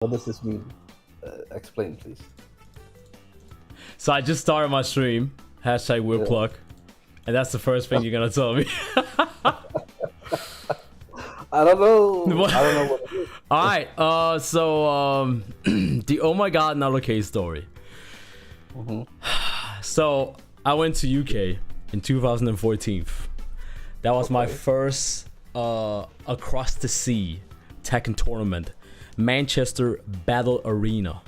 What does this mean? Explain, please. So I just started my stream. Hashtag Will Pluck. And that's the first thing you're gonna tell me. I don't know. I don't know what it is. Alright, so the oh my god not okay story. So I went to UK in 2014. That was my first across the sea Tekken tournament. Manchester Battle Arena.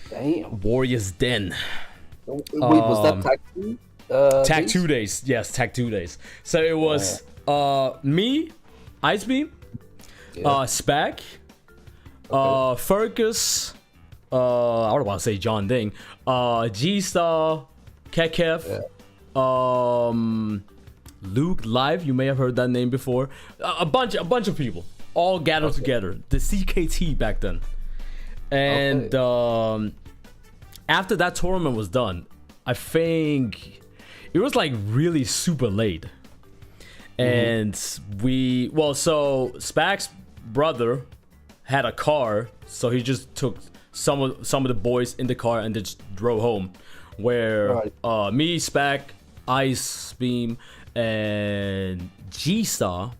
Damn. Warriors Den. Wait, was that tag 2? Tag 2 days. Yes, tag 2 days. So it was me, Icebeam, Spec, Fergus, I don't want to say John Ding, G-Star, Kekev, Luke Live, you may have heard that name before. A bunch of people all gathered together. The CKT back then. And after that tournament was done, I think it was like really super late. And so Spac's brother had a car, so he just took some of the boys in the car and just drove home. Where me, Spac, Icebeam, and G-Star,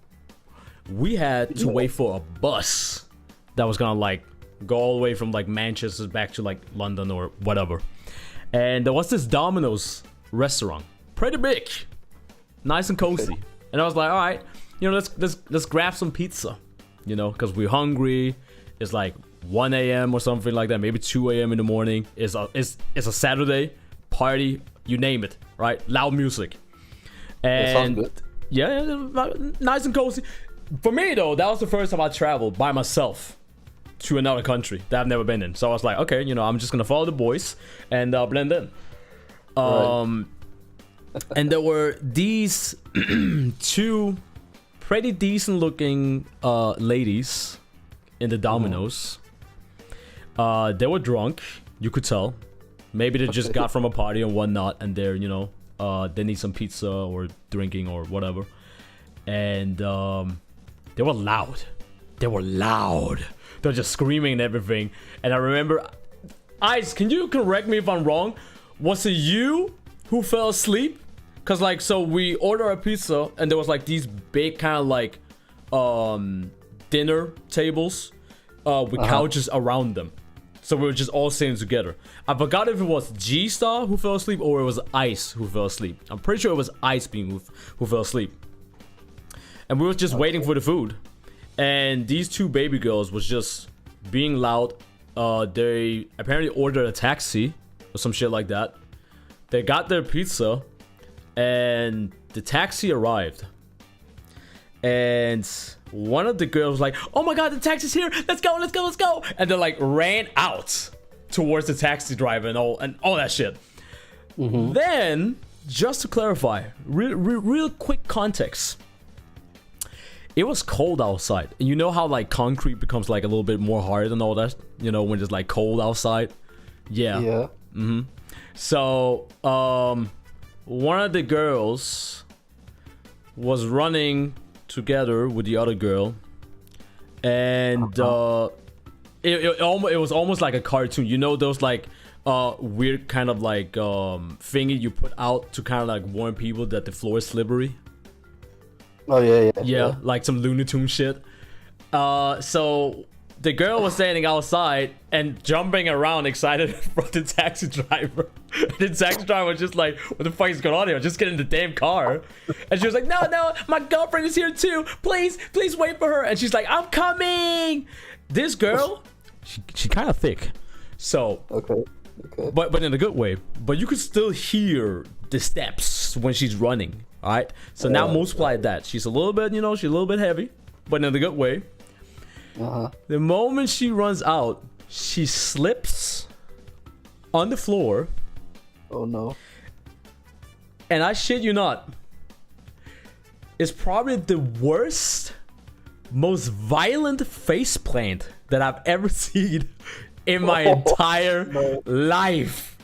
we had to wait for a bus that was gonna like go all the way from like Manchester back to like London or whatever. And there was this Domino's restaurant, pretty big, nice and cozy. And I was like, all right, you know, let's grab some pizza, you know, because we're hungry. It's like 1 a.m. or something like that, maybe 2 a.m. in the morning. It's a Saturday party, you name it, right? Loud music. And good. Yeah, nice and cozy. For me though, that was the first time I traveled by myself to another country that I've never been in. So I was like, okay, you know, I'm just gonna follow the boys and blend in. And there were these two pretty decent looking ladies in the Domino's. They were drunk, you could tell. Maybe they just got from a party and whatnot, and they're, you know, they need some pizza or drinking or whatever. And they were loud. They were just screaming and everything. And I remember, Ice, can you correct me if I'm wrong? Was it you who fell asleep? Cause like, so we ordered a pizza and there was like these big kind of like dinner tables with couches around them. So we were just all sitting together. I forgot if it was G-Star who fell asleep or it was Ice who fell asleep. I'm pretty sure it was Icebeam who fell asleep. And we were just waiting for the food. And these two baby girls was just being loud. They apparently ordered a taxi or some shit like that. They got their pizza and the taxi arrived. And one of the girls was like, oh my god, the taxi's here, let's go. And they like ran out towards the taxi driver and all that shit. Then, just to clarify, real quick context. It was cold outside. And you know how like concrete becomes like a little bit more hard and all that? You know, when it's like cold outside? Yeah. So, one of the girls was running together with the other girl. And it was almost like a cartoon. You know those like weird kind of like thingy you put out to kind of like warn people that the floor is slippery? Oh yeah, like some Looney Tunes shit. So the girl was standing outside and jumping around excited for the taxi driver. The taxi driver was just like, what the fuck is going on here? Just get in the damn car. And she was like, no, my girlfriend is here too. Please wait for her. And she's like, I'm coming. This girl, she kind of thick. So okay. But in a good way. But you could still hear the steps when she's running. All right, so now multiply that. She's a little bit, you know, she's a little bit heavy, but in a good way. The moment she runs out, she slips on the floor. Oh no. And I shit you not, it's probably the worst, most violent face plant that I've ever seen in my entire life.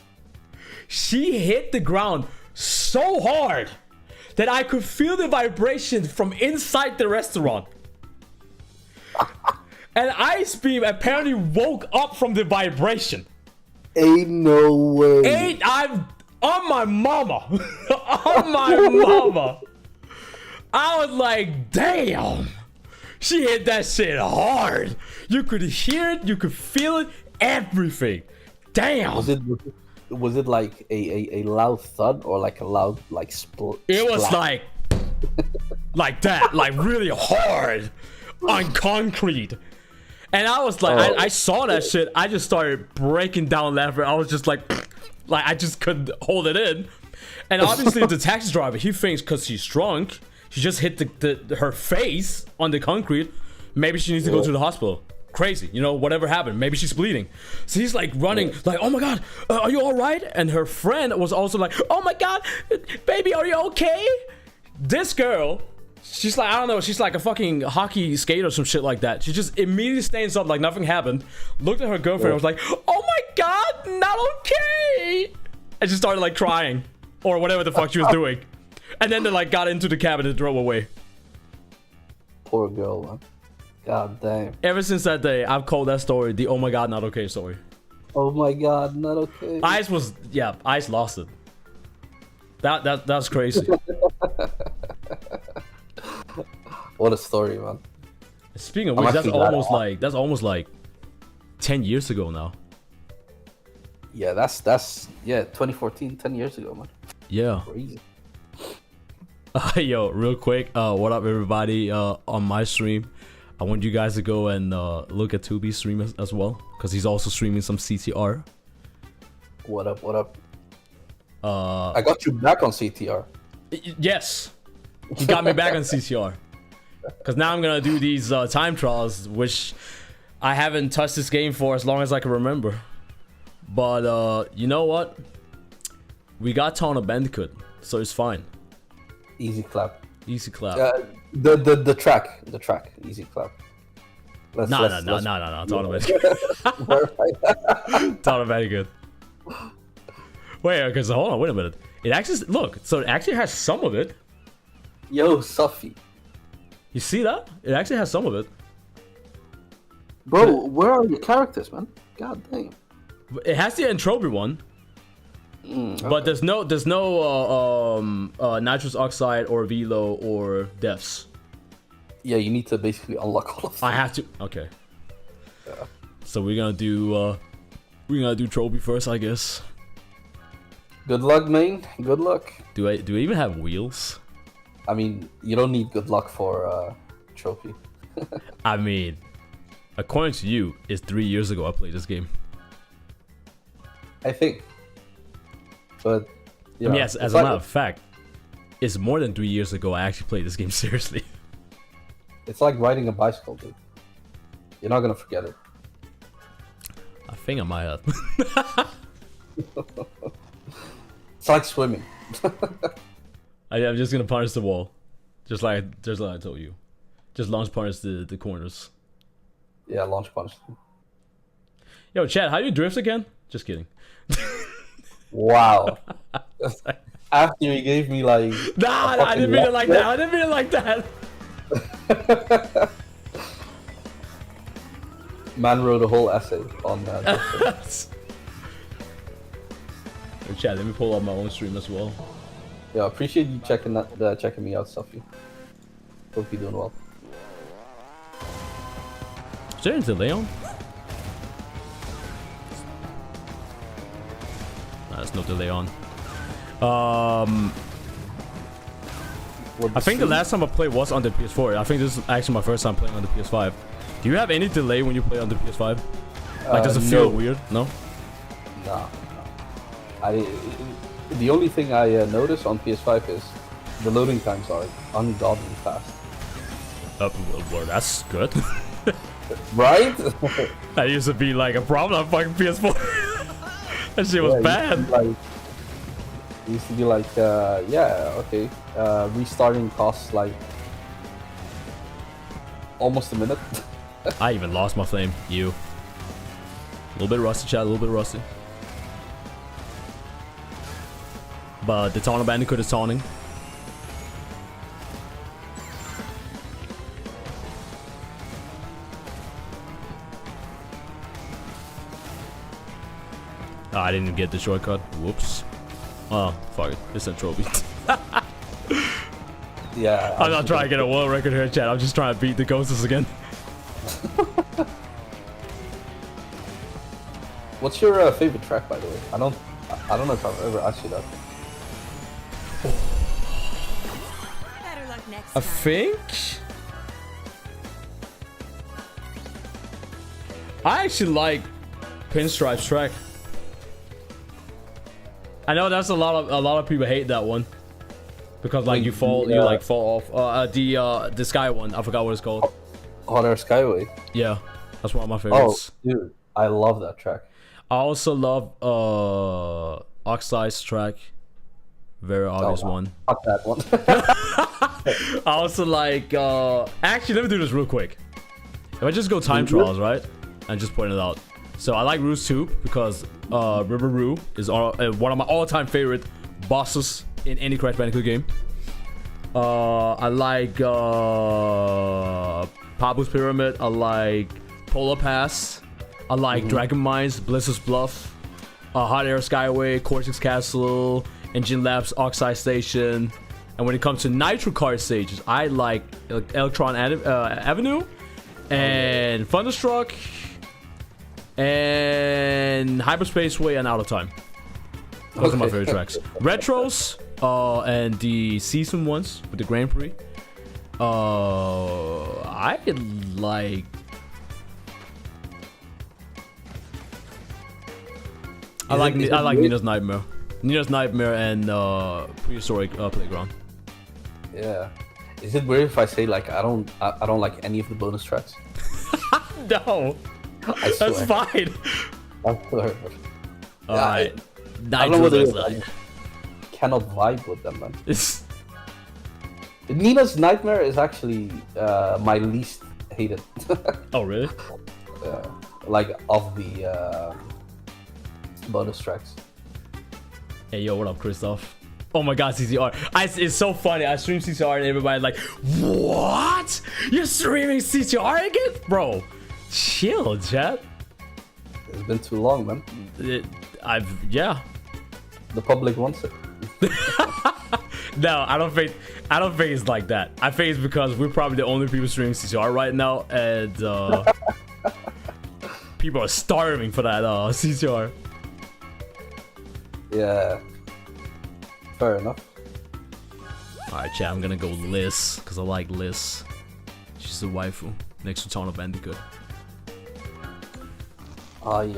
She hit the ground so hard that I could feel the vibration from inside the restaurant. And Ice Beam apparently woke up from the vibration. Ain't no way. I'm on my mama. On my mama. I was like, damn. She hit that shit hard. You could hear it, you could feel it, everything. Damn. Was it like a loud thud or like a loud like split? It was like that, like really hard on concrete. And I was like, I saw that shit. I just started breaking down laughing. I was just like I just couldn't hold it in. And obviously the taxi driver, he thinks because she's drunk, she just hit her face on the concrete. Maybe she needs to go to the hospital. Crazy, you know, whatever happened. Maybe she's bleeding. So he's like running, like, oh my god, are you all right? And her friend was also like, oh my god, baby, are you okay? This girl, she's like, I don't know, she's like a fucking hockey skater or some shit like that. She just immediately stands up like nothing happened, looked at her girlfriend and was like, oh my god, not okay. And she started like crying or whatever the fuck she was doing. And then they like got into the cab and drove away. Poor girl, man. God damn. Ever since that day, I've called that story the oh my god, not okay story. Oh my god, not okay. Ice lost it. That's crazy. What a story, man. Speaking of which, that's almost like 10 years ago now. Yeah, that's 2014, 10 years ago, man. Yeah. Crazy. Yo, real quick, what up everybody? On my stream, I want you guys to go and look at 2B's stream as well, because he's also streaming some CTR. What up? I got you back on CTR. Yes, he got me back on CTR. Because now I'm gonna do these time trials, which I haven't touched this game for as long as I can remember. But you know what? We got To Ctr On Ps5, so it's fine. Easy clap. Easy clap. The track. Easy clap. No. To Ctr On Ps5. To Ctr On Ps5. Wait, because hold on, wait a minute. It actually so it actually has some of it. Yo, Suffy. You see that? It actually has some of it. Bro, where are your characters, man? God damn. It has the entropy one. Okay. But there's no nitrous oxide or velo or deaths. Yeah, you need to basically unlock all of them. I have to. Okay. Yeah. So we're gonna do trophy first, I guess. Good luck, man. Good luck. Do I even have wheels? I mean, you don't need good luck for trophy. I mean, according to you, it's 3 years ago I played this game. I think. But yeah, I mean, yes, as a matter of fact, it's more than 3 years ago I actually played this game seriously. It's like riding a bicycle, dude. You're not gonna forget it. I think I might have. It's like swimming. I'm just gonna punish the wall, just like I told you. Just launch punish the corners. Yeah, launch punish. Yo, Chad, how do you drift again? Just kidding. Wow. After you gave me like... Nah, I didn't mean it like that. I didn't mean it like that. Man wrote a whole essay on that. Hey, Chad, let me pull up my own stream as well. Yeah, appreciate you checking me out, Sophie. Hope you're doing well. Is there a delay on? Nah, there's no delay on. I think the last time I played was on the PS4. I think this is actually my first time playing on the PS5. Do you have any delay when you play on the PS5? Like, does it feel weird? No? Nah. The only thing I notice on PS5 is the loading times are ungodly fast. Well, that's good. Right? That used to be like a problem on fucking PS4. That shit was bad. Used to be like, yeah, okay. Restarting costs like almost a minute. I even lost my flame. You. A little bit rusty, chat. A little bit rusty. But the Taunter Bandicoot is taunting. Oh, I didn't get the shortcut. Whoops. Oh, fuck it. It's a trophy. Yeah. I'm not trying to get a world record here, chat. I'm just trying to beat the ghosts again. What's your favorite track, by the way? I don't know if I've ever asked you that. Better luck next I time. think I actually like Pinstripe's track. I know that's a lot of people hate that one because like you fall off. The sky one, I forgot what it's called. Hot Air Skyway. Yeah, that's one of my Oh, favorites. dude, I love that track. I also love Oxide's track. Very obvious one. Fuck that one. I also like actually let me do this real quick. If I just go time trials, right? And just point it out. So I like Roo's 2 because River Roo is one of my all-time favorite bosses in any Crash Bandicoot game. I like Pabu's Pyramid. I like Polar Pass. I like Dragon Mines, Blizzard's Bluff, Hot Air Skyway, Cortex Castle, Engine Labs, Oxide Station. And when it comes to Nitro Kart stages, I like Electron Avenue and Thunderstruck and Hyperspaceway and Out of Time. Those are my favorite tracks. Retros and the season ones with the Grand Prix. I like. I like Nina's Nightmare. Nina's Nightmare and Prehistoric Playground. Yeah. Is it weird if I say like I don't like any of the bonus tracks? No. That's fine. I swear. Alright. I don't know what it is. I cannot vibe with them, man. Nina's Nightmare is actually my least hated. Oh really? Like of the bonus tracks. Hey yo, what up, Christoph? Oh my god, CCR. It's so funny. I stream CCR and everybody's like, what? You're streaming CCR again? Bro, chill, chat. It's been too long, man. Yeah. The public wants it. No, I don't think it's like that. I think it's because we're probably the only people streaming CCR right now, and people are starving for that CCR. Yeah. Fair enough. Alright, chat, I'm gonna go Liz, because I like Liz. She's the waifu next to Town Bandicoot. Ay.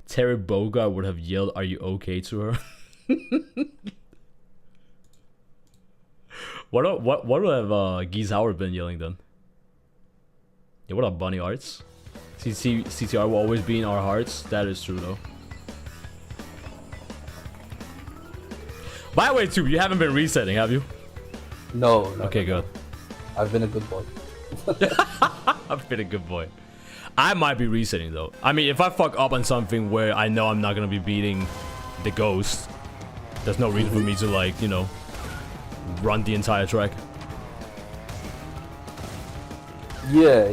Terry Bogard would have yelled, "Are you okay?" to her. What would have Geese Howard been yelling then? Yeah, what up, Bunny Arts? CCR will always be in our hearts. That is true, though. By the way, too, you haven't been resetting, have you? No. Okay, good. I've been a good boy. I've been a good boy. I might be resetting, though. I mean, if I fuck up on something where I know I'm not gonna be beating the ghost, there's no reason for me to, like, you know, run the entire track. Yeah.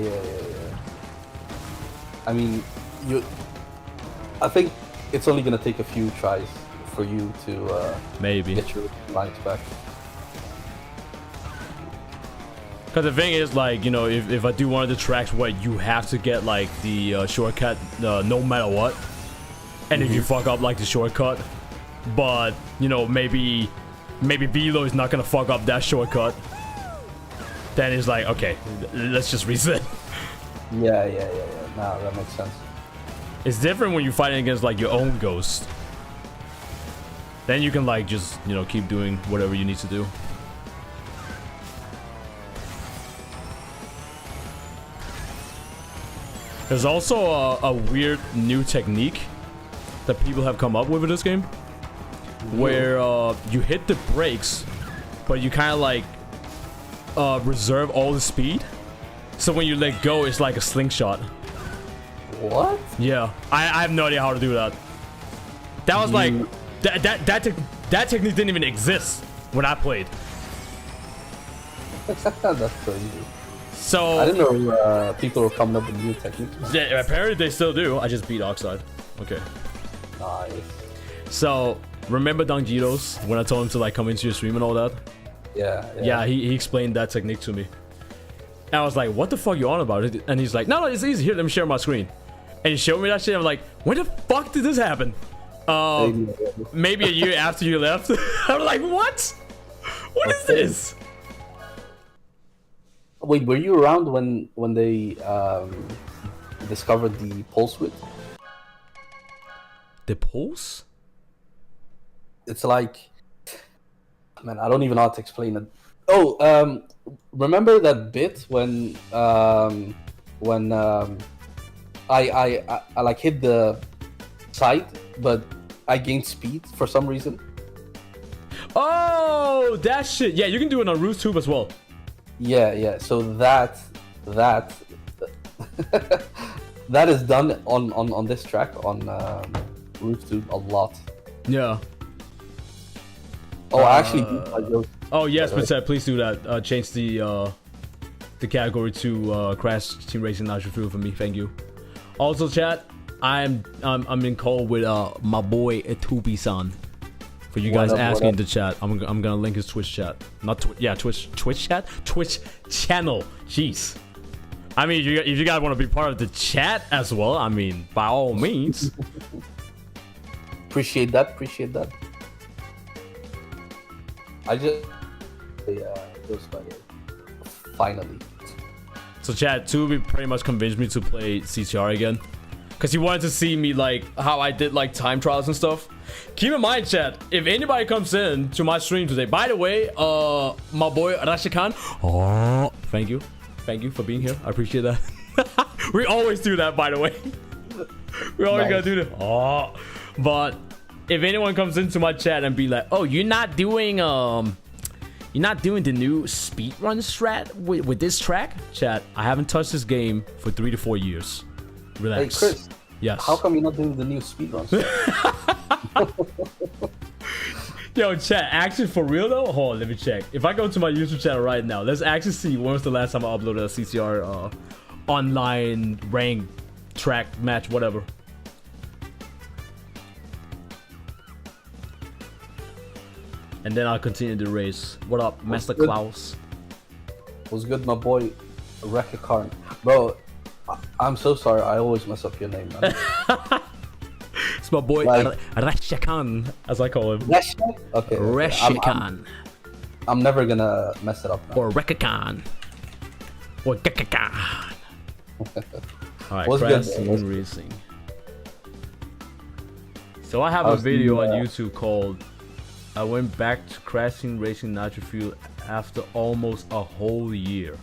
I mean, I think it's only gonna take a few tries for you to Maybe. get your lines back. Because the thing is, like, you know, if I do one of the tracks where you have to get, like, the shortcut no matter what, and if you fuck up, like, the shortcut, but, you know, maybe Velo is not gonna fuck up that shortcut, then it's like, okay, let's just reset. Yeah. Nah, that makes sense. It's different when you're fighting against, like, your own ghost. Then you can, like, just, you know, keep doing whatever you need to do. There's also a weird new technique that people have come up with in this game, where you hit the brakes, but you kind of like reserve all the speed. So when you let go, it's like a slingshot. What? Yeah, I have no idea how to do that. That was like that technique didn't even exist when I played. That's crazy. So I didn't know people were coming up with new techniques. yeah, apparently they still do. I just beat Oxide. Okay. Nice. So remember Dongitos when I told him to like come into your stream and all that? Yeah. He explained that technique to me. And I was like, what the fuck you on about it? And he's like, no, it's easy. Here, let me share my screen. And he showed me that shit. I'm like, when the fuck did this happen? Maybe a year after you left. I'm like, what? What is this? Wait, were you around when they discovered the pulse width? The pulse? It's like, man, I don't even know how to explain it. Oh, remember that bit when I like hit the side, but I gained speed for some reason? Oh, that shit. Yeah, you can do it on RootsTube as well. Yeah. So that that is done on this track on RootsTube a lot. Yeah. Oh, I actually beat my joke. Oh yes, but please do that. Change the category to Crash Team Racing Nitro Fuel for me. Thank you. Also, chat, I'm in call with my boy Tubi-san. For you guys asking in the chat, I'm gonna link his Twitch chat. Not Twitch chat, Twitch channel. Jeez. I mean, if you guys want to be part of the chat as well, I mean, by all means. Appreciate that. I just those finally. So chat, Tubi pretty much convinced me to play CTR again, because he wanted to see me like how I did like time trials and stuff. Keep in mind, chat, if anybody comes in to my stream today, by the way, my boy Rashikan, thank you for being here. I appreciate that. We always do that, by the way. We always gotta do that. But if anyone comes into my chat and be like, oh, you're not doing the new speedrun strat with this track, chat, I haven't touched this game for 3 to 4 years. Relax. Hey Chris, yes. How come you're not doing the new speedruns? Yo, chat, actually for real though, hold on, let me check. If I go to my YouTube channel right now, let's actually see when was the last time I uploaded a CCR online rank track match, whatever. And then I'll continue the race. What up, Master Klaus? Was good, my boy Rekakarn. Bro, I'm so sorry, I always mess up your name, man. It's my boy like, Rashikan, as I call him. Rashikan? Okay. Rashikan. I'm never gonna mess it up, man. Or Rekakan. Or Gekakan. Alright, Crash Team Racing. So I have a video on YouTube called I went back to Crash Team Racing Nitro Fuel after almost a whole year.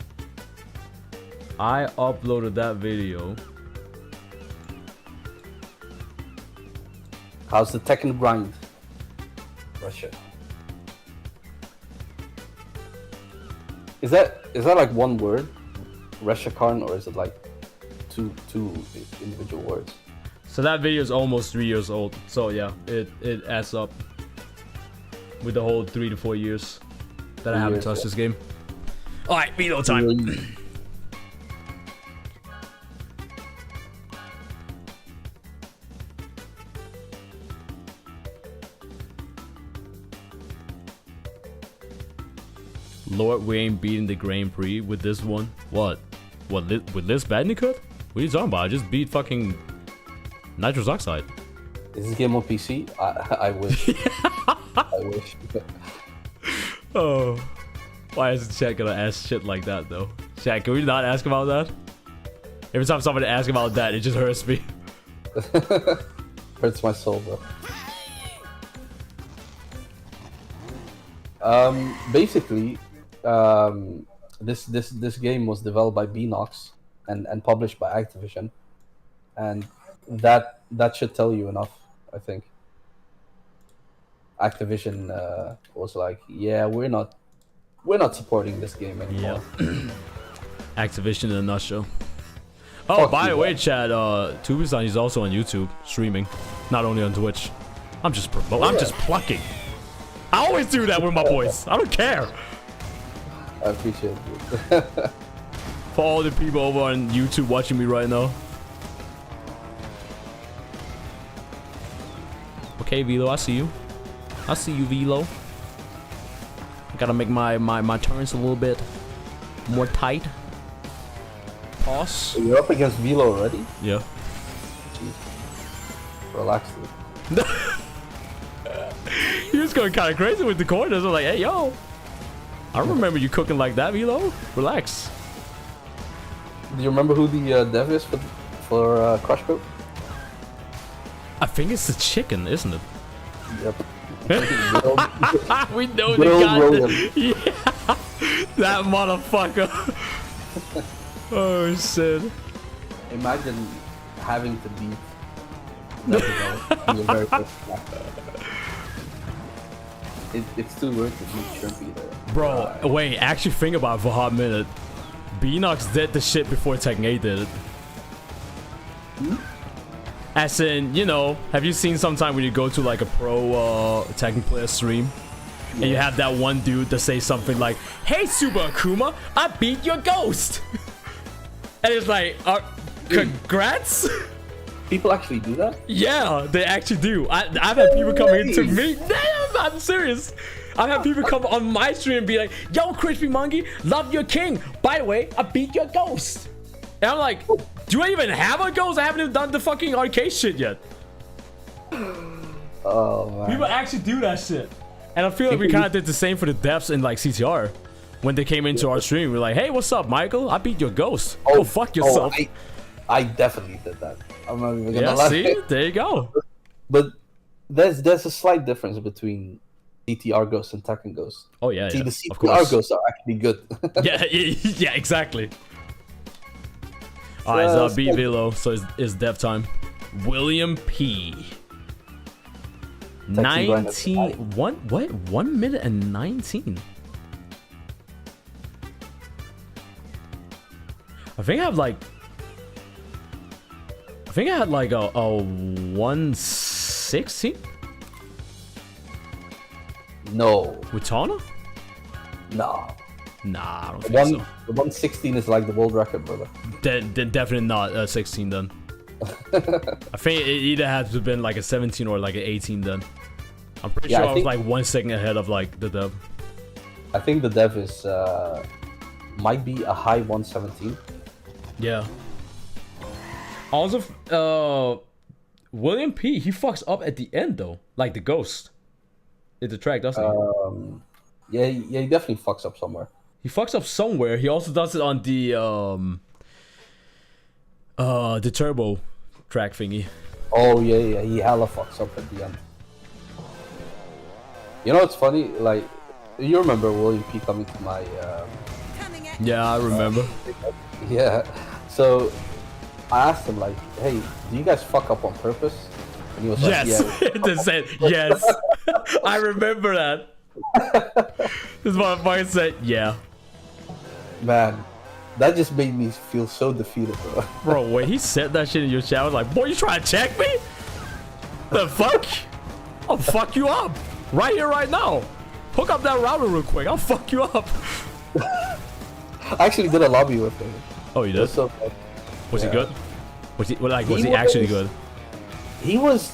I uploaded that video. How's the Tekken grind? Russia. Is that like one word, Rashikan, or is it like two individual words? So that video is almost 3 years old. So yeah, it adds up with the whole 3 to 4 years that I haven't touched this game. All right, video time. Lord, we ain't beating the Grand Prix with this one. What? With Liz Bandicoot? What are you talking about? I just beat fucking Nitrous Oxide. Is this game on PC? I wish. I wish. Oh. Why is the chat gonna ask shit like that though? Chat, can we not ask about that? Every time somebody asks about that, it just hurts me. Hurts my soul, bro. Basically, this game was developed by Beanox and published by Activision, and that should tell you enough, I think. Activision was like, yeah, we're not supporting this game anymore. Yeah. Activision in a nutshell. Oh, fuck by the way, Chad, Tubi-san is also on YouTube streaming, not only on Twitch. I'm just I'm just plucking. I always do that with my boys. I don't care. I appreciate it. For all the people over on YouTube watching me right now. Okay, Velo, I see you. I see you, Velo. Gotta make my turns a little bit more tight. Pause. You're up against Velo already? Yeah. Jeez. Relax, dude. He was going kind of crazy with the corners. I'm like, hey, yo. I don't remember you cooking like that, Velo. Relax. Do you remember who the dev is for Crush Coat? I think it's the chicken, isn't it? Yep. We know Good the old guy. William. Yeah. That motherfucker. Oh, shit. Imagine having to beat that developer in your very first match. It's too weird to beat Shrimpy there. Bro, wait, actually think about it for a hot minute. Beanox did the shit before Tekken 8 did it. As in, you know, have you seen sometime when you go to like a pro Tekken player stream? And you have that one dude that say something like, hey Super Akuma, I beat your ghost! And it's like, congrats? People actually do that? Yeah, they actually do. I've had people come in to me. Damn, I'm serious. I've had people come on my stream and be like, yo, ChrisBMonkey, love your king. By the way, I beat your ghost. And I'm like, do I even have a ghost? I haven't even done the fucking arcade shit yet. Oh, man. People actually do that shit. And I feel like we kind of did the same for the devs in like CTR. When they came into our stream, we're like, hey, what's up, Michael? I beat your ghost. Go fuck yourself. I definitely did that. I'm not even gonna Yeah, lie. see? There you go. But there's a slight difference between CTR ghosts and Tekken ghosts. Oh, yeah, See, yeah. the Of CTR course. ghosts are actually good. Yeah, exactly. Alright, so beat Velo, so it's dev time. William P. 1 minute and 19. I think I had like a 116 No. with Tana? No. Nah, I don't think so. The 116 is like the world record, brother. Then definitely not 16 then. I think it either had to have been like a 17 or like an 18 then. I'm pretty sure I was like 1 second ahead of like the dev. I think the dev is might be a high 117. Yeah. Also, William P, he fucks up at the end though, like the ghost in the track, doesn't he? Yeah, he definitely fucks up somewhere. He fucks up somewhere. He also does it on the turbo track thingy. Oh yeah, he hella fucks up at the end. You know what's funny? Like, you remember William P coming to my Yeah, I remember. yeah. So I asked him like, "Hey, do you guys fuck up on purpose?" And he was like, Yes. "Yeah." They said yes. I remember that. This motherfucker said, yeah. Man, that just made me feel so defeated, bro. Bro, when he said that shit in your chat, I was like, boy, you trying to check me? The fuck? I'll fuck you up. Right here, right now. Hook up that router real quick. I'll fuck you up. I actually did a lobby with him. Oh, you It did? was so fun. Was he Yeah. good? Was he actually good? He was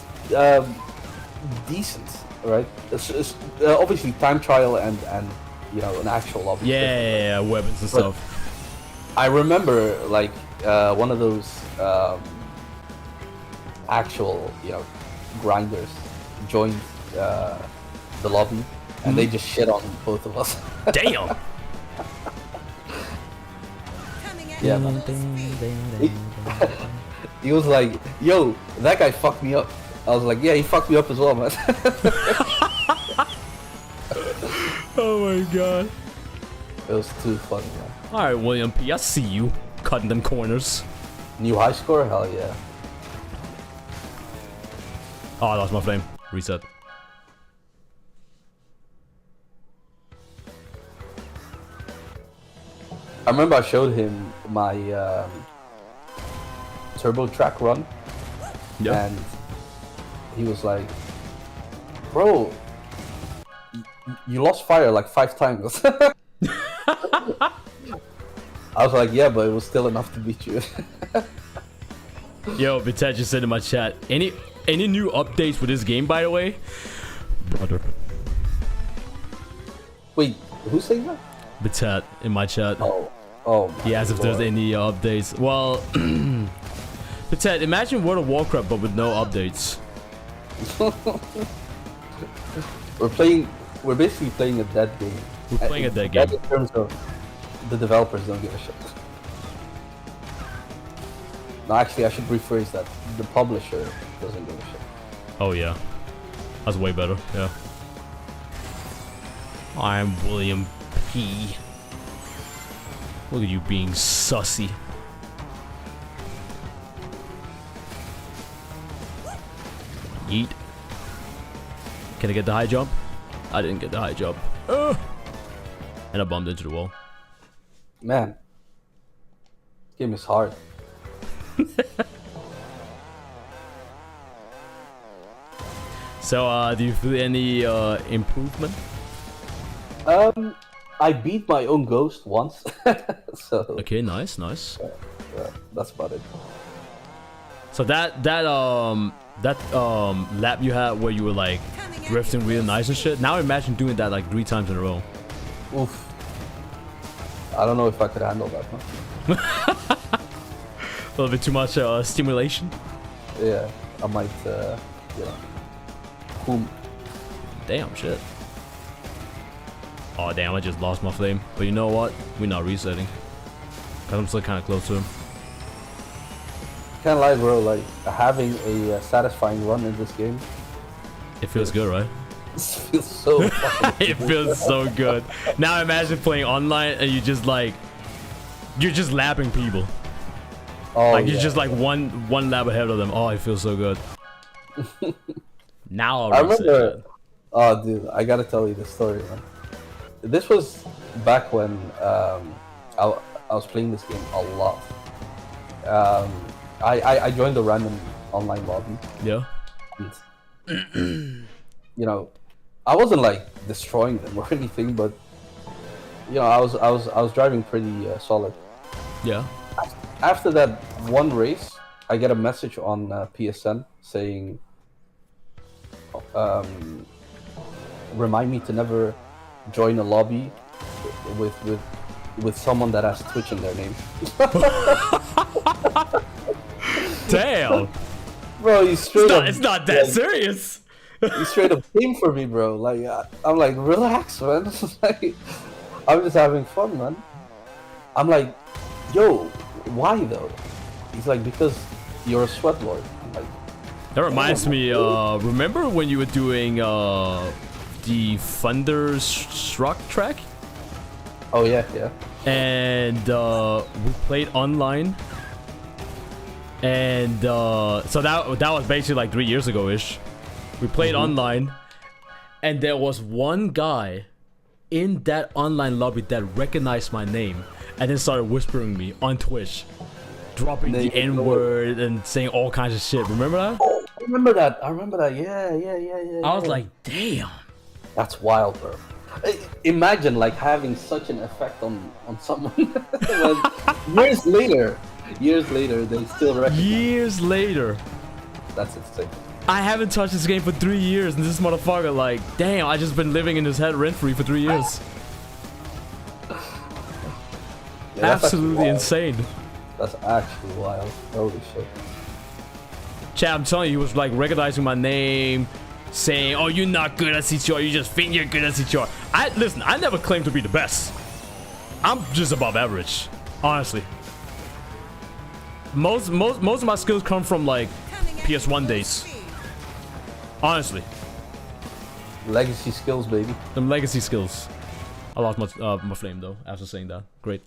decent, right? It's obviously time trial and you know, an actual lobby. Yeah, weapons and stuff. I remember like one of those actual, you know, grinders joined the lobby and they just shit on both of us. Damn. Yeah, man. He was like, "Yo, that guy fucked me up." I was like, "Yeah, he fucked me up as well, man." Oh my god. It was too funny, man. Alright, William P, I see you cutting them corners. New high score? Hell yeah. Oh, I lost my flame. Reset. I remember I showed him my turbo track run, Yeah. and he was like, "Bro, you lost fire like 5 times." I was like, yeah, but it was still enough to beat you. Yo, Bitet just said in my chat, any new updates for this game, by the way? Brother. Wait, who's saying that? Bitet in my chat. Oh. He asked if there's any updates. Well, Bitet, imagine World of Warcraft but with no updates. We're basically playing a dead game. We're playing a dead game. In terms of the developers don't give a shit. No, actually, I should rephrase that. The publisher doesn't give a shit. Oh yeah, that's way better. Yeah. I'm William P. Look at you being sussy. Yeet. Can I get the high jump? I didn't get the high jump. And I bumped into the wall. Man, this game is hard. So, do you feel any improvement? I beat my own ghost once, so Okay, nice. that's about it. So that lap you had where you were like drifting really nice and shit. Now imagine doing that like 3 times in a row. Oof. I don't know if I could handle that, huh? A little bit too much stimulation. Yeah, I might, you know. Boom. Damn, shit. Oh, damn, I just lost my flame. But you know what? We're not resetting. Because I'm still kind of close to him. Can't lie, bro, like, having a satisfying run in this game. It feels good, right? It feels so fucking It feels so good. Now imagine playing online and you just like... You're just lapping people. Oh, Like, yeah. you're just like one lap ahead of them. Oh, it feels so good. Now I I'll reset remember... it. Oh, dude, I gotta tell you this story, man. This was back when I was playing this game a lot. I joined a random online lobby. Yeah. And, you know, I wasn't like destroying them or anything, but you know, I was driving pretty solid. Yeah. After that one race, I get a message on PSN saying, remind me to never join a lobby with someone that has Twitch in their name. Damn. Bro, you straight up. It's not that like, serious. You straight up came for me, bro. Like, I'm like, relax, man. Like, I'm just having fun, man. I'm like, yo, why though? He's like, because you're a sweat lord. I'm like, That reminds me, remember when you were doing the Thunderstruck track? oh yeah, yeah. And we played online. And so that was basically like 3 years ago-ish. We played online. And there was one guy in that online lobby that recognized my name. And then started whispering me on Twitch. Dropping the N-word and saying all kinds of shit. Remember that? Oh, I remember that. Yeah. I was like, damn. That's wild, bro. Imagine like having such an effect on someone. When years later, they still recognize. Years later. That's insane. I haven't touched this game for 3 years, and this motherfucker, like, damn, I just been living in his head rent-free for 3 years. Yeah, that's Absolutely actually wild. insane. That's actually wild. Holy shit. Chat, I'm telling you, he was like recognizing my name, saying, "Oh, you're not good at CTR. You just think you're good at CTR." Listen, I never claimed to be the best. I'm just above average, honestly. Most of my skills come from like PS1 days. Honestly, Legacy skills, baby. them legacy skills. I lost my flame though after saying that. Great.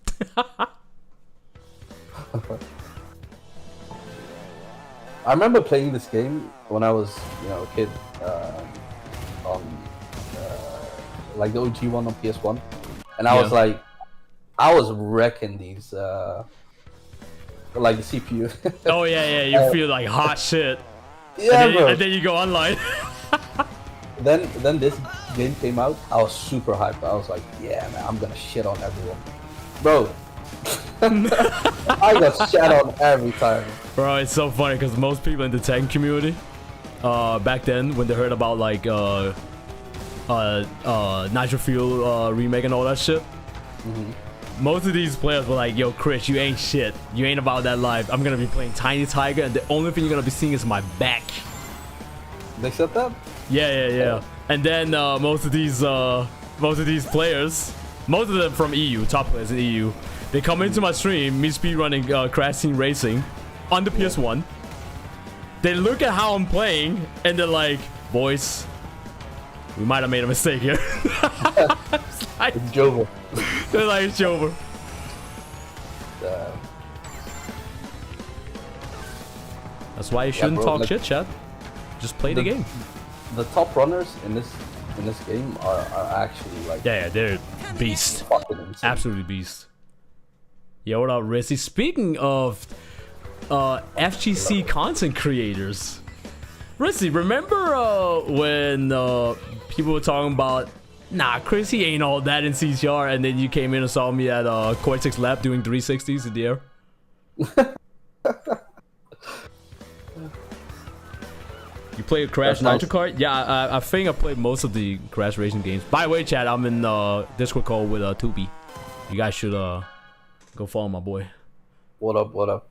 I remember playing this game when I was, you know, a kid, on like the OG one on PS1, and I was like, I was wrecking these, like the CPU. Oh yeah, you feel like hot shit. Yeah, bro. And then you go online. Then this game came out. I was super hyped. I was like, yeah, man, I'm gonna shit on everyone, bro. I got shat on every time. Bro, it's so funny because most people in the Tekken community, back then when they heard about like Nitro Fuel remake and all that shit, most of these players were like, "Yo, Chris, you ain't shit. You ain't about that life. I'm gonna be playing Tiny Tiger, and the only thing you're gonna be seeing is my back." They said that? Yeah. And then most of these players, most of them from EU, top players in EU, they come into my stream, me speedrunning Crash Team Racing on the PS1. They look at how I'm playing, and they're like, "Boys, we might have made a mistake here." It's Jovo. They're like, "It's over." That's why you shouldn't bro, talk like, shit, chat. Just play the game. The top runners in this game are actually like Yeah, they're beast. fucking insane. Absolutely beast. Yo, what up, Rizzy? Speaking of FGC content creators, Rizzy, remember when people were talking about, nah, Chris, he ain't all that in CTR, and then you came in and saw me at Cortex Lab doing 360s in the air? You play a Crash Nitro Kart? Yeah, I think I played most of the Crash Racing games. By the way, chat, I'm in Discord call with Tubi. You guys should go follow my boy. What up? What up?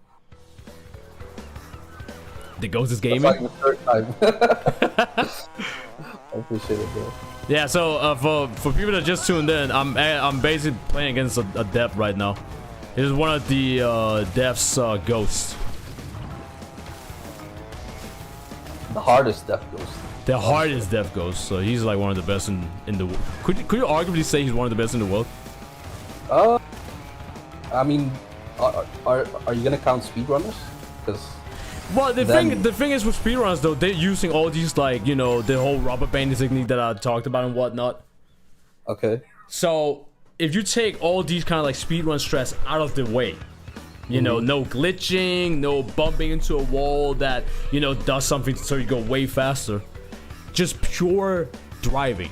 The Ghost is That's gaming. like the third time. I appreciate it, bro. Yeah, so for people that just tuned in, I'm basically playing against a dev right now. It is one of the devs Ghosts. The hardest Death Ghost. The hardest dev Ghost, so he's like one of the best in the world. Could you arguably say he's one of the best in the world? I mean, are you gonna count speedrunners? Because well, the thing is with speedruns though, they're using all these like, you know, the whole rubber banding technique that I talked about and whatnot. okay, So if you take all these kind of like speedrun stress out of the way, you know, no glitching, no bumping into a wall that, you know, does something so you go way faster. Just pure driving.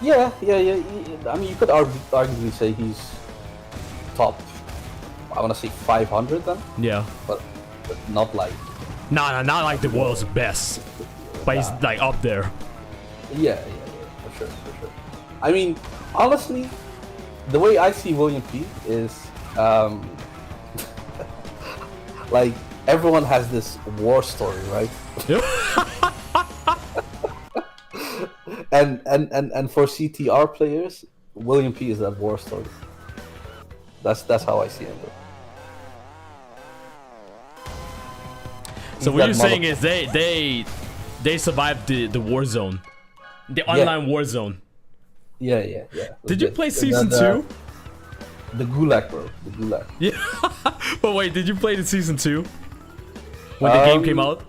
yeah. I mean, you could arguably say he's top. I want to say 500 then, Yeah. but not like. Nah, not like the world's best. But he's like up there. Yeah, for sure. I mean, honestly, the way I see William P is, like, everyone has this war story, right? and for CTR players, William P is that war story. That's how I see him, bro. So what you're saying is they survived the war zone, the online war zone. Yeah. Did you play season 2? The Gulag, bro. The Gulag. Yeah. But wait, did you play the season 2 when the game came out?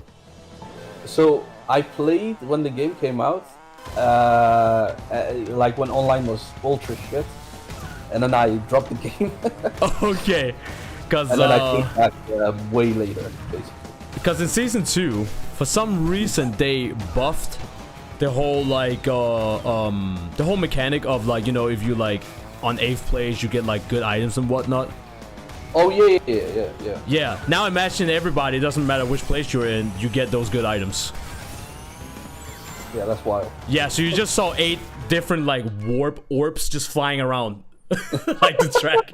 So I played when the game came out, like when online was ultra shit, and then I dropped the game. Okay, because and then I came back way later, basically. Because in season 2, for some reason they buffed the whole like the whole mechanic of like, you know, if you like on 8th place you get like good items and whatnot. Oh yeah. Yeah. Now imagine everybody, it doesn't matter which place you're in, you get those good items. Yeah, that's wild. Yeah, so you just saw 8 different like warp orbs just flying around like the track.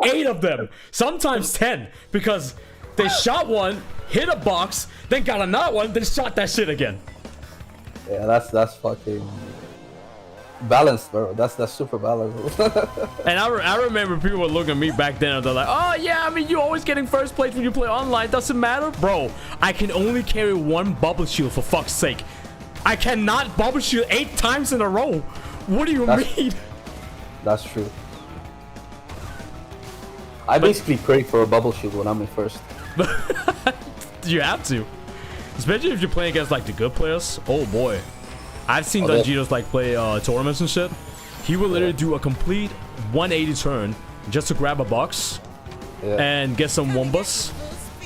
8 of them, sometimes 10, because they shot one, hit a box, then got another one, then shot that shit again. Yeah, that's fucking balanced, bro. That's super balanced. And I remember people were looking at me back then and they're like, oh yeah, I mean, you're always getting first place when you play online, doesn't matter. Bro, I can only carry 1 bubble shield, for fuck's sake. I cannot bubble shield 8 times in a row. What do you mean? That's true. I basically pray for a bubble shield when I'm in first. You have to. Especially if you're playing against like the good players. Oh boy. I've seen Donjitos like play tournaments and shit. He will literally do a complete 180 turn just to grab a box and get some Wombas.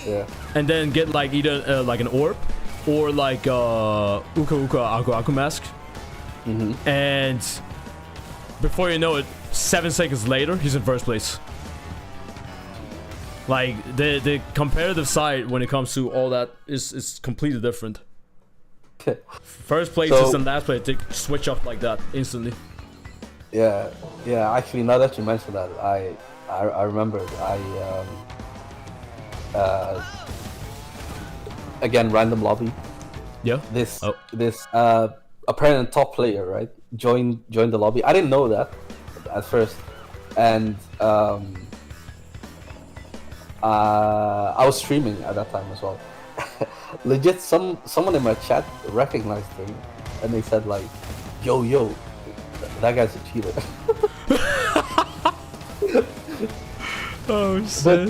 Yeah. And then get like either like an orb or like Uka Aku Mask. And before you know it, 7 seconds later, he's in first place. Like, the competitive side when it comes to all that is completely different. First places and last place, they switch up like that instantly. Yeah, yeah. Actually, now that you mention that, I remembered. Again, random lobby. Yeah. This apparent top player, right? Joined the lobby. I didn't know that at first, and I was streaming at that time as well. Legit, someone in my chat recognized him, and they said like, "Yo, that guy's a cheater." Oh shit. But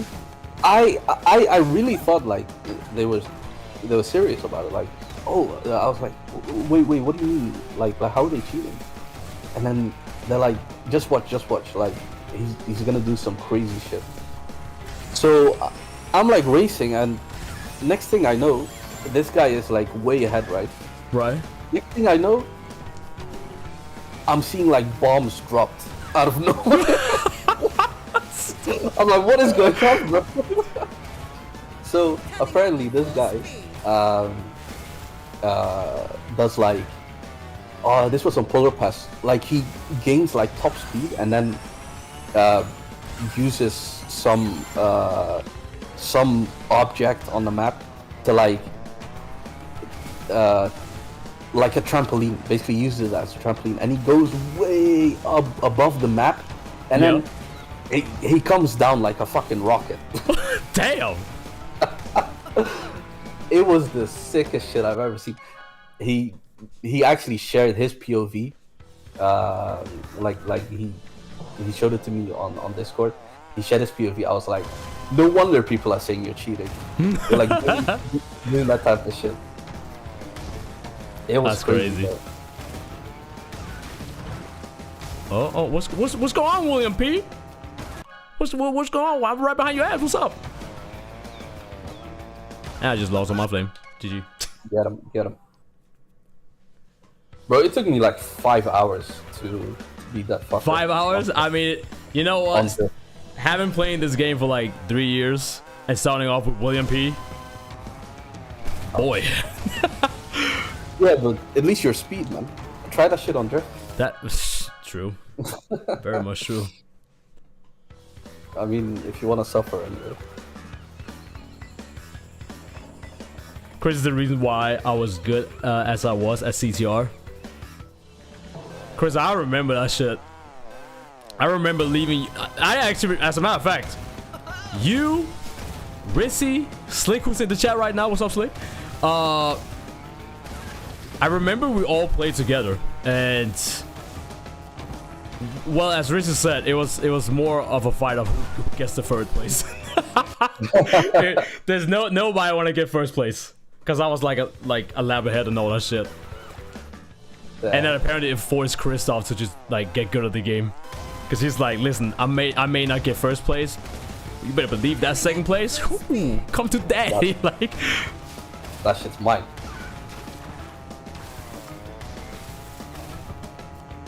I really thought like they were serious about it. Like, I was like, wait, what do you mean? Like how are they cheating? And then they're like, just watch. Like he's gonna do some crazy shit. So I'm like racing, and next thing I know, this guy is like way ahead, right? Right. Next thing I know, I'm seeing like bombs dropped out of nowhere. I'm like, what is going on, bro? So apparently this guy does like, this was on Polar Pass. Like he gains like top speed and then uses some object on the map to like a trampoline. Basically uses it as a trampoline, and he goes way up above the map, and then he comes down like a fucking rocket. Damn. It was the sickest shit I've ever seen. He actually shared his POV. Like he showed it to me on Discord. He shared his POV. I was like, no wonder people are saying you're cheating. You're like doing that type of shit. It was That's crazy. Oh, what's going on, William P? What's going on? I'm right behind your ass. What's up? I just lost on my flame. GG. Get him. Bro, it took me like 5 hours to beat that fucker. 5 hours? I mean, you know what? Having played this game for like 3 years and starting off with William P. Boy. Yeah, but at least your speed, man. Try that shit on drift. That was true. Very much true. I mean, if you want to suffer anyway. Chris is the reason why I was good as I was at CTR. Chris, I remember that shit. I remember leaving. I actually, as a matter of fact, you, Rissy, Slick, who's in the chat right now. What's up, Slick? I remember we all played together, and well, as Rissy said, it was more of a fight of who gets the third place. There's nobody want to get first place because I was like a lab ahead and all that shit. Yeah. And then apparently it forced Christoph to just like get good at the game. Because he's like, listen, I may not get first place. You better believe that second place. Ooh, come to daddy. Like, that shit's mine.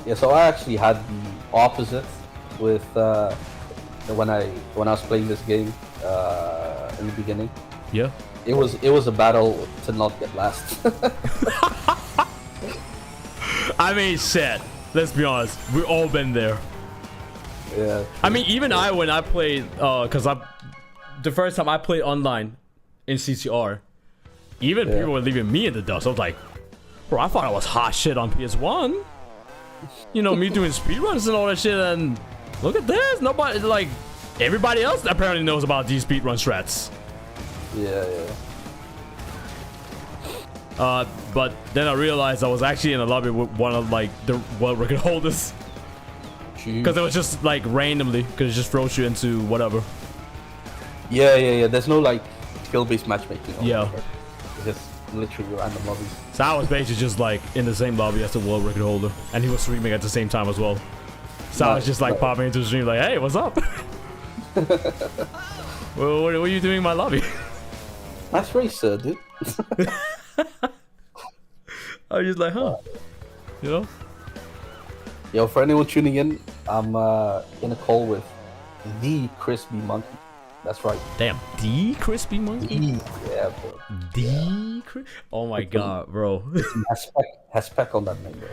Yeah, so I actually had the opposite with when I was playing this game in the beginning. Yeah. It was a battle to not get last. I mean, shit. Let's be honest. We've all been there. Yeah. I mean, even when I played, because the first time I played online in CCR, even people were leaving me in the dust. I was like, bro, I thought I was hot shit on PS1. You know, me doing speedruns and all that shit, and look at this. Nobody, like, everybody else apparently knows about these speedrun strats. Yeah. But then I realized I was actually in a lobby with one of like the world record holders. Because it was just like randomly, because it just throws you into whatever. Yeah. There's no like skill-based matchmaking. Yeah. It's just literally random lobbies. So I was basically just like in the same lobby as the world record holder, and he was streaming at the same time as well. So I was just like popping into the stream like, hey, what's up? Well, what are you doing in my lobby? Nice race, dude. I was just like, huh? You know? Yo, for anyone tuning in, I'm in a call with the ChrisBMonkey. That's right. Damn, the ChrisBMonkey? Yeah, bro. The Chris? Oh my god, bro. Has spec on that name, bro.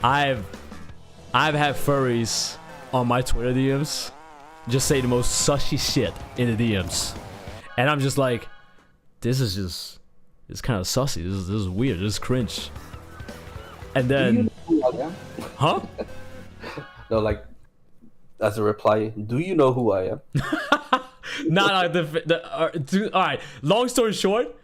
I've had furries on my Twitter DMs just say the most sussy shit in the DMs, and I'm just like, this is just, it's kind of sussy. This is weird. This is cringe. And then, Do you know who I am? huh? No, like, as a reply, do you know who I am? All right. Long story short,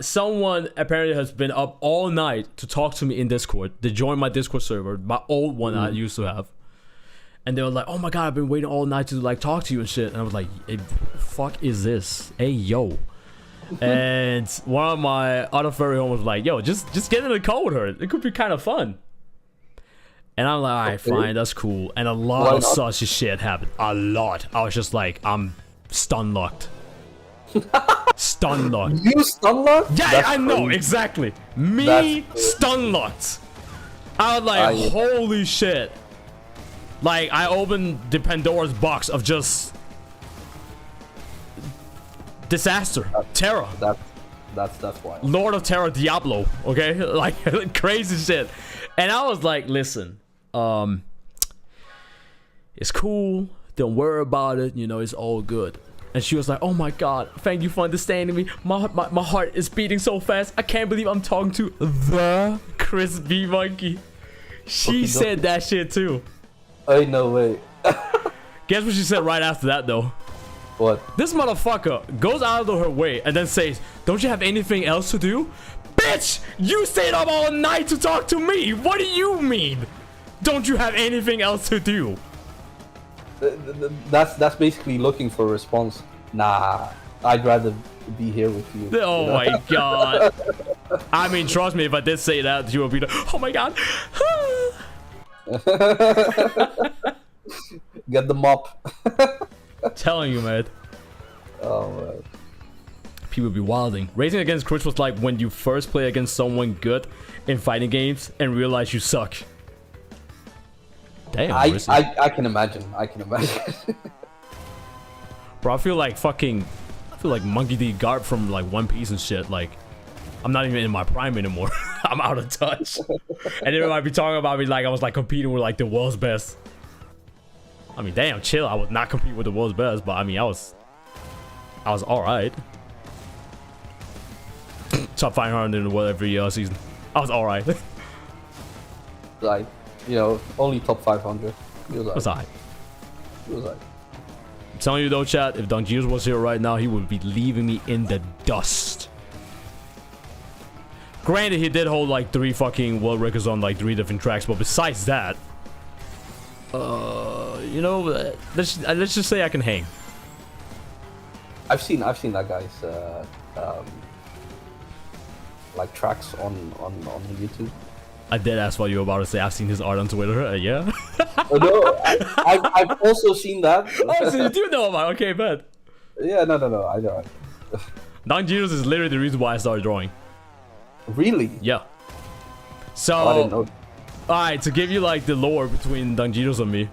someone apparently has been up all night to talk to me in Discord. They joined my Discord server, my old one I used to have, and they were like, "Oh my god, I've been waiting all night to like talk to you and shit." And I was like, hey, "Fuck is this? Hey yo." And one of my other furry homies was like, "Yo, just get in the call with her. It could be kind of fun." And I'm like, "All right, fine, that's cool." And a lot of such shit happened. A lot. I was just like, I'm stun locked. Stun locked. You stun locked? Yeah, That's I know, crazy. exactly. Me stun locked. I was like, yeah. holy shit. Like, I opened the Pandora's box of just disaster, terror. That's why. Lord of Terror Diablo, okay? Like, crazy shit. And I was like, listen, it's cool. Don't worry about it. You know, it's all good. And she was like, oh my god, thank you for understanding me. My heart is beating so fast. I can't believe I'm talking to the ChrisBMonkey. She said that shit too. Hey, no way. Guess what she said right after that though? What? This motherfucker goes out of her way and then says, don't you have anything else to do? Bitch, you stayed up all night to talk to me. What do you mean? Don't you have anything else to do? That's basically looking for a response. Nah, I'd rather be here with you. Oh you know? my god. I mean, trust me, if I did say that, you would be like, oh my god. Get the mop. Telling you, man. Oh man. People be wilding. Racing against Chris was like when you first play against someone good in fighting games and realize you suck. Damn, I can imagine. I can imagine. Bro, I feel like Monkey D. Garp from like One Piece and shit. Like, I'm not even in my prime anymore. I'm out of touch. And everybody be talking about me like I was like competing with like the world's best. I mean, damn, chill. I would not compete with the world's best, but I mean, I was all right. Top 500 in the world every season. I was all right. Like, you know, only top 500. It was alright. It was alright. I'm telling you though, chat, if Don Jesus was here right now, he would be leaving me in the dust. Granted, he did hold like 3 fucking world records on like 3 different tracks, but besides that, you know, let's just say I can hang. I've seen that guy's like tracks on YouTube. I did ask what you were about to say. I've seen his art on Twitter. Yeah. Oh, no, I've also seen that. Oh, so you do know about? Okay, bet. Yeah, no, I know. Don Jesus is literally the reason why I started drawing. Really? Yeah. So, I didn't know. alright, to give you like the lore between Don Jesus and me.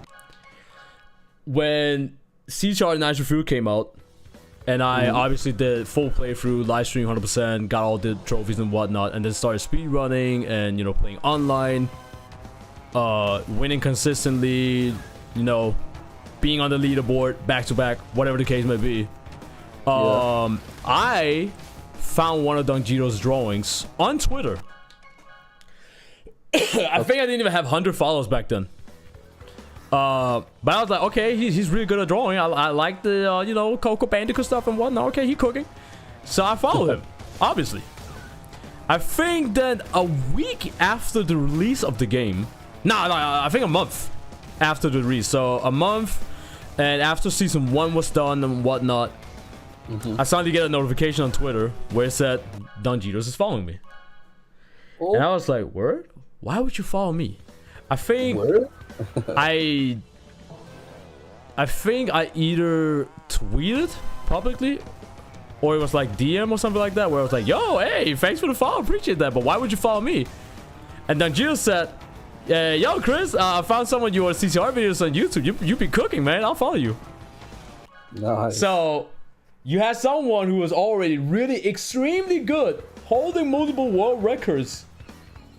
When To Ctr On Ps5 came out, and I obviously did full playthrough, live stream 100%, got all the trophies and whatnot, and then started speedrunning and, you know, playing online, winning consistently, you know, being on the leaderboard back to back, whatever the case may be. I found one of Donjito's drawings on Twitter. I think I didn't even have 100 followers back then. But I was like, okay, he's really good at drawing. I like the, you know, Coco Bandicoot stuff and whatnot. Okay, he cooking. So I followed him, obviously. I think that a week after the release of the game, I think a month after the release. So a month, and after season 1 was done and whatnot, I suddenly get a notification on Twitter where it said, Don Jitos is following me. Oh. And I was like, word? Why would you follow me? I think... Word? I think I either tweeted publicly or it was like DM or something like that where I was like, yo, hey, thanks for the follow, appreciate that, but why would you follow me? And then Jill said, Yo, Chris, I found some of your CCR videos on YouTube. You be cooking, man. I'll follow you. Nice. So, you had someone who was already really extremely good, holding multiple world records,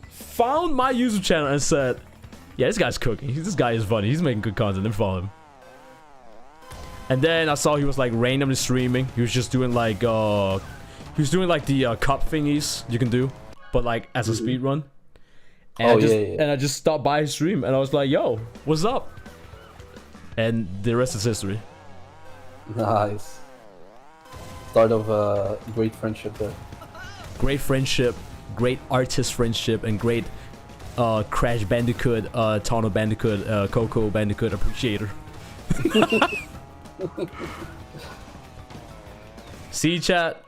found my YouTube channel and said, yeah, this guy's cooking. This guy is funny. He's making good content. Then follow him. And then I saw he was like randomly streaming. He was just doing like he was doing like the cup thingies you can do, but like as a speed run. And and I just stopped by his stream and I was like, yo, what's up? And the rest is history. Nice. Start of a great friendship there. Great friendship, great artist friendship, and great Crash Bandicoot, Tono Bandicoot, Coco Bandicoot appreciator. See, chat,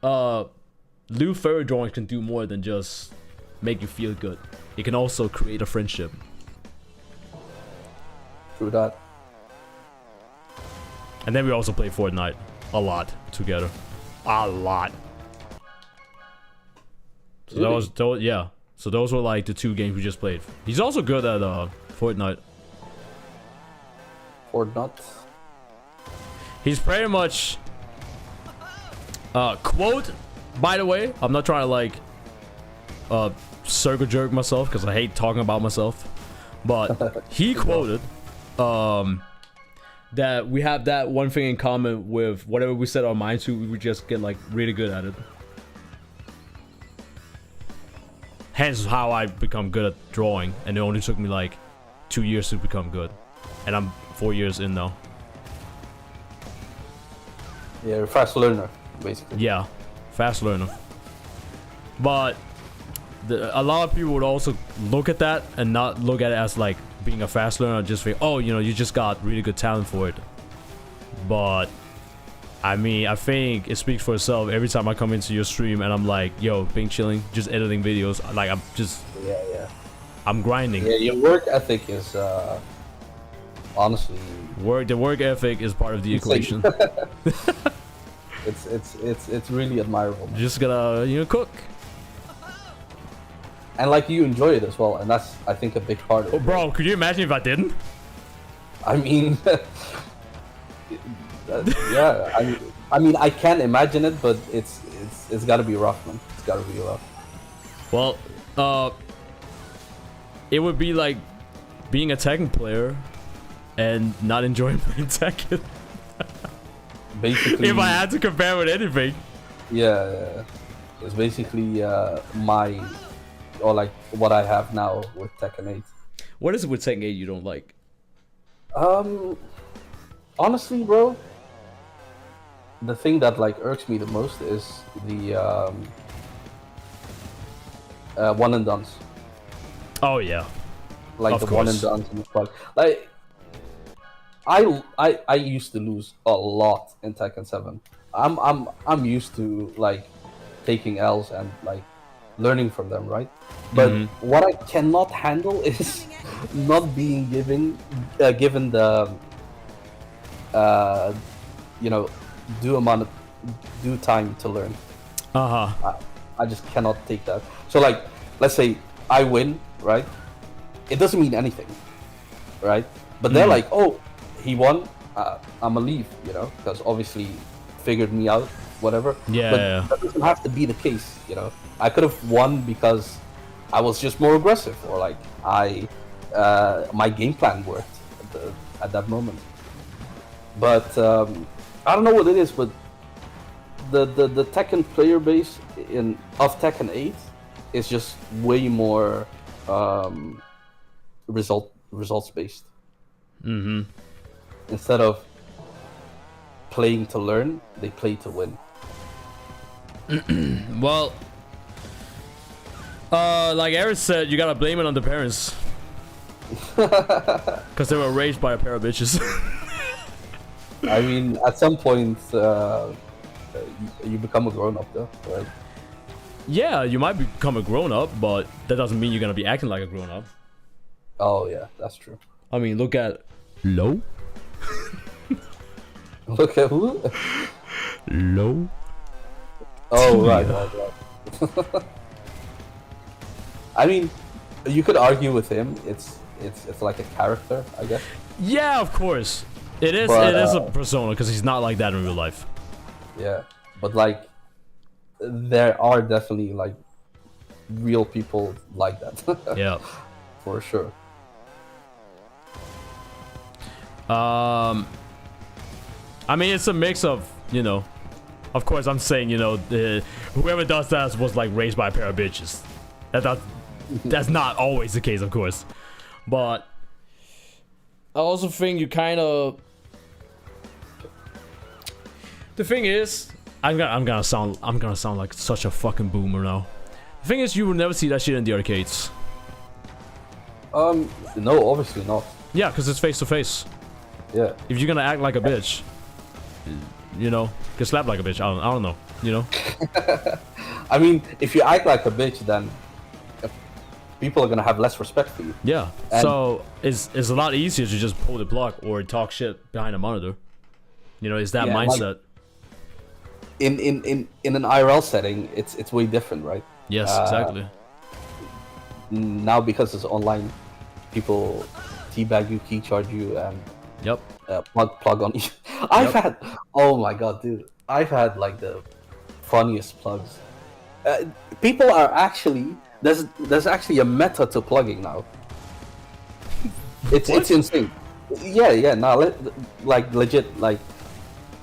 Lou Furry drawings can do more than just make you feel good. It can also create a friendship. True that. And then we also play Fortnite a lot together. A lot. So those, yeah. So those were like the 2 games we just played. He's also good at Fortnite. Fortnite. He's pretty much quote, by the way, I'm not trying to like circle jerk myself because I hate talking about myself, but he quoted that we have that one thing in common with whatever we set our minds to, we would just get like really good at it. Hence how I become good at drawing, and it only took me like 2 years to become good, and I'm 4 years in now. Yeah, you're a fast learner, basically. Yeah, fast learner. But a lot of people would also look at that and not look at it as like being a fast learner, just think, oh, you know, you just got really good talent for it. But I mean, I think it speaks for itself. Every time I come into your stream and I'm like, yo, being chilling, just editing videos, like I'm just, I'm grinding. Yeah, your work ethic is honestly, the work ethic is part of the equation. it's really admirable. Just gotta, you know, cook. And like you enjoy it as well, and that's, I think, a big part of it. Oh, bro, could you imagine if I didn't? I mean, yeah, I mean, I can imagine it, but it's got to be rough, man. It's got to be rough. Well, it would be like being a Tekken player and not enjoying playing Tekken. Basically, if I had to compare with anything. Yeah, it's basically my, or like what I have now with Tekken 8. What is it with Tekken 8 you don't like? Honestly, bro, the thing that like irks me the most is the one and dones. Oh yeah, like of the course. one and dones in the squad. Like I used to lose a lot in Tekken 7. I'm used to like taking L's and like learning from them, right? But what I cannot handle is not being given the you know, due time to learn. I just cannot take that. So like, let's say I win, right? It doesn't mean anything, right? But they're like, oh, he won, I'ma leave, you know, because obviously figured me out, whatever. Yeah, but yeah. that doesn't have to be the case, you know. I could have won because I was just more aggressive, or like my game plan worked at that moment. But I don't know what it is, but the Tekken player base of Tekken 8 is just way more results based. Instead of playing to learn, they play to win. Well, like Eric said, you gotta blame it on the parents. Because they were raised by a pair of bitches. I mean, at some point, you become a grown-up though, right? Yeah, you might become a grown-up, but that doesn't mean you're gonna be acting like a grown-up. Oh yeah, that's true. I mean, look at Low. Look at who? Low. Oh right. I mean, you could argue with him. It's like a character, I guess. Yeah, of course. It is. But, it is a persona because he's not like that in real life. Yeah, but like, there are definitely like real people like that. Yeah. For sure. I mean, it's a mix of, you know, of course, I'm saying, you know, whoever does that was like raised by a pair of bitches. That's not always the case, of course, but I also think you kind of. The thing is, I'm gonna sound like such a fucking boomer now. The thing is, you will never see that shit in the arcades. No, obviously not. Yeah, because it's face to face. Yeah. If you're gonna act like a bitch, you know, get slapped like a bitch. I don't know, you know. I mean, if you act like a bitch, then people are gonna have less respect for you. Yeah. And so it's a lot easier to just pull the plug or talk shit behind a monitor. You know, it's that mindset. Like, in an IRL setting, it's way different, right? Yes, exactly. Now because it's online, people teabag you, key charge you, and Yep. plug on you. I've had, oh my god, dude, I've had like the funniest plugs. People are actually there's actually a meta to plugging now. It's insane. Yeah. Now like legit, like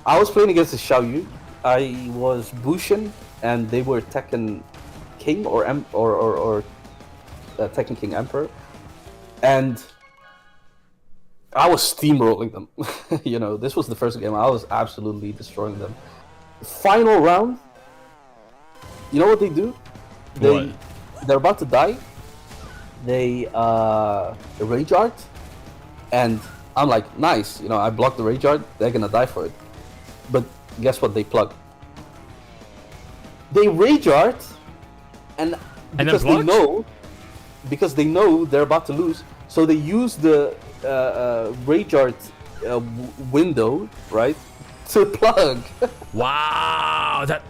I was playing against the Xiaoyu. I was Bushin and they were Tekken King or Tekken King Emperor, and I was steamrolling them. You know, this was the first game. I was absolutely destroying them. Final round, you know what they do? They're about to die. They rage art, and I'm like, nice. You know, I blocked the rage art. They're gonna die for it. But guess what? They plug. They rage art, and because they know they're about to lose, so they use the rage art window, right, to plug. Wow, that.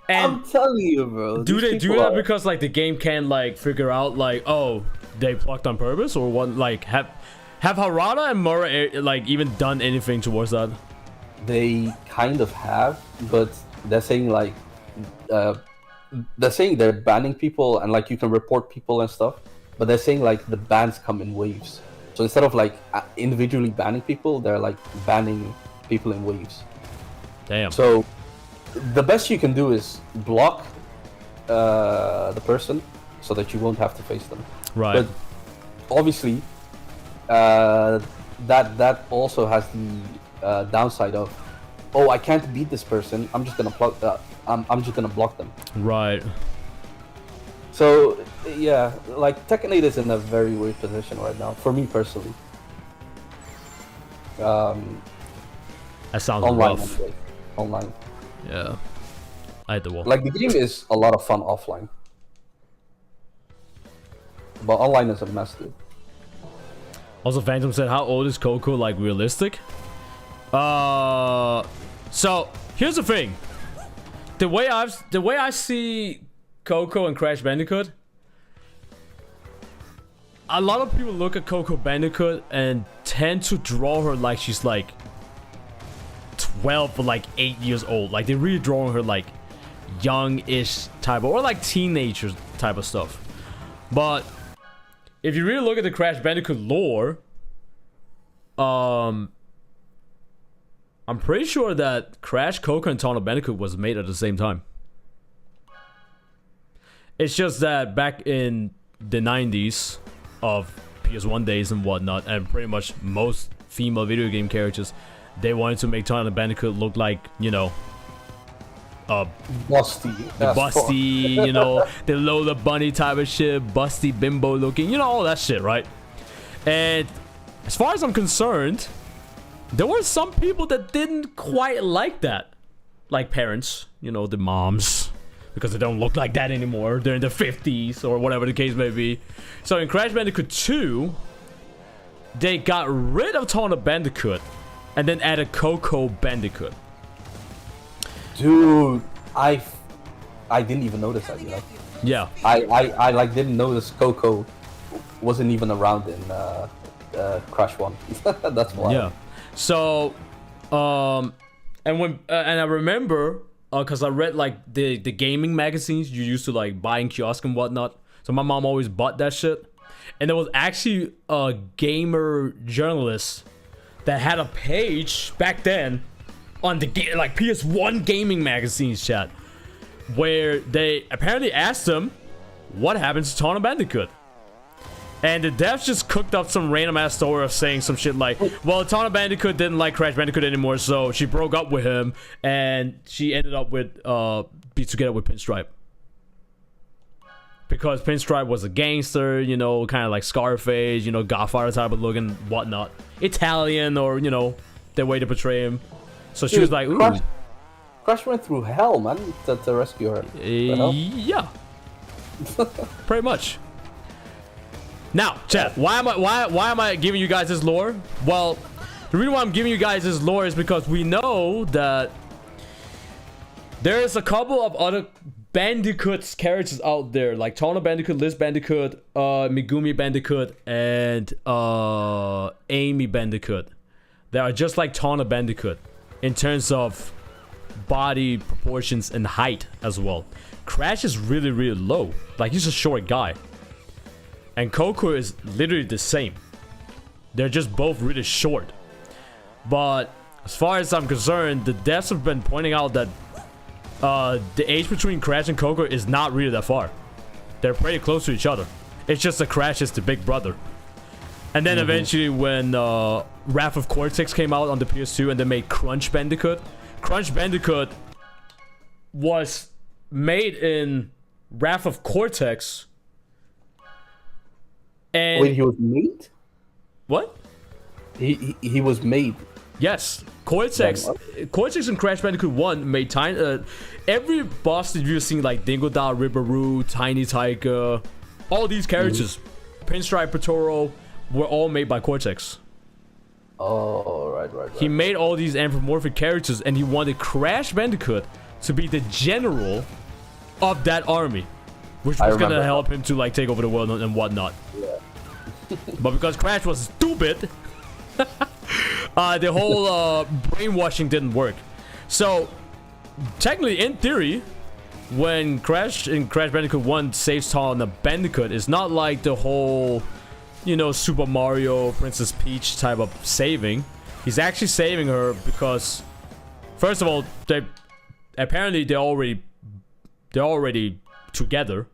And I'm telling you, bro. Do they do that because like the game can like figure out like, oh, they plucked on purpose, or what? Like have Harada and Mura like even done anything towards that? They kind of have, but they're saying like they're banning people and like you can report people and stuff, but they're saying like the bans come in waves. So instead of like individually banning people, they're like banning people in waves. Damn. So the best you can do is block the person so that you won't have to face them. Right. But obviously, that also has the downside of, oh, I can't beat this person. I'm just gonna plug. I'm just gonna block them. Right. So yeah, like Tekken 8 is in a very weird position right now for me personally. That sounds Online, rough. anyway. Online. Yeah. I hit the wall. Like the game is a lot of fun offline, but online is a mess, dude. Also, Phantom said, "How old is Coco? Like realistic?" So here's the thing. The way I see Coco and Crash Bandicoot, a lot of people look at Coco Bandicoot and tend to draw her like she's like 12 or like 8 years old. Like they're really drawing her like young-ish type of, or like teenager type of stuff. But if you really look at the Crash Bandicoot lore, I'm pretty sure that Crash, Coco, and Town of Bandicoot was made at the same time. It's just that back in the 90s of PS1 days and whatnot, and pretty much most female video game characters, they wanted to make Town of Bandicoot look like, you know, Busty. busty, you know, the Lola Bunny type of shit, busty bimbo looking, you know, all that shit, right? And as far as I'm concerned, there were some people that didn't quite like that. Like parents, you know, the moms, because they don't look like that anymore. They're in their 50s or whatever the case may be. So in Crash Bandicoot 2, they got rid of Town of Bandicoot and then added Coco Bandicoot. Dude, I I didn't even notice that. Yeah. I like didn't notice Coco wasn't even around in Crash 1. That's why. Yeah. So, and I remember, cause I read like the gaming magazines you used to like buy in kiosk and whatnot. So my mom always bought that shit, and there was actually a gamer journalist that had a page back then on the like PS1 gaming magazines chat, where they apparently asked him what happens to Tawna Bandicoot. And the devs just cooked up some random ass story of saying some shit like, well, Tawna Bandicoot didn't like Crash Bandicoot anymore, so she broke up with him, and she ended up with be together with Pinstripe. Because Pinstripe was a gangster, you know, kind of like Scarface, you know, Godfather type of looking, whatnot. Italian, or, you know, their way to portray him. So she was like, ooh. Crash went through hell, man, to rescue her. Yeah. Pretty much. Now, chat, why am I giving you guys this lore? Well, the reason why I'm giving you guys this lore is because we know that there's a couple of other Bandicoot's characters out there, like Tawna Bandicoot, Liz Bandicoot, Megumi Bandicoot, and Amy Bandicoot. They are just like Tawna Bandicoot in terms of body proportions and height as well. Crash is really, really low. Like, he's a short guy. And Coco is literally the same. They're just both really short. But as far as I'm concerned, the devs have been pointing out that the age between Crash and Coco is not really that far. They're pretty close to each other. It's just that Crash is the big brother. And then eventually when Wrath of Cortex came out on the PS2 and they made Crunch Bandicoot. Crunch Bandicoot was made in Wrath of Cortex. And wait, he was made? What? He was made. Yes. Cortex and Crash Bandicoot 1 made tiny. Every boss that you've seen, like Dingodile, Ribberoo, Tiny Tiger, all these characters, Pinstripe, Patoro, were all made by Cortex. Oh, right. He made all these anthropomorphic characters, and he wanted Crash Bandicoot to be the general of that army, which was gonna help him to like take over the world and whatnot. Yeah. But because Crash was stupid, the whole brainwashing didn't work. So technically, in theory, when Crash in Crash Bandicoot 1 saves Tawna Bandicoot, it's not like the whole, you know, Super Mario Princess Peach type of saving. He's actually saving her because, first of all, they're already together,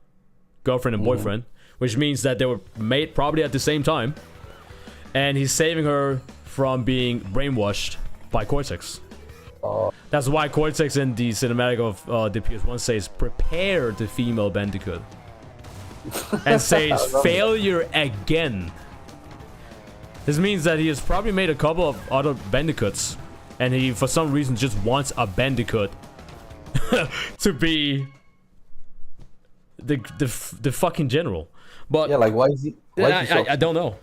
girlfriend and boyfriend, which means that they were made probably at the same time, and he's saving her from being brainwashed by Cortex. That's why Cortex in the cinematic of the PS1 says, "Prepare the female Bandicoot," and says, "Failure again." This means that he has probably made a couple of other Bandicoots, and he, for some reason, just wants a Bandicoot to be the fucking general. But yeah, like why is he? I don't know.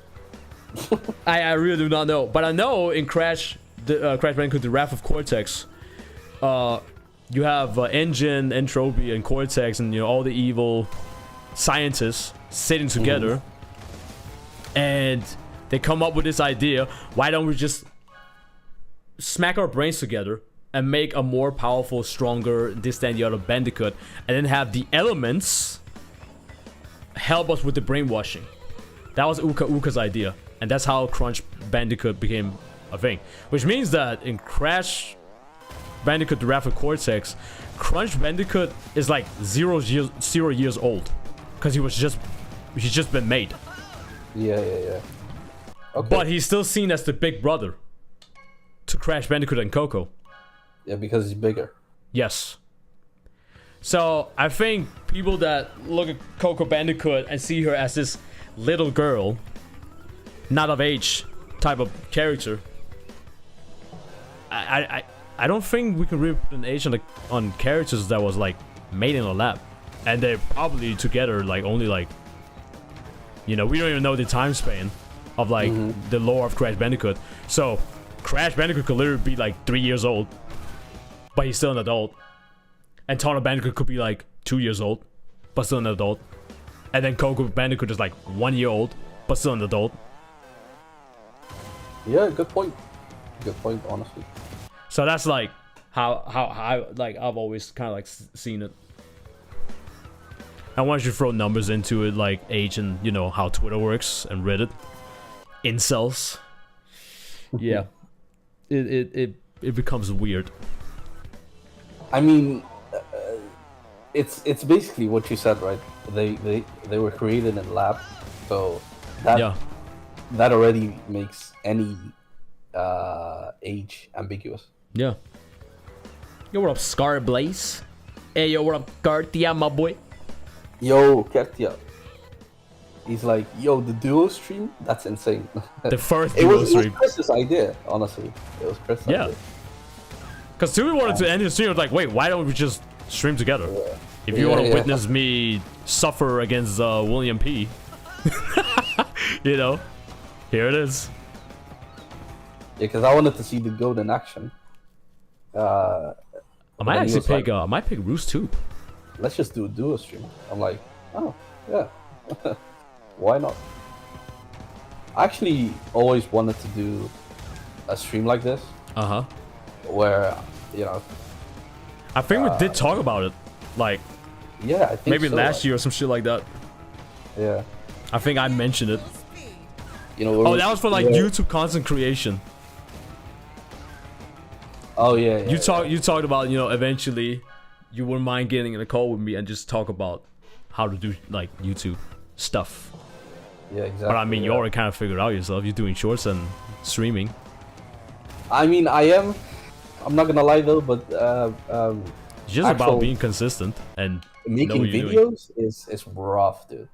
I really do not know. But I know in Crash Bandicoot: The Wrath of Cortex, you have Engine, Entropy, and Cortex, and you know all the evil scientists sitting together, and they come up with this idea: why don't we just smack our brains together and make a more powerful, stronger, this, that, and the other Bandicoot, and then have the elements help us with the brainwashing. That was Uka's idea, and that's how Crunch Bandicoot became a thing. Which means that in Crash Bandicoot: The Wrath of Cortex, Crunch Bandicoot is like 0 years old, because he's just been made. Yeah. Okay. But he's still seen as the big brother to Crash Bandicoot and Coco. Yeah, because he's bigger. Yes. So I think people that look at Coco Bandicoot and see her as this little girl, not of age type of character, I don't think we can really put an age on characters that was like made in a lab, and they're probably together like only like, you know, we don't even know the time span of like the lore of Crash Bandicoot. So Crash Bandicoot could literally be like 3 years old, but he's still an adult. And Tawna Bandicoot could be like 2 years old, but still an adult. And then Coco Bandicoot is like 1 year old, but still an adult. Yeah, good point. Good point, honestly. So that's like how like I've always kind of like seen it. And once you throw numbers into it, like age and you know how Twitter works and Reddit, incels, yeah, it becomes weird. I mean, it's basically what you said, right? They were created in lab, so that already makes any age ambiguous. Yeah. Yo, what up, Scar Blaze? Hey, yo, what up, Gartia, my boy? Yo, Kertia. He's like, yo, the duo stream? That's insane. The first duo stream. It was Chris's idea, honestly. It was Chris's idea. Because Tui wanted to end his stream. I was like, wait, why don't we just stream together? Yeah. If you want to witness me suffer against William P, you know, here it is. Yeah, because I wanted to see the goat in action. I might actually pick. I might pick Roost too. Let's just do a duo stream. I'm like, oh yeah, why not? I actually always wanted to do a stream like this. Where you know. I think we did talk about it, like. Yeah, I think maybe so, last year or some shit like that. Yeah. I think I mentioned it. You know. Oh, that was for like YouTube content creation. Oh yeah. You talked about, you know, eventually you wouldn't mind getting in a call with me and just talk about how to do like YouTube stuff. Yeah, exactly. But I mean, you already kind of figured out yourself. You're doing shorts and streaming. I mean, I am. I'm not gonna lie though, but it's just about being consistent and making videos is rough, dude.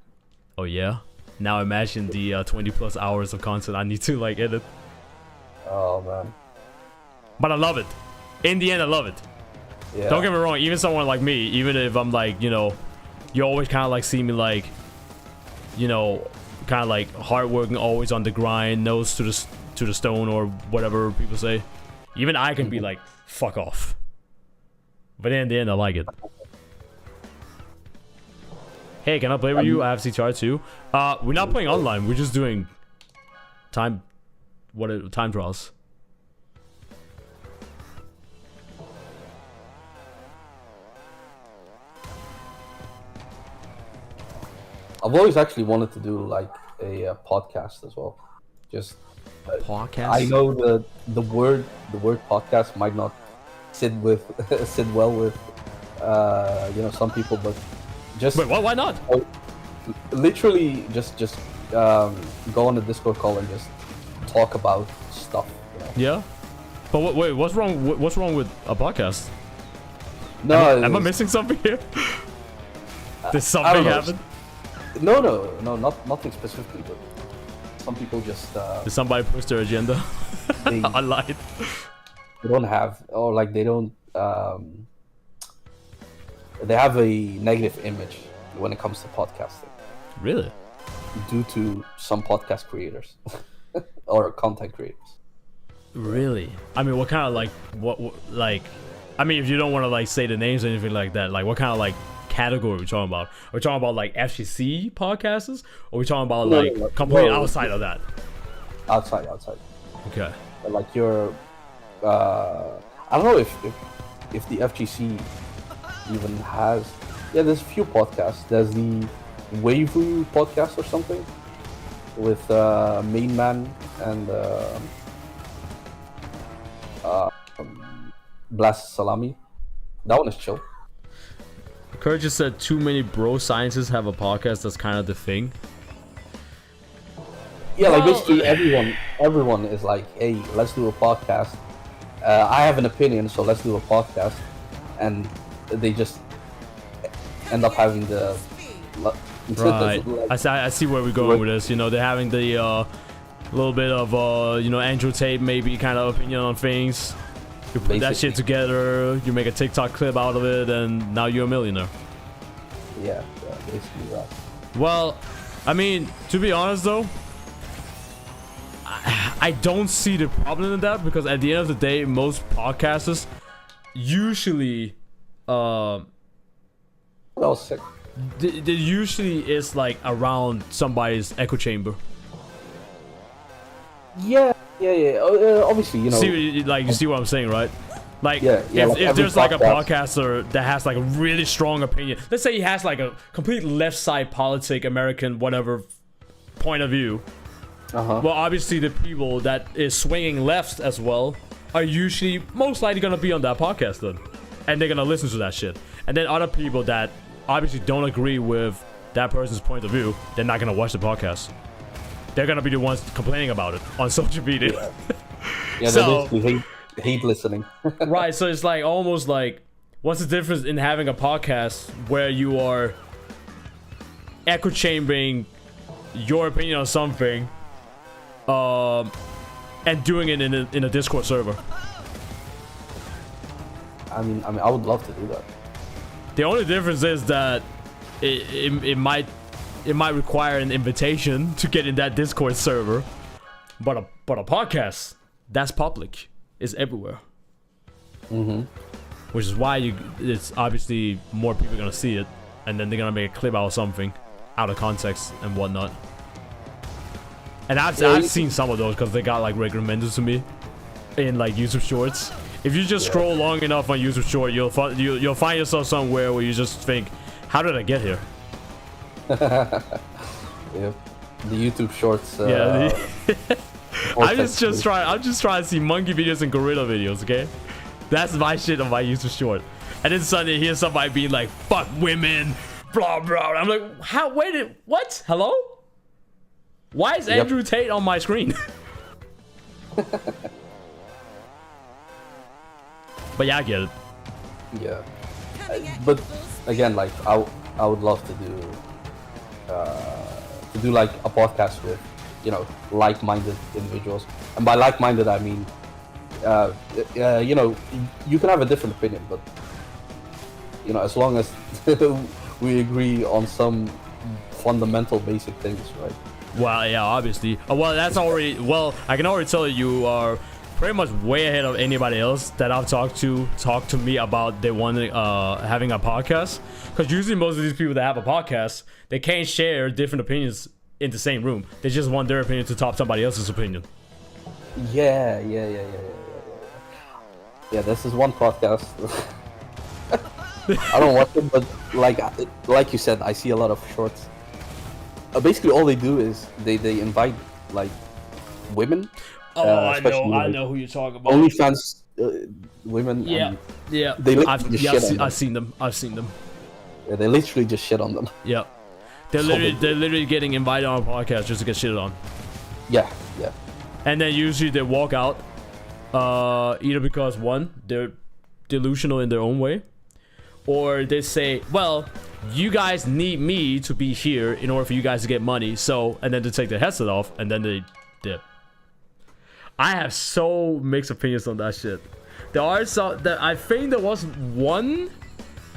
Oh yeah. Now imagine the 20 plus hours of content I need to like edit. Oh man. But I love it. In the end, I love it. Yeah. Don't get me wrong. Even someone like me, even if I'm like, you know, you always kind of like see me like, you know, kind of like hardworking, always on the grind, nose to the stone or whatever people say. Even I can be like, fuck off. But in the end, I like it. Hey, can I play with you? I have CTR too. We're not playing online. We're just doing time trials. I've always actually wanted to do like a podcast as well. Just podcast. I know the word podcast might not sit well with you know, some people, but just wait, why not? Literally just go on the Discord call and just talk about stuff. You know? Yeah, but wait, what's wrong? What's wrong with a podcast? No, am I missing something here? Did something happen? No, nothing specifically, but some people just did somebody push their agenda online? They don't have, or like they don't they have a negative image when it comes to podcasting. Really? Due to some podcast creators or content creators. Really? I mean, what kind of like what like? I mean, if you don't want to like say the names or anything like that, like what kind of like category are we talking about? Are we talking about like FGC podcasters, or are we talking about like completely outside of that? Outside. Okay. Like your, I don't know if the FGC even has. Yeah, there's a few podcasts. There's the Waifu podcast or something with Main Man and Blast Salami. That one is chill. Kurt just said too many bro scientists have a podcast. That's kind of the thing. Yeah, like basically everyone is like, hey, let's do a podcast. I have an opinion, so let's do a podcast, and they just end up having the. Right. I see where we're going with this. You know, they're having the little bit of you know, Andrew Tate maybe kind of opinion on things. You put that shit together, you make a TikTok clip out of it, and now you're a millionaire. Yeah, basically that. Well, I mean, to be honest though, I don't see the problem in that, because at the end of the day, most podcasters usually That was sick. There usually is like around somebody's echo chamber. Yeah. Obviously, you know. You see what I'm saying, right? Like, Yeah, if every there's like a podcast- podcaster that has like a really strong opinion, let's say he has like a complete left side politic, American, whatever point of view. Well, obviously the people that is swinging left as well are usually most likely gonna be on that podcast then, and they're gonna listen to that shit. And then other people that obviously don't agree with that person's point of view, they're not gonna watch the podcast. They're gonna be the ones complaining about it on social media. Yeah, So- they basically hate listening. Right, so it's like almost like, what's the difference in having a podcast where you are echo chambering your opinion on something, and doing it in a Discord server? I mean, I would love to do that. The only difference is that it might require an invitation to get in that Discord server, but a podcast that's public, is everywhere. Which is why it's obviously more people are gonna see it, and then they're gonna make a clip out of something, out of context and whatnot. And I've seen some of those because they got like recommended to me in like YouTube Shorts. If you just scroll long enough on YouTube Short, you'll find yourself somewhere where you just think, how did I get here? Yeah, the YouTube Shorts. I'm just trying to see monkey videos and gorilla videos, okay? That's my shit on my YouTube Short. And then suddenly here's somebody being like, fuck women, blah blah. I'm like, how? What? Hello? Why is Andrew Tate on my screen? But yeah, I get it. Yeah, but again, like I would love to do like a podcast with, you know, like-minded individuals, and by like-minded I mean, you know, you can have a different opinion, but you know, as long as we agree on some fundamental basic things, right? Well, yeah, obviously. Well, that's already. Well, I can already tell you are pretty much way ahead of anybody else that I've talked to me about they want having a podcast. Because usually most of these people that have a podcast, they can't share different opinions in the same room. They just want their opinion to top somebody else's opinion. Yeah. This is one podcast. I don't watch it, but like you said, I see a lot of shorts. Basically, all they do is they invite like women. Oh, I especially, know who you're talking about. OnlyFans women. Yeah, and yeah. They literally shit on them. I've seen them. Yeah, they literally just shit on them. Yeah, they're literally getting invited on a podcast just to get shitted on. Yeah. And then usually they walk out, either because one, they're delusional in their own way, or they say, well, you guys need me to be here in order for you guys to get money, so, and then they take their headset off, and then they dip. I have so mixed opinions on that shit. There are some that I think there was one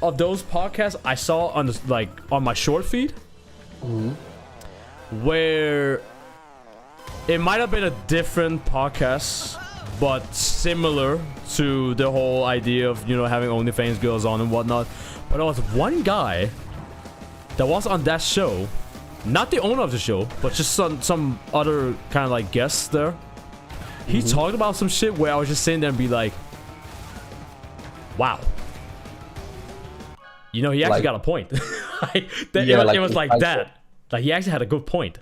of those podcasts I saw on the, on my short feed, where it might have been a different podcast, but similar to the whole idea of, you know, having OnlyFans girls on and whatnot. But there was one guy that was on that show, not the owner of the show, but just some other kind of like guests there. He talked about some shit where I was just sitting there and be like, wow. You know, he actually got a point. It was like that. Like, he actually had a good point.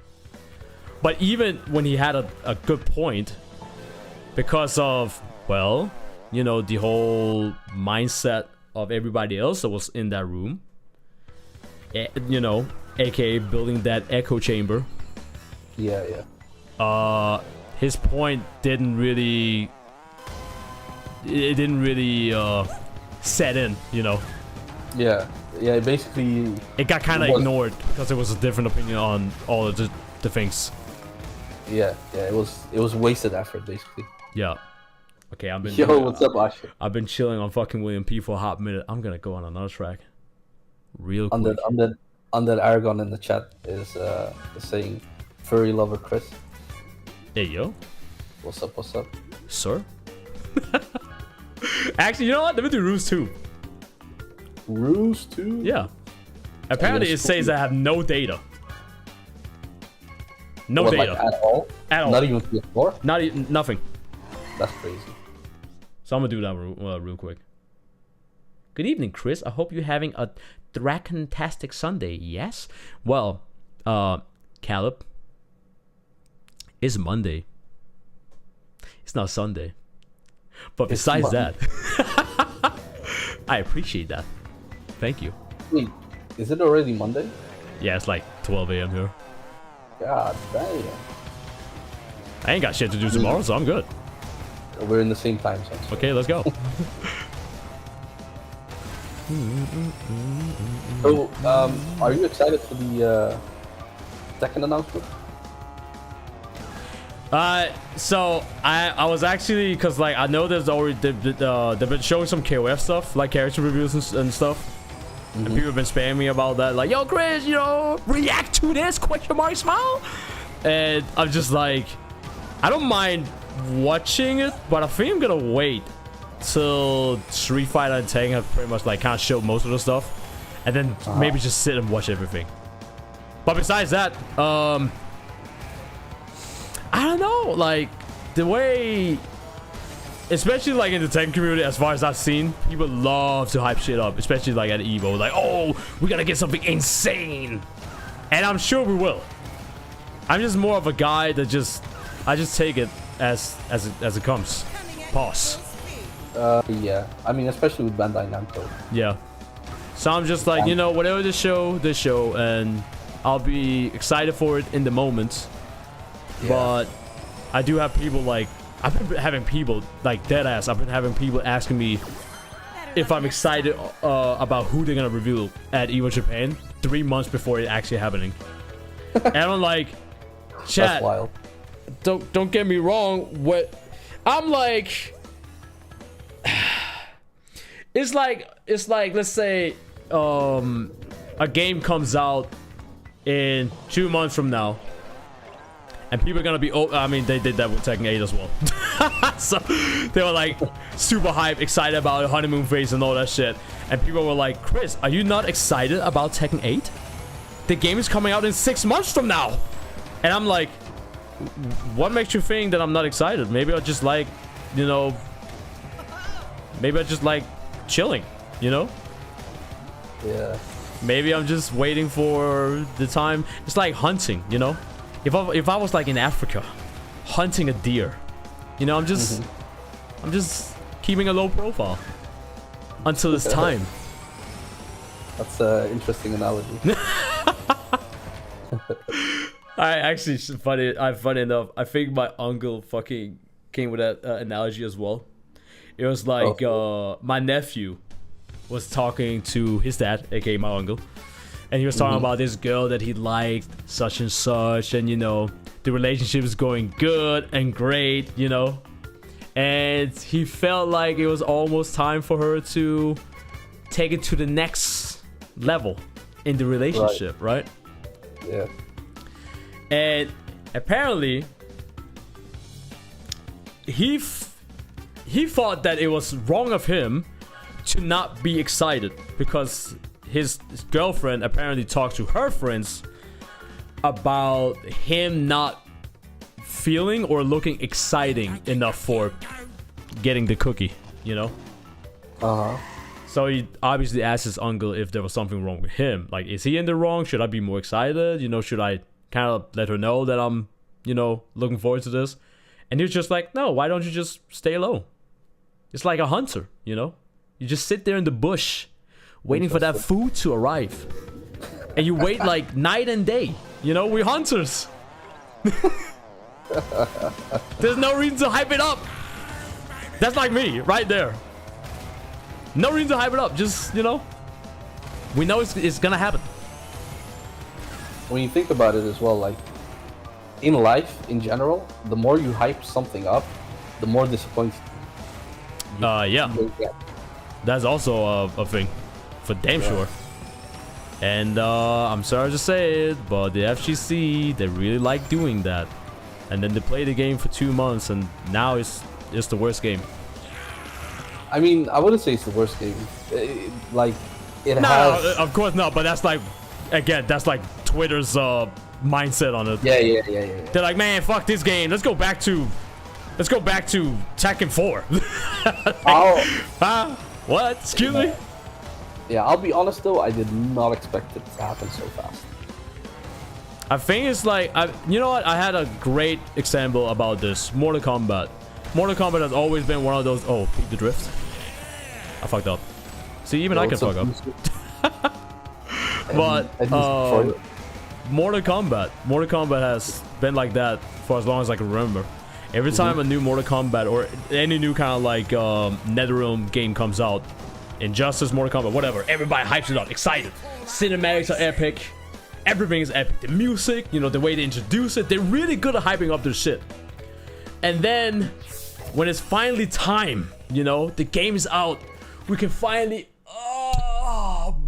But even when he had a good point, because of, well, you know, the whole mindset of everybody else that was in that room, you know, aka building that echo chamber. Yeah. His point didn't really set in, you know. Yeah, basically it got kind of ignored because it was a different opinion on all of the things. Yeah, it was wasted effort, basically. Yeah. Okay, what's up, Asher? I've been chilling on fucking William P for a hot minute. I'm gonna go on another track real quick. Under Aragon in the chat is saying furry lover Chris. Hey, yo. What's up? Sir? Actually, you know what? Let me do Ruse 2. Ruse 2? Yeah. Apparently, it says I have no data. No data. Like, at all? At all. Not even PS4? Not even, nothing. That's crazy. So I'm gonna do that real quick. Good evening, Chris. I hope you're having a dracontastic Sunday. Yes? Well, Caleb, it's Monday. It's not Sunday. But besides that, I appreciate that. Thank you. Wait, is it already Monday? Yeah, it's like 12 a.m. here. God damn. I ain't got shit to do tomorrow, so I'm good. We're in the same time zone. Okay, let's go. So, are you excited for the second announcement? So I was actually, cause like I know there's already they've been showing some KOF stuff, like character reviews and stuff. And people have been spamming me about that, like, yo, Chris, you know, react to this, question mark, smile. And I'm just like, I don't mind watching it, but I think I'm gonna wait till Street Fighter and Tekken have pretty much like kind of showed most of the stuff, and then maybe just sit and watch everything. But besides that, I don't know, like the way, especially like in the Tekken community, as far as I've seen, people love to hype shit up, especially like at Evo, like, oh, we gotta get something insane, and I'm sure we will. I'm just more of a guy that I just take it as it comes. Pause. Yeah. I mean, especially with Bandai Namco. Yeah. So I'm just like, you know, whatever this show, and I'll be excited for it in the moment. Yeah. But I do have people like, I've been having people like deadass. I've been having people asking me if I'm excited about who they're gonna reveal at Evo Japan 3 months before it actually happening. And I'm like, chat. That's wild. Don't get me wrong. What I'm like, it's like let's say a game comes out in 2 months from now, and people are gonna be, I mean, they did that with Tekken 8 as well. So they were like super hype, excited about honeymoon phase and all that shit, and people were like, Chris, are you not excited about Tekken 8? The game is coming out in 6 months from now. And I'm like, what makes you think that I'm not excited? Maybe I just like, you know, maybe I just like chilling, you know? Yeah. Maybe I'm just waiting for the time. It's like hunting, you know? If I was like in Africa hunting a deer, you know, I'm just keeping a low profile until it's time. That's an interesting analogy. I actually, funny enough, I think my uncle fucking came with that analogy as well. It was like, my nephew was talking to his dad, aka my uncle, and he was talking about this girl that he liked, such and such, and you know, the relationship is going good and great, you know, and he felt like it was almost time for her to take it to the next level in the relationship, right? Yeah. And apparently, he thought that it was wrong of him to not be excited because his girlfriend apparently talked to her friends about him not feeling or looking exciting enough for getting the cookie, you know? So he obviously asked his uncle if there was something wrong with him. Like, is he in the wrong? Should I be more excited? You know, should I kind of let her know that I'm, you know, looking forward to this? And he was just like, no, why don't you just stay low? It's like a hunter, you know? You just sit there in the bush waiting for that food to arrive. And you wait like night and day. You know, we're hunters. There's no reason to hype it up. That's like me, right there. No reason to hype it up. Just, you know, we know it's gonna happen. When you think about it as well, like, in life, in general, the more you hype something up, the more disappointed yeah. you get. That's also a thing. For damn sure. And I'm sorry to say it, but the FGC, they really like doing that. And then they play the game for 2 months, and now it's the worst game. I mean, I wouldn't say it's the worst game. Like, it No, has. of course not. But that's like, again, that's like Twitter's mindset on it. Yeah. They're like, man, fuck this game. Let's go back to Tekken 4. I'll, What? Excuse me? yeah, I'll be honest though, I did not expect it to happen so fast. I think it's like, you know what? I had a great example about this. Mortal Kombat. Mortal Kombat has always been one of those. Oh, peep the drift. I fucked up. See, even I can fuck up. But Mortal Kombat has been like that for as long as I can remember. Every time a new Mortal Kombat or any new kind of like NetherRealm game comes out, Injustice, Mortal Kombat, whatever, everybody hypes it up, excited. Cinematics are epic. Everything is epic. The music, you know, the way they introduce it, they're really good at hyping up their shit. And then, when it's finally time, you know, the game is out, we can finally,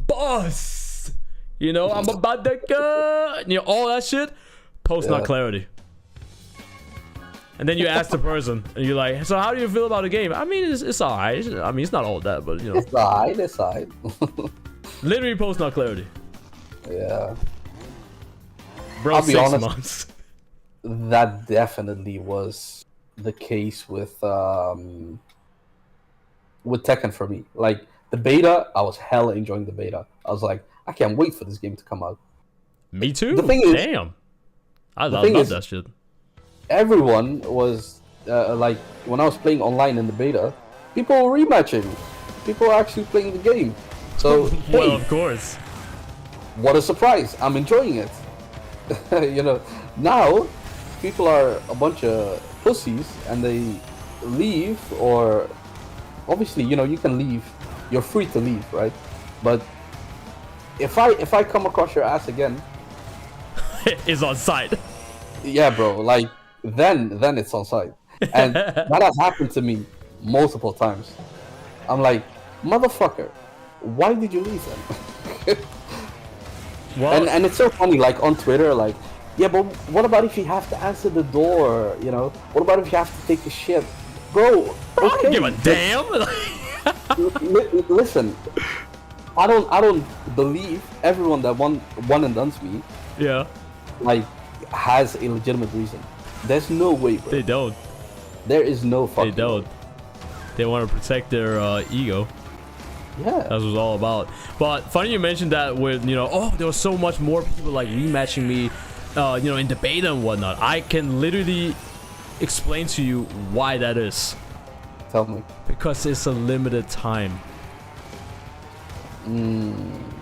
buzz. You know, I'm about to go. You know, all that shit, post not clarity. And then you ask the person, and you're like, so how do you feel about the game? I mean, it's alright. I mean, it's not all that, but, you know. It's alright, it's alright. Literally post not clarity. Yeah. Bro, I'll be 6 honest. months. That definitely was the case with Tekken for me. Like the beta, I was hella enjoying the beta. I was like, I can't wait for this game to come out. Me too. The thing is, damn, I love that shit. Everyone was like, when I was playing online in the beta, people were rematching. People were actually playing the game. So Well, hey, of course. what a surprise! I'm enjoying it. You know, now people are a bunch of pussies and they leave, or obviously, you know, you can leave. You're free to leave, right? But if I come across your ass again, Is on site. yeah, bro, like then it's on site. And that has happened to me multiple times. I'm like, motherfucker, why did you leave then? Well, And it's so funny, like on Twitter, like, yeah, but what about if you have to answer the door? You know, what about if you have to take a shit, bro? I Okay, don't give a damn. listen, I don't believe everyone that one and duns me Yeah, like has a legitimate reason. There's no way, bro. they don't. There is no fucking. They don't. They want to protect their ego. Yeah. That's what it's all about. But funny you mentioned that with, you know, oh, there was so much more people like rematching me, you know, in the beta and whatnot. I can literally explain to you why that is. Tell me. Because it's a limited time.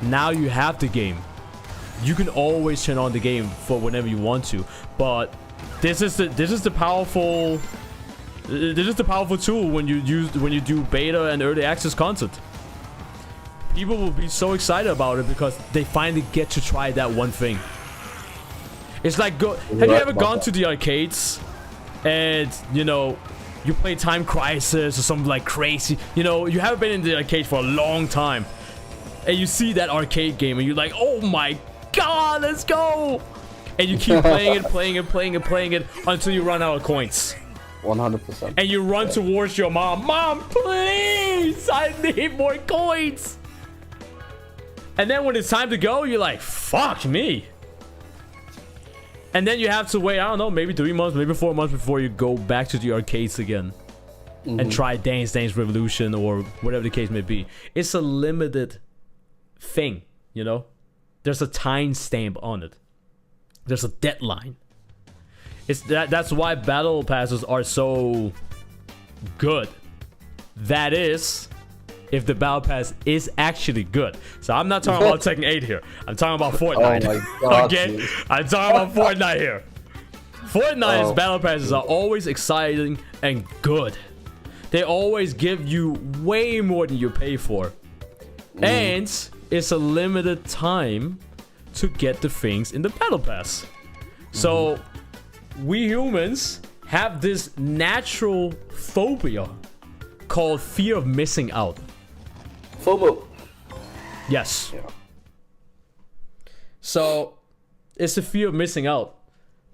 Now you have the game. You can always turn on the game for whenever you want to. But this is the powerful tool when you do beta and early access content. People will be so excited about it because they finally get to try that one thing. It's like, have you ever gone to the arcades and, you know, you play Time Crisis or something like crazy? You know, you haven't been in the arcade for a long time, and you see that arcade game and you're like, oh my god, let's go! And you keep playing it until you run out of coins. 100%. And you run towards your mom. Mom, please! I need more coins! And then when it's time to go, you're like, fuck me. And then you have to wait, I don't know, maybe 3 months, maybe 4 months before you go back to the arcades again. And try Dance Dance Revolution or whatever the case may be. It's a limited thing, you know? There's a time stamp on it. There's a deadline. That's why battle passes are so good. That is, if the battle pass is actually good. So I'm not talking about Tekken 8 here. I'm talking about Fortnite. Oh my god. Okay? Dude. I'm talking about Fortnite here. Fortnite's battle passes are always exciting and good. They always give you way more than you pay for. And it's a limited time to get the things in the battle pass. So we humans have this natural phobia called fear of missing out. FOMO. Yes. Yeah. So it's the fear of missing out.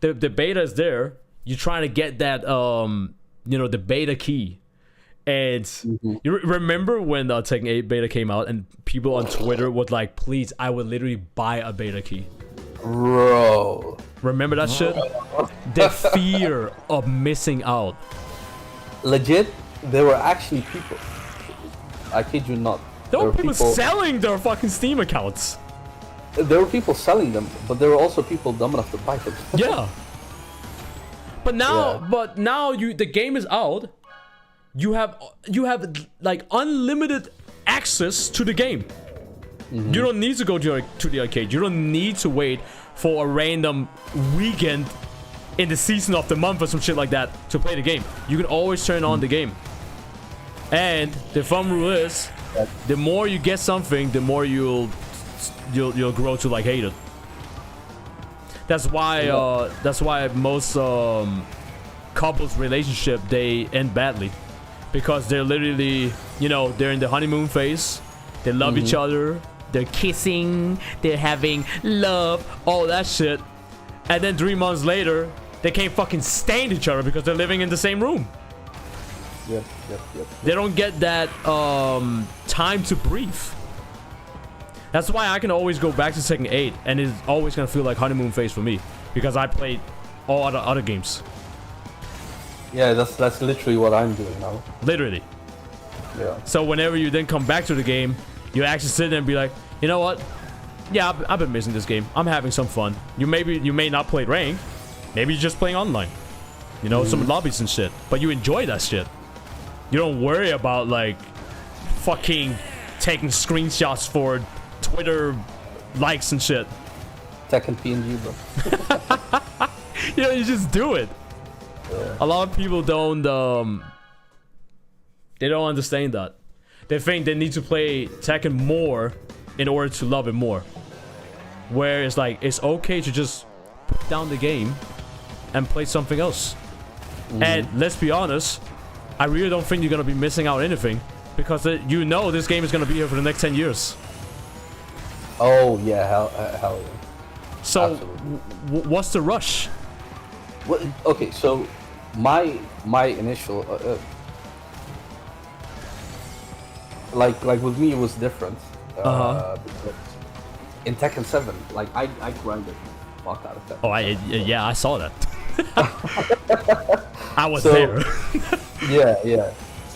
The beta is there. You're trying to get that you know, the beta key. And you remember when the Tekken 8 beta came out and people on Twitter would like, please, I would literally buy a beta key. Bro. Remember that shit? The fear of missing out. Legit, there were actually people. I kid you not. There were people selling their fucking Steam accounts. There were people selling them, but there were also people dumb enough to buy them. Yeah. But now, the game is out. You have like unlimited access to the game. You don't need to go to the arcade. You don't need to wait for a random weekend in the season of the month or some shit like that to play the game. You can always turn on the game. And the fun rule is, the more you get something, the more you'll grow to like hate it. That's why most couples relationship, they end badly, because they're literally, they're in the honeymoon phase. They love each other. They're kissing. They're having love. All that shit. And then 3 months later, they can't fucking stand each other because they're living in the same room. Yep. They don't get that time to breathe. That's why I can always go back to Tekken 8, and it's always gonna feel like honeymoon phase for me, because I played all other games. Yeah, that's literally what I'm doing now. Literally. Yeah. So whenever you then come back to the game, you actually sit there and be like, you know what? Yeah, I've been missing this game. I'm having some fun. You may not play rank. Maybe you're just playing online. Some lobbies and shit. But you enjoy that shit. You don't worry about like fucking taking screenshots for Twitter likes and shit. Tekken PNG, bro. You just do it. Yeah. A lot of people don't they don't understand that. They think they need to play Tekken more in order to love it more. Where it's like, it's okay to just put down the game and play something else. And let's be honest, I really don't think you're gonna be missing out anything, because this game is gonna be here for the next 10 years. Oh yeah, hell yeah. So what's the rush? Well, okay, so my initial like with me it was different. Because in Tekken 7, like I grinded the fuck out of Tekken. Oh, I saw that. I was So, there. yeah,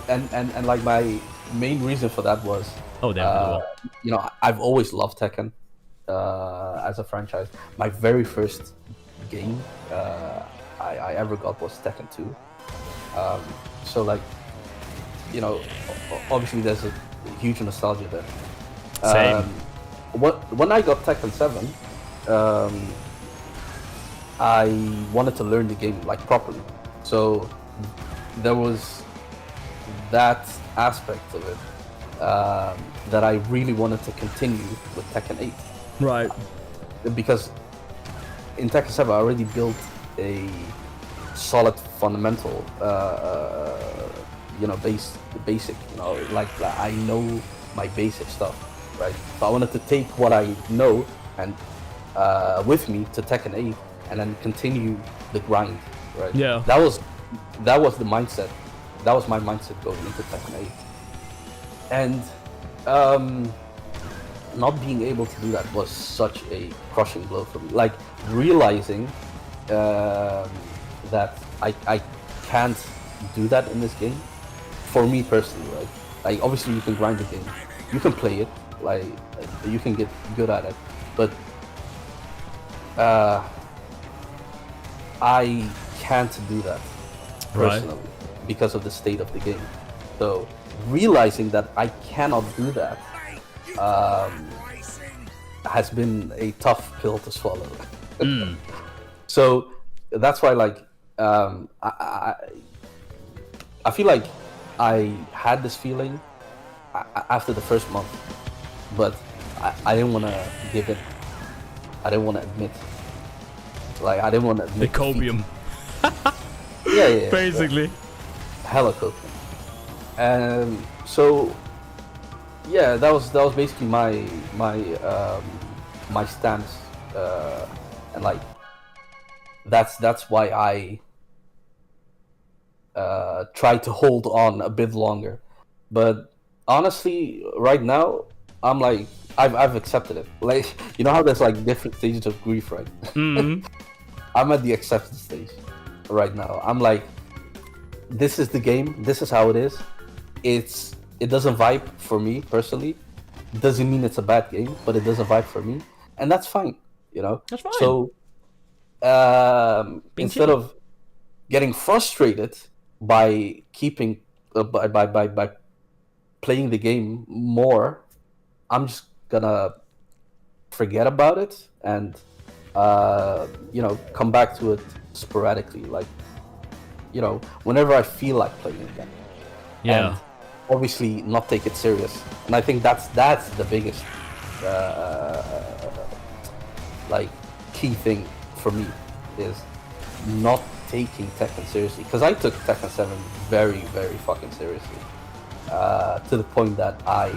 and like my main reason for that was, I've always loved Tekken as a franchise. My very first game I ever got was Tekken 2. So like, obviously there's a huge nostalgia there. Same. When I got Tekken 7, I wanted to learn the game like properly. So there was that aspect of it that I really wanted to continue with Tekken 8. Right. Because in Tekken 7 I already built a solid fundamental basic, like I know my basic stuff, right? So I wanted to take what I know and with me to Tekken 8 and then continue the grind, right? Yeah. That was the mindset. That was my mindset going into Tekken 8. And not being able to do that was such a crushing blow for me. Like realizing that I can't do that in this game. For me personally, right? Like obviously you can grind the game, you can play it, like you can get good at it, but I can't do that personally because of the state of the game. So realizing that I cannot do that has been a tough pill to swallow. So that's why, like, I feel like I had this feeling after the first month, but I didn't want to give it. I didn't want to admit. Like, I didn't want to admit. The copium. Yeah. Basically. Yeah. Hella copium. And so, yeah, that was basically my stance, and like that's why try to hold on a bit longer. But honestly, right now, I'm like, I've accepted it. Like, you know how there's like different stages of grief, right? I'm at the acceptance stage right now. I'm like, this is the game. This is how it is. It doesn't vibe for me personally. Doesn't mean it's a bad game, but it doesn't vibe for me, and that's fine. You know. That's fine. So instead chill. of getting frustrated by keeping by playing the game more, I'm just gonna forget about it and come back to it sporadically, like whenever I feel like playing again. Yeah. And obviously not take it serious, and I think that's the biggest like key thing for me, is not taking Tekken seriously, because I took Tekken 7 very, very fucking seriously, to the point that I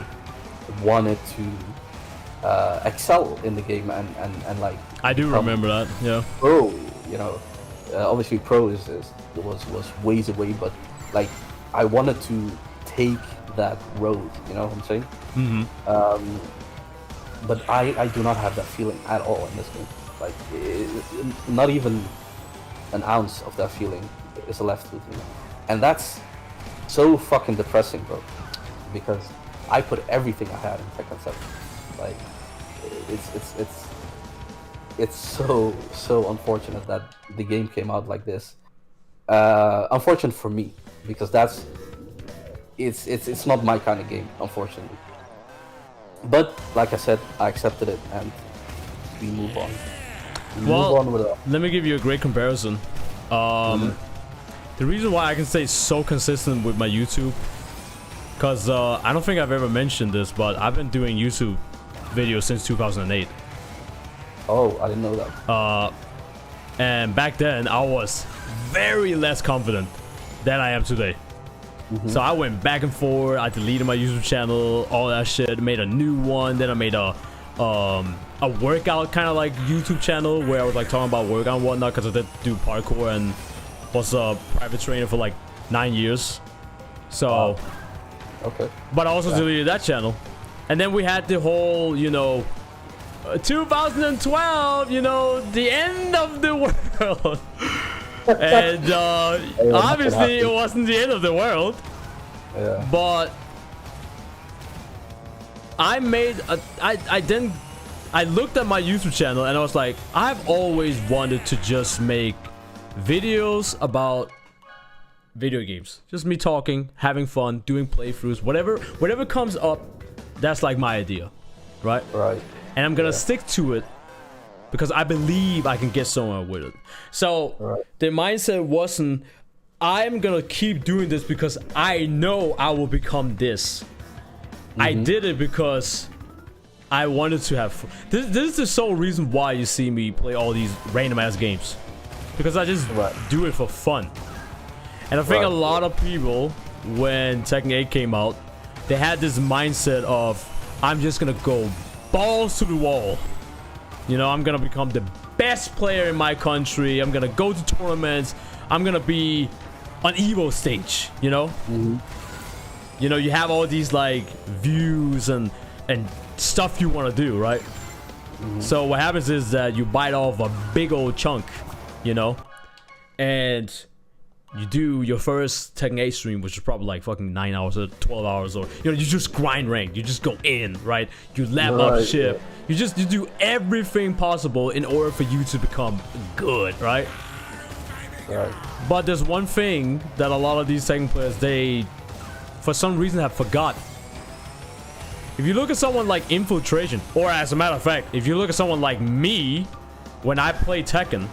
wanted to excel in the game and like I do remember that. Yeah. pro. Obviously pro was ways away, but like I wanted to take that road. You know what I'm saying? But I do not have that feeling at all in this game. Like not even an ounce of that feeling is left with me, and that's so fucking depressing, bro. Because I put everything I had in Tekken 7. Like it's so unfortunate that the game came out like this. Unfortunate for me, because it's not my kind of game, unfortunately. But like I said, I accepted it and we move on. Move on with it. Let me give you a great comparison. The reason why I can stay so consistent with my YouTube, because I don't think I've ever mentioned this, but I've been doing YouTube videos since 2008. Oh, I didn't know that. And back then I was very less confident than I am today. So I went back and forth. I deleted my YouTube channel, all that shit. Made a new one. Then I made a workout kind of like YouTube channel where I was like talking about workout and whatnot, because I did do parkour and was a private trainer for like 9 years. So, wow. Okay. But I also deleted that channel. And then we had the whole, 2012, the end of the world. And obviously it wasn't the end of the world. Yeah. But I looked at my YouTube channel and I was like, I've always wanted to just make videos about video games. Just me talking, having fun, doing playthroughs, whatever comes up, that's like my idea. Right? Right. And I'm gonna stick to it because I believe I can get somewhere with it. So the mindset wasn't, I'm gonna keep doing this because I know I will become this. I did it because I wanted to have fun. This is the sole reason why you see me play all these random ass games, because I just do it for fun. And I think a lot of people, when Tekken 8 came out, they had this mindset of, I'm just gonna go balls to the wall. I'm gonna become the best player in my country. I'm gonna go to tournaments. I'm gonna be on Evo stage. You have all these like views and stuff you want to do, right? So what happens is that you bite off a big old chunk, and you do your first Tekken 8 stream, which is probably like fucking 9 hours or 12 hours, or you just grind rank, you just go in, right? You level up ship, you do everything possible in order for you to become good, right? But there's one thing that a lot of these Tekken players, they for some reason have forgot. If you look at someone like Infiltration, or as a matter of fact, if you look at someone like me when I play Tekken,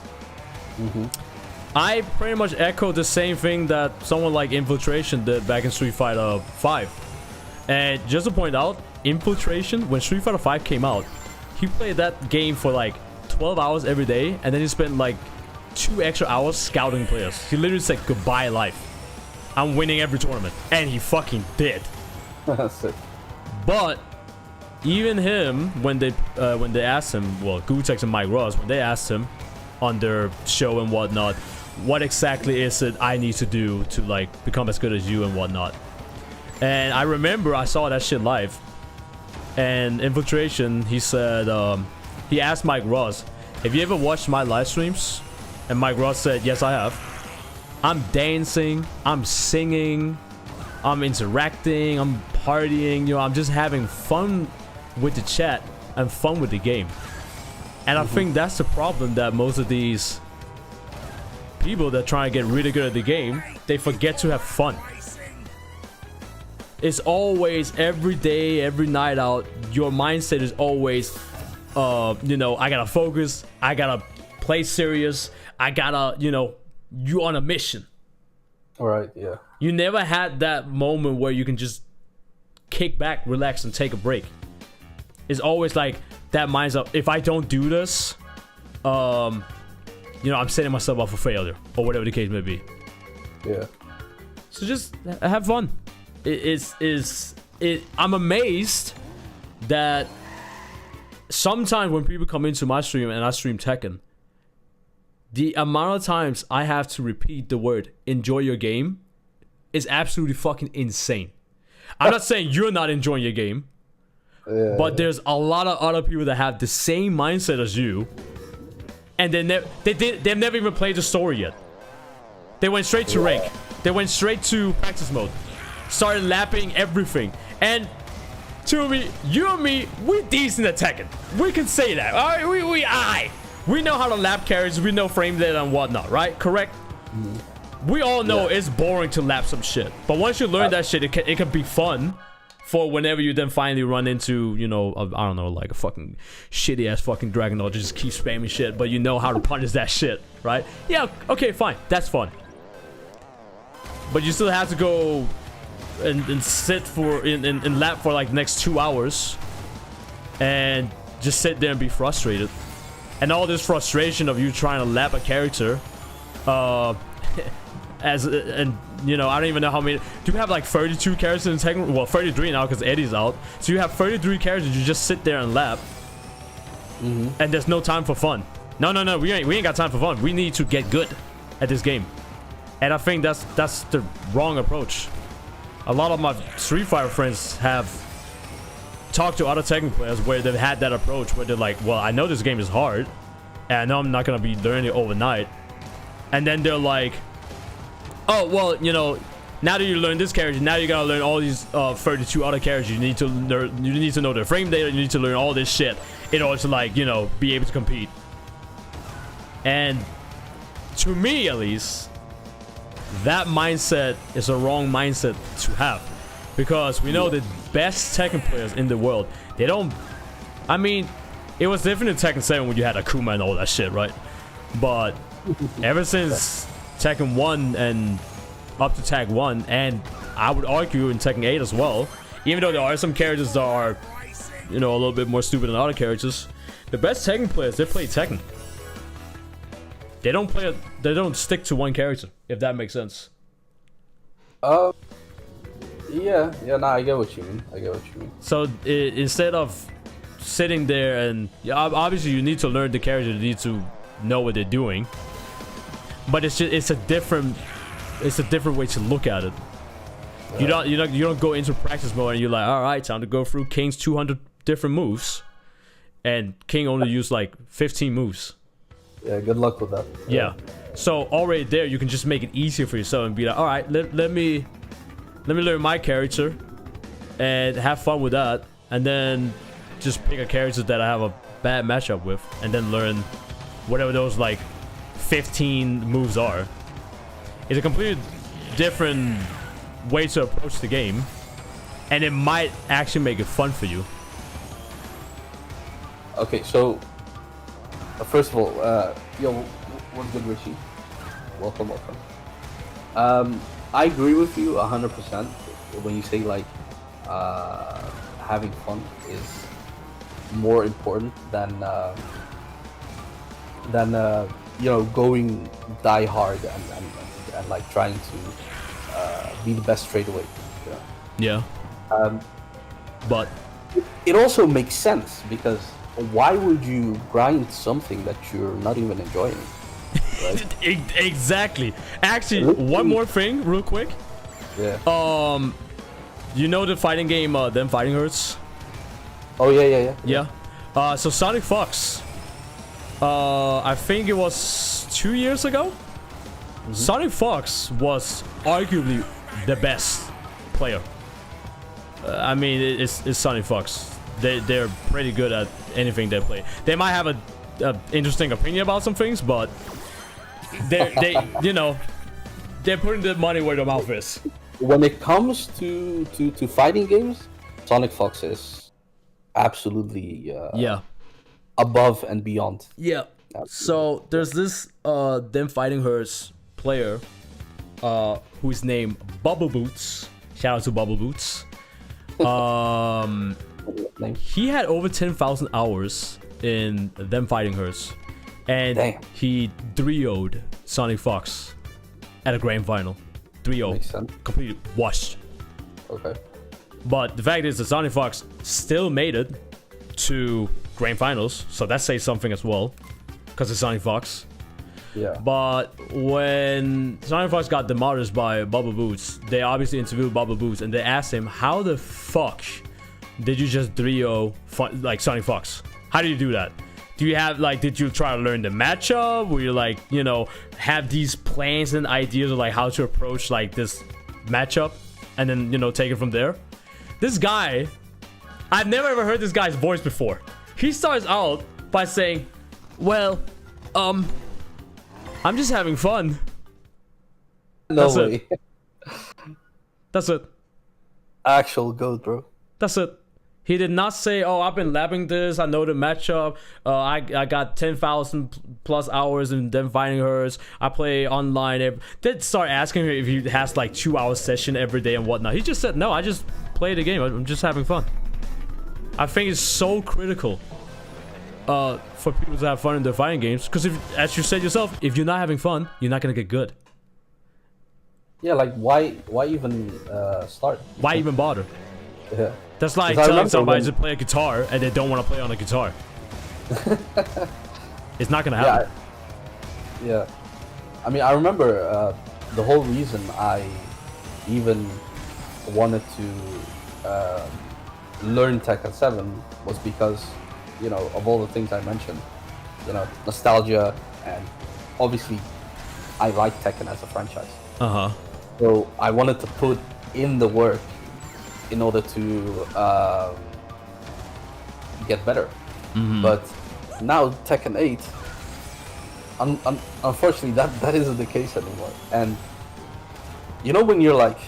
I pretty much echo the same thing that someone like Infiltration did back in Street Fighter 5. And just to point out, Infiltration, when Street Fighter 5 came out, he played that game for like 12 hours every day, and then he spent like 2 extra hours scouting players. He literally said, goodbye life, I'm winning every tournament. And he fucking did. But even him, when they asked him, well, Gutex and Mike Ross, when they asked him on their show and whatnot, what exactly is it I need to do to like become as good as you and whatnot. And I remember I saw that shit live. And Infiltration, he said, he asked Mike Ross, have you ever watched my live streams? And Mike Ross said, yes, I have. I'm dancing, I'm singing, I'm interacting, I'm partying, you know, I'm just having fun with the chat and fun with the game. And I think that's the problem that most of these people that try to get really good at the game, they forget to have fun. It's always every day, every night out, your mindset is always, you know, I gotta focus, I gotta play serious, I gotta, you know, you on a mission. All right, yeah. You never had that moment where you can just kick back, relax, and take a break. It's always like that mindset. If I don't do this, you know, I'm setting myself up for failure, or whatever the case may be. Yeah. So just have fun. I'm amazed that sometimes when people come into my stream and I stream Tekken, the amount of times I have to repeat the word enjoy your game is absolutely fucking insane. I'm not saying you're not enjoying your game, but there's a lot of other people that have the same mindset as you, and they've never even played the story yet. They went straight to rank. They went straight to practice mode. Started lapping everything. And to me, you and me, we're decent at Tekken. We can say that. All right, we know how to lap carries. We know frame data and whatnot, right? Correct? We all know it's boring to lap some shit. But once you learn that shit, it can be fun for whenever you then finally run into, you know, I don't know, like a fucking shitty ass fucking dragon that just keep spamming shit, but you know how to punish that shit, right? Yeah, okay, fine. That's fun. But you still have to go and sit for in lap for like the next 2 hours and just sit there and be frustrated. And all this frustration of you trying to lap a character, and you know, I don't even know how many. Do you have like 32 characters in Tekken? Well, 33 now because Eddie's out. So you have 33 characters. You just sit there and lap, and there's no time for fun. No, we ain't got time for fun. We need to get good at this game, and I think that's the wrong approach. A lot of my Street Fighter friends have talked to other Tekken players where they've had that approach where they're like, well, I know this game is hard and I know I'm not gonna be learning it overnight, and then they're like, oh well, you know, now that you learn this character, now you gotta learn all these 32 other characters. You need to learn, you need to know their frame data, you need to learn all this shit in order to, like, you know, be able to compete. And to me at least, that mindset is a wrong mindset to have, because we know the best Tekken players in the world, they don't, I mean, it was different in Tekken 7 when you had Akuma and all that shit, right? But ever since Tekken 1 and up to Tag 1, and I would argue in Tekken 8 as well, even though there are some characters that are, you know, a little bit more stupid than other characters, the best Tekken players, they play Tekken. They don't stick to one character, if that makes sense. Yeah, no, I get what you mean. So instead of sitting there and, yeah, obviously you need to learn the character, you need to know what they're doing, but it's a different way to look at it. Yeah. You don't go into practice mode and you're like, all right, time to go through King's 200 different moves, and King only used like 15 moves. Yeah, good luck with that. Yeah. So already there, you can just make it easier for yourself and be like, all right, let me learn my character and have fun with that, and then just pick a character that I have a bad matchup with, and then learn whatever those like 15 moves are. It's a completely different way to approach the game, and it might actually make it fun for you. Okay, so first of all, yo, what's good, Richie? Welcome. I agree with you 100% when you say like having fun is more important than you know, going die hard and like trying to be the best straight away. You know? Yeah. But it also makes sense, because why would you grind something that you're not even enjoying? Exactly. Actually, one more thing, real quick. Yeah. You know the fighting game, Them Fighting Hurts? Oh yeah. Yeah. So Sonic Fox. I think it was 2 years ago. Sonic Fox was arguably the best player. I mean, it's Sonic Fox. They're pretty good at anything they play. They might have a interesting opinion about some things, but they you know, they're putting the money where their mouth is. When it comes to fighting games, Sonic Fox is absolutely Yeah. above and beyond. Yeah. So there's this Them Fighting Hurts player who's named Bubble Boots. Shout out to Bubble Boots. He had over 10,000 hours in Them Fighting Hurts, and Damn. he 3-0'd Sonic Fox at a grand final. 3-0. Makes sense. Completely washed. Okay. But the fact is that Sonic Fox still made it to grand finals, so that says something as well, because it's Sonic Fox. Yeah. But when Sonic Fox got demolished by Bubble Boots, they obviously interviewed Bubble Boots and they asked him, how the fuck did you just 3-0 like Sonic Fox? How did you do that? Do you have like, did you try to learn the matchup? Were you like, you know, have these plans and ideas of like how to approach like this matchup and then, you know, take it from there? This guy, I've never ever heard this guy's voice before. He starts out by saying, well, I'm just having fun. No That's way. it. That's it. Actual goat, bro. That's it. He did not say, oh, I've been labbing this. I know the matchup. I got 10,000 plus hours in Them Fighting Hurts. I play online. Did start asking him if he has like 2-hour session every day and whatnot. He just said, no, I just play the game. I'm just having fun. I think it's so critical for people to have fun in their fighting games. Because if, as you said yourself, if you're not having fun, you're not going to get good. Yeah, like why even start? Why even bother? Yeah. That's like 'Cause I telling remember somebody when- to play a guitar and they don't want to play on a guitar. It's not gonna happen. Yeah. I mean, I remember the whole reason I even wanted to learn Tekken 7 was because, you know, of all the things I mentioned, you know, nostalgia, and obviously I like Tekken as a franchise. Uh-huh. So I wanted to put in the work in order to get better. But now Tekken 8, unfortunately, that isn't the case anymore. And you know when you're like,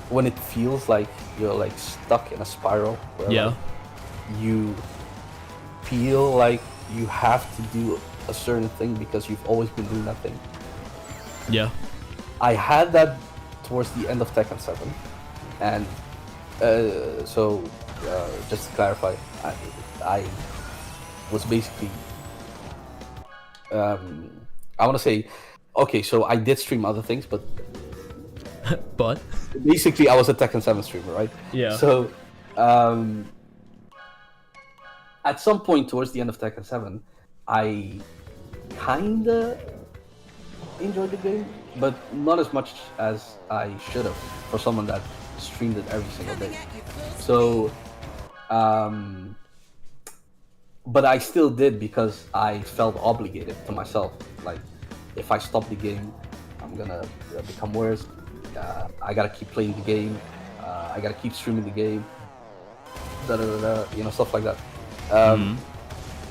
when it feels like you're like stuck in a spiral where Yeah. like, you feel like you have to do a certain thing because you've always been doing that thing. Yeah. I had that towards the end of Tekken 7, and so just to clarify, I was basically I want to say, okay, so I did stream other things, but But basically I was a Tekken 7 streamer, right? Yeah. So at some point towards the end of Tekken 7, I kinda enjoyed the game, but not as much as I should have for someone that streamed it every single day. So but I still did because I felt obligated to myself. Like, if I stop the game, I'm gonna become worse. I gotta keep playing the game. I gotta keep streaming the game. You know, stuff like that.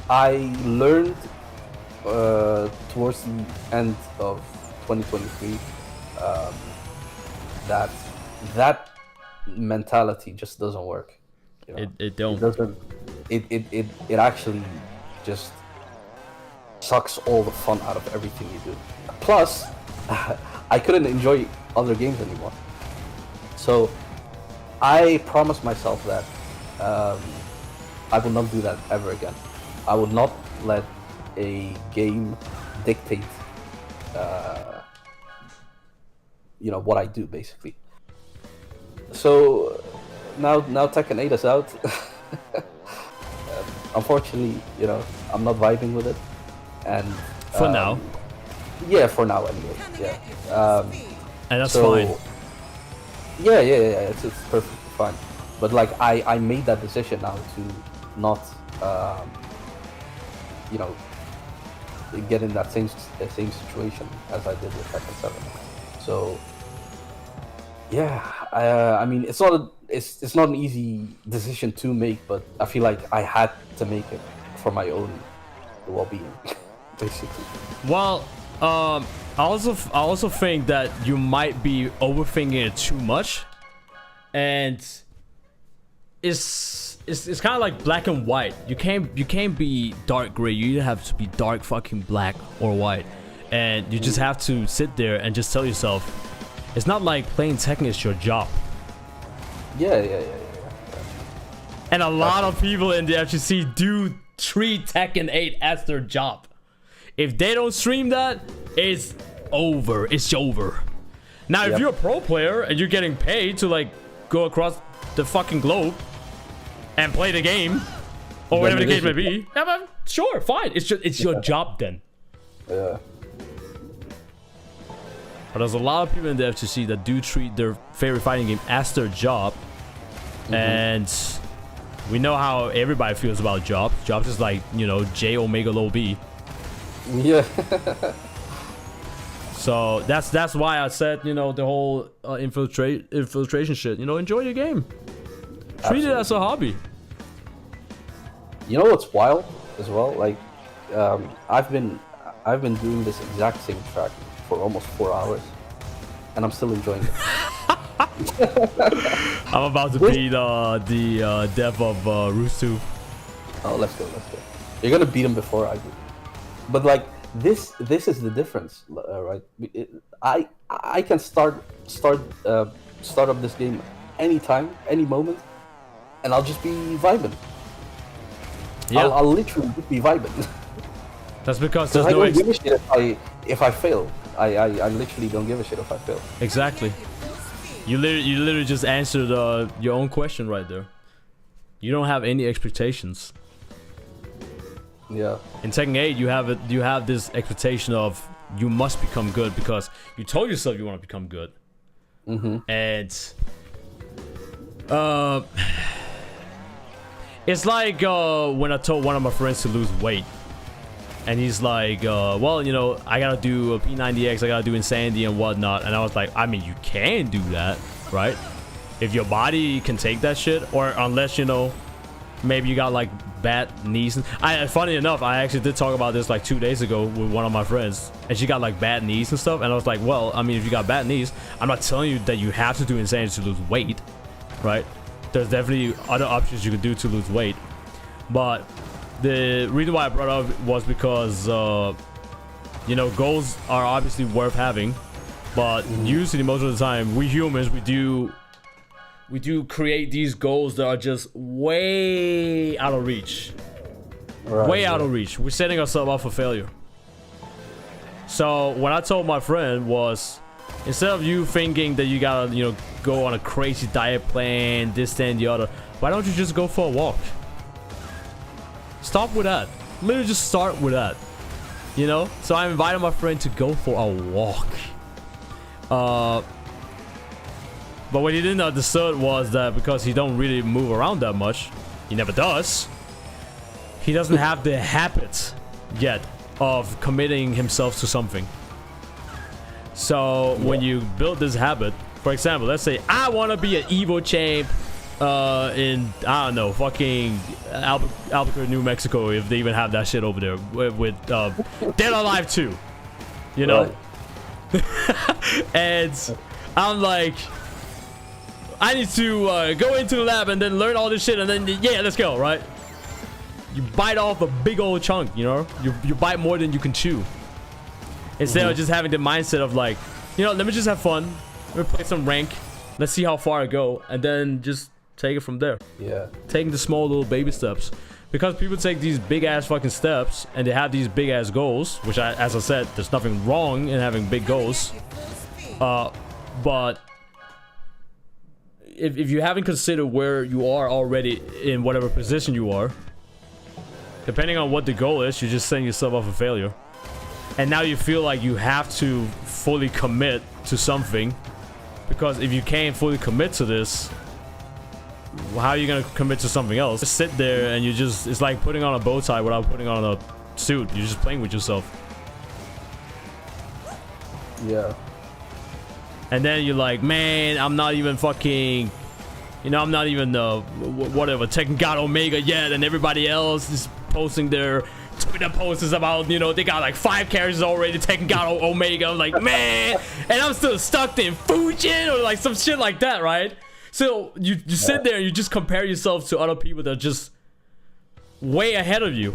I learned towards the end of 2023 that mentality just doesn't work. You know? it don't. It doesn't. It actually just sucks all the fun out of everything you do. Plus, I couldn't enjoy other games anymore. So I promised myself that I will not do that ever again. I will not let a game dictate, you know, what I do, basically. So now Tekken 8 is out. Unfortunately, you know, I'm not vibing with it, and For now. Yeah, for now anyway. Yeah. And that's So, fine. yeah. It's perfectly fine. But like I made that decision now to not, you know, get in that same situation as I did with Tekken 7. So yeah, I mean it's not an easy decision to make, but I feel like I had to make it for my own well-being, basically. Well, I also think that you might be overthinking it too much, and it's kind of like black and white. You can't be dark gray. You either have to be dark fucking black or white, and you just have to sit there and just tell yourself, it's not like playing Tekken is your job. Yeah. And a lot of people in the FGC do treat Tekken 8 as their job. If they don't stream that, it's over. It's over. Now, if you're a pro player and you're getting paid to like go across the fucking globe and play the game, or whatever the case may be, yeah, but sure, fine. It's your job then. Yeah. But there's a lot of people in the FGC that do treat their favorite fighting game as their job, and we know how everybody feels about jobs. Jobs is like, you know, J Omega Low B. Yeah. So that's why I said, you know, the whole infiltration shit. You know, enjoy your game. Treat it as a hobby. You know what's wild as well? Like, I've been doing this exact same track for almost 4 hours, and I'm still enjoying it. I'm about to beat the dev of Rusu. Oh, let's go. You're gonna beat him before I do. But like this is the difference, right? I can start up this game anytime, any moment, and I'll just be vibing. Yeah. I'll literally just be vibing. That's because there's I no don't give a shit if I fail. I literally don't give a shit if I fail. Exactly. You literally just answered your own question right there. You don't have any expectations. Yeah. In Tekken 8, you have this expectation of you must become good because you told yourself you want to become good. And it's like when I told one of my friends to lose weight, and he's like, well, you know, I gotta do a P90X, I gotta do Insanity and whatnot. And I was like, I mean, you can do that, right? If your body can take that shit, or unless, you know, maybe you got like bad knees. Funny enough, I actually did talk about this like 2 days ago with one of my friends, and she got like bad knees and stuff. And I was like, well, I mean, if you got bad knees, I'm not telling you that you have to do Insanity to lose weight, right? There's definitely other options you can do to lose weight. But the reason why I brought up was because, you know, goals are obviously worth having, but usually most of the time, we humans, we do create these goals that are just way out of reach. Right, way out of reach. We're setting ourselves up for failure. So what I told my friend was, instead of you thinking that you gotta, you know, go on a crazy diet plan, this, that, and the other, why don't you just go for a walk? Stop with that. Literally just start with that. You know? So I invited my friend to go for a walk. But what he didn't understand was that because he don't really move around that much, he never does, he doesn't have the habit yet of committing himself to something. So when you build this habit, for example, let's say I want to be an Evo champ in, I don't know, fucking Albuquerque, New Mexico, if they even have that shit over there, with Dead or Alive 2, you know? Right. And I'm like, I need to go into the lab and then learn all this shit, and then, yeah, let's go, right? You bite off a big old chunk, you know? You bite more than you can chew. Instead of just having the mindset of like, you know, let me just have fun. Let me play some rank. Let's see how far I go, and then just take it from there. Yeah. Taking the small little baby steps. Because people take these big ass fucking steps and they have these big ass goals, which as I said, there's nothing wrong in having big goals. But if you haven't considered where you are already in whatever position you are, depending on what the goal is, you're just setting yourself up for failure. and now you feel like you have to fully commit to something, because if you can't fully commit to this, how are you gonna commit to something else? Just sit there and you just, it's like putting on a bow tie without putting on a suit. You're just playing with yourself. Yeah. And then you're like, man, I'm not even fucking, you know, I'm not even whatever, Tekken God Omega yet, and everybody else is posting their Twitter posts about, you know, they got like 5 characters already, Tekken God Omega. I'm like, man, and I'm still stuck in Fujin or like some shit like that, right? So you sit there and you just compare yourself to other people that are just way ahead of you,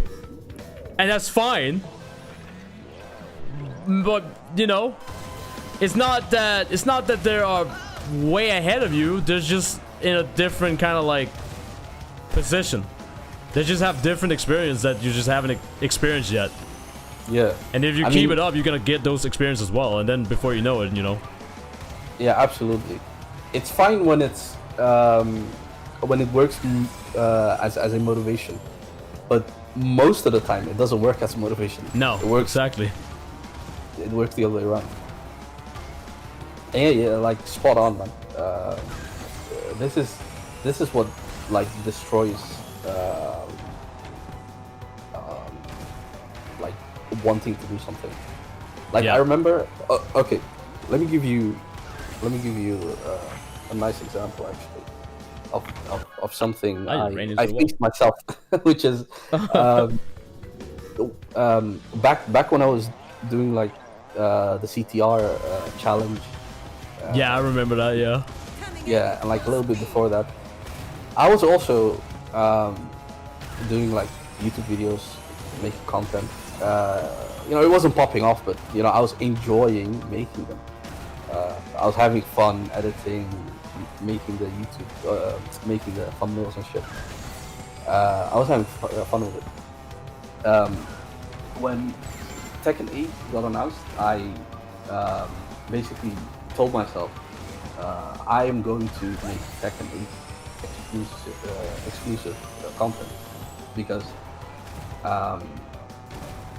and that's fine. But you know, it's not that they are way ahead of you. They're just in a different kind of like position. They just have different experience that you just haven't experienced yet. Yeah. And if you keep it up, you're gonna get those experiences as well. And then before you know it, you know. Yeah, absolutely. It's fine when it's when it works as a motivation, but most of the time it doesn't work as a motivation. No, it works exactly. It works the other way around. And yeah, like spot on, man. This is what like destroys like wanting to do something. Like I remember. Okay, let me give you a nice example actually of something I faced myself, which is back when I was doing like the CTR challenge. Yeah, I remember that. Yeah. Yeah, and like a little bit before that, I was also doing like YouTube videos, making content. You know, it wasn't popping off, but you know, I was enjoying making them. I was having fun editing, making the YouTube, making the thumbnails and shit. I was having fun with it. When Tekken 8 got announced, I basically told myself I am going to make Tekken 8 exclusive content, because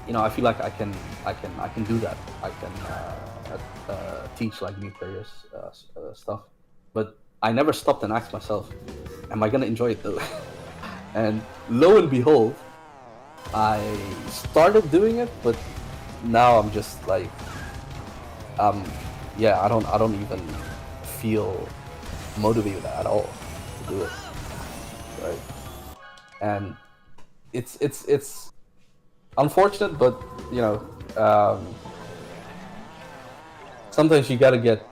you know, I feel like I can do that. I can teach like new players stuff, but I never stopped and asked myself, am I gonna enjoy it though? And lo and behold, I started doing it, but now I'm just like, yeah, I don't even feel motivated at all to do it, right? And it's unfortunate, but you know, sometimes you gotta get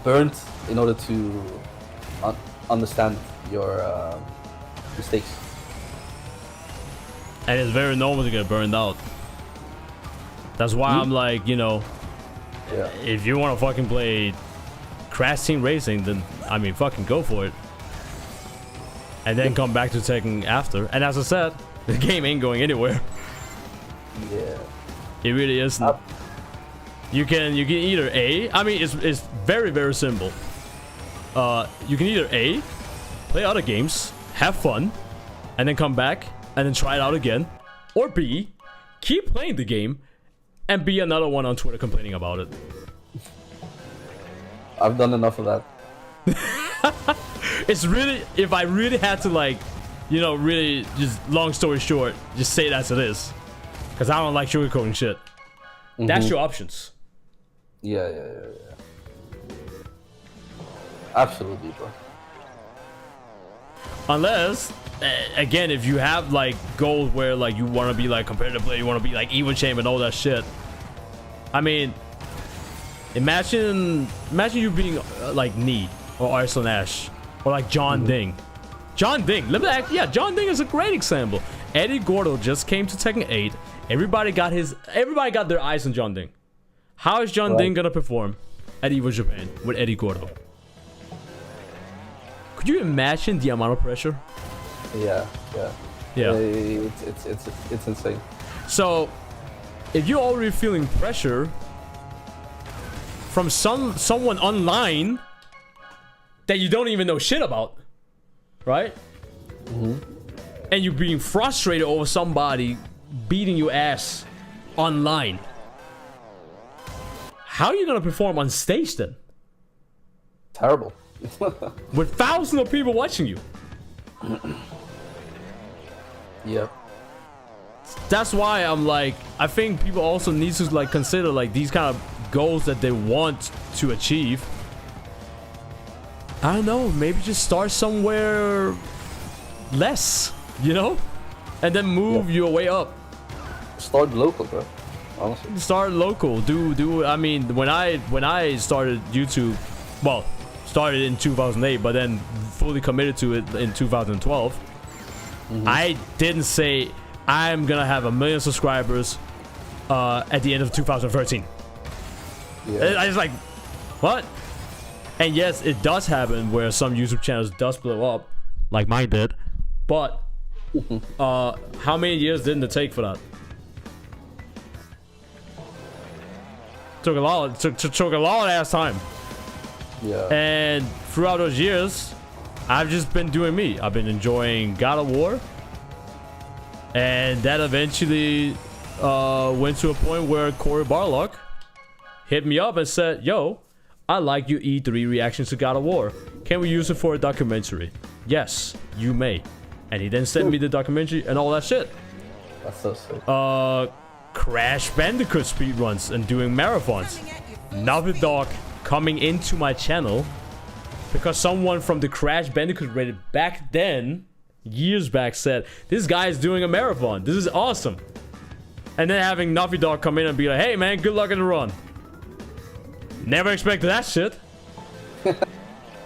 burnt in order to understand your mistakes. And it's very normal to get burned out. That's why I'm like, you know, if you want to fucking play Crash Team Racing, then I mean, fucking go for it. And then come back to Tekken after. And as I said, the game ain't going anywhere. Yeah. It really isn't. You can either A, I mean, it's very, very simple. You can either A, play other games, have fun, and then come back and then try it out again, or B, keep playing the game and be another one on Twitter complaining about it. I've done enough of that. It's really, if I really had to, like, you know, really just long story short, just say it as it is, because I don't like sugarcoating shit. That's your options. Yeah. Absolutely, bro. Unless, again, if you have like goals where like you want to be like competitive player, you want to be like Evo champ and all that shit. I mean, imagine you being like Knee or Arslan Ash or like John Ding. John Ding, John Ding is a great example. Eddie Gordo just came to Tekken 8. Everybody got their eyes on John Ding. How is John Ding gonna perform at Evo Japan with Eddie Gordo? Could you imagine the amount of pressure? Yeah. It's insane. So, if you're already feeling pressure from someone online that you don't even know shit about, right? and you're being frustrated over somebody beating your ass online, how are you gonna perform on stage then? Terrible. With thousands of people watching you. Yeah. That's why I'm like, I think people also need to like consider like these kind of goals that they want to achieve. I don't know, maybe just start somewhere less, you know, and then move your way up. Start local, bro. Honestly. Start local. Do I mean, when I started YouTube, well, started in 2008, but then fully committed to it in 2012. I didn't say I'm gonna have 1 million subscribers at the end of 2013. Yeah. I was like, what? And yes, it does happen where some YouTube channels does blow up, like mine did. But how many years didn't it take for that? Took a lot. Took a long ass time. Yeah. And throughout those years, I've just been doing me. I've been enjoying God of War, and that eventually went to a point where Corey Barlock hit me up and said, "Yo, I like your E3 reactions to God of War. Can we use it for a documentary?" Yes, you may. And he then sent me the documentary and all that shit. That's so sick. Crash Bandicoot speedruns and doing marathons. Naughty Dog coming into my channel because someone from the Crash Bandicoot Reddit back then, years back, said, "This guy is doing a marathon. This is awesome." And then having Naughty Dog come in and be like, "Hey man, good luck in the run." Never expected that shit.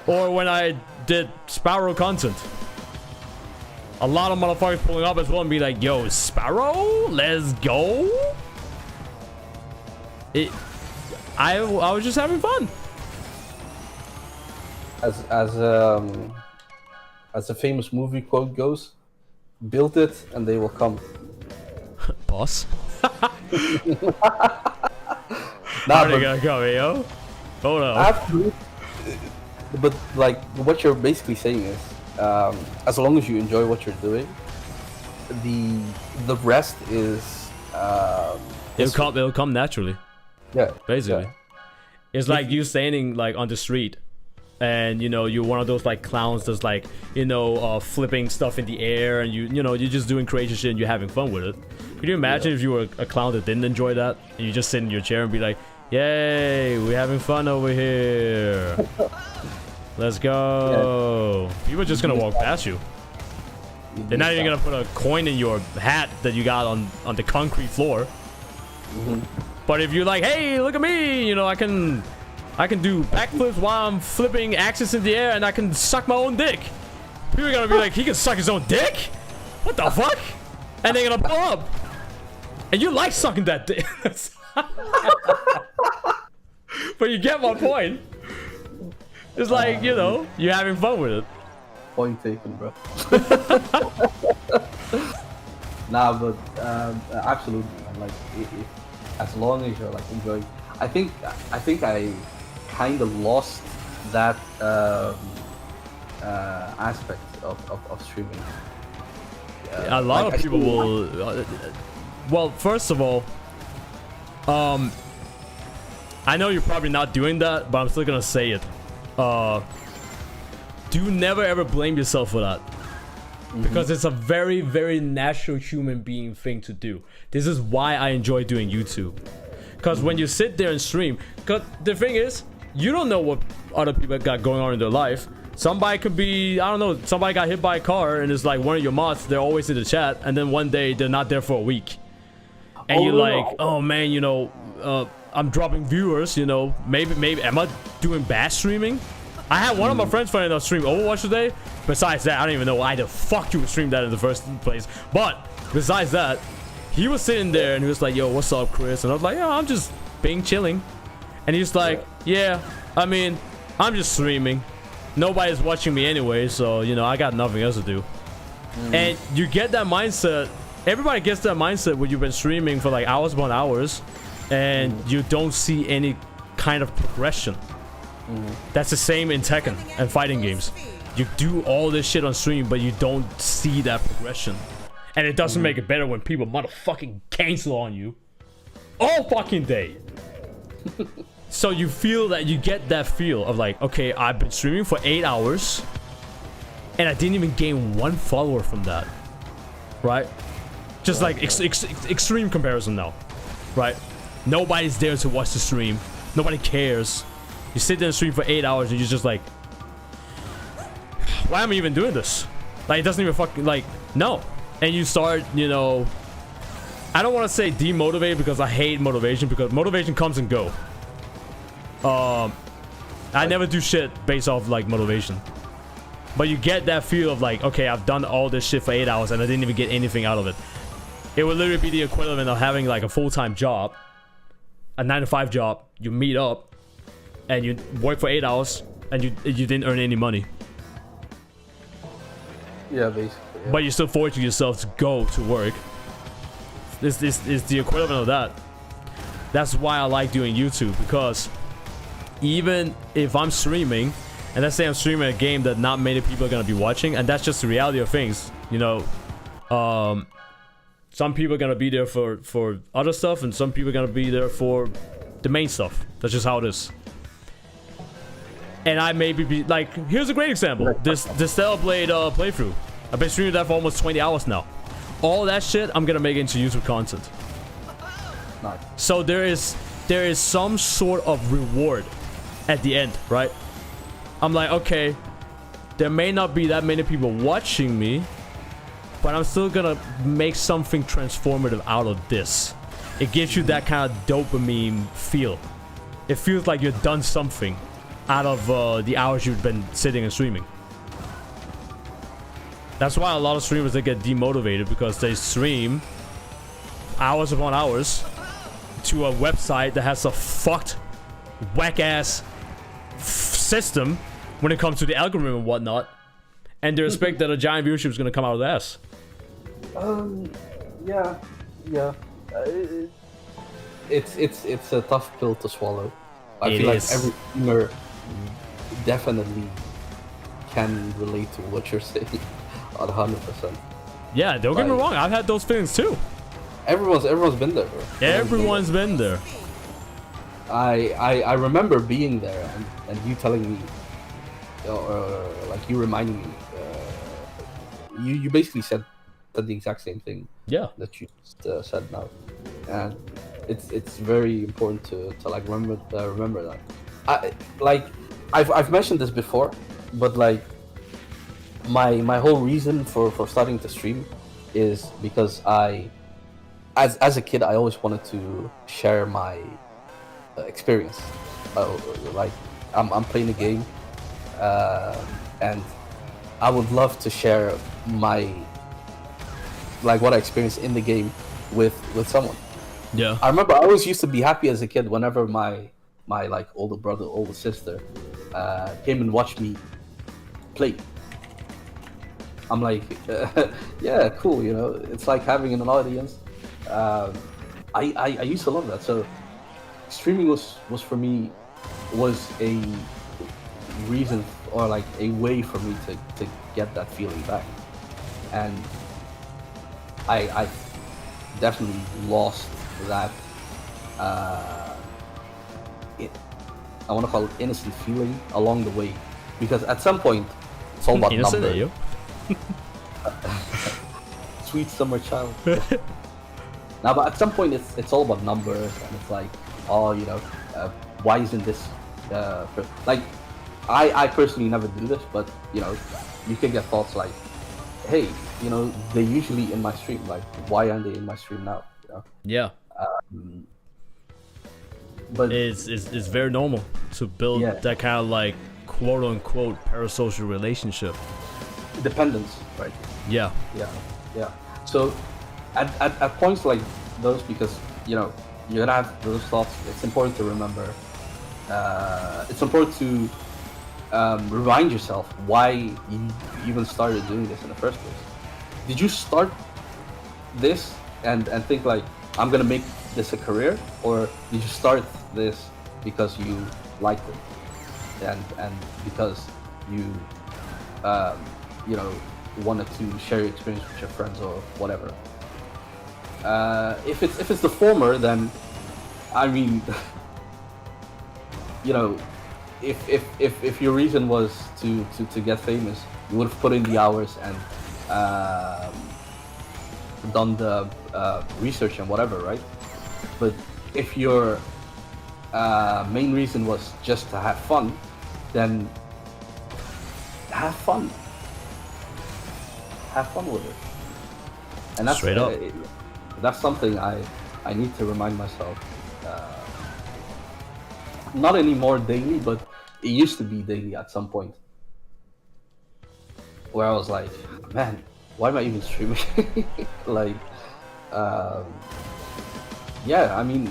Or when I did Sparrow content, a lot of motherfuckers pulling up as well and be like, "Yo, Sparrow, let's go." I was just having fun. As a famous movie quote goes, "Build it and they will come." Boss. Nah, How are they gonna come, yo? Hold on. Absolutely. But like what you're basically saying is, as long as you enjoy what you're doing, the rest is It'll come naturally. Yeah, Basically. yeah. It's like you standing like on the street, and you know you're one of those like clowns that's like, you know, flipping stuff in the air, and you know you're just doing crazy shit and you're having fun with it. Could you imagine if you were a clown that didn't enjoy that and you just sit in your chair and be like, "Yay, we're having fun over here. Let's go." Yeah. People are just gonna walk past you. They're not even gonna put a coin in your hat that you got on the concrete floor. But if you're like, "Hey, look at me, you know, I can do backflips while I'm flipping axes in the air, and I can suck my own dick," people are gonna be like, "He can suck his own dick? What the fuck?" And they're gonna pull up. And you like sucking that dick. But you get my point. It's like, you know, you're having fun with it. Point taken, bro. Nah, but absolutely, man. Like, as long as you're like enjoying, I think I kind of lost that aspect of streaming. A lot of people will. Well, first of all, I know you're probably not doing that, but I'm still gonna say it. Do never ever blame yourself for that. Because it's a very, very natural human being thing to do. This is why I enjoy doing YouTube. Because when you sit there and stream, because the thing is, you don't know what other people got going on in their life. Somebody could be, I don't know, somebody got hit by a car and it's like one of your mods, they're always in the chat, and then one day they're not there for a week. And you're like, "Oh man, you know, I'm dropping viewers, you know, maybe, am I doing bad streaming?" I had one of my friends funny enough stream Overwatch today. Besides that, I don't even know why the fuck you would stream that in the first place. But besides that, he was sitting there and he was like, "Yo, what's up, Chris?" And I was like, "Yeah, I'm just being chilling." And he's like, "Yeah, I mean, I'm just streaming. Nobody's watching me anyway, so, you know, I got nothing else to do." And you get that mindset. Everybody gets that mindset when you've been streaming for like hours upon hours and you don't see any kind of progression. That's the same in Tekken and fighting games. You do all this shit on stream, but you don't see that progression. And it doesn't make it better when people motherfucking cancel on you all fucking day. So you feel that, you get that feel of like, okay, I've been streaming for 8 hours and I didn't even gain 1 follower from that, right? Just like extreme comparison now, right? Nobody's there to watch the stream. Nobody cares. You sit there and stream for 8 hours and you're just like, why am I even doing this? Like, it doesn't even fucking, like, no. And you start, you know, I don't want to say demotivated because I hate motivation, because motivation comes and go. I never do shit based off like motivation, but you get that feel of like, okay, I've done all this shit for 8 hours and I didn't even get anything out of it. It would literally be the equivalent of having like a full-time job, a 9-to-5 job. You meet up and you work for 8 hours and you didn't earn any money. Yeah, basically. Yeah. But you're still forcing yourself to go to work. This is the equivalent of that. That's why I like doing YouTube, because even if I'm streaming, and let's say I'm streaming a game that not many people are gonna be watching, and that's just the reality of things, you know. Some people are gonna be there for other stuff, and some people are gonna be there for the main stuff. That's just how it is. And I maybe be like, here's a great example. This Stellar Blade playthrough. I've been streaming that for almost 20 hours now. All that shit I'm gonna make into YouTube content. Nice. So there is some sort of reward at the end, right? I'm like, okay, there may not be that many people watching me, but I'm still gonna make something transformative out of this. It gives you that kind of dopamine feel. It feels like you've done something out of the hours you've been sitting and streaming. That's why a lot of streamers, they get demotivated, because they stream hours upon hours to a website that has a fucked, whack-ass system when it comes to the algorithm and whatnot, and they expect that a giant viewership is going to come out of the ass. Yeah. It's a tough pill to swallow. I It feel is. like every streamer definitely can relate to what you're saying. 100%. Yeah, don't get me wrong, I've had those feelings too. Everyone's been there, bro. Everyone's been there. I remember being there and you telling me, like you reminding me, you basically said the exact same thing. Yeah. That you just, said now, and it's very important to like remember that. I've mentioned this before, but like my whole reason for starting to stream is because as a kid I always wanted to share my experience. Like I'm playing a game, and I would love to share my what I experienced in the game with someone. Yeah. I remember I always used to be happy as a kid whenever my like older brother, older sister came and watched me play. I'm like, yeah, cool, you know, it's like having an audience. I used to love that. So streaming was for me was a reason, or like a way for me to get that feeling back. And I definitely lost that I want to call it innocent feeling along the way, because at some point it's all about Innocent, numbers. you? Sweet summer child. Now, but at some point it's all about numbers, and it's like, oh, you know, why isn't this like I personally never do this, but you know, you can get thoughts like, hey, you know, they're usually in my stream, like why aren't they in my stream now, you know? Yeah. But It's very normal to build that kind of like quote unquote parasocial relationship. dependence, right? Yeah. Yeah. So at points like those, because you know you're gonna have those thoughts, it's important to remember. It's important to remind yourself why you even started doing this in the first place. Did you start this and think like, I'm gonna make this a career, or did you start this because you liked it and because you you know, wanted to share your experience with your friends or whatever. If it's the former, then I mean, you know, if your reason was to get famous, you would have put in the hours and done the research and whatever, right? But if your main reason was just to have fun, then have fun. Have fun with it. And that's Straight up. That's something I need to remind myself. Not anymore daily, but it used to be daily at some point. Where I was like, man, why am I even streaming? Like, yeah, I mean,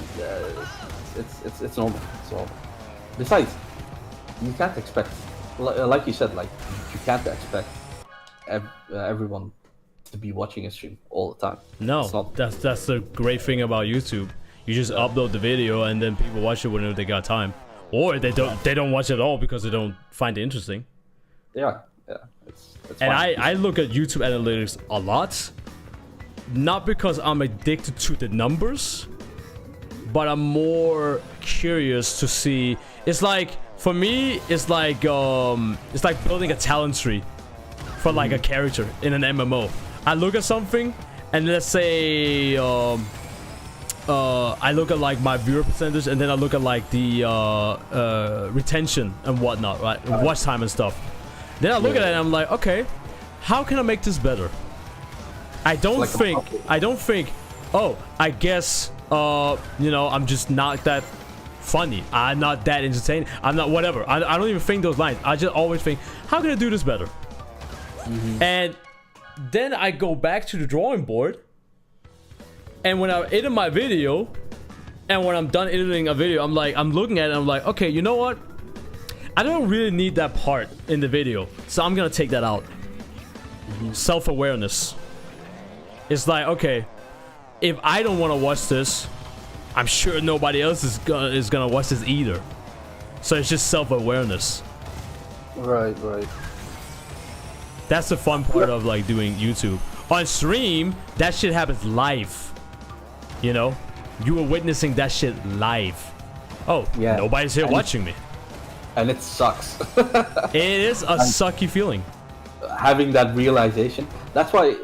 it's normal. It's normal. Besides, you can't expect, like you said, like you can't expect everyone to be watching a stream all the time. No, that's the great thing about YouTube. You just upload the video and then people watch it whenever they got time, or they don't watch it at all because they don't find it interesting. Yeah, it's And fine. I look at YouTube analytics a lot, not because I'm addicted to the numbers, but I'm more curious to see. It's like, for me, it's like building a talent tree for like a character in an MMO. I look at something, and let's say I look at like my viewer percentage, and then I look at like the retention and whatnot, right? Watch time and stuff. Then I look at it and I'm like, okay, how can I make this better? I don't think, oh, I guess, you know, I'm just not that funny. I'm not that entertaining. I'm not whatever. I don't even think those lines. I just always think, how can I do this better? And then I go back to the drawing board. And when I edit my video, and when I'm done editing a video, I'm looking at it and I'm like, okay, you know what? I don't really need that part in the video, so I'm gonna take that out. Self-awareness. It's like, okay, if I don't want to watch this, I'm sure nobody else is gonna watch this either. So it's just self-awareness. Right. That's the fun part of like doing YouTube. On stream, that shit happens live. You know, you were witnessing that shit live. Oh, yeah. Nobody's here watching me. And it sucks. It is a sucky feeling. Having that realization. That's why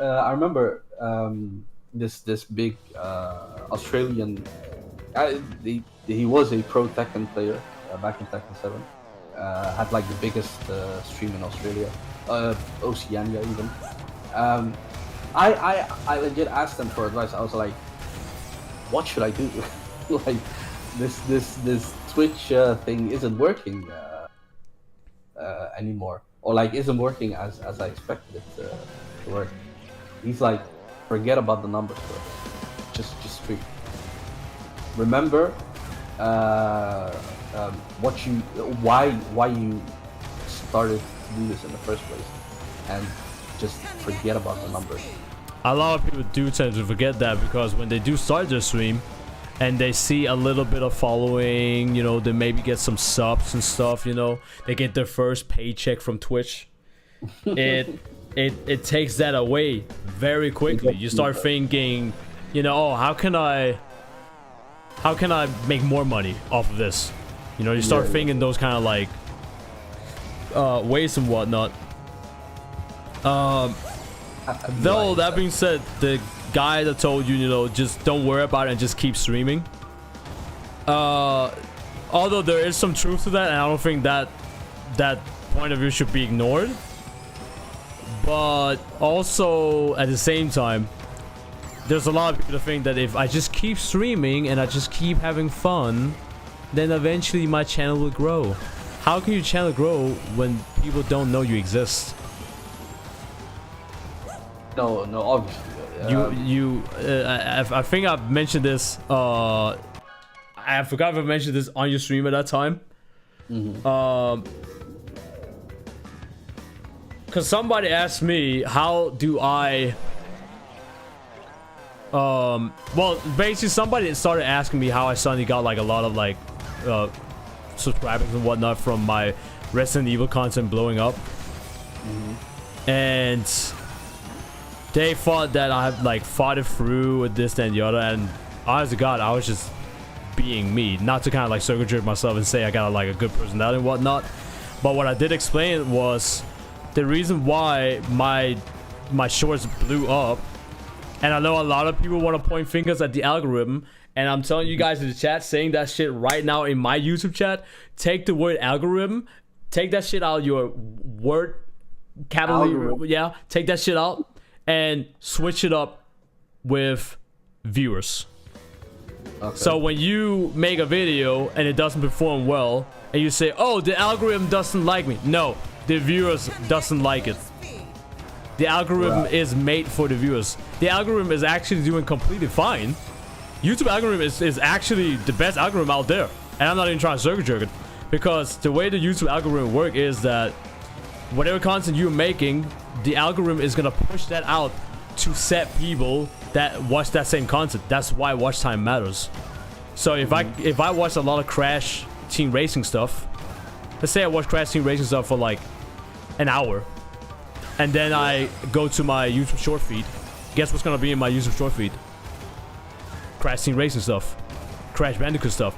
I remember this big Australian. He was a pro Tekken player back in Tekken 7. Had like the biggest stream in Australia, Oceania even. I legit asked them for advice. I was like, what should I do? Like this Twitch thing isn't working anymore, or like isn't working as I expected it to work. He's like, forget about the numbers, bro. Just stream. Remember why you started to do this in the first place, and just forget about the numbers. A lot of people do tend to forget that, because when they do start their stream and they see a little bit of following, you know, they maybe get some subs and stuff, you know, they get their first paycheck from Twitch. It takes that away very quickly. You start thinking, you know, oh, how can I make more money off of this? You know, you start thinking those kind of like ways and whatnot. Though that being said, the guy that told you, you know, just don't worry about it and just keep streaming. Although there is some truth to that, and I don't think that point of view should be ignored. But also at the same time, there's a lot of people that think that if I just keep streaming and I just keep having fun, then eventually my channel will grow. How can your channel grow when people don't know you exist? No, obviously. I think I've mentioned this. I forgot if I mentioned this on your stream at that time. Because somebody asked me, how do I... well, basically somebody started asking me how I suddenly got like a lot of like subscribers and whatnot from my Resident Evil content blowing up. and they thought that I like fought it through with this and the other, and honest to God, I was just being me, not to kind of like circle jerk myself and say I got like a good personality and whatnot. But what I did explain was the reason why my shorts blew up, and I know a lot of people want to point fingers at the algorithm, and I'm telling you guys in the chat, saying that shit right now in my YouTube chat, take the word algorithm, take that shit out of your word capital, yeah, take that shit out and switch it up with viewers. Okay. So when you make a video and it doesn't perform well, and you say, oh, the algorithm doesn't like me. No, the viewers doesn't like it. The algorithm is made for the viewers. The algorithm is actually doing completely fine. YouTube algorithm is actually the best algorithm out there. And I'm not even trying to circle jerk it. Because the way the YouTube algorithm works is that whatever content you're making, the algorithm is going to push that out to set people that watch that same content. That's why watch time matters. So if I watch a lot of Crash Team Racing stuff, let's say I watch Crash Team Racing stuff for like an hour, and then I go to my YouTube short feed, guess what's gonna be in my YouTube short feed? Crash Team Racing stuff, Crash Bandicoot stuff.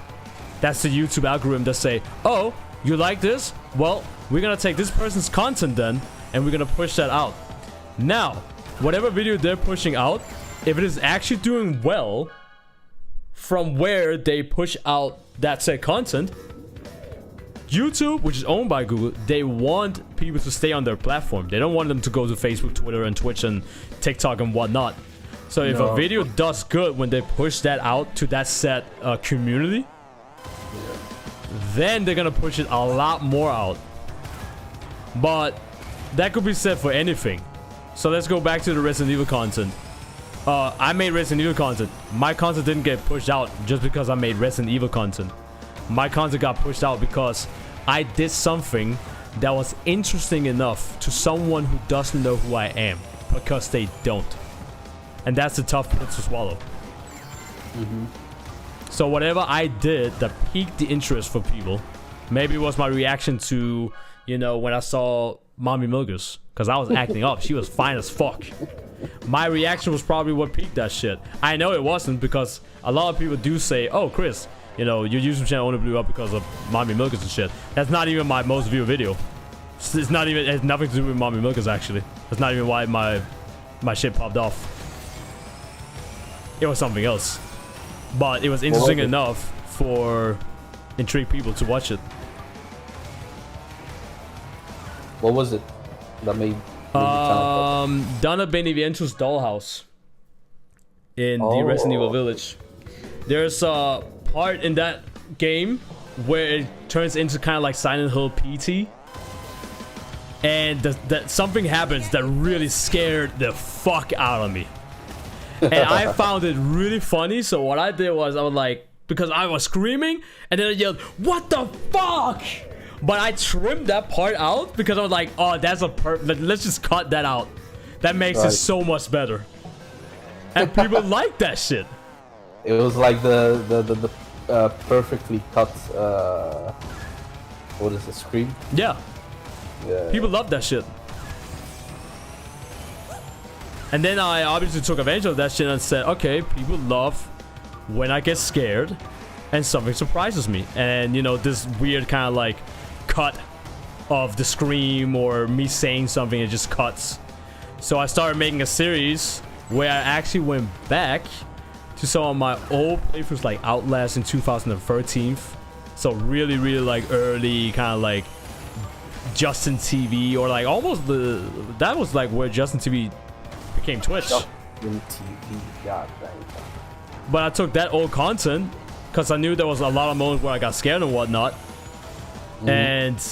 That's the YouTube algorithm that say, oh, you like this? Well, we're gonna take this person's content then, and we're gonna push that out. Now, whatever video they're pushing out, if it is actually doing well from where they push out that said content, YouTube, which is owned by Google, they want people to stay on their platform. They don't want them to go to Facebook, Twitter, and Twitch, and TikTok, and whatnot. So if a video does good when they push that out to that set community, then they're gonna push it a lot more out. But that could be said for anything. So let's go back to the Resident Evil content. I made Resident Evil content. My content didn't get pushed out just because I made Resident Evil content. My content got pushed out because I did something that was interesting enough to someone who doesn't know who I am, because they don't. And that's a tough pill to swallow. So whatever I did that piqued the interest for people, maybe it was my reaction to, you know, when I saw Mommy Milkers, because I was acting up. She was fine as fuck. My reaction was probably what piqued that shit. I know it wasn't, because a lot of people do say, oh, Chris, you know, your YouTube channel only blew up because of Mommy Milkers and shit. That's not even my most viewed video. It's not even, it has nothing to do with Mommy Milkers, actually. That's not even why my shit popped off. It was something else. But it was interesting enough for intrigued people to watch it. What was it that made Donna Beneviento's Dollhouse in the Resident Evil Village. There's a part in that game where it turns into kind of like Silent Hill PT, and that something happens that really scared the fuck out of me. And I found it really funny, so what I did was I was like, because I was screaming, and then I yelled, "What the fuck?" But I trimmed that part out because I was like, oh, that's a let's just cut that out. That makes it so much better. And people like that shit. It was like the perfectly cut, what is it, scream? Yeah. People love that shit. And then I obviously took advantage of that shit and said, okay, people love when I get scared and something surprises me. And, you know, this weird kind of like cut of the scream or me saying something, it just cuts. So I started making a series where I actually went back to some of my old playthroughs, like Outlast in 2013. So really like early kind of like Justin TV, or like almost that was like where Justin TV became Twitch. Justin TV, god dang. But I took that old content because I knew there was a lot of moments where I got scared and whatnot. And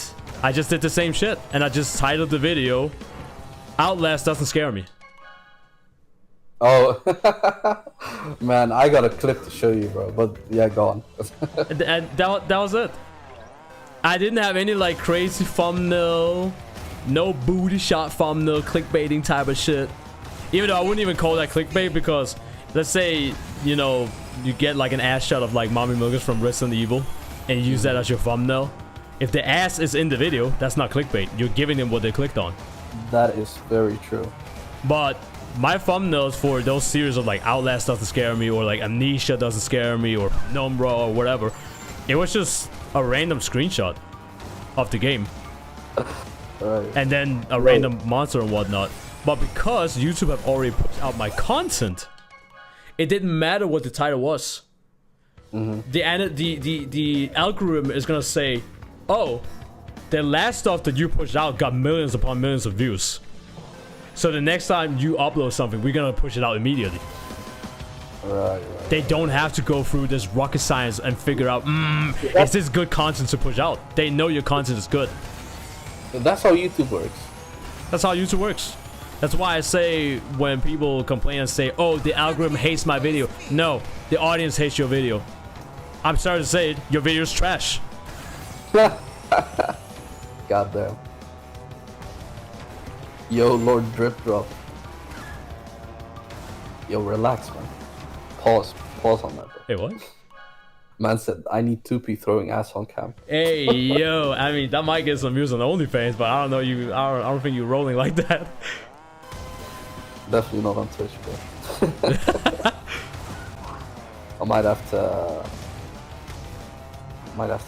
I just did the same shit, and I just titled the video Outlast Doesn't Scare Me. Oh man, I got a clip to show you, bro, but yeah, go on. and that was it. I didn't have any like crazy thumbnail, no booty shot thumbnail, clickbaiting type of shit. Even though I wouldn't even call that clickbait, because let's say, you know, you get like an ass shot of like Mommy Milkers from Resident Evil and you use that as your thumbnail. If the ass is in the video, that's not clickbait. You're giving them what they clicked on. That is very true. But my thumbnails for those series of like Outlast doesn't scare me, or like Amnesia doesn't scare me, or Numbra or whatever. It was just a random screenshot of the game. Right. And then a random monster and whatnot. But because YouTube have already put out my content, it didn't matter what the title was. The algorithm is gonna say, oh, the last stuff that you pushed out got millions upon millions of views. So the next time you upload something, we're gonna push it out immediately. Right. They don't have to go through this rocket science and figure out, is this good content to push out? They know your content is good. That's how YouTube works. That's how YouTube works. That's why I say when people complain and say, oh, the algorithm hates my video. No, the audience hates your video. I'm sorry to say it, your video is trash. Goddamn. Yo, Lord Drip Drop. Yo, relax, man. Pause on that, bro. Hey, what? Man said, I need 2P throwing ass on cam. Hey, yo, I mean, that might get some views on OnlyFans, but I don't know, I don't think you're rolling like that. Definitely not on Twitch, bro. I might have to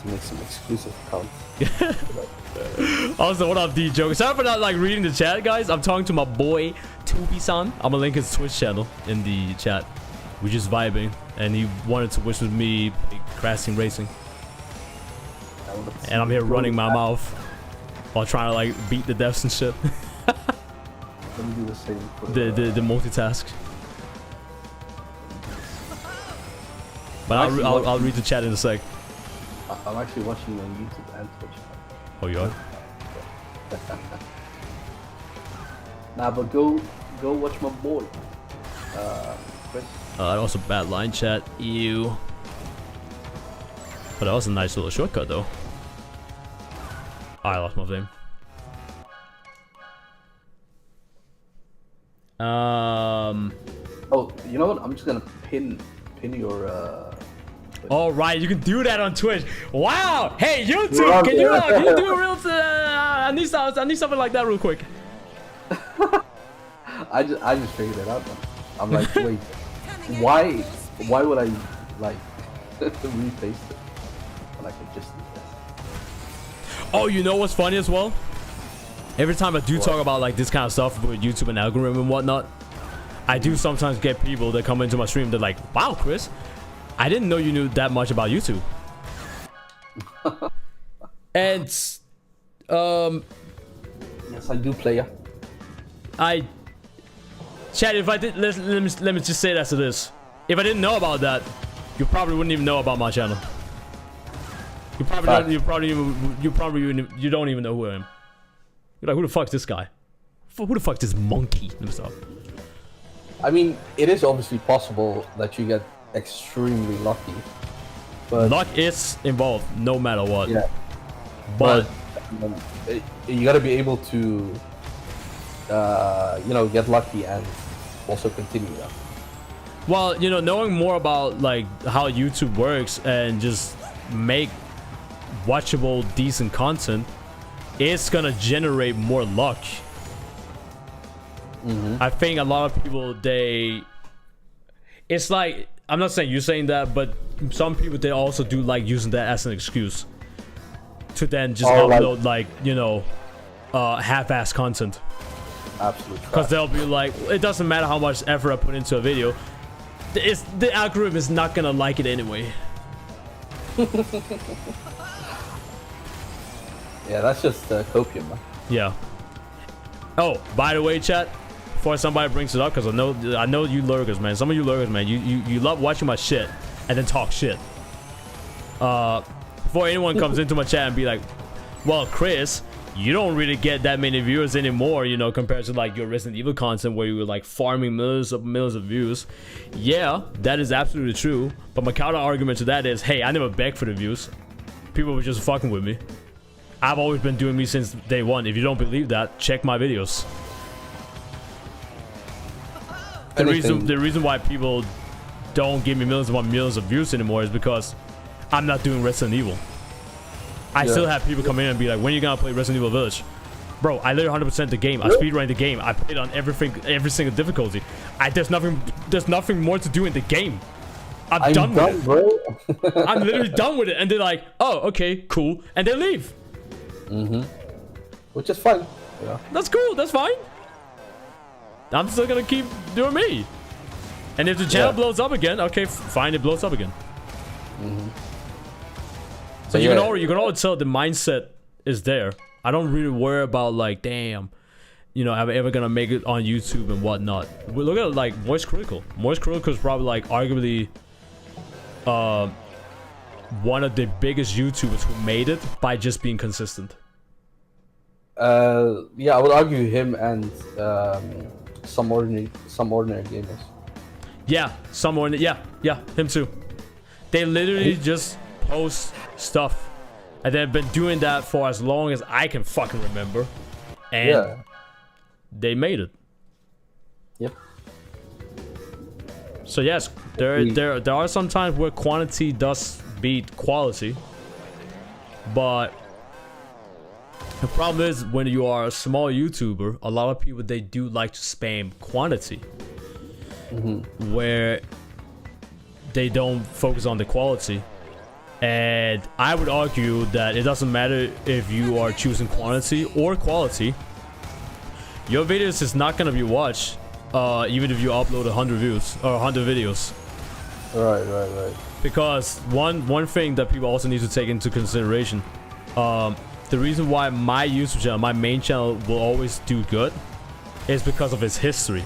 make some exclusive accounts. Also, what up, D-Joke? Sorry for not like reading the chat, guys. I'm talking to my boy Tubi-san. I'm gonna link his Twitch channel in the chat. We're just vibing, and he wanted to wish with me crashing racing, and I'm here running my mouth while trying to like beat the devs and shit. Let me do the same for the multitask. But I'll read the chat in a sec. I'm actually watching you on YouTube and Twitch. Oh, you are? Nah, but go watch my boy, Chris. That was a bad line chat. Ew. But that was a nice little shortcut, though. I lost my name. Oh, you know what? I'm just gonna pin your. All right, you can do that on Twitch. Wow. Hey, YouTube, can you do a real? I need something like that real quick. I just figured it out. Man. I'm like, wait, why would I like repaste it when I could just do this? Oh, you know what's funny as well? Every time I do talk about like this kind of stuff with YouTube and algorithm and whatnot, I do sometimes get people that come into my stream. They're like, "Wow, Chris, I didn't know you knew that much about YouTube." And yes, I do, player. Chad, if I did, let me just say that to this. If I didn't know about that, you probably wouldn't even know about my channel. You don't even know who I am. You're like, who the fuck's this guy? Who the fuck's this monkey himself? I mean, it is obviously possible that you get extremely lucky, but Luck is involved no matter what. yeah, But you got to be able to, you know, get lucky and also continue that. well, you know, knowing more about like how YouTube works and just make watchable, decent content, it's gonna generate more luck. I think a lot of people, it's like, I'm not saying you're saying that, but some people, they also do like using that as an excuse to then just upload like, you know, half-ass content. Absolutely. Because they'll be like, it doesn't matter how much effort I put into a video, the algorithm is not gonna like it anyway. Yeah, that's just copium, man. Yeah. Oh, by the way, chat, before somebody brings it up, because I know you lurkers, man. Some of you lurkers, man, you love watching my shit and then talk shit. Before anyone comes into my chat and be like, well, Chris, you don't really get that many viewers anymore, you know, compared to like your Resident Evil content where you were like farming millions of views. Yeah, that is absolutely true. But my counter argument to that is, hey, I never begged for the views. People were just fucking with me. I've always been doing me since day one. If you don't believe that, check my videos. The reason why people don't give me millions of views anymore is because I'm not doing Resident Evil. I still have people come in and be like, when are you gonna play Resident Evil Village? Bro, I literally 100% the game. I speedrun the game. I played on every single difficulty. There's nothing more to do in the game. I'm done with it, bro. I'm literally done with it, and they're like, "Oh, okay, cool," and they leave. Which is fine. Yeah. That's cool. That's fine. I'm still gonna keep doing me. And if the channel blows up again, okay, fine, it blows up again. So you can already tell the mindset is there. I don't really worry about like, damn, am I ever gonna make it on YouTube and whatnot. We look at like Moist Critical. Moist Critical is probably like arguably one of the biggest YouTubers who made it by just being consistent. Yeah, I would argue him and some ordinary gamers. Yeah, him too. They literally just post stuff, and they've been doing that for as long as I can fucking remember, and they made it. Yep. So yes, there are some times where quantity does beat quality, but the problem is when you are a small YouTuber, a lot of people, they do like to spam quantity, where they don't focus on the quality. And I would argue that it doesn't matter if you are choosing quantity or quality. Your videos is not gonna be watched, even if you upload 100 views or 100 videos. Right. Because one thing that people also need to take into consideration, the reason why my YouTube channel, my main channel, will always do good is because of its history.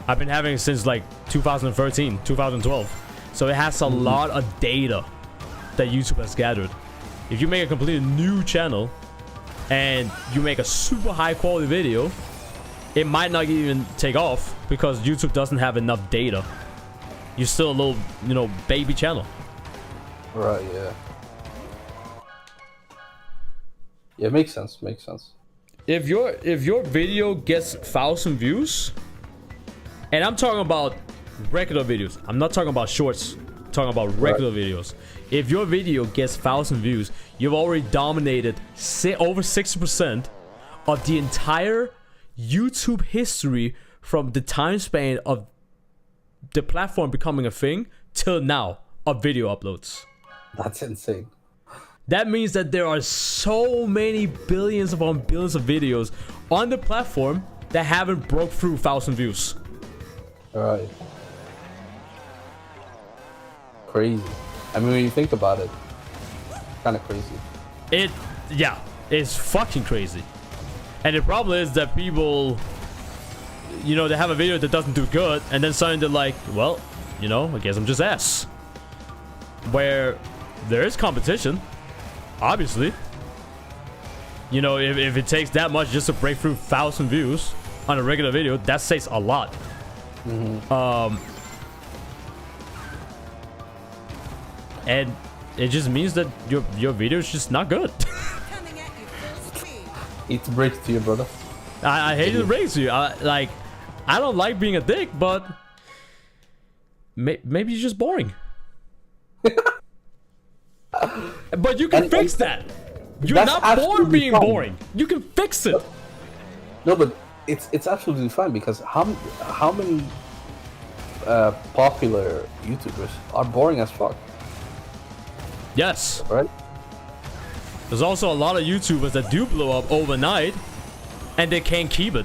I've been having it since like 2013, 2012. So it has a lot of data that YouTube has gathered. If you make a completely new channel and you make a super high quality video, it might not even take off because YouTube doesn't have enough data. You're still a little, baby channel. Right, yeah. Yeah, makes sense. If your video gets 1,000 views, and I'm talking about regular videos, I'm not talking about shorts, I'm talking about regular videos. If your video gets 1,000 views, you've already dominated over 60% of the entire YouTube history from the time span of the platform becoming a thing till now of video uploads. That's insane. That means that there are so many billions upon billions of videos on the platform that haven't broke through 1,000 views. Right. Crazy. I mean, when you think about it, kind of crazy. It's fucking crazy. And the problem is that people, they have a video that doesn't do good, and then suddenly they're like, well, I guess I'm just ass. Where there is competition, obviously. If it takes that much just to break through 1,000 views on a regular video, that says a lot. And it just means that your video is just not good. Coming at you full speed. It's break to you, brother. I hate to break to you. I don't like being a dick, but maybe you're just boring. But you can fix that. You're not bored being boring. You can fix it. No, but it's absolutely fine because how many popular YouTubers are boring as fuck? Yes. Right? There's also a lot of YouTubers that do blow up overnight, and they can't keep it.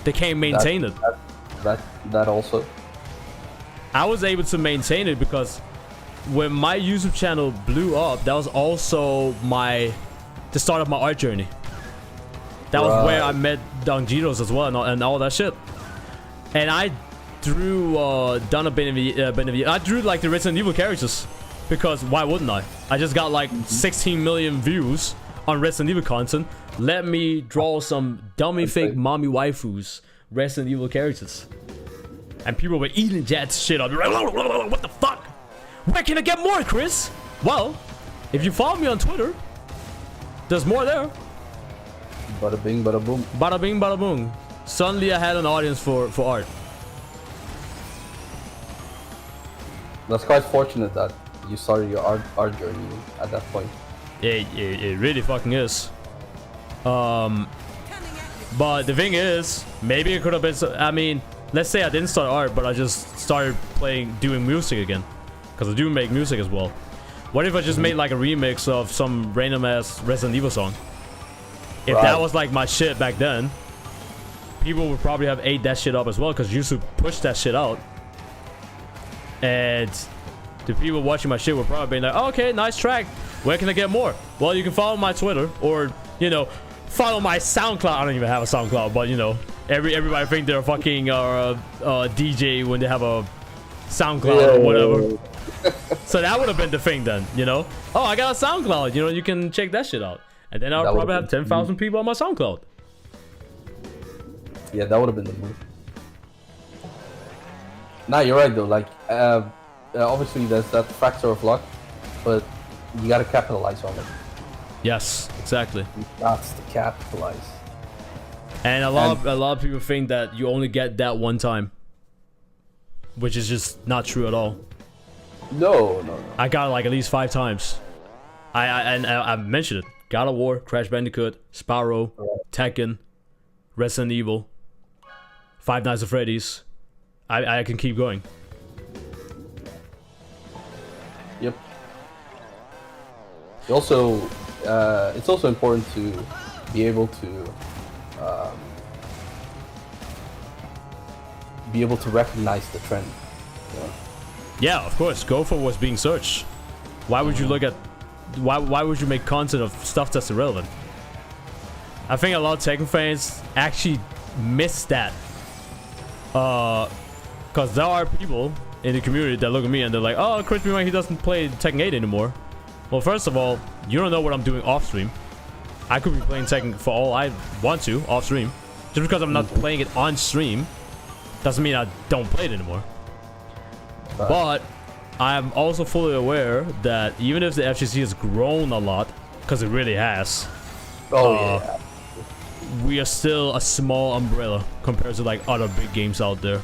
They can't maintain it. That also. I was able to maintain it because when my YouTube channel blew up, that was also the start of my art journey. That was where I met Dongitos as well and all that shit. And I drew I drew like the Resident Evil characters because why wouldn't I? I just got like 16 million views on Resident Evil content. Let me draw some dummy fake mommy waifus Resident Evil characters. And people were eating that shit up. What the fuck? Where can I get more, Chris? Well, if you follow me on Twitter, there's more there. Bada bing, bada boom. Bada bing, bada boom. Suddenly I had an audience for art. That's quite fortunate that you started your art journey at that point. It really fucking is. Coming at you. But the thing is, maybe it could have been. I mean, let's say I didn't start art, but I just started doing music again, because I do make music as well. What if I just made like a remix of some random ass Resident Evil song? If that was like my shit back then, people would probably have ate that shit up as well, because you used to push that shit out. And the people watching my shit would probably be like, oh, okay, nice track. Where can I get more? Well, you can follow my Twitter, or, you know, follow my SoundCloud. I don't even have a SoundCloud, but, you know, everybody think they're a fucking DJ when they have a SoundCloud or whatever. So that would have been the thing then, you know? Oh, I got a SoundCloud. You know, you can check that shit out. And then I would probably have 10,000 people on my SoundCloud. Yeah, that would have been the move. Nah, you're right though. Like, obviously there's that factor of luck, but you gotta capitalize on it. Yes, exactly. That's to capitalize. And a lot of people think that you only get that one time, which is just not true at all. No. I got it like at least 5 times. I mentioned it. God of War, Crash Bandicoot, Spyro, Tekken, Resident Evil, Five Nights at Freddy's. I can keep going. Yep. Also, it's also important to be able to recognize the trend. You know? Yeah, of course. Go for what's being searched. Why would you look at? Why would you make content of stuff that's irrelevant? I think a lot of Tekken fans actually miss that. Because there are people in the community that look at me and they're like, oh, ChrisBMonkey, he doesn't play Tekken 8 anymore. Well, first of all, you don't know what I'm doing off stream. I could be playing Tekken for all I want to off stream. Just because I'm not playing it on stream doesn't mean I don't play it anymore. But I'm also fully aware that even if the FGC has grown a lot, because it really has, yeah. we are still a small umbrella compared to like other big games out there.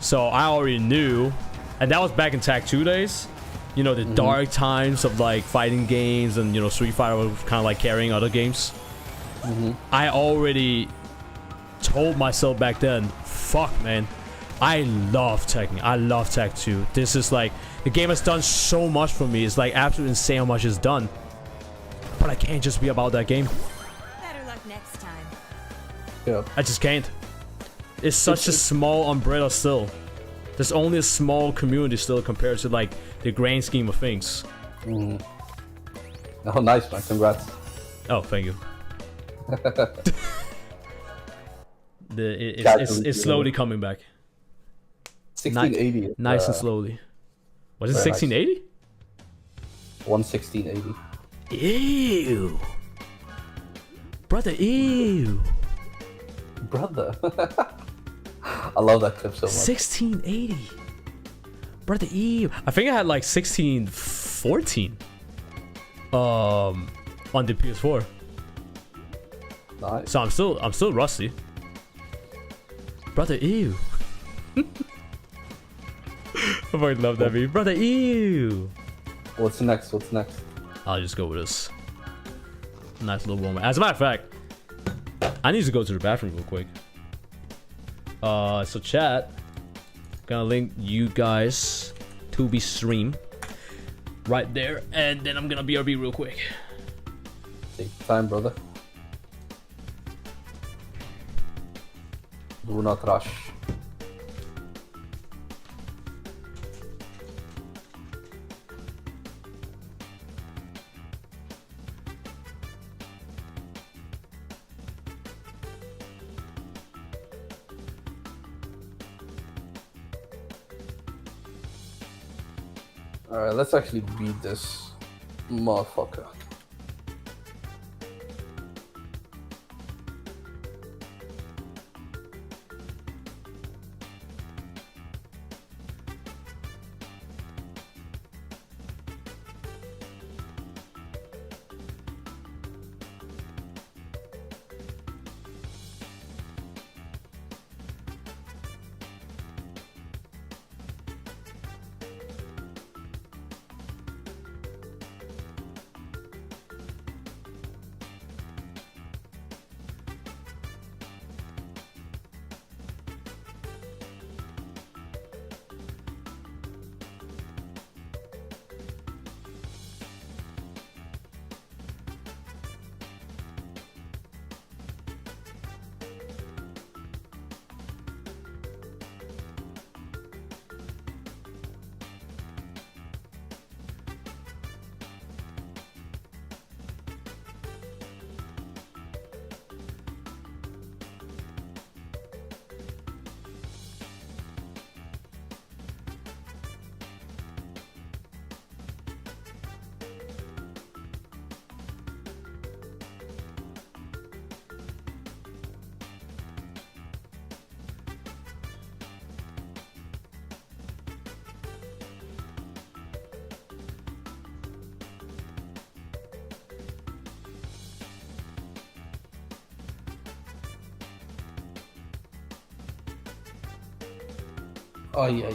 So I already knew, and that was back in Tag 2 days, you know, the dark times of like fighting games, and you know, Street Fighter was kind of like carrying other games. I already told myself back then, fuck man, I love Tekken. I love Tag 2. This is like, the game has done so much for me. It's like absolutely insane how much it's done. But I can't just be about that game. Better luck next time. Yeah. I just can't. It's such a small umbrella still. There's only a small community still compared to like the grand scheme of things. Oh, nice man. Congrats. Oh, thank you. It's slowly coming back. 1680. Nice and slowly. Was it 1680? 11680. Ew. Brother, ew. Brother. I love that clip so much. 1680. Brother, ew. I think I had like 1614. On the PS4. Nice. So I'm still rusty. Brother, ew. I fucking love that meme. Brother, ew. What's next? I'll just go with this. Nice little moment. As a matter of fact, I need to go to the bathroom real quick. So chat, gonna link you guys to be stream right there, and then I'm gonna BRB real quick. Take your time, brother. Do not rush. Alright, let's actually beat this motherfucker. Oh yeah.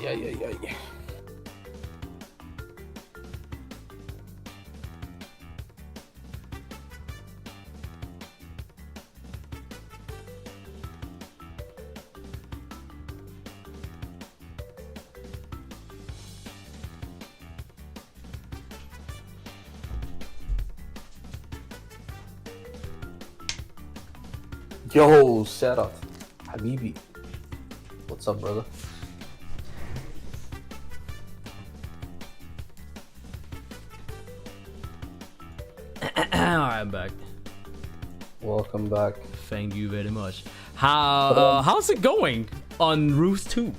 Yo, shout out, Habibi. What's up, brother? Alright, I'm back. Welcome back. Thank you very much. How's it going on Roost 2?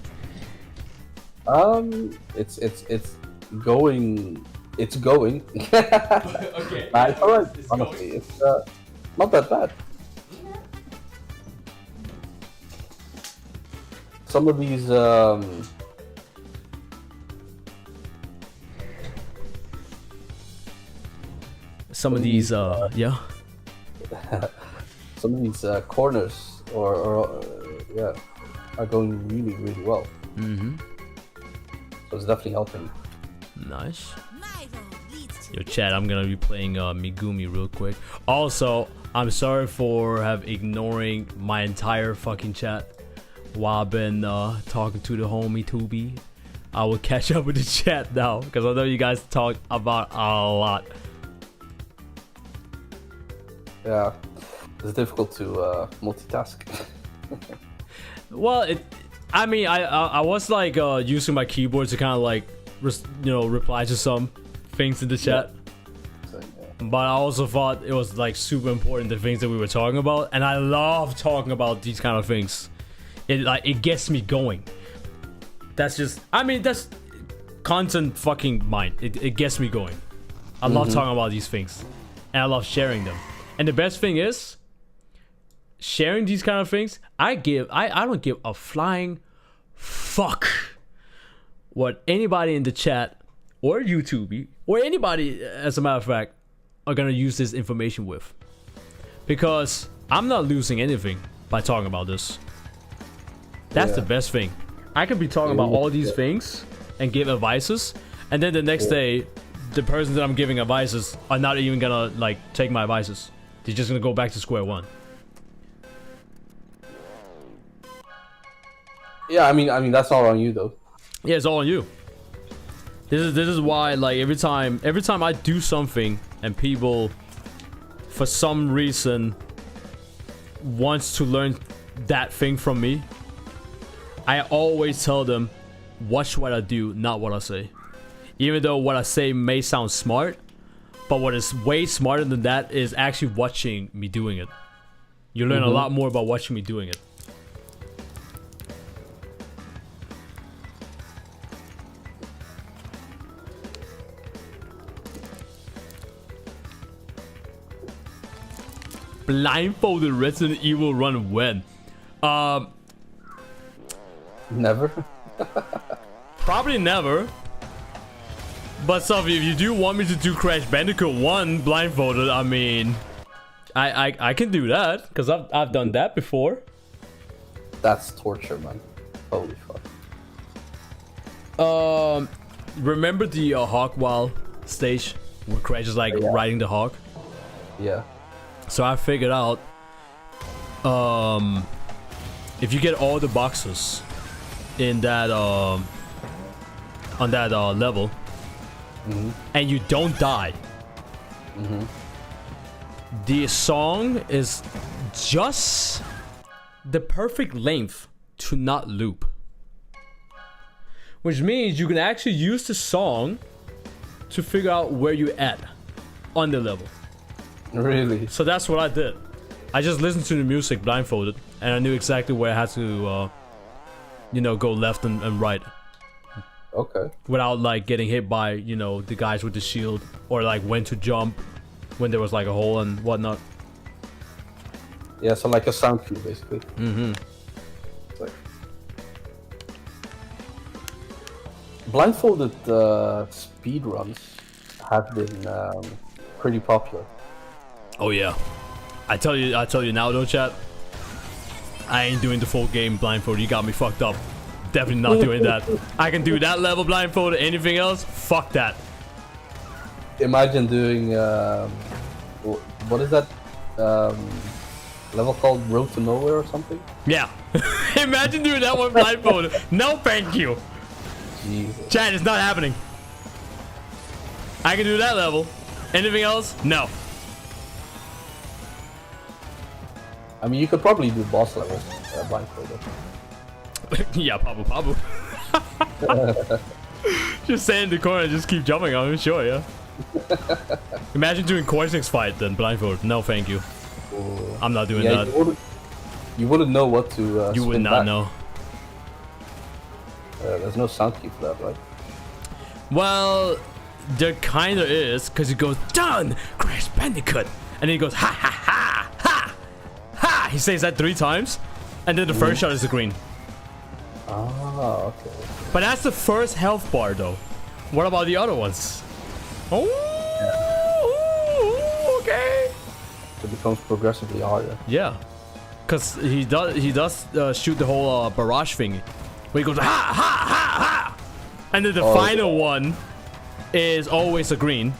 It's going. It's going. Okay. It's alright. Honestly, it's not that bad. Some of these yeah. some of these corners or yeah are going really well. Mm-hmm. So it's definitely helping. Nice. My road leads to Yo, chat, I'm gonna be playing Megumi real quick. Also, I'm sorry for ignoring my entire fucking chat while I've been talking to the homie Tubi. I will catch up with the chat now because I know you guys talk about a lot. Yeah, it's difficult to multitask. Well, I was like using my keyboard to kind of like reply to some things in the chat. So, yeah. But I also thought it was like super important, the things that we were talking about, and I love talking about these kind of things. It gets me going. That's content fucking mind. It gets me going. I love talking about these things, and I love sharing them. And the best thing is sharing these kind of things. I don't give a flying fuck what anybody in the chat or YouTube or anybody, as a matter of fact, are gonna use this information with, because I'm not losing anything by talking about this. That's the best thing. I could be talking about all these things and give advices, and then the next day the person that I'm giving advices are not even gonna like take my advices. They're just gonna go back to square one. Yeah, I mean that's all on you though. Yeah, it's all on you. This is why, like, every time I do something and people for some reason wants to learn that thing from me, I always tell them, watch what I do, not what I say. Even though what I say may sound smart, but what is way smarter than that is actually watching me doing it. You learn a lot more about watching me doing it. Blindfolded Resident Evil run when? Never. Probably never. But Sophie, if you do want me to do Crash Bandicoot 1 blindfolded, I mean, I can do that because I've done that before. That's torture, man. Holy fuck. Remember the Hawk Wild stage where Crash is like riding the hawk? Yeah. So I figured out, if you get all the boxes in that on that level, and you don't die, the song is just the perfect length to not loop, which means you can actually use the song to figure out where you're at on the level. Really? So that's what I did. I just listened to the music blindfolded, and I knew exactly where I had to go left and right. Okay. Without like getting hit by, the guys with the shield, or like when to jump when there was like a hole and whatnot. Yeah, so like a sound cue, basically. It's like... Blindfolded speedruns have been pretty popular. Oh yeah. I tell you now though, chat. I ain't doing the full game blindfolded. You got me fucked up definitely not doing that. I can do that level blindfolded. Anything else? Fuck that. Imagine doing what is that level called Road to Nowhere or something? Yeah. Imagine doing that one blindfolded. No, thank you. Jesus. Chat, it's not happening. I can do that level. Anything else? No. I mean, you could probably do boss levels blindfolded. Yeah, Pabu. Just stay in the corner and just keep jumping on him, sure, yeah. Imagine doing Cortex fight then blindfold. No, thank you. Ooh. I'm not doing Yeah, that. you wouldn't know what to. You would spin not back. know. There's no sound cue for that, right? Well, there kinda is, because it goes done, Crash Bandicoot, and then he goes ha ha ha ha ha. He says that 3 times, and then the first shot is the green. Ah, okay. But that's the first health bar, though. What about the other ones? Oh, okay. It becomes progressively harder. Yeah, because he does shoot the whole barrage thing, where he goes ha ha ha ha, and then the final one is always a green.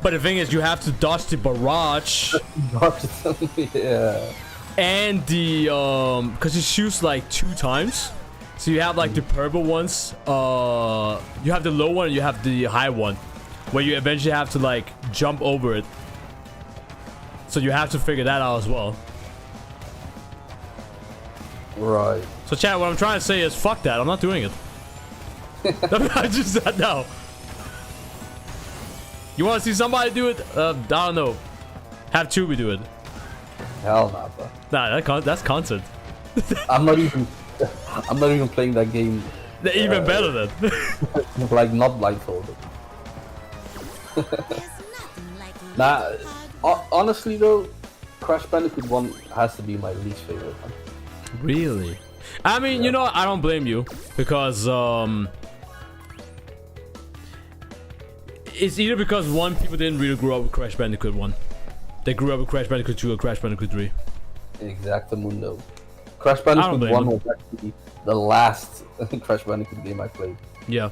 But the thing is, you have to dodge the barrage Yeah. and the because he shoots like 2 times. So you have like the purple ones, you have the low one and you have the high one, where you eventually have to like jump over it. So you have to figure that out as well. Right. So chat, what I'm trying to say is fuck that, I'm not doing it. I just said no. You want to see somebody do it? I don't know. Have Tubi do it. Hell nah, bro. Nah, that's content. I'm not even playing that game. They're even better then. Like not blindfolded. There's nothing like Nah, honestly though, Crash Bandicoot 1 has to be my least favorite one. Really? I mean, you know, I don't blame you, because it's either because one, people didn't really grow up with Crash Bandicoot 1. They grew up with Crash Bandicoot 2 or Crash Bandicoot 3. Exactamundo. Crash Bandicoot 1 was actually the last Crash Bandicoot game I played. Yeah.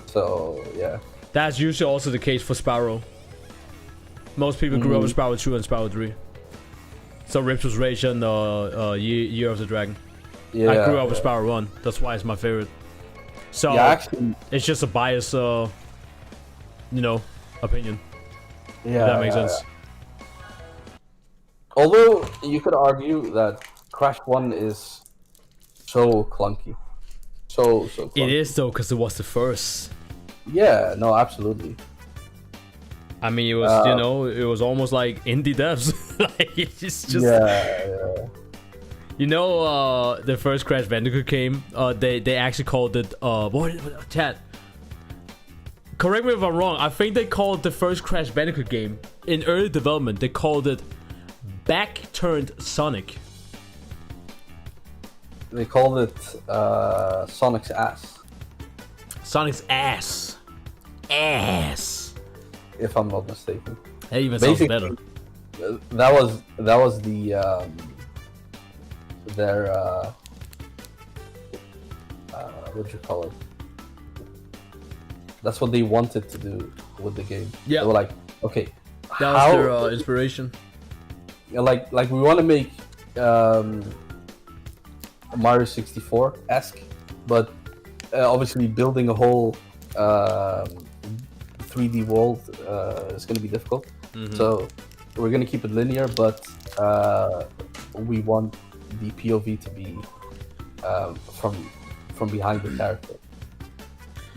So, yeah. That's usually also the case for Sparrow. Most people grew up with Sparrow 2 and Sparrow 3. So Rips was Rage and Year of the Dragon. Yeah. I grew up with Sparrow 1. That's why it's my favorite. So yeah, actually, it's just a biased, you know, opinion. yeah. If that makes sense. Although you could argue that Crash 1 is so clunky. So clunky. It is though, because it was the first. Yeah, no, absolutely. I mean, it was, you know, it was almost like indie devs. Like, it's just... Yeah. You know, the first Crash Bandicoot game, they actually called it, chat. Correct me if I'm wrong, I think they called the first Crash Bandicoot game, in early development, they called it Back-Turned Sonic. They called it Sonic's ass. Sonic's ass. Ass. If I'm not mistaken. That even sounds better. That was the their what you call it? That's what they wanted to do with the game. Yeah. They were like, okay, That was their inspiration. like we want to make Mario 64-esque, but obviously building a whole 3D world is going to be difficult. So we're going to keep it linear, but we want the POV to be from behind the character,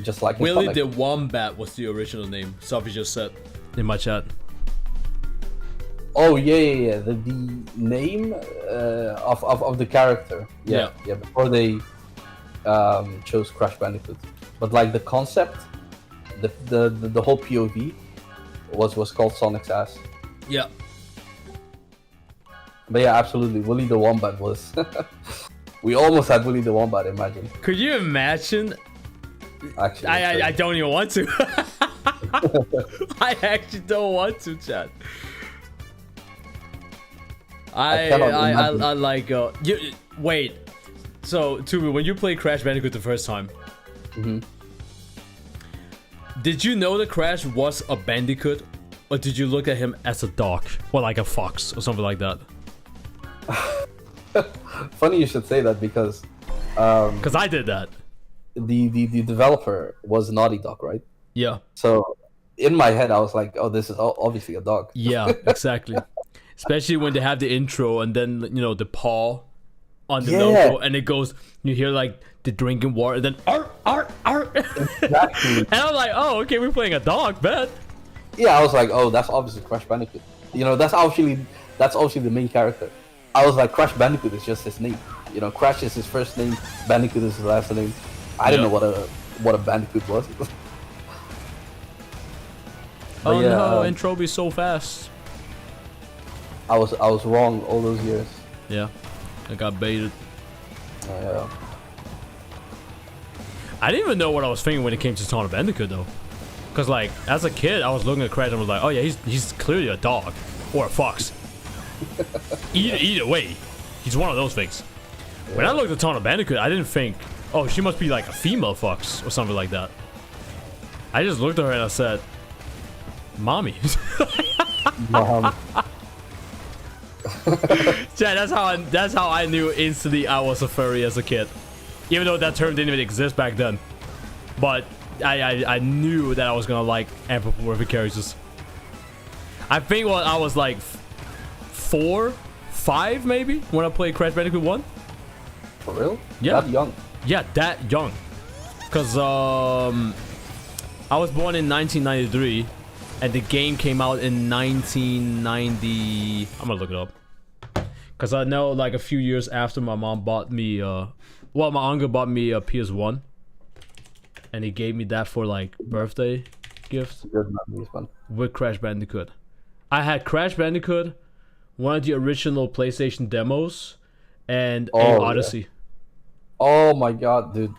just like Willy Sonic. the Wombat was the original name. Sophie just said in my chat. Oh yeah. The name of the character. Yeah. Before they chose Crash Bandicoot, but like the concept, the whole POV was called Sonic's ass. Yeah. But yeah, absolutely. Willy the Wombat was. We almost had Willy the Wombat. Imagine. Could you imagine? Actually, I don't even want to. I actually don't want to, chat. I like wait. So, Tubi, when you played Crash Bandicoot the first time, did you know that Crash was a Bandicoot, or did you look at him as a dog, or like a fox, or something like that? Funny you should say that because I did that. the developer was Naughty Dog, right? Yeah. So in my head, I was like, "Oh, this is obviously a dog." Yeah, exactly. Especially when they have the intro and then the paw on the logo, and it goes. You hear like the drinking water, and then arr. Exactly. And I'm like, oh, okay, we're playing a dog, bet. Yeah, I was like, "Oh, that's obviously Crash Bandicoot." That's obviously the main character. I was like, Crash Bandicoot is just his name. Crash is his first name, Bandicoot is his last name. I didn't know what a Bandicoot was. Oh yeah, no, intro be so fast. I was wrong all those years. Yeah, I got baited. Yeah. I didn't even know what I was thinking when it came to Sonic Bandicoot though, because like as a kid, I was looking at Crash and was like, oh yeah, he's clearly a dog or a fox. Either way, he's one of those things. Yeah. When I looked at Sonic Bandicoot, I didn't think, oh, she must be like a female fox or something like that. I just looked at her and I said, "Mommy." Mom. Yeah, that's how I knew instantly I was a furry as a kid, even though that term didn't even exist back then. But I knew that I was gonna like anthropomorphic characters. I think I was like 4, 5 maybe when I played Crash Bandicoot 1. For real? Yeah. That young? Yeah, that young. Cause I was born in 1993, and the game came out in 1990. I'm gonna look it up. Cause I know like a few years after my mom bought me, my uncle bought me a PS1, and he gave me that for like birthday gift. Good memories, man. With Crash Bandicoot. I had Crash Bandicoot, one of the original PlayStation demos, and Odyssey. Yeah. Oh my god, dude.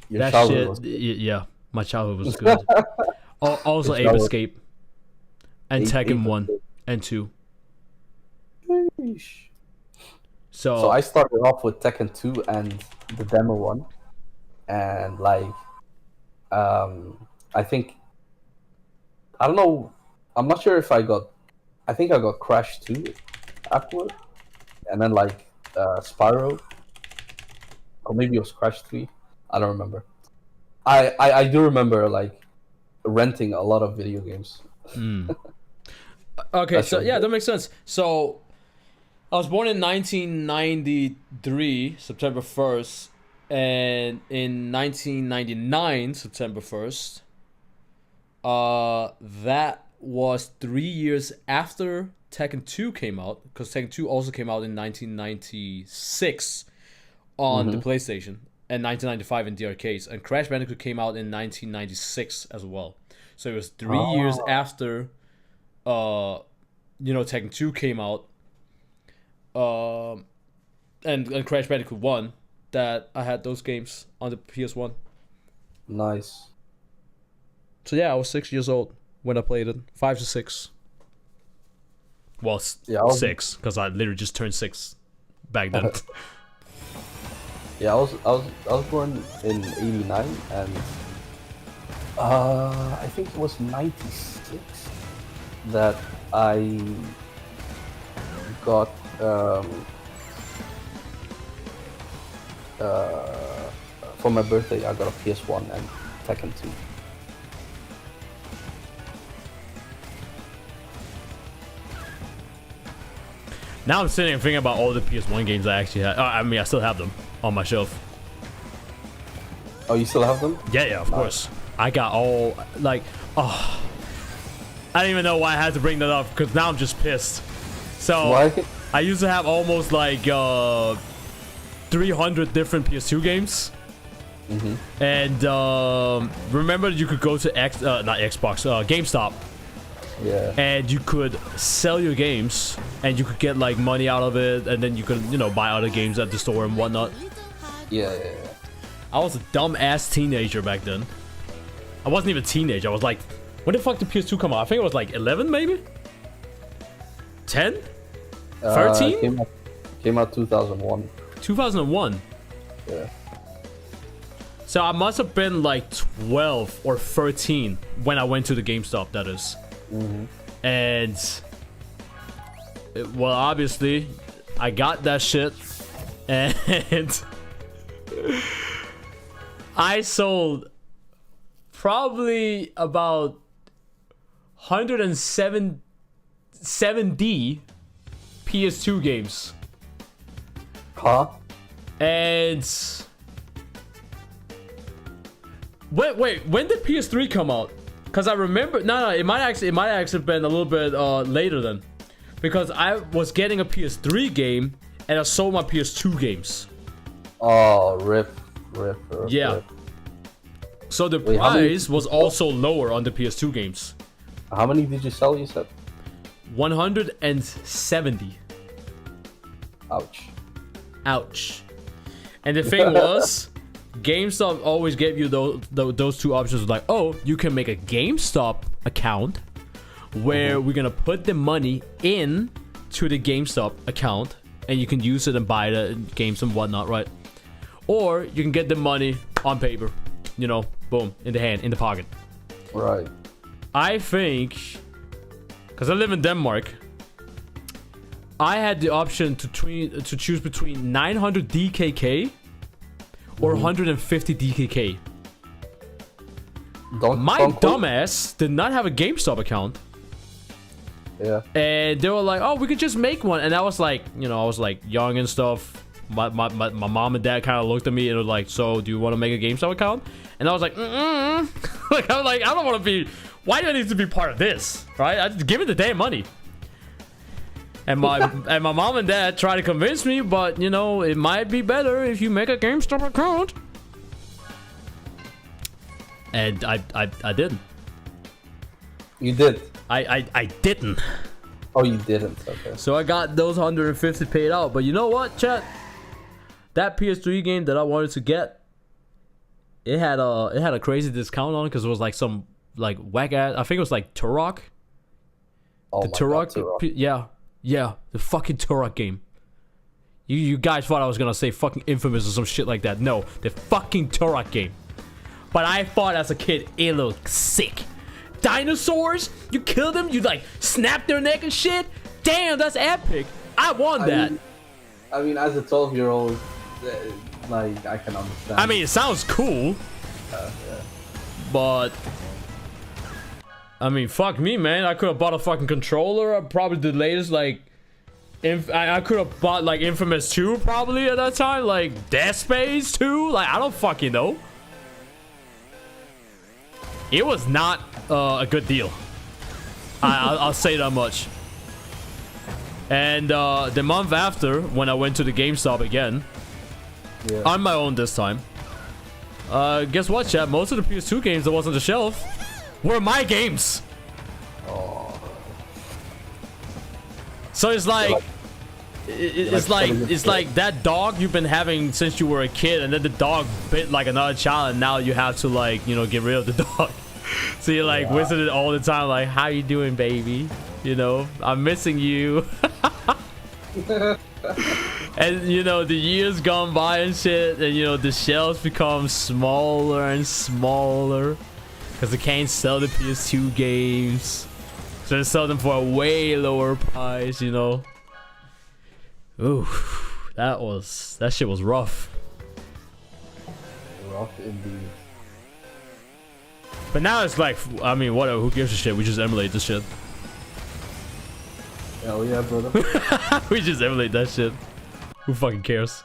Your that childhood shit, yeah, my childhood was good. Also Ape Escape. And Tekken 1 and 2. So I started off with Tekken 2 and the demo one. And like I think, I don't know, I'm not sure if I think I got Crash 2 afterward, and then like Spyro, or maybe it was Crash 3. I don't remember. I do remember like renting a lot of video games. Okay, so yeah, that makes sense. So I was born in 1993, September 1st, and in 1999, September 1st, that was 3 years after Tekken 2 came out, because Tekken 2 also came out in 1996 on the PlayStation, and 1995 in the arcades, and Crash Bandicoot came out in 1996 as well. So it was 3 years after, Tekken 2 came out, and Crash Bandicoot 1, that I had those games on the PS1. Nice. So yeah, I was 6 years old when I played it. 5 to 6. Well, 6, because I literally just turned 6 back then. Yeah, I was born in '89, and I think it was '96 that I got for my birthday. I got a PS1 and Tekken 2. Now I'm sitting and thinking about all the PS1 games I actually had. I mean, I still have them on my shelf. Oh, you still have them? Yeah, of course. I got all, like, I didn't even know why I had to bring that up, because now I'm just pissed. So, Why? I used to have almost, like, 300 different PS2 games. And, remember you could go to not Xbox, GameStop. Yeah. And you could sell your games, and you could get, like, money out of it, and then you could, buy other games at the store and whatnot. Yeah. I was a dumb-ass teenager back then. I wasn't even a teenager. I was like, when the fuck did PS2 come out? I think it was like 11, maybe? 10? 13? Came out 2001. 2001. Yeah. So I must have been like 12 or 13 when I went to the GameStop, that is. And well, obviously I got that shit, and I sold probably about 170 PS2 games. Huh? And wait, when did PS3 come out? Because I remember, no, it might actually have been a little bit later then, because I was getting a PS3 game and I sold my PS2 games. Oh, rip. Yeah. So the price was also lower on the PS2 games. How many did you sell, you said? 170. Ouch. And the thing was, GameStop always gave you those two options. Like, oh, you can make a GameStop account where we're gonna put the money in to the GameStop account, and you can use it and buy the games and whatnot, right? Or you can get the money on paper, you know, boom, in the hand, in the pocket. Right. I think, because I live in Denmark, I had the option to choose between 900 DKK or 150 DKK. My dumbass did not have a GameStop account. Yeah. And they were like, oh, we could just make one. And I was like, you know, I was like young and stuff. My mom and dad kind of looked at me and were like, so do you want to make a GameStop account? And I was like, like, I was like, I don't want to be, why do I need to be part of this? Right? I just give it the damn money. And my mom and dad tried to convince me, but you know, it might be better if you make a GameStop account. And I didn't. You did. I didn't. Oh, you didn't. Okay. So I got those 150 paid out. But you know what, chat? That PS3 game that I wanted to get, it had a crazy discount on it because it was like some like whack ass. I think it was like Turok. Oh, the Turok. Yeah, the fucking Turok game. You guys thought I was gonna say fucking Infamous or some shit like that. No, the fucking Turok game. But I thought as a kid it looked sick. Dinosaurs, you kill them, you like snap their neck and shit. Damn, that's epic. I want that. I mean, as a 12-year-old, like, I can understand. I mean, it sounds cool. Yeah. But I mean, fuck me, man. I could have bought a fucking controller. Probably the latest, like, I could have bought like Infamous 2 probably at that time, like Dead Space 2. Like, I don't fucking know. It was not a good deal. I'll say that much. And the month after, when I went to the GameStop again, on my own this time, guess what, chat? Most of the PS2 games that was on the shelf were my games. Oh. So it's like, it's like that dog you've been having since you were a kid, and then the dog bit like another child, and now you have to, like, you know, get rid of the dog. So you're like visiting all the time, like, how you doing, baby? You know, I'm missing you. And you know, the years gone by and shit, and you know, the shelves become smaller and smaller because they can't sell the PS2 games, so they sell them for a way lower price, you know. Ooh, that shit was rough. Rough indeed. But now it's like, I mean, whatever, who gives a shit? We just emulate this shit. Hell yeah, brother. We just emulate that shit. Who fucking cares?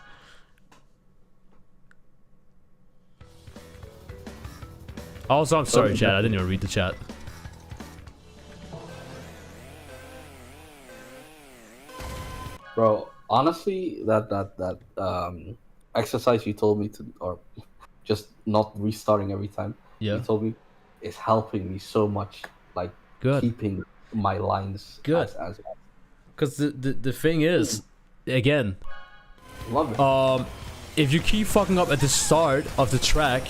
Also, I'm sorry, chat. I didn't even read the chat. Bro, honestly, that exercise you told me to, or just not restarting every time, you told me, is helping me so much. Like, keeping my lines as because the thing is, again, love it. if you keep fucking up at the start of the track,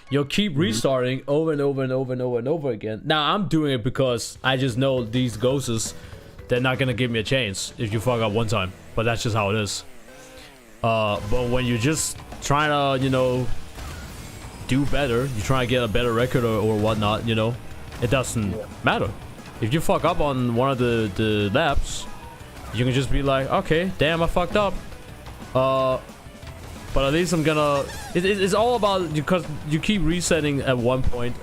you'll keep restarting over and over and over and over and over again. Now I'm doing it because I just know these ghosts, they're not gonna give me a chance if you fuck up one time. But that's just how it is. But when you're just trying to, you know, do better, you try to get a better record or whatnot, you know, it doesn't matter. If you fuck up on one of the laps, you can just be like, okay, damn, I fucked up. But at least I'm gonna... It's all about... Because you keep resetting at one point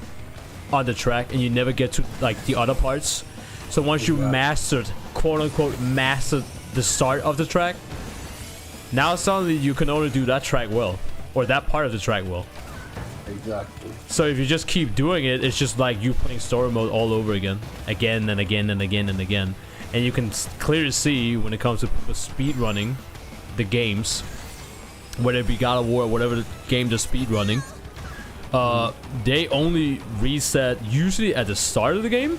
on the track and you never get to, like, the other parts. So once you mastered, quote-unquote, mastered the start of the track, now suddenly you can only do that track well. Or that part of the track well. Exactly. So if you just keep doing it, it's just like you playing story mode all over again. Again and again and again and again. And you can clearly see when it comes to speed running the games, whether it be God of War or whatever the game does speed running, they only reset usually at the start of the game,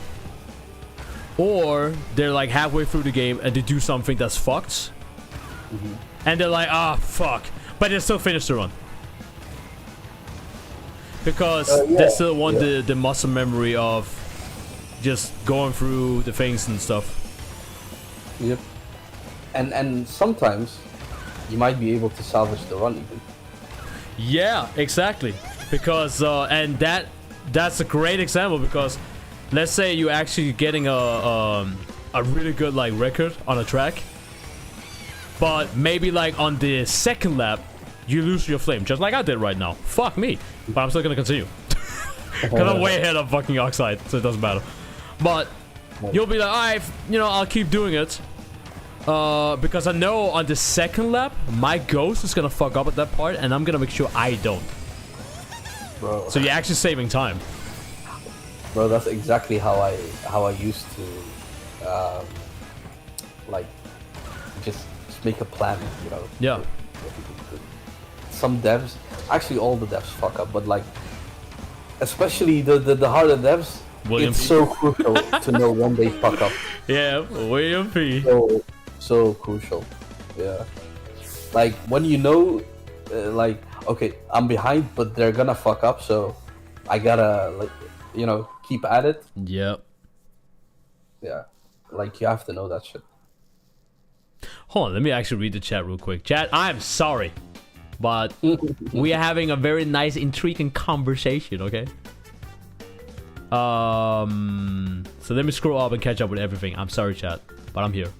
or they're like halfway through the game and they do something that's fucked, and they're like, ah, fuck, but they still finish the run because they still want the muscle memory of just going through the things and stuff. Yep. And sometimes you might be able to salvage the run even. Yeah, exactly. Because and that's a great example, because let's say you're actually getting a really good like record on a track, but maybe like on the second lap you lose your flame, just like I did right now. Fuck me, but I'm still gonna continue because I'm way ahead of fucking Oxide, so it doesn't matter. But you'll be like, alright, you know, I'll keep doing it. Because I know on the second lap, my ghost is gonna fuck up at that part, and I'm gonna make sure I don't. Bro. So you're actually saving time. Bro, that's exactly how I used to, like, just make a plan, you know. Yeah. Some devs, actually all the devs fuck up, but like, especially the harder devs, William it's P. so crucial to know when they fuck up. Yeah, William P. So crucial. Yeah. Like when you know, like, okay, I'm behind, but they're gonna fuck up, so I gotta, like, you know, keep at it. Yep. Yeah. Like you have to know that shit. Hold on, let me actually read the chat real quick. Chat, I'm sorry, but we are having a very nice, intriguing conversation, okay? So let me scroll up and catch up with everything. I'm sorry, chat, but I'm here.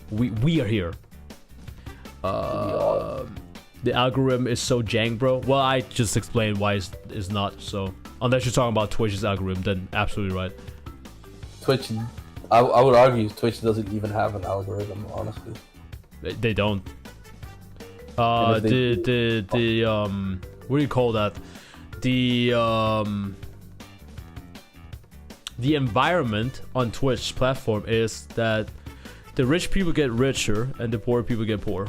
We are here. The algorithm is so jank, bro. Well, I just explained why it's not. So unless you're talking about Twitch's algorithm, then absolutely right. Twitch, I would argue Twitch doesn't even have an algorithm, honestly. They don't. What do you call that? The environment on Twitch platform is that the rich people get richer and the poor people get poor.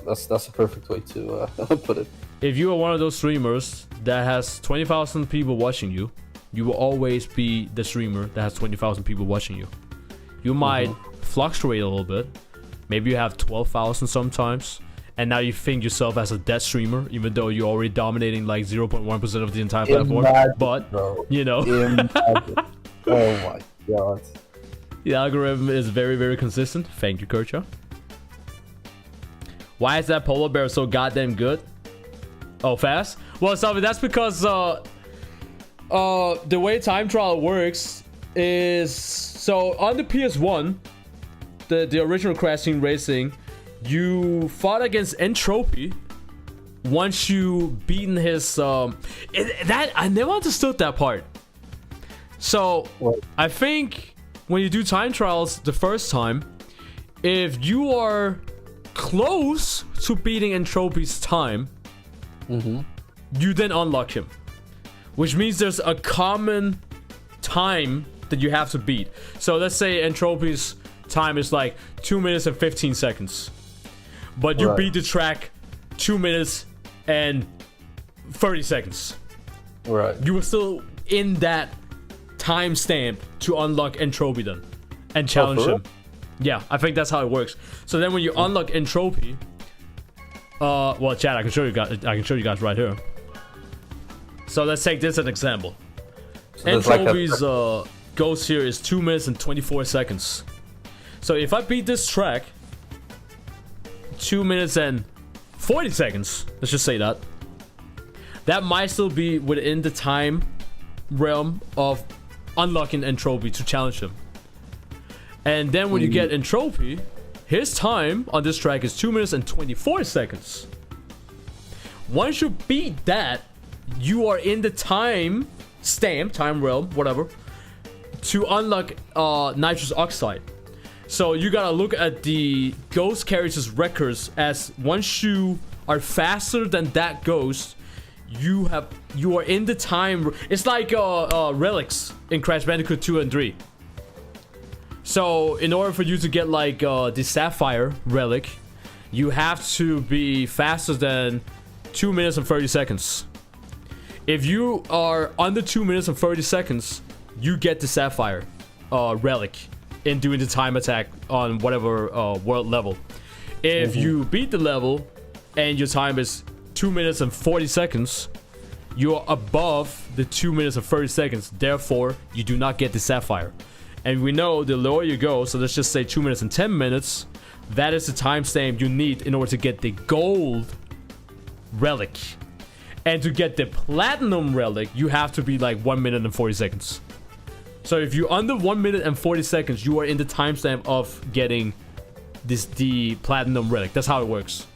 That's a perfect way to put it. If you are one of those streamers that has 20,000 people watching you, you will always be the streamer that has 20,000 people watching you. You might fluctuate a little bit. Maybe you have 12,000 sometimes, and now you think yourself as a dead streamer, even though you're already dominating like 0.1% of the entire platform. But, bro, you know. Oh my god. The algorithm is very, very consistent. Thank you, Kurcha. Why is that polar bear so goddamn good? Oh, fast? Well, Salvi, that's because the way time trial works is, so on the PS1, the original Crash Team Racing, you fought against Entropy once you beaten his that I never understood that part. So I think when you do time trials the first time, if you are close to beating Entropy's time, you then unlock him, which means there's a common time that you have to beat. So let's say Entropy's time is like 2 minutes and 15 seconds, but you beat the track 2 minutes and 30 seconds. Right. You were still in that timestamp to unlock Entropy then and challenge him. Yeah, I think that's how it works. So then when you unlock Entropy, well, chat, I can show you guys right here. So let's take this as an example. So Entropy's ghost here is 2 minutes and 24 seconds. So if I beat this track, 2 minutes and 40 seconds. Let's just say that. That might still be within the time realm of unlocking Entropy to challenge him. And then when you get Entropy, his time on this track is 2 minutes and 24 seconds. Once you beat that, you are in the time realm, whatever, to unlock nitrous oxide. So you gotta look at the ghost character's records, as once you are faster than that ghost, you are in the time. It's like relics in Crash Bandicoot 2 and 3. So in order for you to get like the Sapphire relic, you have to be faster than 2 minutes and 30 seconds. If you are under 2 minutes and 30 seconds, you get the Sapphire relic in doing the time attack on whatever world level. If you beat the level and your time is 2 minutes and 40 seconds, you're above the 2 minutes and 30 seconds. Therefore, you do not get the Sapphire. And we know the lower you go, so let's just say 2 minutes and 10 minutes, that is the timestamp you need in order to get the gold relic. And to get the platinum relic, you have to be like 1 minute and 40 seconds. So if you're under 1 minute and 40 seconds, you are in the timestamp of getting the platinum relic. That's how it works.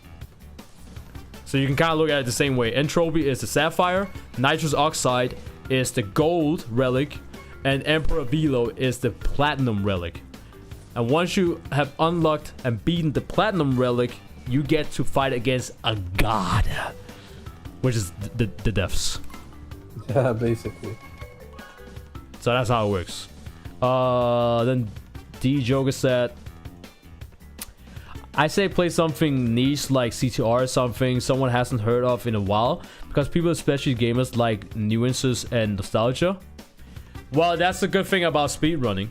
So you can kind of look at it the same way. Entropy is the Sapphire, nitrous oxide is the gold relic, and Emperor Velo is the platinum relic. And once you have unlocked and beaten the platinum relic, you get to fight against a god, which is the deaths. Yeah, basically. So that's how it works. Then D Joker said, I say play something niche like CTR or something someone hasn't heard of in a while, because people, especially gamers, like nuances and nostalgia. Well, that's the good thing about speedrunning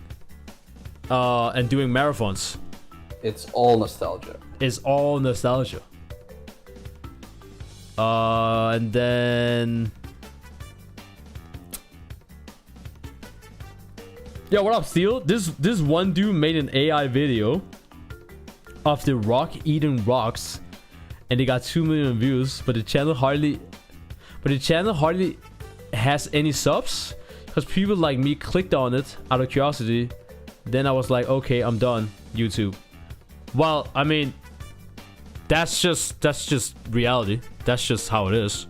and doing marathons. It's all nostalgia. It's all nostalgia. And then... Yo, what up, Steel? This one dude made an AI video of the rock eating rocks, and they got 2 million views, but the channel hardly has any subs, because people like me clicked on it out of curiosity. Then I was like, okay, I'm done, YouTube. Well, I mean, that's just reality. That's just how it is.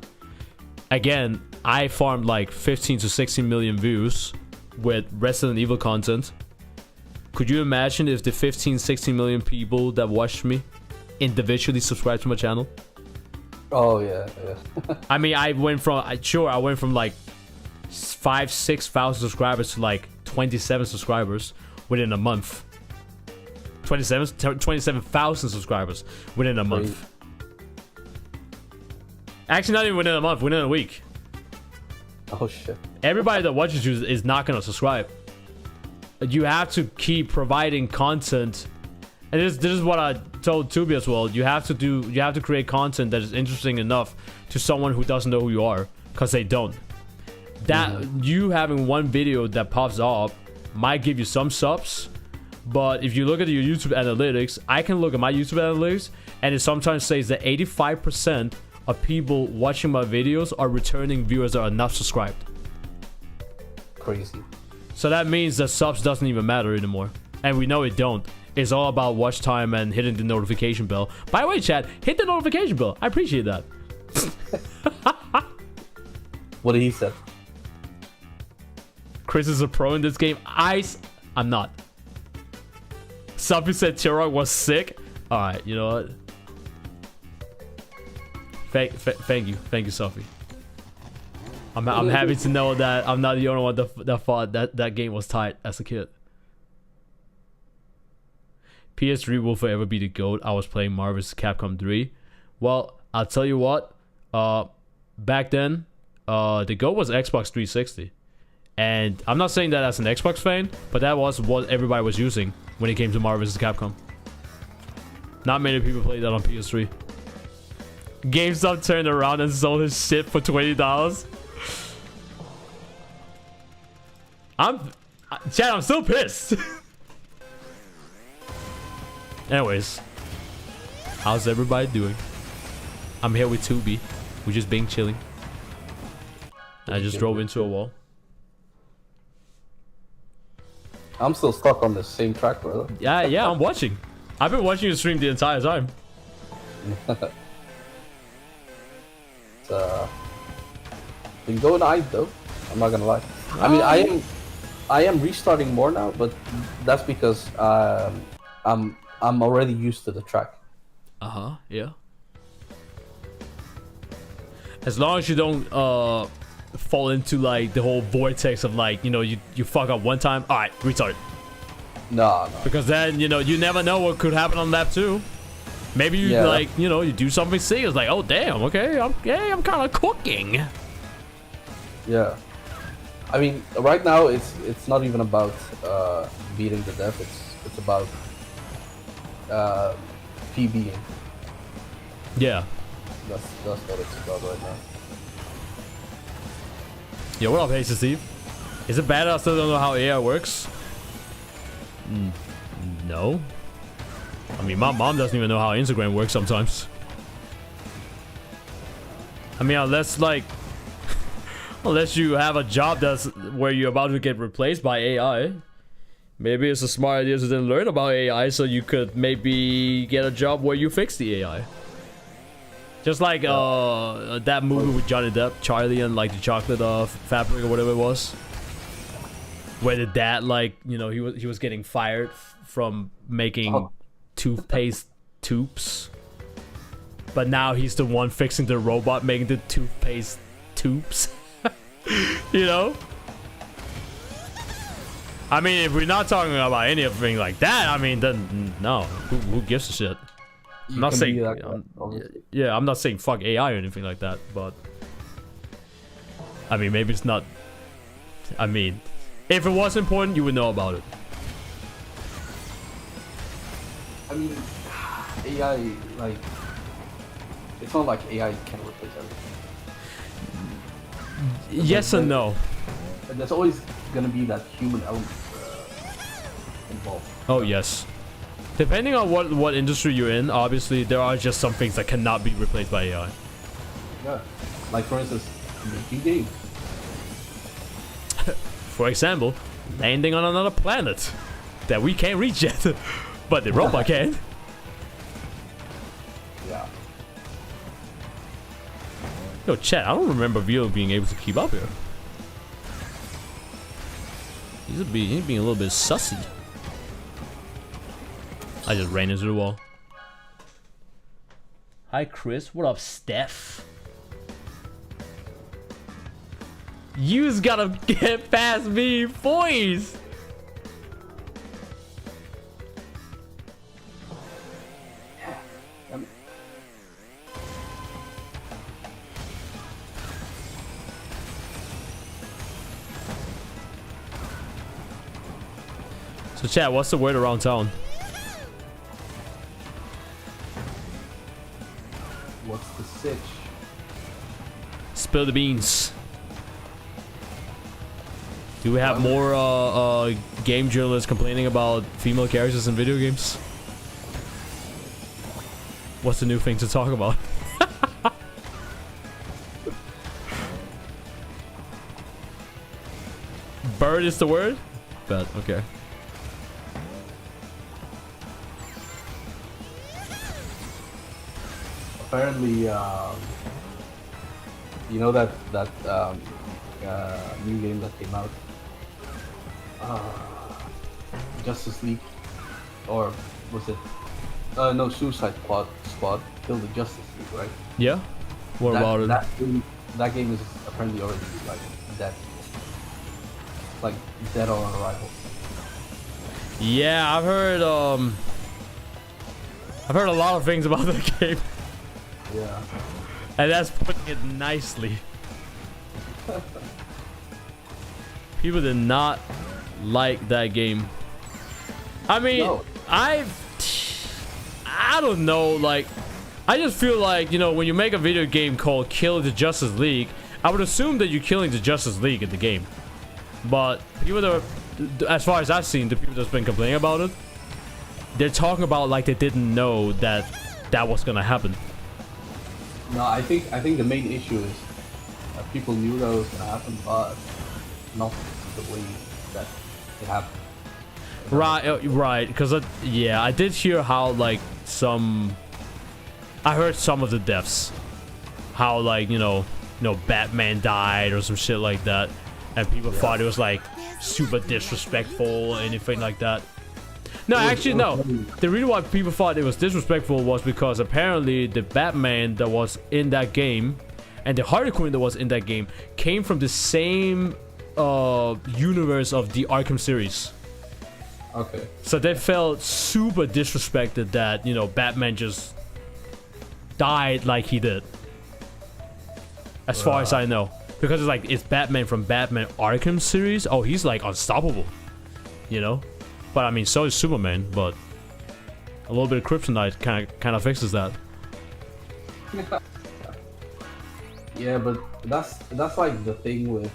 Again, I farmed like 15 to 16 million views with Resident Evil content. Could you imagine if the 15-16 million people that watched me individually subscribed to my channel? Oh yeah. I mean, I went from like 5,000-6,000 subscribers to like 27 subscribers within a month. 27,000 subscribers within a month. Actually, not even within a month, within a week. Oh shit. Everybody that watches you is not gonna subscribe. You have to keep providing content, and this is what I told Tubi as well. You have to create content that is interesting enough to someone who doesn't know who you are, because they don't. That you having one video that pops up might give you some subs, but if you look at your YouTube analytics, I can look at my YouTube analytics, and it sometimes says that 85% of people watching my videos are returning viewers that are not subscribed. Crazy. So that means that subs doesn't even matter anymore. And we know it don't. It's all about watch time and hitting the notification bell. By the way, chat, hit the notification bell. I appreciate that. What did he say? Chris is a pro in this game. I'm not. Sophie said T-Rock was sick. Alright, you know what? Thank you, Sophie. I'm happy to know that I'm not the only one that thought that game was tight as a kid. PS3 will forever be the GOAT. I was playing Marvel's Capcom 3. Well, I'll tell you what. Back then, the GOAT was Xbox 360. And I'm not saying that as an Xbox fan, but that was what everybody was using when it came to Marvel vs. Capcom. Not many people played that on PS3. GameStop turned around and sold his shit for $20. Chad, I'm still pissed. Anyways. How's everybody doing? I'm here with 2B. We're just being chilling. I just drove into a wall. I'm still stuck on the same track, brother. Yeah, I'm watching. I've been watching you stream the entire time. It's been going nice though. I'm not gonna lie. I mean, I am restarting more now, but that's because I'm already used to the track. Yeah. As long as you don't fall into like the whole vortex of like, you know, you fuck up one time, all right, restart. No. Because then, you know, you never know what could happen on lap 2. Maybe you like, you know, you do something sick. It's like, oh damn, okay, I'm kind of cooking. Yeah. I mean, right now it's not even about beating the death. It's about PBing. Yeah. That's what it's about right now. Yo, what up, Hasty Steve? Is it bad I still don't know how AI works? No. I mean, my mom doesn't even know how Instagram works sometimes. I mean, unless like, unless you have a job that's where you're about to get replaced by AI. Maybe it's a smart idea to then learn about AI so you could maybe get a job where you fix the AI. Just like that movie with Johnny Depp, Charlie and like the chocolate fabric or whatever it was. Where the dad, like, you know, he was getting fired from making toothpaste tubes. But now he's the one fixing the robot making the toothpaste tubes. You know? I mean, if we're not talking about anything like that, I mean, then no. Who gives a shit? I'm not saying, yeah, I'm not saying fuck AI or anything like that, but I mean, maybe it's not. I mean, if it was important, you would know about it. I mean, AI, like, it's not like AI can replace everything. Yes and no. There's always gonna be that human element involved. Oh yes. Depending on what industry you're in, obviously there are just some things that cannot be replaced by AI. Yeah, like for instance, making games. For example, landing on another planet that we can't reach yet, but the robot can. Yeah. Yo, chat, I don't remember Vio being able to keep up here. He's being a little bit sussy. I just ran into the wall. Hi, Chris. What up, Steph? You's gotta get past me, boys. So, chat, what's the word around town? What's the sitch? Spill the beans. Do we have more game journalists complaining about female characters in video games? What's the new thing to talk about? Bird is the word? Bet, okay. Apparently, you know that new game that came out, Justice League, or was it? No, Suicide Squad killed the Justice League, right? Yeah. What about it? That game is apparently already like dead, like dead on arrival. Yeah, I've heard a lot of things about that game. Yeah. And that's putting it nicely. People did not like that game. I mean, No. I don't know, like, I just feel like, you know, when you make a video game called Kill the Justice League, I would assume that you're killing the Justice League in the game. But people that are, as far as I've seen, the people that's been complaining about it, they're talking about like they didn't know that that was gonna happen. No, I think the main issue is people knew that was gonna happen, but not the way that it happened. Right, because yeah, I did hear how like I heard some of the deaths, how like Batman died or some shit like that, and people thought it was like super disrespectful or anything like that. No, actually no. The reason why people thought it was disrespectful was because apparently the Batman that was in that game and the Harley Quinn that was in that game came from the same universe of the Arkham series. Okay. So they felt super disrespected that, Batman just died like he did. As far as I know. Because it's like, it's Batman from Batman Arkham series. Oh, he's like unstoppable. But I mean, so is Superman, but a little bit of kryptonite kind of fixes that. Yeah, but that's like the thing with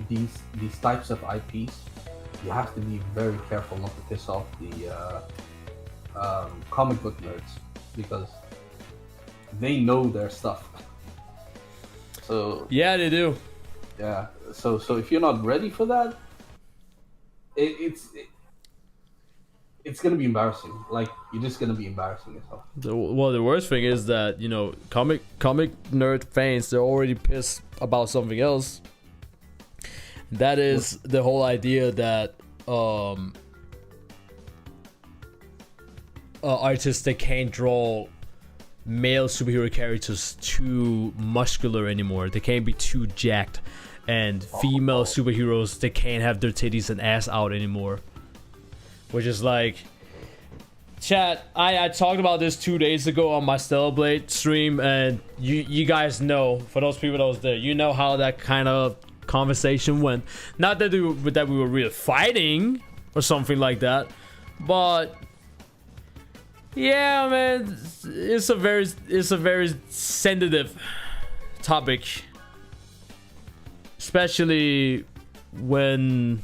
these types of IPs. You have to be very careful not to piss off the comic book nerds, because they know their stuff. So yeah, they do. Yeah. So if you're not ready for that, it's gonna be embarrassing. Like, you're just gonna be embarrassing yourself. Well, the worst thing is that comic nerd fans, they're already pissed about something else. That is the whole idea that artists, they can't draw male superhero characters too muscular anymore. They can't be too jacked. And female superheroes, they can't have their titties and ass out anymore. Which is like, chat, I talked about this 2 days ago on my Stellar Blade stream, and you guys know, for those people that was there, you know how that kind of conversation went. Not that we were really fighting or something like that, but yeah, man, it's a very sensitive topic. Especially when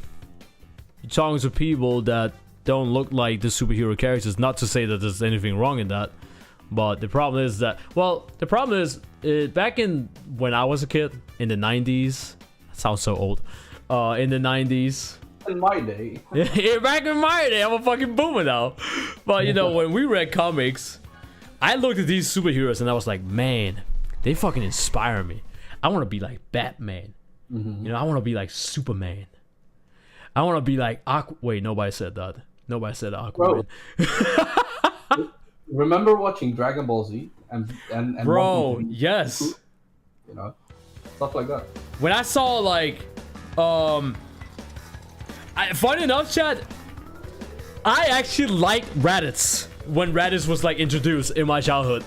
you're talking to people that don't look like the superhero characters. Not to say that there's anything wrong in that, but the problem is that, back in when I was a kid in the 90s, that sounds so old. In the 90s. In my day. Yeah, back in my day, I'm a fucking boomer now. But when we read comics, I looked at these superheroes and I was like, man, they fucking inspire me. I want to be like Batman. Mm-hmm. I want to be like Superman. I want to be like Wait, nobody said that. Nobody said Aquaman. Remember watching Dragon Ball Z and bro, yes. Stuff like that. When I saw like, funny enough, chat, I actually liked Raditz when Raditz was like introduced in my childhood.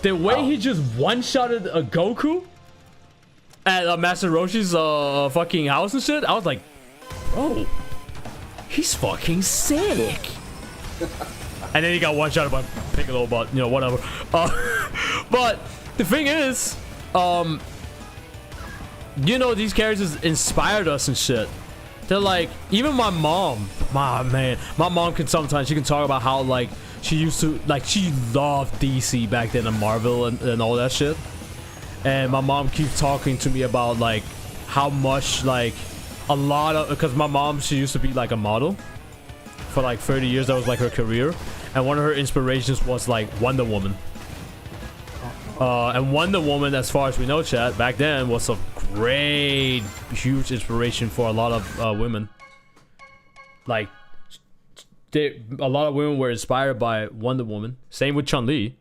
The way he just one-shotted a Goku at Master Roshi's fucking house and shit, I was like, bro, he's fucking sick. And then he got one-shotted by Piccolo, but whatever. But the thing is, these characters inspired us and shit. They're like, even my mom, my mom can sometimes, she can talk about how like she used to, like, she loved DC back then and Marvel and all that shit. And my mom keeps talking to me about like how much, like, a lot of, because my mom, she used to be like a model for like 30 years. That was like her career. And one of her inspirations was like Wonder Woman. And Wonder Woman, as far as we know, chat, back then was a great, huge inspiration for a lot of women. Like, a lot of women were inspired by Wonder Woman. Same with Chun-Li.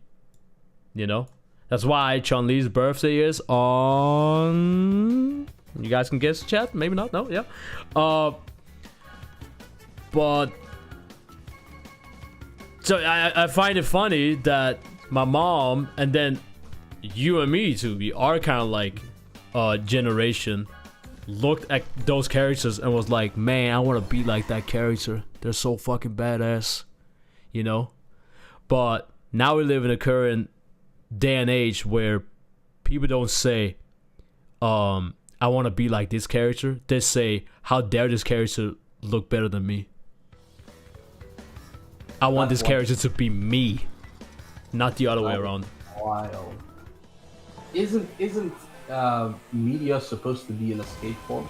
That's why Chun-Li's birthday is on... You guys can guess, chat? Maybe not? No? Yeah. But... So I find it funny that my mom, and then you and me too, we are kind of like generation, looked at those characters and was like, man, I want to be like that character. They're so fucking badass. But now we live in a current day and age where people don't say, I want to be like this character. They say, how dare this character look better than me? I want That's this character to be me, not the other way That's around. wild. Isn't media supposed to be an escape form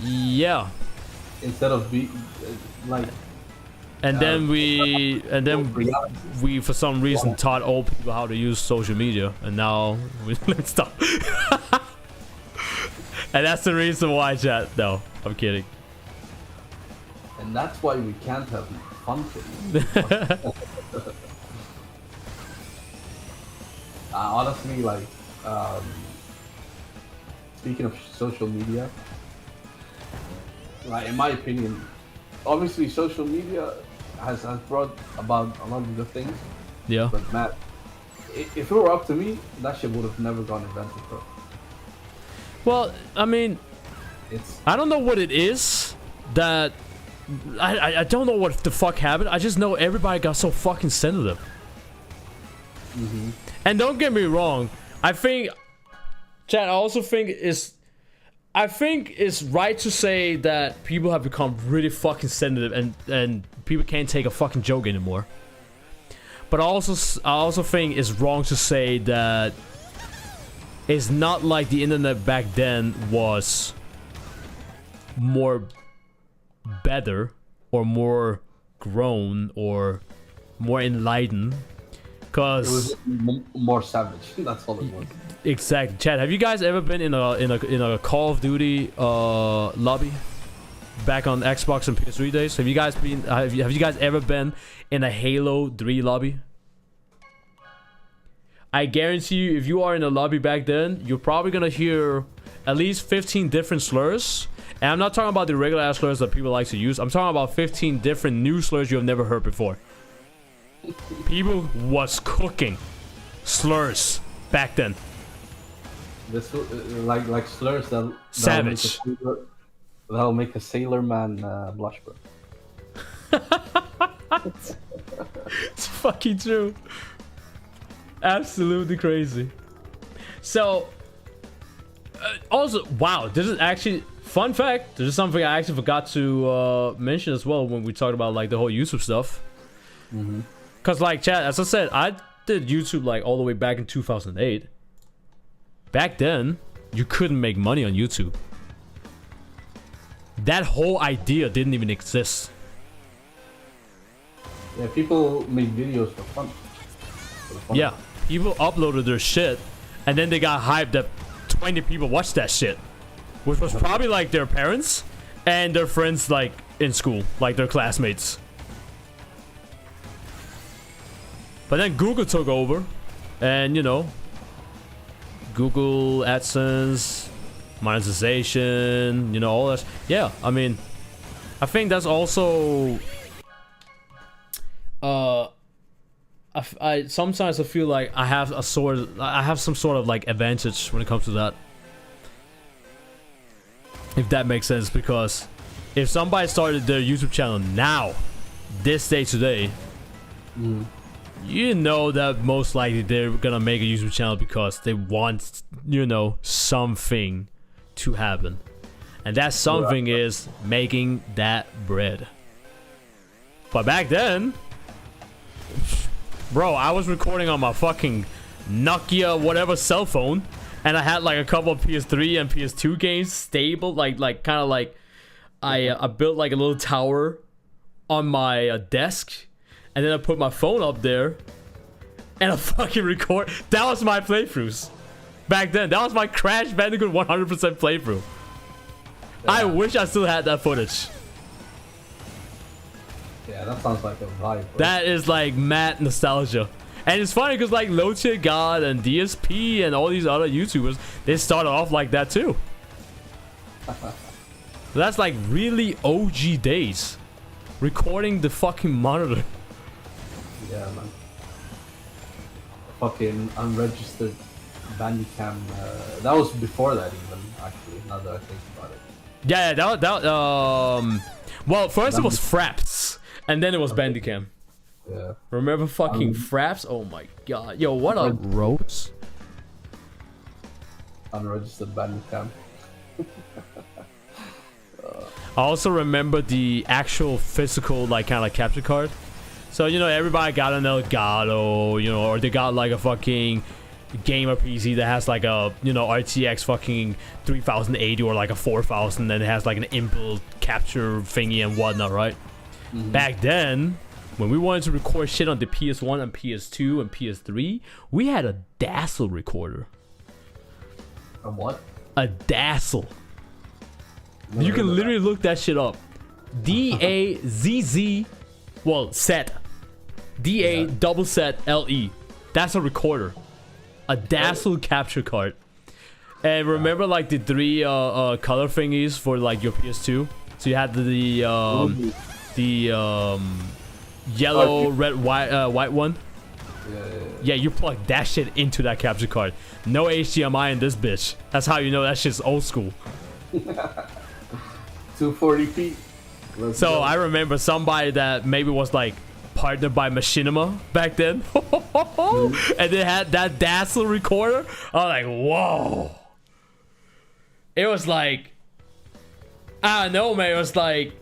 Yeah. instead of like? And then we reality. for some reason taught old people how to use social media, and now we stop. And that's the reason why, chat. No, I'm kidding. And that's why we can't have fun things. Honestly, like, speaking of social media, like in my opinion, obviously social media has brought about a lot of good things. Yeah. But man, if it were up to me, that shit would have never gone invented, bro. Well, I mean, It's I don't know what it is that I don't know what the fuck happened. I just know everybody got so fucking sensitive. And don't get me wrong, I think, Chad, I also think it's right to say that people have become really fucking sensitive and people can't take a fucking joke anymore. But I also think it's wrong to say that it's not like the internet back then was more better or more grown or more enlightened. it Cause was more savage. That's all it was. exactly, Chad. Have you guys ever been in a Call of Duty lobby back on Xbox and PS3 days? Have you guys been? Have you guys ever been in a Halo 3 lobby? I guarantee you, if you are in a lobby back then, you're probably gonna hear at least 15 different slurs. And I'm not talking about the regular ass slurs that people like to use. I'm talking about 15 different new slurs you have never heard before. People was cooking slurs back then. This like slurs that Savage. That'll make a sailor man blush, bro. It's fucking true. Absolutely crazy. So, also, wow, this is actually fun fact. This is something I actually forgot to mention as well when we talked about like the whole YouTube stuff. Cause like, chat, as I said, I did YouTube like all the way back in 2008. Back then, you couldn't make money on YouTube. That whole idea didn't even exist. Yeah, people make videos for fun. Yeah, people uploaded their shit, and then they got hyped that 20 people watched that shit, which was probably like their parents and their friends like in school, like their classmates. But then Google took over, and you know, Google AdSense, monetization, you know, all that. Yeah, I mean, I think that's also I sometimes I feel like I have some sort of like advantage when it comes to that, if that makes sense. Because if somebody started their YouTube channel now, this day today, you know that most likely they're gonna make a YouTube channel because they want, you know, something to happen, and that something is making that bread. But back then, bro, I was recording on my fucking Nokia whatever cell phone, and I had like a couple of PS3 and PS2 games stable, like kind of like I built like a little tower on my desk, and then I put my phone up there, and I fucking record. That was my playthroughs back then. That was my Crash Bandicoot 100% playthrough. Yeah. I wish I still had that footage. Yeah, that sounds like a vibe, bro. That is like mad nostalgia. And it's funny because like Low Tier God and DSP and all these other YouTubers, they started off like that too. That's like really OG days. Recording the fucking monitor. Yeah, man. Fucking unregistered Bandicam. That was before that even, actually, now that I think about it. Yeah, well, first it was Fraps, and then it was Bandicam. Yeah. Remember fucking Fraps? Oh my god. Yo, what up, Rose? Unregistered Bandicam. I also remember the actual physical, like, kind of like capture card. So, you know, everybody got an Elgato, you know, or they got like a fucking gamer PC that has like a, you know, RTX fucking 3080 or like a 4000, and it has like an inbuilt capture thingy and whatnot, right? Back then, when we wanted to record shit on the PS1 and PS2 and PS3, we had a Dazzle recorder. A what? A Dazzle. You can literally look that shit up. DAZZ, well, set. DA double set LE. That's a recorder. A Dazzle capture card. And remember like the 3 color thingies for like your PS2? So you had the yellow, red, white one. Yeah, you plug that shit into that capture card. No HDMI in this bitch. That's how you know that shit's old school. 240p. So I remember somebody that maybe was like partnered by Machinima back then. And they had that Dazzle recorder. I was like, whoa. It was like, I don't know, man. It was like,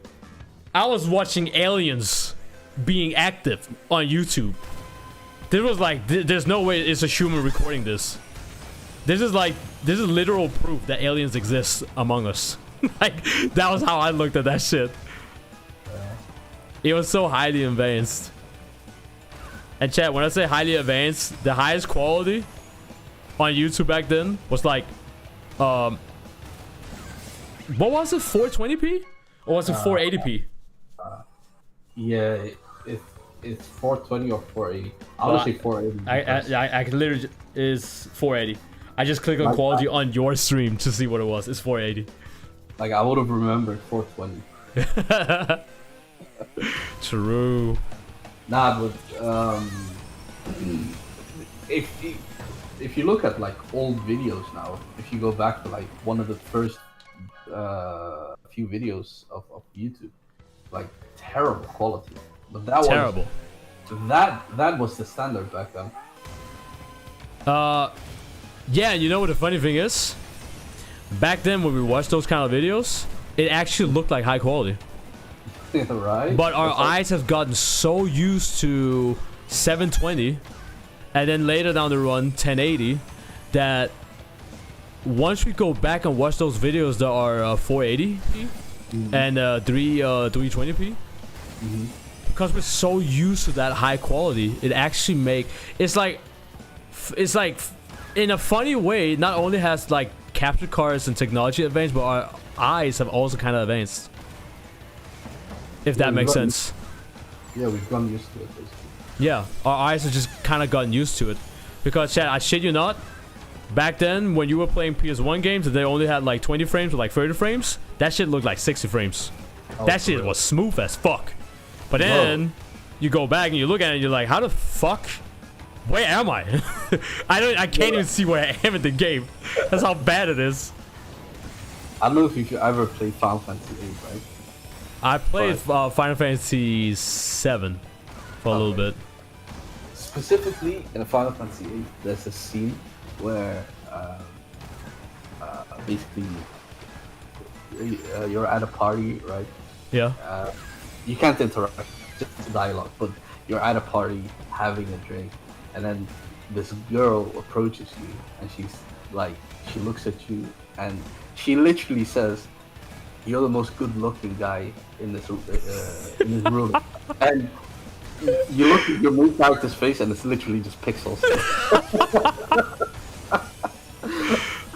I was watching aliens being active on YouTube. This was like, there's no way it's a human recording this. This is literal proof that aliens exist among us. Like, that was how I looked at that shit. It was so highly advanced. And chat, when I say highly advanced, the highest quality on YouTube back then was like, what was it, 420p? Or was it 480p? Yeah, it's 420 or 480. Honestly, 480. I can literally, is 480. I just clicked on quality on your stream to see what it was. It's 480. Like, I would have remembered 420. True. Nah, but if you look at like old videos now, if you go back to like one of the first few videos of YouTube, like terrible quality. But that terrible. That was the standard back then. Yeah, you know what the funny thing is? Back then when we watched those kind of videos, it actually looked like high quality. Right. But our eyes have gotten so used to 720 and then later down the run 1080 that once we go back and watch those videos that are 480p and 320p, because we're so used to that high quality, it actually it's like in a funny way, not only has like capture cards and technology advanced, but our eyes have also kind of advanced. If that makes sense. Yeah, we've gotten used to it, basically. Yeah, our eyes have just kind of gotten used to it. Because, chat, I shit you not, back then, when you were playing PS1 games and they only had like 20 frames or like 30 frames, that shit looked like 60 frames. Oh, that shit was smooth as fuck. But then, you go back and you look at it and you're like, how the fuck? Where am I? I can't even see where I am in the game. That's how bad it is. I don't know if you've ever played Final Fantasy VIII, right? I played Final Fantasy 7 for a little bit. Specifically, in Final Fantasy VIII, there's a scene where basically you're at a party, right? Yeah. You can't interact, just dialogue, but you're at a party having a drink, and then this girl approaches you, and she's like, she looks at you, and she literally says, "You're the most good-looking guy in this room," and you look at your main character's face, and it's literally just pixels.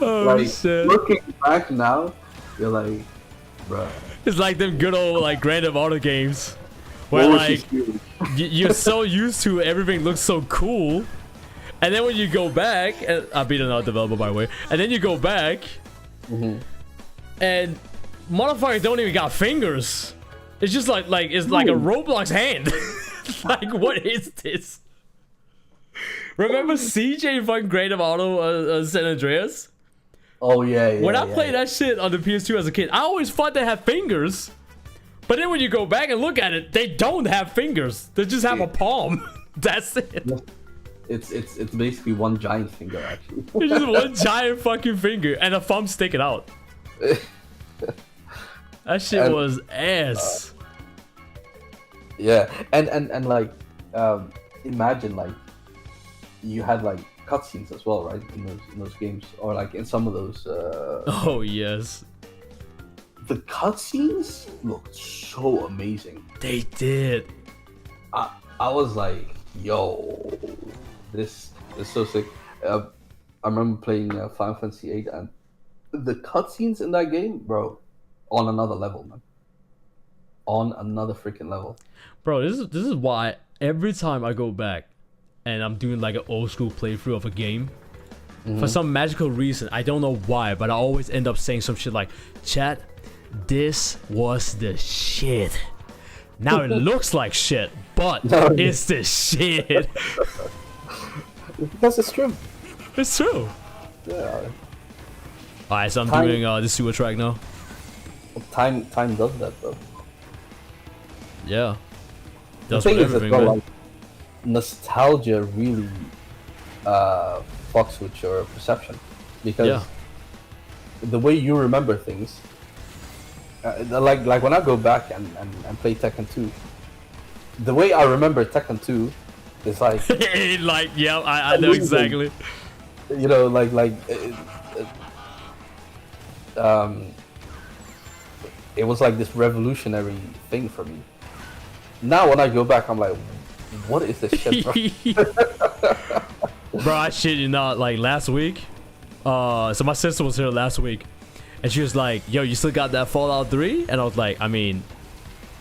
Oh, like, shit. looking back now, you're like, bruh. It's like them good old like Grand Theft Auto games, where like you're so used to everything looks so cool, and then when you go back, and I beat another developer by the way, and then you go back, and motherfuckers don't even got fingers. It's just like it's like a Roblox hand. Like, what is this? Remember CJ fucking Grand Theft Auto San Andreas? Oh yeah. When I played that shit on the PS2 as a kid, I always thought they had fingers. But then when you go back and look at it, they don't have fingers. They just have a palm. That's it. It's basically one giant finger, actually. It's just one giant fucking finger and a thumb sticking out. That shit And- was ass. Yeah, and like, imagine like you had like cutscenes as well, right? In those games, or like in some of those. Oh yes, The cutscenes looked so amazing. they did. I was like, yo, this is so sick. I remember playing Final Fantasy VIII, and the cutscenes in that game, bro, on another level, man. On another freaking level. Bro, this is why every time I go back and I'm doing like an old school playthrough of a game, for some magical reason, I don't know why, but I always end up saying some shit like, chat, this was the shit. Now it looks like shit, but No. it's the shit. Because it's true. It's true. Yeah. Alright, so I'm Time- doing the sewer track now. Time does that, bro. Yeah. The Does thing is, everything, as well, man. like, nostalgia really fucks with your perception, because Yeah. the way you remember things, like when I go back and play Tekken 2, the way I remember Tekken 2 is like, Like, yeah, I know exactly. you know, it was like this revolutionary thing for me. Now when I go back, I'm like, what is this shit, bro? Bro, I shit you not, like last week, so my sister was here last week, and she was like, yo, you still got that Fallout 3? And I was like, I mean,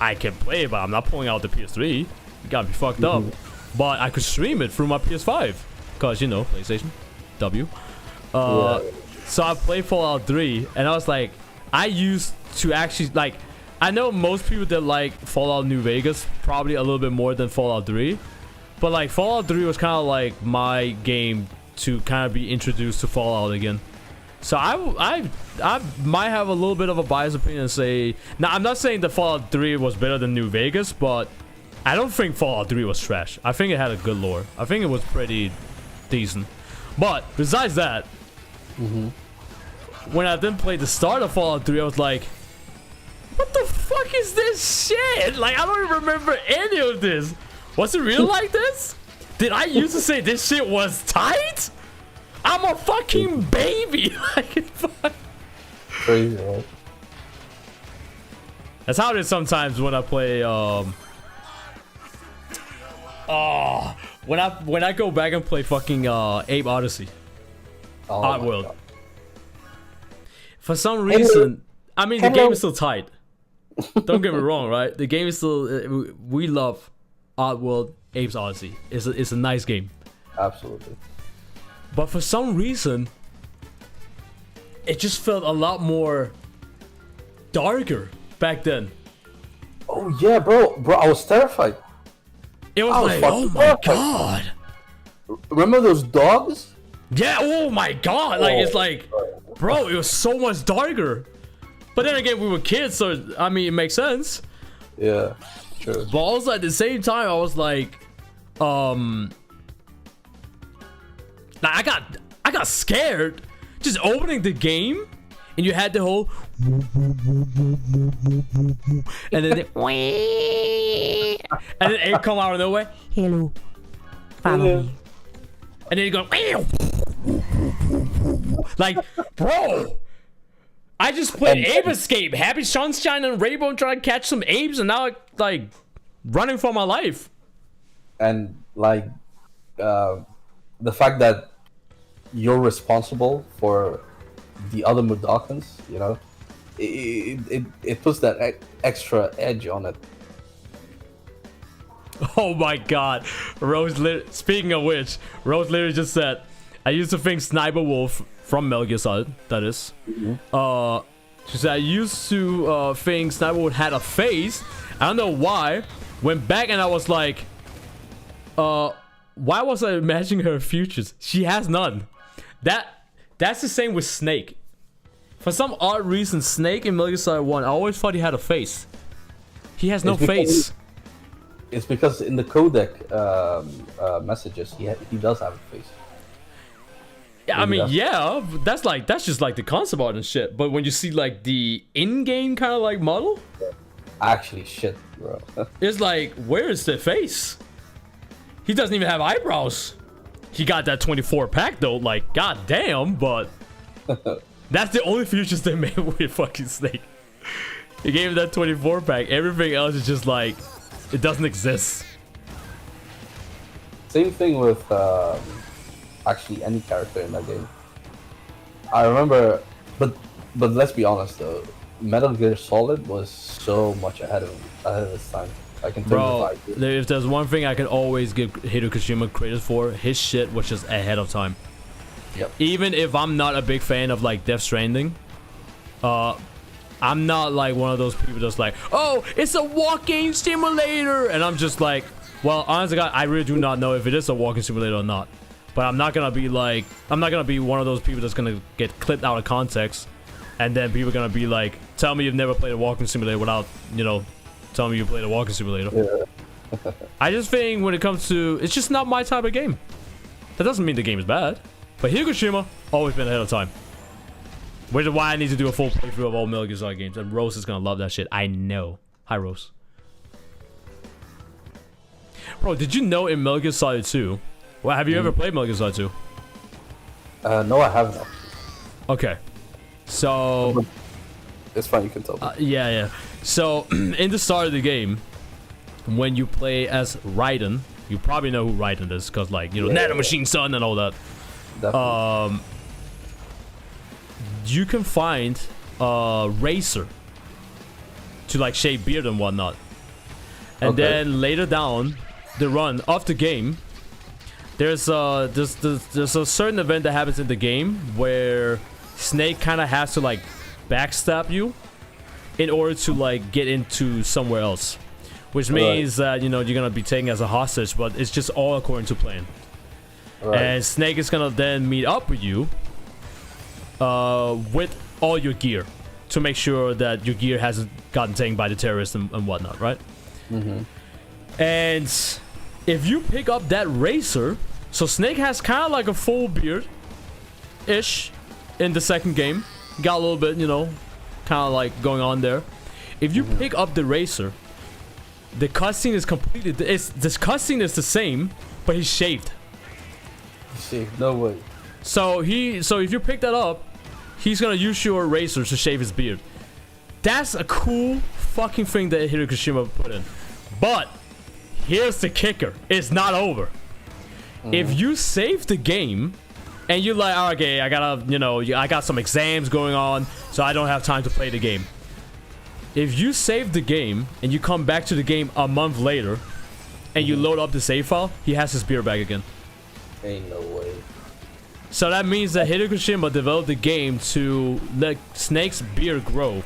I can play it, but I'm not pulling out the PS3. You gotta be fucked up. But I could stream it through my PS5, cause you know, PlayStation W. Yeah. So I played Fallout 3, and I was like, I used to actually, like, I know most people that like Fallout New Vegas probably a little bit more than Fallout 3, but like Fallout 3 was kind of like my game to kind of be introduced to Fallout again. So I might have a little bit of a biased opinion and say, now I'm not saying that Fallout 3 was better than New Vegas, but I don't think Fallout 3 was trash. I think it had a good lore. I think it was pretty decent. But besides that, when I then played the start of Fallout 3, I was like, what the fuck is this shit? Like, I don't even remember any of this. Was it real like this? Did I used to say this shit was tight? I'm a fucking baby. Like, fuck. Crazy, right? That's how it is sometimes when I play when I go back and play fucking Ape Odyssey. Oh my Oddworld. God. For some reason, I mean, the Hello. game is still tight. Don't get me wrong, right? The game is still. We love Oddworld, Apes Odyssey. It's a nice game. Absolutely. But for some reason, it just felt a lot more darker back then. Oh yeah, bro, I was terrified. It was I was like, fucking oh my terrified. god. Remember those dogs? Yeah, oh my god. Like, it's Oh, like, bro, it was so much darker. But then again, we were kids, so I mean, it makes sense. Yeah, true. But also at the same time, I was like, like I got scared just opening the game, and you had the whole, and then it come out of nowhere. Hello. Follow me. And then you go, like, bro, I just played Ape Escape, Happy Sunshine and Rainbow, trying to catch some apes, and now like running for my life. And like the fact that you're responsible for the other Mudokans, you know, it puts that extra edge on it. Oh my god, speaking of which, Rose literally just said, I used to think Sniper Wolf from Metal Gear Solid, that is. She said, I used to think Sniper Wolf had a face. I don't know why. Went back and I was like, why was I imagining her futures? She has none. That's the same with Snake. For some odd reason, Snake in Metal Gear Solid 1, I always thought he had a face. He has no It's because- face. It's because in the codec messages, he does have a face. I mean, yeah, that's just like the concept art and shit. But when you see like the in-game kind of like model, actually shit, bro. it's like, where is the face? He doesn't even have eyebrows. He got that 24 pack though, like goddamn. But that's the only features they made with fucking Snake. He gave him that 24 pack. Everything else is just like, it doesn't exist. Same thing with actually any character in that game. I remember, but let's be honest though, Metal Gear Solid was so much ahead of its time. Like in terms of if there's one thing I can always give Hideo Kojima credit for, his shit was just ahead of time. Yep. Even if I'm not a big fan of like Death Stranding, I'm not like one of those people that's like, oh, it's a walking simulator, and I'm just like, well, honestly, God, I really do not know if it is a walking simulator or not. But I'm not gonna be like, I'm not gonna be one of those people that's gonna get clipped out of context, and then people are gonna be like, tell me you've never played a walking simulator without, you know, telling me you played a walking simulator. Yeah. I just think when it comes to, it's just not my type of game. That doesn't mean the game is bad. But Hideo Kojima, always been ahead of time. Which is why I need to do a full playthrough of all Metal Gear Solid games. And Rose is gonna love that shit. I know. Hi, Rose. Bro, did you know in Metal Gear Solid 2? Well, have you ever played Metal Gear Solid 2? No, I haven't. Actually. Okay. So... It's fine, you can tell me. Yeah. So, in the start of the game, when you play as Raiden, you probably know who Raiden is, because, like, you know, Nano Machine Son and all that. Definitely. You can find a razor to, like, shave beard and whatnot. And then later down the run of the game, there's a certain event that happens in the game where Snake kind of has to, like, backstab you in order to like get into somewhere else, which means that, you know, you're gonna be taken as a hostage, but it's just all according to plan. And Snake is gonna then meet up with you with all your gear to make sure that your gear hasn't gotten taken by the terrorists and whatnot, right? And if you pick up that racer, so Snake has kind of like a full beard ish in the second game. Got a little bit, you know, kind of like going on there. If you pick up the racer, the cutscene is completely. This cutscene is the same, but he's shaved. No way. So if you pick that up, he's gonna use your razor to shave his beard. That's a cool fucking thing that Hideo Kojima put in. But here's the kicker: it's not over. If you save the game. And you're like, oh, okay, I gotta, you know, I got some exams going on, so I don't have time to play the game. If you save the game and you come back to the game a month later, and you load up the save file, he has his beard back again. Ain't no way. So that means that Hideo Kojima developed the game to let Snake's beard grow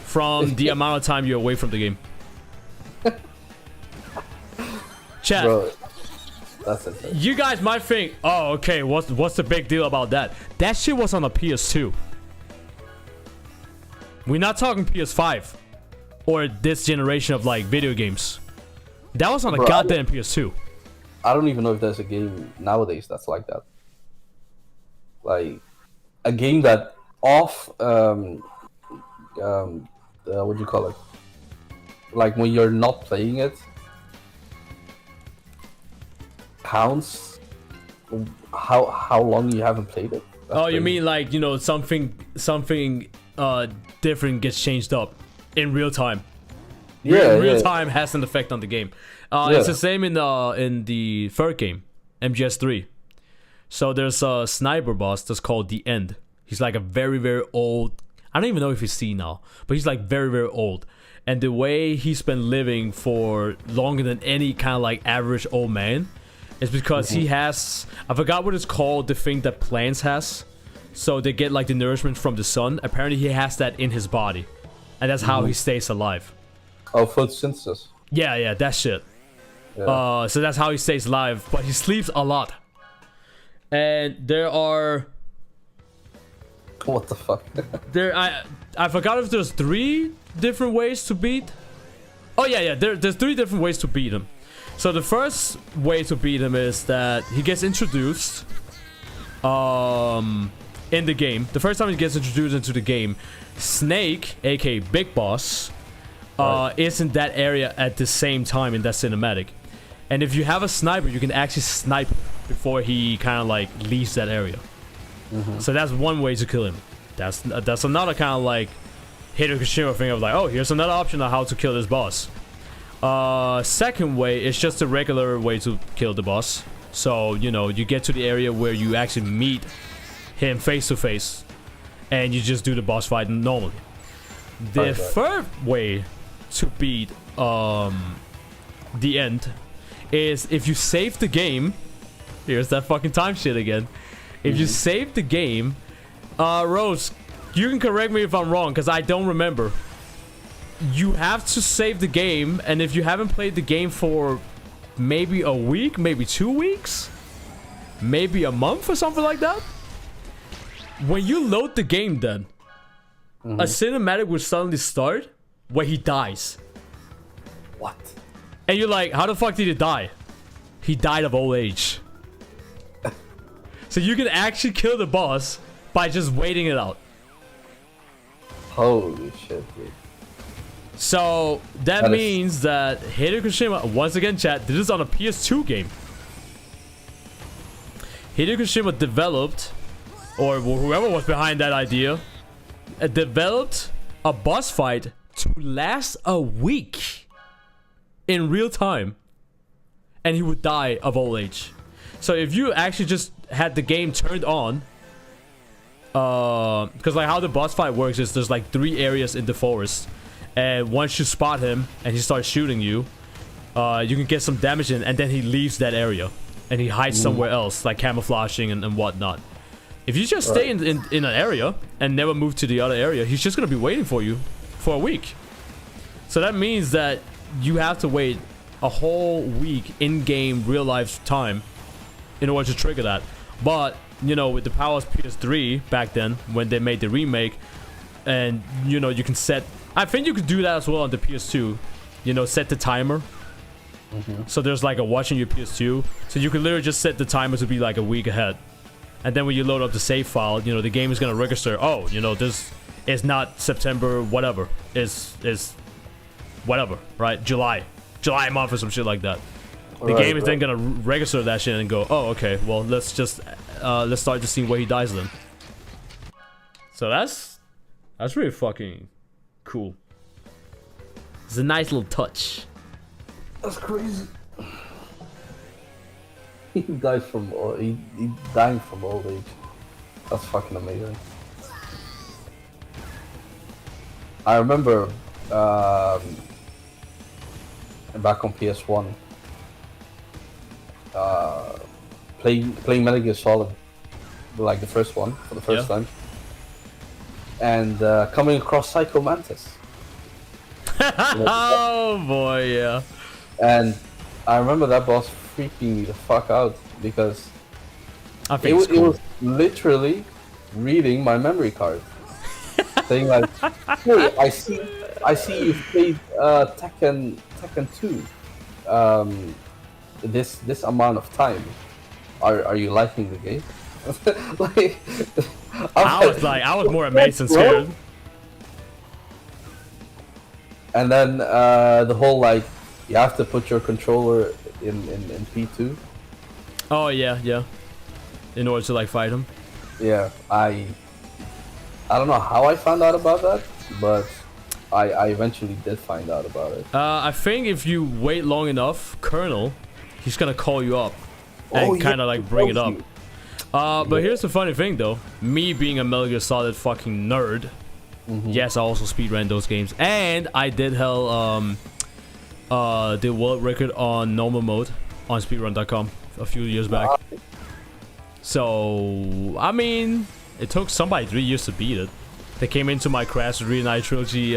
from the amount of time you're away from the game. Chat. Bro. That's it. You guys might think, oh, okay, what's the big deal about that? That shit was on a PS2. We're not talking PS5 or this generation of like video games. That was on a goddamn PS2. I don't even know if there's a game nowadays that's like that. Like a game that off what do you call it? Like when you're not playing it. Counts how long you haven't played it. That's crazy. You mean like, you know, something different gets changed up in real time. Real time has an effect on the game. It's the same in the third game, MGS3. So there's a sniper boss that's called The End. He's like a very, very old, I don't even know if he's senile, but he's like very, very old. And the way he's been living for longer than any kind of like average old man is because he has, I forgot what it's called, the thing that plants has. So they get like the nourishment from the sun. Apparently he has that in his body. And that's how he stays alive. Oh, photosynthesis. Yeah, that shit. So that's how he stays alive. But he sleeps a lot. And there are... What the fuck? I forgot if there's 3 different ways to beat. Oh yeah, there's 3 different ways to beat him. So the first way to beat him is that he gets introduced in the game. The first time he gets introduced into the game, Snake, aka Big Boss, is in that area at the same time in that cinematic. And if you have a sniper, you can actually snipe before he kind of like leaves that area. So that's one way to kill him. That's another kind of like Hideo Kojima thing of like, oh, here's another option on how to kill this boss. Second way is just a regular way to kill the boss. So, you know, you get to the area where you actually meet him face to face, and you just do the boss fight normally. The third way to beat the end is if you save the game. Here's that fucking time shit again. If you save the game, Rose, you can correct me if I'm wrong, because I don't remember. You have to save the game, and if you haven't played the game for maybe a week, maybe 2 weeks, maybe a month or something like that, when you load the game, then a cinematic will suddenly start where he dies. What? And you're like, how the fuck did he die? He died of old age. So you can actually kill the boss by just waiting it out. Holy shit, dude. So that means that Hideo Kojima, once again, chat, this is on a PS2 game. Hideo Kojima developed, or whoever was behind that idea, developed a boss fight to last a week in real time, and he would die of old age. So if you actually just had the game turned on, because like how the boss fight works is there's like 3 areas in the forest, and once you spot him and he starts shooting you, you can get some damage in, and then he leaves that area and he hides somewhere else, like camouflaging and whatnot. If you just stay in an area and never move to the other area, he's just gonna be waiting for you for a week. So that means that you have to wait a whole week in-game real-life time in order to trigger that. But you know, with the power of PS3 back then when they made the remake, and you know, you can set, I think you could do that as well on the PS2, you know, set the timer. So there's like a watch on your PS2, so you can literally just set the timer to be like a week ahead, and then when you load up the save file, you know, the game is gonna register, oh, you know, this is not September whatever, is whatever, right, July month or some shit like that. The game is then gonna register that shit and go, oh, okay, well, let's just let's start to see where he dies then. So that's really fucking cool. It's a nice little touch. That's crazy. He died from he dying from old age. That's fucking amazing. I remember back on PS1, playing Metal Gear Solid, like the first one for the first time, and coming across Psycho Mantis. Oh boy, yeah. And I remember that boss freaking me the fuck out because it was literally reading my memory card, saying like, "Hey, I see you played Tekken 2 this amount of time. Are you liking the game?" Like, I was more amazed and scared. And then the whole like, you have to put your controller in P2. Oh yeah. In order to like fight him. Yeah, I don't know how I found out about that, but I eventually did find out about it. I think if you wait long enough, Colonel, he's gonna call you up and kind of like bring it up. But here's the funny thing though, me being a Metal Gear Solid fucking nerd, yes, I also speedran those games, and I did the world record on normal mode on speedrun.com a few years back. So I mean, it took somebody 3 years to beat it. They came into my Crash Reunite Trilogy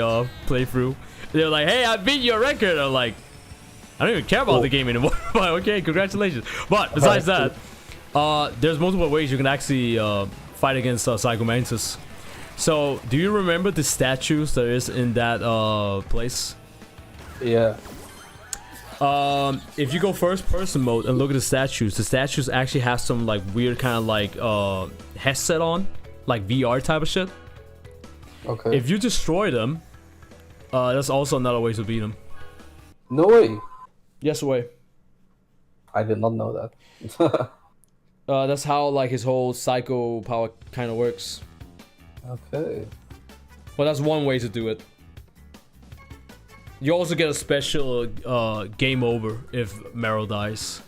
playthrough. They're like, "Hey, I beat your record." I'm like, I don't even care about the game anymore. But okay, congratulations. But besides that, there's multiple ways you can actually fight against Psycho Mantis. So, do you remember the statues there is in that place? Yeah. If you go first person mode and look at the statues actually have some like weird kind of like headset on, like VR type of shit. Okay. If you destroy them, that's also another way to beat them. No way. Yes way. I did not know that. That's how like his whole psycho power kind of works. Okay. Well, that's one way to do it. You also get a special game over if Meryl dies.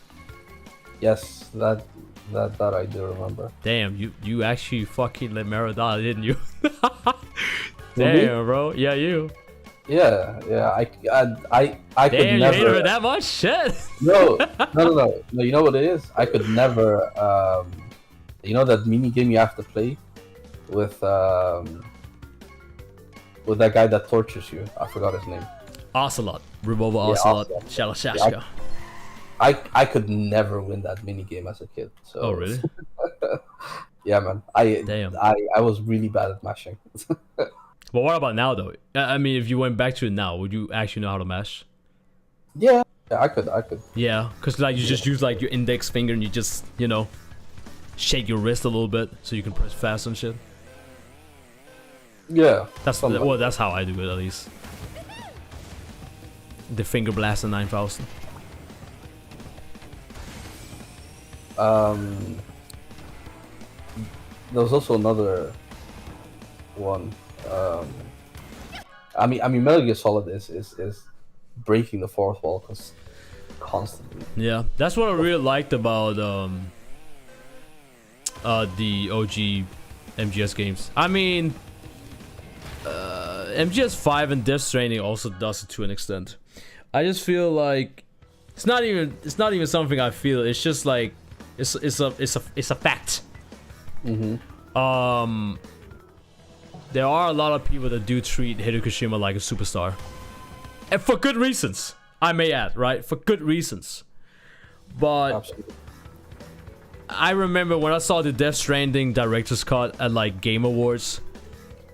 Yes, that I do remember. Damn, you actually fucking let Meryl die, didn't you? Did Damn, bro. Yeah, you. Yeah. I could Damn, never. you hate her that much? Shit. No. You know what it is? I could never. You know that mini game you have to play with that guy that tortures you. I forgot his name. Ocelot. Revolver Ocelot. Shadow Shashka. I could never win that mini game as a kid. So. Oh really? Yeah, man. Damn. I was really bad at mashing. But what about now though? I mean, if you went back to it now, would you actually know how to mash? Yeah, I could. Yeah, because like you just use like your index finger and you just, you know, shake your wrist a little bit so you can press fast and shit. Yeah. That's that's how I do it at least. The finger blast in 9000. There was also another one. I mean, Metal Gear Solid is breaking the fourth wall constantly. Yeah, that's what I really liked about the OG MGS games. I mean, MGS 5 and Death Stranding also does it to an extent. I just feel like it's not even something I feel. It's just like it's a fact. Mm-hmm. There are a lot of people that do treat Hideo Kojima like a superstar, and for good reasons, I may add, right? For good reasons. But Absolutely. I remember when I saw the Death Stranding director's cut at like Game Awards,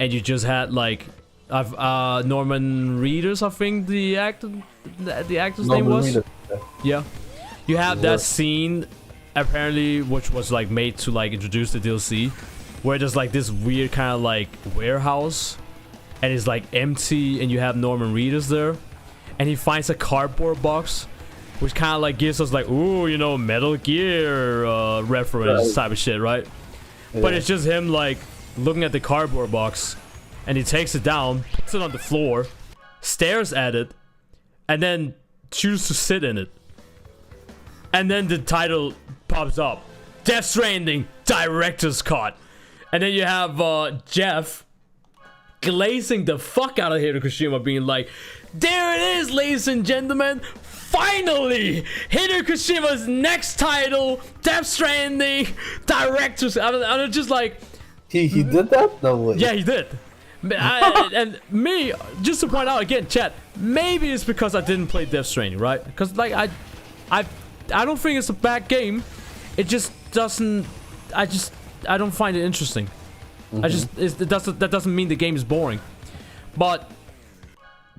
and you just had like Norman Reedus, I think the actor's name was. Reedus, Yeah, you have that scene apparently, which was like made to like introduce the DLC, where there's like this weird kind of like warehouse, and it's like empty, and you have Norman Reedus there, and he finds a cardboard box, which kind of like gives us like, ooh, you know, Metal Gear reference type of shit, right? Yeah. But it's just him like looking at the cardboard box, and he takes it down, puts it on the floor, stares at it, and then chooses to sit in it. And then the title pops up, Death Stranding Director's Cut. And then you have Jeff glazing the fuck out of Hideo Kojima, being like, there it is, ladies and gentlemen, finally, Hideo Kojima's next title, Death Stranding Director's. I'm just like, he did that? No way. yeah, he did. And me, just to point out again, chat, maybe it's because I didn't play Death Stranding, right? Because like I don't think it's a bad game. It just doesn't. I don't find it interesting. That doesn't mean the game is boring. But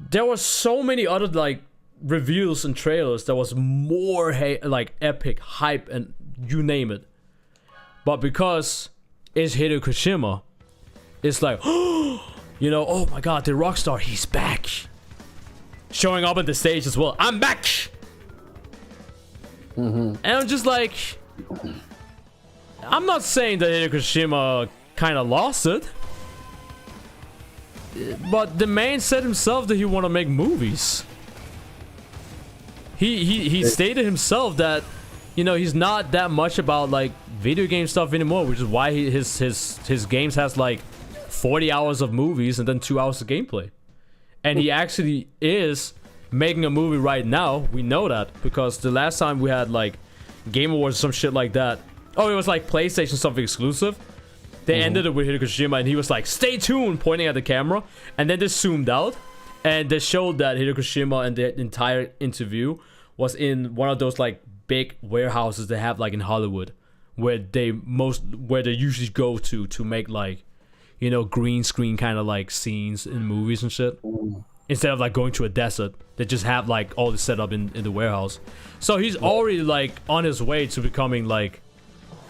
there were so many other like reviews and trailers that was more like epic hype and you name it. But because it's Hideo Kojima, it's like, you know, oh my god, the Rockstar, he's back. Showing up on the stage as well. I'm back. And I'm just like, I'm not saying that Hideo Kojima kind of lost it, but the man said himself that he want to make movies. He stated himself that, you know, he's not that much about like video game stuff anymore, which is why his games has like 40 hours of movies and then 2 hours of gameplay. And he actually is making a movie right now. We know that because the last time we had like Game Awards or some shit like that, oh, it was like PlayStation something exclusive. They ended it with Hideo Kojima and he was like, stay tuned, pointing at the camera, and then they zoomed out and they showed that Hideo Kojima and the entire interview was in one of those like big warehouses they have like in Hollywood, where they usually go to make like, you know, green screen kind of like scenes in movies and shit, instead of like going to a desert They just have like all the setup in the warehouse. So he's already like on his way to becoming like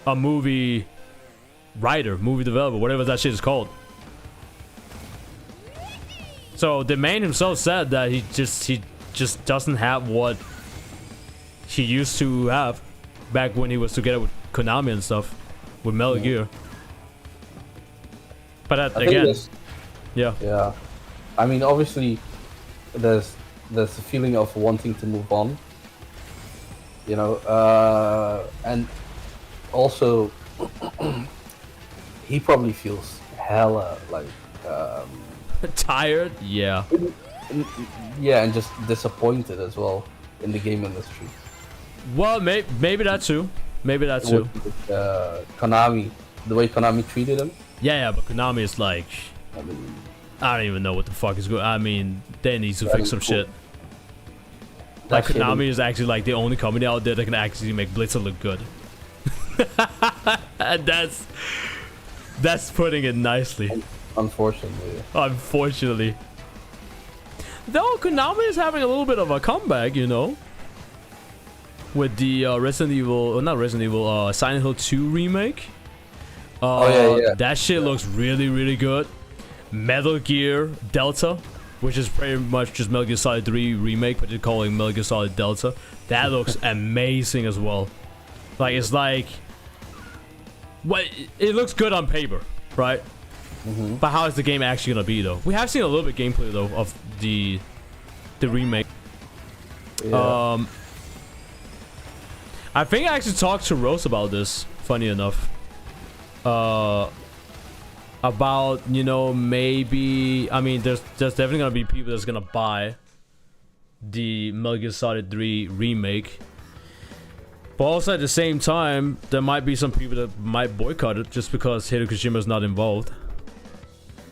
a movie writer, movie developer, whatever that shit is called. So the man himself said that he just doesn't have what he used to have back when he was together with Konami and stuff, with Metal Gear. But again, yeah. I mean, obviously, there's a feeling of wanting to move on, you know, and also he probably feels hella like tired. Yeah. Yeah, and just disappointed as well in the game industry. Well, maybe that too. Maybe that too. Konami, the way Konami treated him. Yeah, but Konami is like, I mean, I don't even know what the fuck is going. I mean, they need to fix some shit. Like Konami is actually like the only company out there that can actually make Blitzer look good. And that's putting it nicely. Unfortunately. Unfortunately. Though Konami is having a little bit of a comeback, you know, with the Resident Evil, not Resident Evil, Silent Hill 2 remake. Yeah. That shit looks really, really good. Metal Gear Delta, which is pretty much just Metal Gear Solid 3 remake, but they're calling Metal Gear Solid Delta. That looks amazing as well. Like, it's like, well, it looks good on paper, right? But how is the game actually gonna be though? We have seen a little bit gameplay though of the remake. Yeah. I think I actually talked to Rose about this, funny enough. About, you know, maybe, I mean, there's definitely gonna be people that's gonna buy the Metal Gear Solid 3 remake. But also at the same time, there might be some people that might boycott it just because Hideo Kojima's not involved.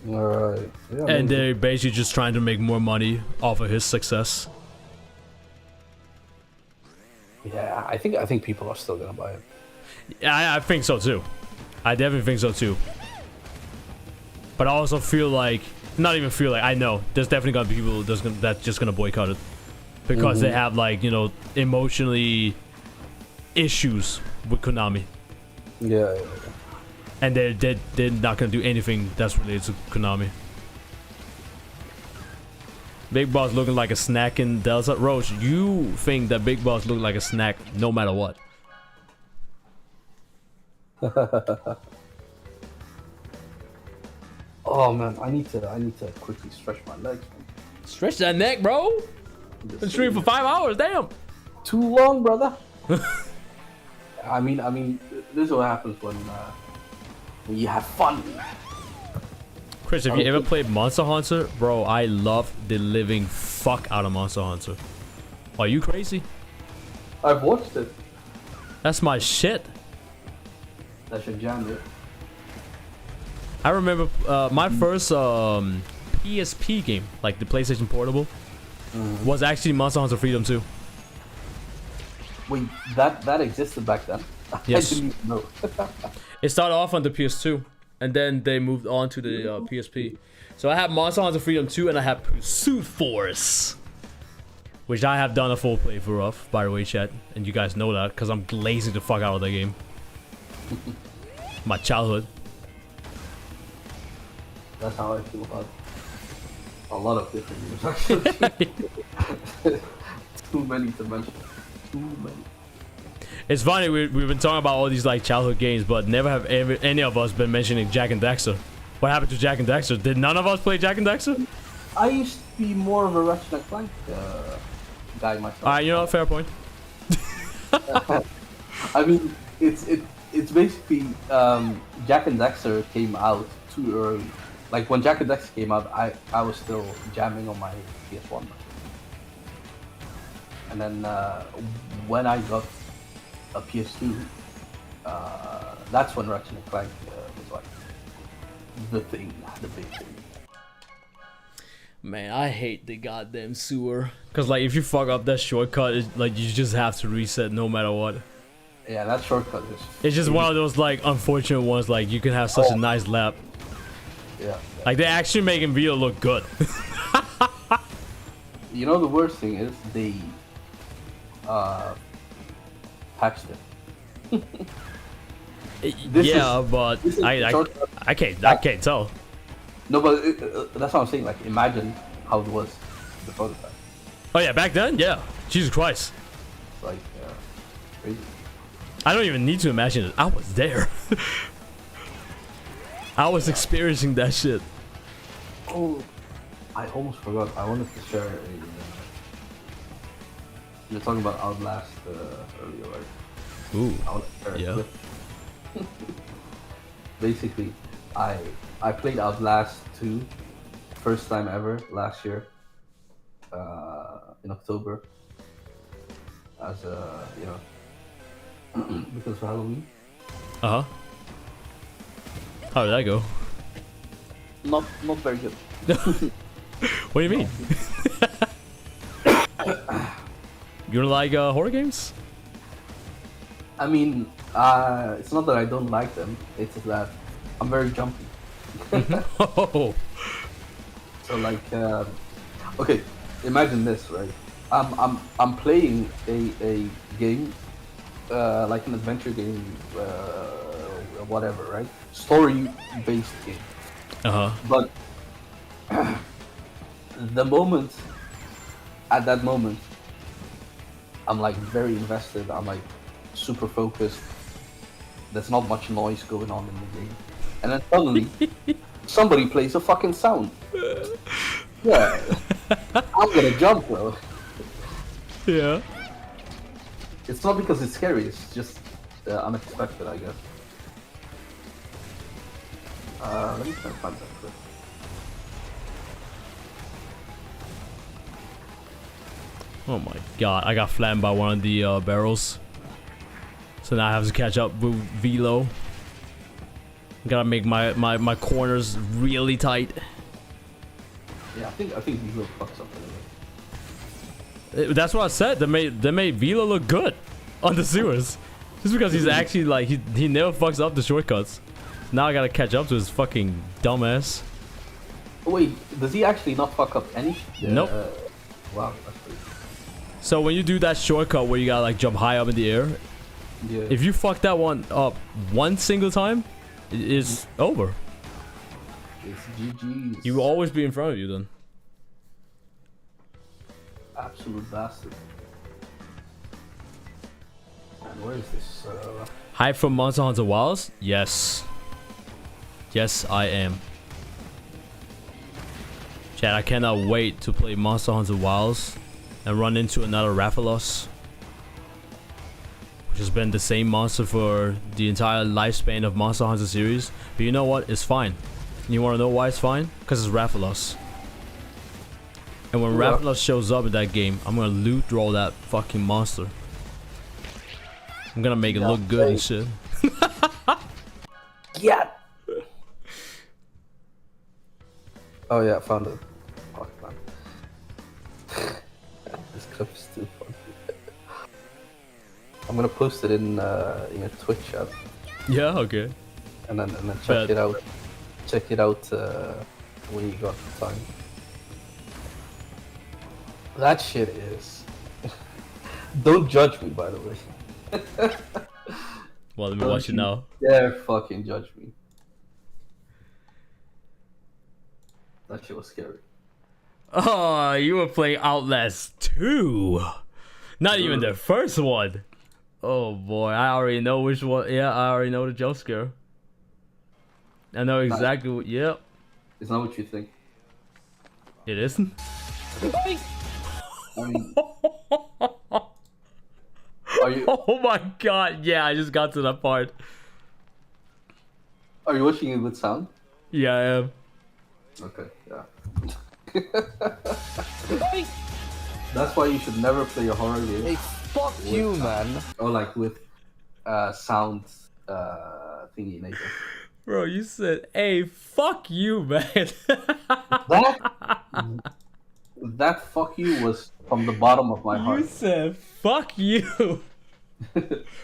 Alright. Yeah, And they're basically just trying to make more money off of his success. Yeah, I think people are still gonna buy it. Yeah, I think so too. I definitely think so too. But I also feel like, not even feel like, I know there's definitely gonna be people that's just gonna boycott it because they have, like, you know, emotionally issues with Konami. Yeah. And they're not gonna do anything that's related to Konami. Big Boss looking like a snack in Delta. Roach, you think that Big Boss look like a snack no matter what? Oh man, I need to quickly stretch my legs, man. Stretch that neck, bro. Been streaming for 5 hours. Damn. Too long, brother. I mean, this is what happens when you have fun. Chris, have you ever played Monster Hunter? Bro, I love the living fuck out of Monster Hunter. Are you crazy? I've watched it. That's my shit. That's your jam, yeah. I remember my first PSP game, like the PlayStation Portable, was actually Monster Hunter Freedom 2. Wait, that existed back then? Yes. I didn't even know. It started off on the PS2, and then they moved on to the PSP. So I have Monster Hunter Freedom 2, and I have Pursuit Force, which I have done a full playthrough of, by the way, chat. And you guys know that, because I'm glazing the fuck out of that game. My childhood. That's how I feel about a lot of different games, actually. Too many to mention. Too many. It's funny, we've been talking about all these like childhood games, but never have any of us been mentioning Jak and Daxter. What happened to Jak and Daxter? Did none of us play Jak and Daxter? I used to be more of a Ratchet and Clank guy myself. Alright, you know what? Fair point. I mean, it's basically Jak and Daxter came out too early. Like when Jak and Daxter came out, I was still jamming on my PS1. And then when I got a PS2, that's when Ratchet and Clank was like the thing, the big thing. Man, I hate the goddamn sewer. Cause like if you fuck up that shortcut, like you just have to reset no matter what. Yeah, that shortcut is. It's just one of those like unfortunate ones. Like you can have such a nice lap. Yeah. Like they're actually making Vito look good. You know the worst thing is they patched it. This Yeah, is- but this is short- I can't tell. No, but that's what I'm saying. Like, imagine how it was the prototype. Oh yeah, back then, yeah. Jesus Christ. It's like crazy. I don't even need to imagine it. I was there. I was experiencing that shit. Oh, I almost forgot. I wanted to share a. You're talking about Outlast earlier, right? Ooh. I want to share a Yeah. clip. Basically, I played Outlast 2 first time ever last year in October as a because of Halloween. Uh huh. How did that go? Not very good. What do you mean? You don't like horror games? I mean, it's not that I don't like them. It's that I'm very jumpy. Oh. So like, okay, imagine this, right? I'm playing a game, like an adventure game, whatever, right? Story-based game. Uh huh. But at that moment, I'm like very invested. I'm like super focused. There's not much noise going on in the game, and then suddenly somebody plays a fucking sound. Yeah, I'm gonna jump, bro. Yeah. It's not because it's scary. It's just unexpected, I guess. Let me try to find that clip. Oh my god, I got flattened by one of the barrels. So now I have to catch up with Velo. Gotta make my corners really tight. Yeah, I think these little fucks up anyway. That's what I said. They made Velo look good on the sewers. Just because he's actually like he never fucks up the shortcuts. Now I gotta catch up to his fucking dumbass. Oh, wait, does he actually not fuck up any? Nope. Wow, that's pretty. So when you do that shortcut where you gotta like jump high up in the air, Yeah. if you fuck that one up one single time, it's over. It's GG's. You will always be in front of you then. Absolute bastard. And where is this? Hype from Monster Hunter Wilds? Yes. Yes, I am. Chad, I cannot wait to play Monster Hunter Wilds and run into another Rathalos, which has been the same monster for the entire lifespan of Monster Hunter series. But you know what? It's fine. You want to know why it's fine? Because it's Rathalos. And when Rathalos shows up in that game, I'm gonna loot draw that fucking monster. I'm gonna make it look good and shit. Yeah. Oh yeah, found it. Fuck, man. This clip is too funny. I'm gonna post it in your Twitch chat, Yeah, okay. and then check Bet. it out. Check it out when you got the time. That shit is. Don't judge me, by the way. Well, let me watch it now. Yeah, fucking judge me. That shit was scary. Oh, you were playing Outlast 2. Not even the first one. Oh boy, I already know which one. Yeah, I already know the jump scare. I know exactly what. Yep. It's not what you think. It isn't. I mean, are you Oh my god, yeah, I just got to that part. watching it with sound? Yeah, I am. Okay, yeah. That's why you should never play a horror game. Hey, fuck you, man. Or like with sound thingy nature. Bro, you said, hey, fuck you, man. That fuck you was from the bottom of my You heart. said, fuck you.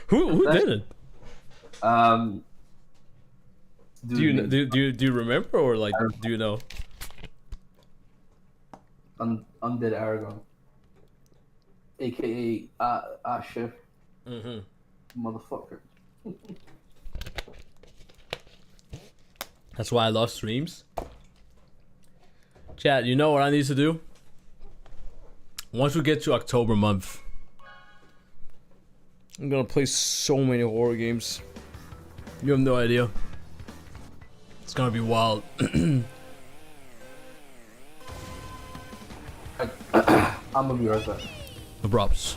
Who did it? Dude, Do you remember or like do you know? undead Aragon, aka Asher, motherfucker. That's why I love streams. Chat, you know what I need to do? Once we get to October month, I'm gonna play so many horror games. You have no idea. It's gonna be wild. I'm gonna be right back. No props.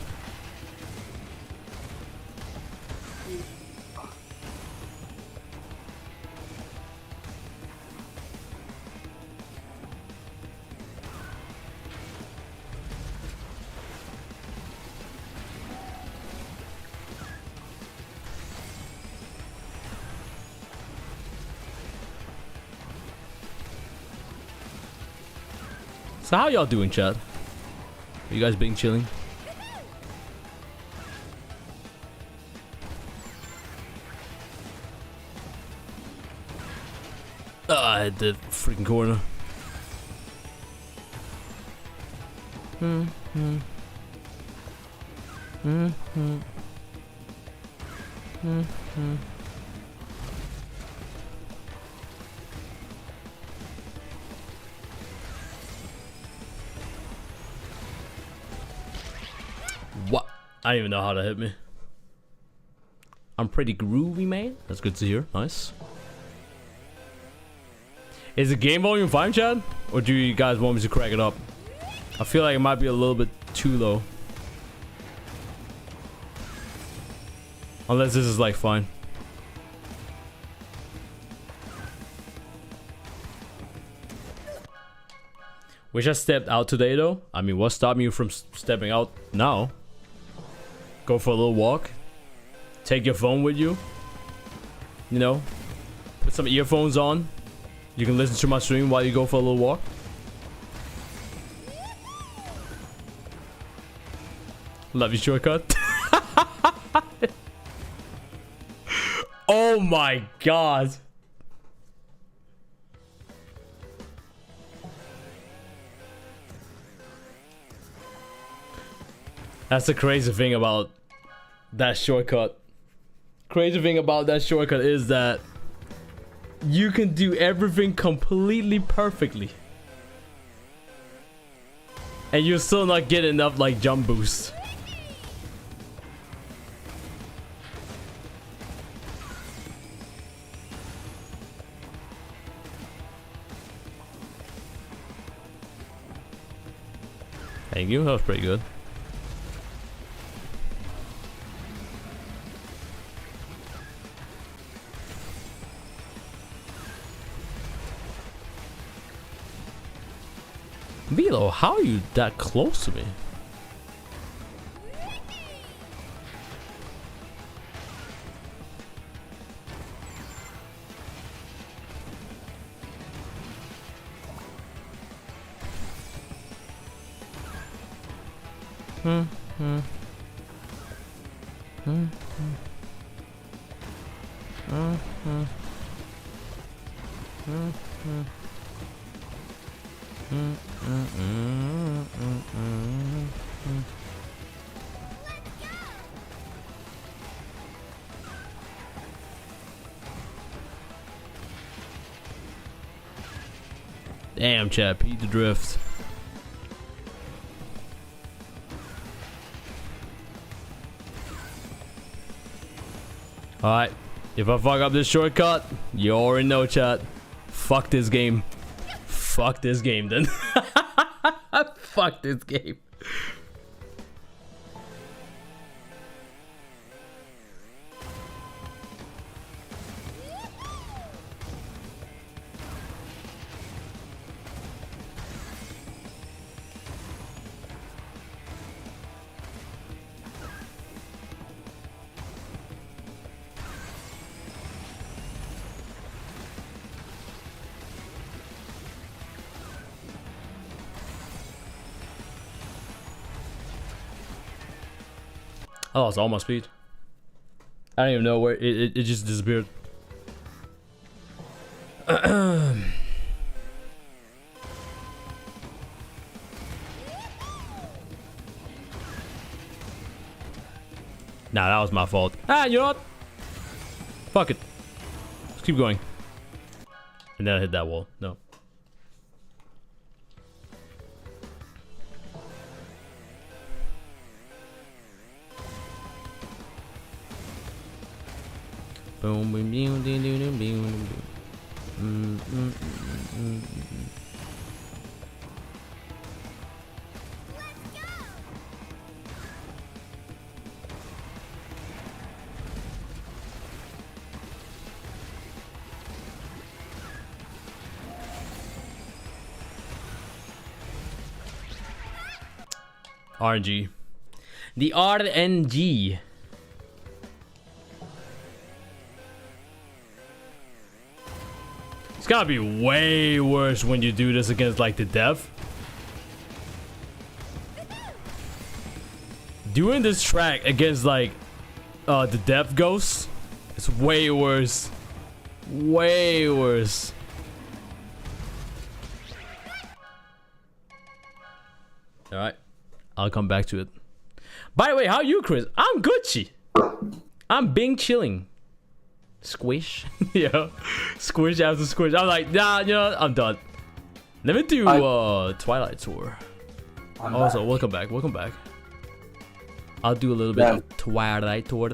So how y'all doing, chat? Are you guys being chilling? I hit the freaking corner. What? I don't even know how to hit me. I'm pretty groovy, man. That's good to hear. Nice. Is the game volume fine, Chad? Or do you guys want me to crack it up? I feel like it might be a little bit too low. Unless this is like fine. Wish I stepped out today though. I mean, what stopped you from stepping out now? Go for a little walk. Take your phone with you. You know, put some earphones on. You can listen to my stream while you go for a little walk. Love you, shortcut. Oh my god. That's the crazy thing about that shortcut. Crazy thing about that shortcut is that you can do everything completely perfectly. And you're still not getting enough like jump boost. Thank you, that was pretty good. Velo, how are you that close to me? Damn, chap, eat the drift. Alright, if I fuck up this shortcut, you already know, chat. Fuck this game. Fuck this game, then. Fuck this game. I lost all my speed. I don't even know where it just disappeared. Nah, that was my fault. Ah, you know what? Fuck it. Let's keep going. And then I hit that wall. No. Boom, boom, boom, boom, boom, boom, boom. RNG. The RNG. It's gotta be way worse when you do this against like the dev. Doing this track against like the dev ghosts, it's way worse. Way worse. Alright. I'll come back to it. By the way, how are you, Chris? I'm Gucci. I'm being chilling. Squish. Yeah. Squish after squish. I'm like, nah, you know, I'm done. Let me do Twilight Tour. Also, welcome back. Welcome back. I'll do a little bit of Twilight Tour.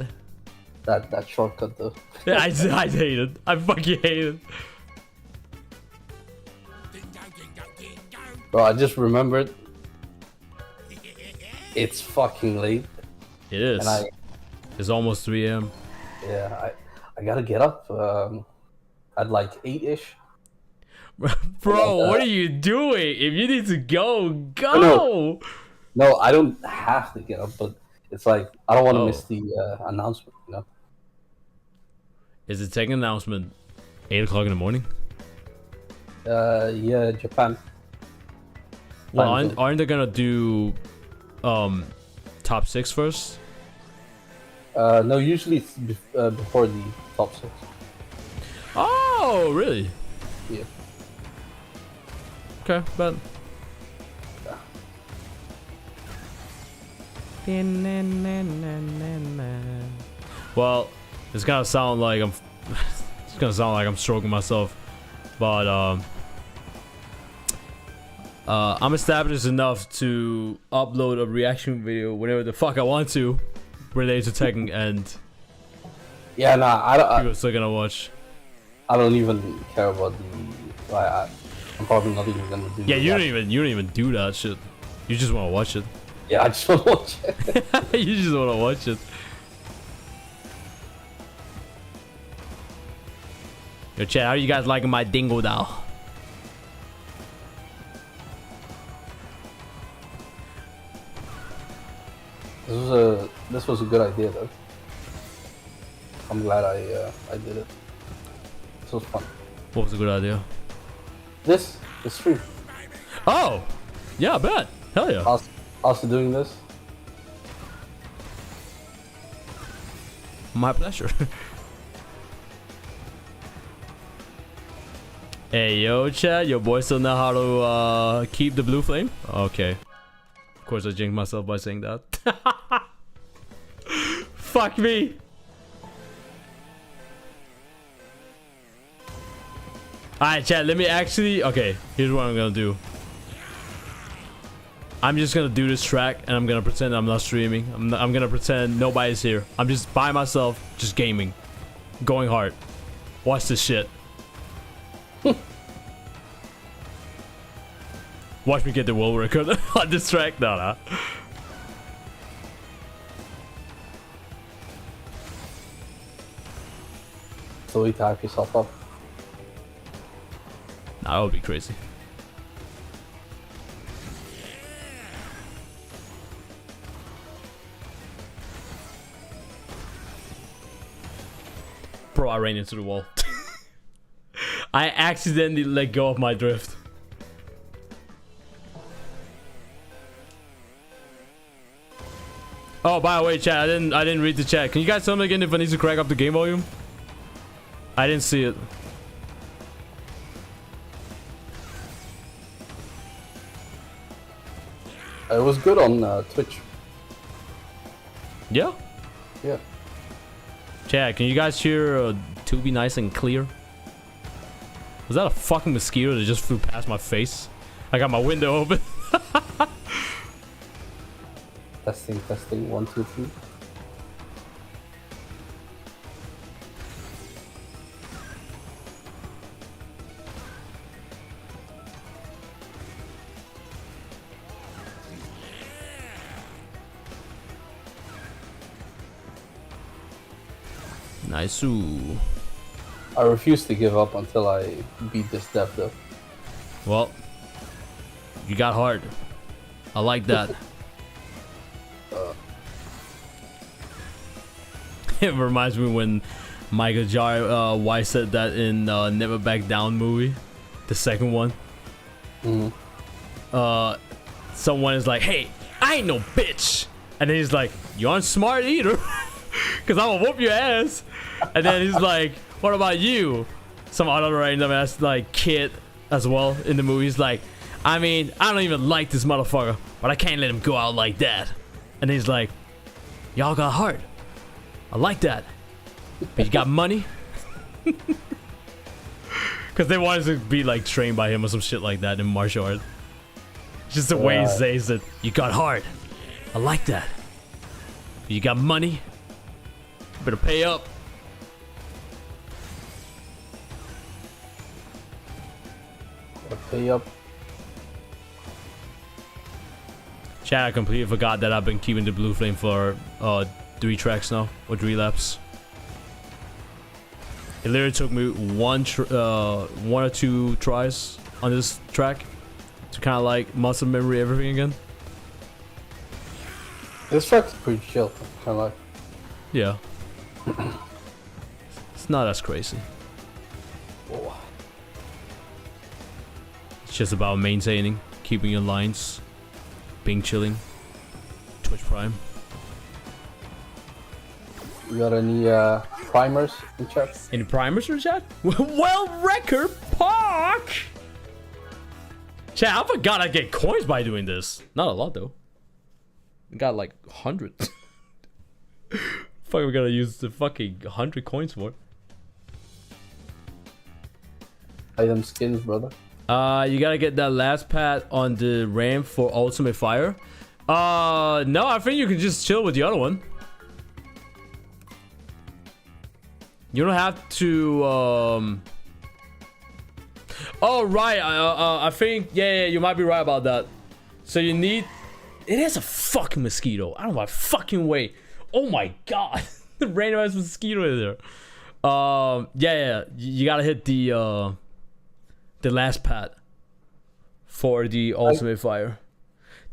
That shortcut though. Yeah, I hate it. I fucking hate it. Bro, I just remembered. It's fucking late. It is. And It's almost 3 a.m. Yeah, I gotta get up at like 8-ish. Bro, what are you doing? If you need to go, go! No, I don't have to get up, but it's like, I don't want to miss the announcement, you know? Is the second announcement 8 o'clock in the morning? Yeah, Japan. Well, aren't they gonna do top 6 first? No, usually it's before the top 6. Oh, really? Yeah. Okay, but well, it's gonna sound like I'm stroking myself, but I'm established enough to upload a reaction video whenever the fuck I want to related to Tekken, and Yeah, nah, people are still gonna watch. I don't even care about the. I'm probably not even gonna do. Yeah, you don't even do that shit. You just want to watch it. Yeah, I just want to watch it. You just want to watch it. Yo, chat, how are you guys liking my dingo doll? This was a good idea though. I'm glad I did it. This was fun. What was a good idea? The stream. Oh, yeah, I bet. Hell yeah. Also doing this. My pleasure. Hey, yo, chat, your boy still know how to keep the blue flame? Okay. Of course, I jinxed myself by saying that. Fuck me. Alright, chat, let me actually... Okay, here's what I'm gonna do. I'm just gonna do this track, and I'm gonna pretend I'm not streaming. I'm gonna pretend nobody's here. I'm just by myself, just gaming. Going hard. Watch this shit. Watch me get the world record on this track. No. So you type yourself up. Nah, that would be crazy. Bro, I ran into the wall. I accidentally let go of my drift. Oh, by the way, chat, I didn't read the chat. Can you guys tell me again if I need to crank up the game volume? I didn't see it. It was good on Twitch. Yeah? Yeah. Chat, can you guys hear To Be Nice and Clear? Was that a fucking mosquito that just flew past my face? I got my window open. Testing, testing. 1, 2, 3. Nice. I refuse to give up until I beat this dev though. Well, you got hard. I like that. It reminds me when Michael J. White said that in Never Back Down movie, the second one. Someone is like, "Hey, I ain't no bitch," and then he's like, "You aren't smart either, cause I'm gonna whoop your ass." And then he's like, "What about you?" Some other random ass like kid as well in the movie. He's like, "I mean, I don't even like this motherfucker, but I can't let him go out like that." And he's like, "Y'all got heart. I like that. But you got money?" Because they wanted to be like trained by him or some shit like that in martial art. Just the way he says it. "You got heart. I like that. But you got money? Better pay up." Pay up. Chat, I completely forgot that I've been keeping the blue flame for 3 tracks now, or 3 laps. It literally took me one or 2 tries on this track to kind of like muscle memory everything again. This track's pretty chill. Kind of like. Yeah. It's not as crazy. Oh. It's just about maintaining, keeping your lines, being chilling. Twitch Prime. You got any primers in chat? Any primers in chat? Well, Record Park! Chat, I forgot I get coins by doing this. Not a lot though. Got like 100. Fuck, we gotta use the fucking 100 coins for. Item skins, brother. You gotta get that last pad on the ramp for Ultimate Fire. No, I think you can just chill with the other one. You don't have to, Oh, right, I think, yeah, you might be right about that. So you need... It is a fucking mosquito. I don't know, fucking way. Oh my god. The random ass mosquito in there. Yeah, you gotta hit the last pad for the Ultimate Fire.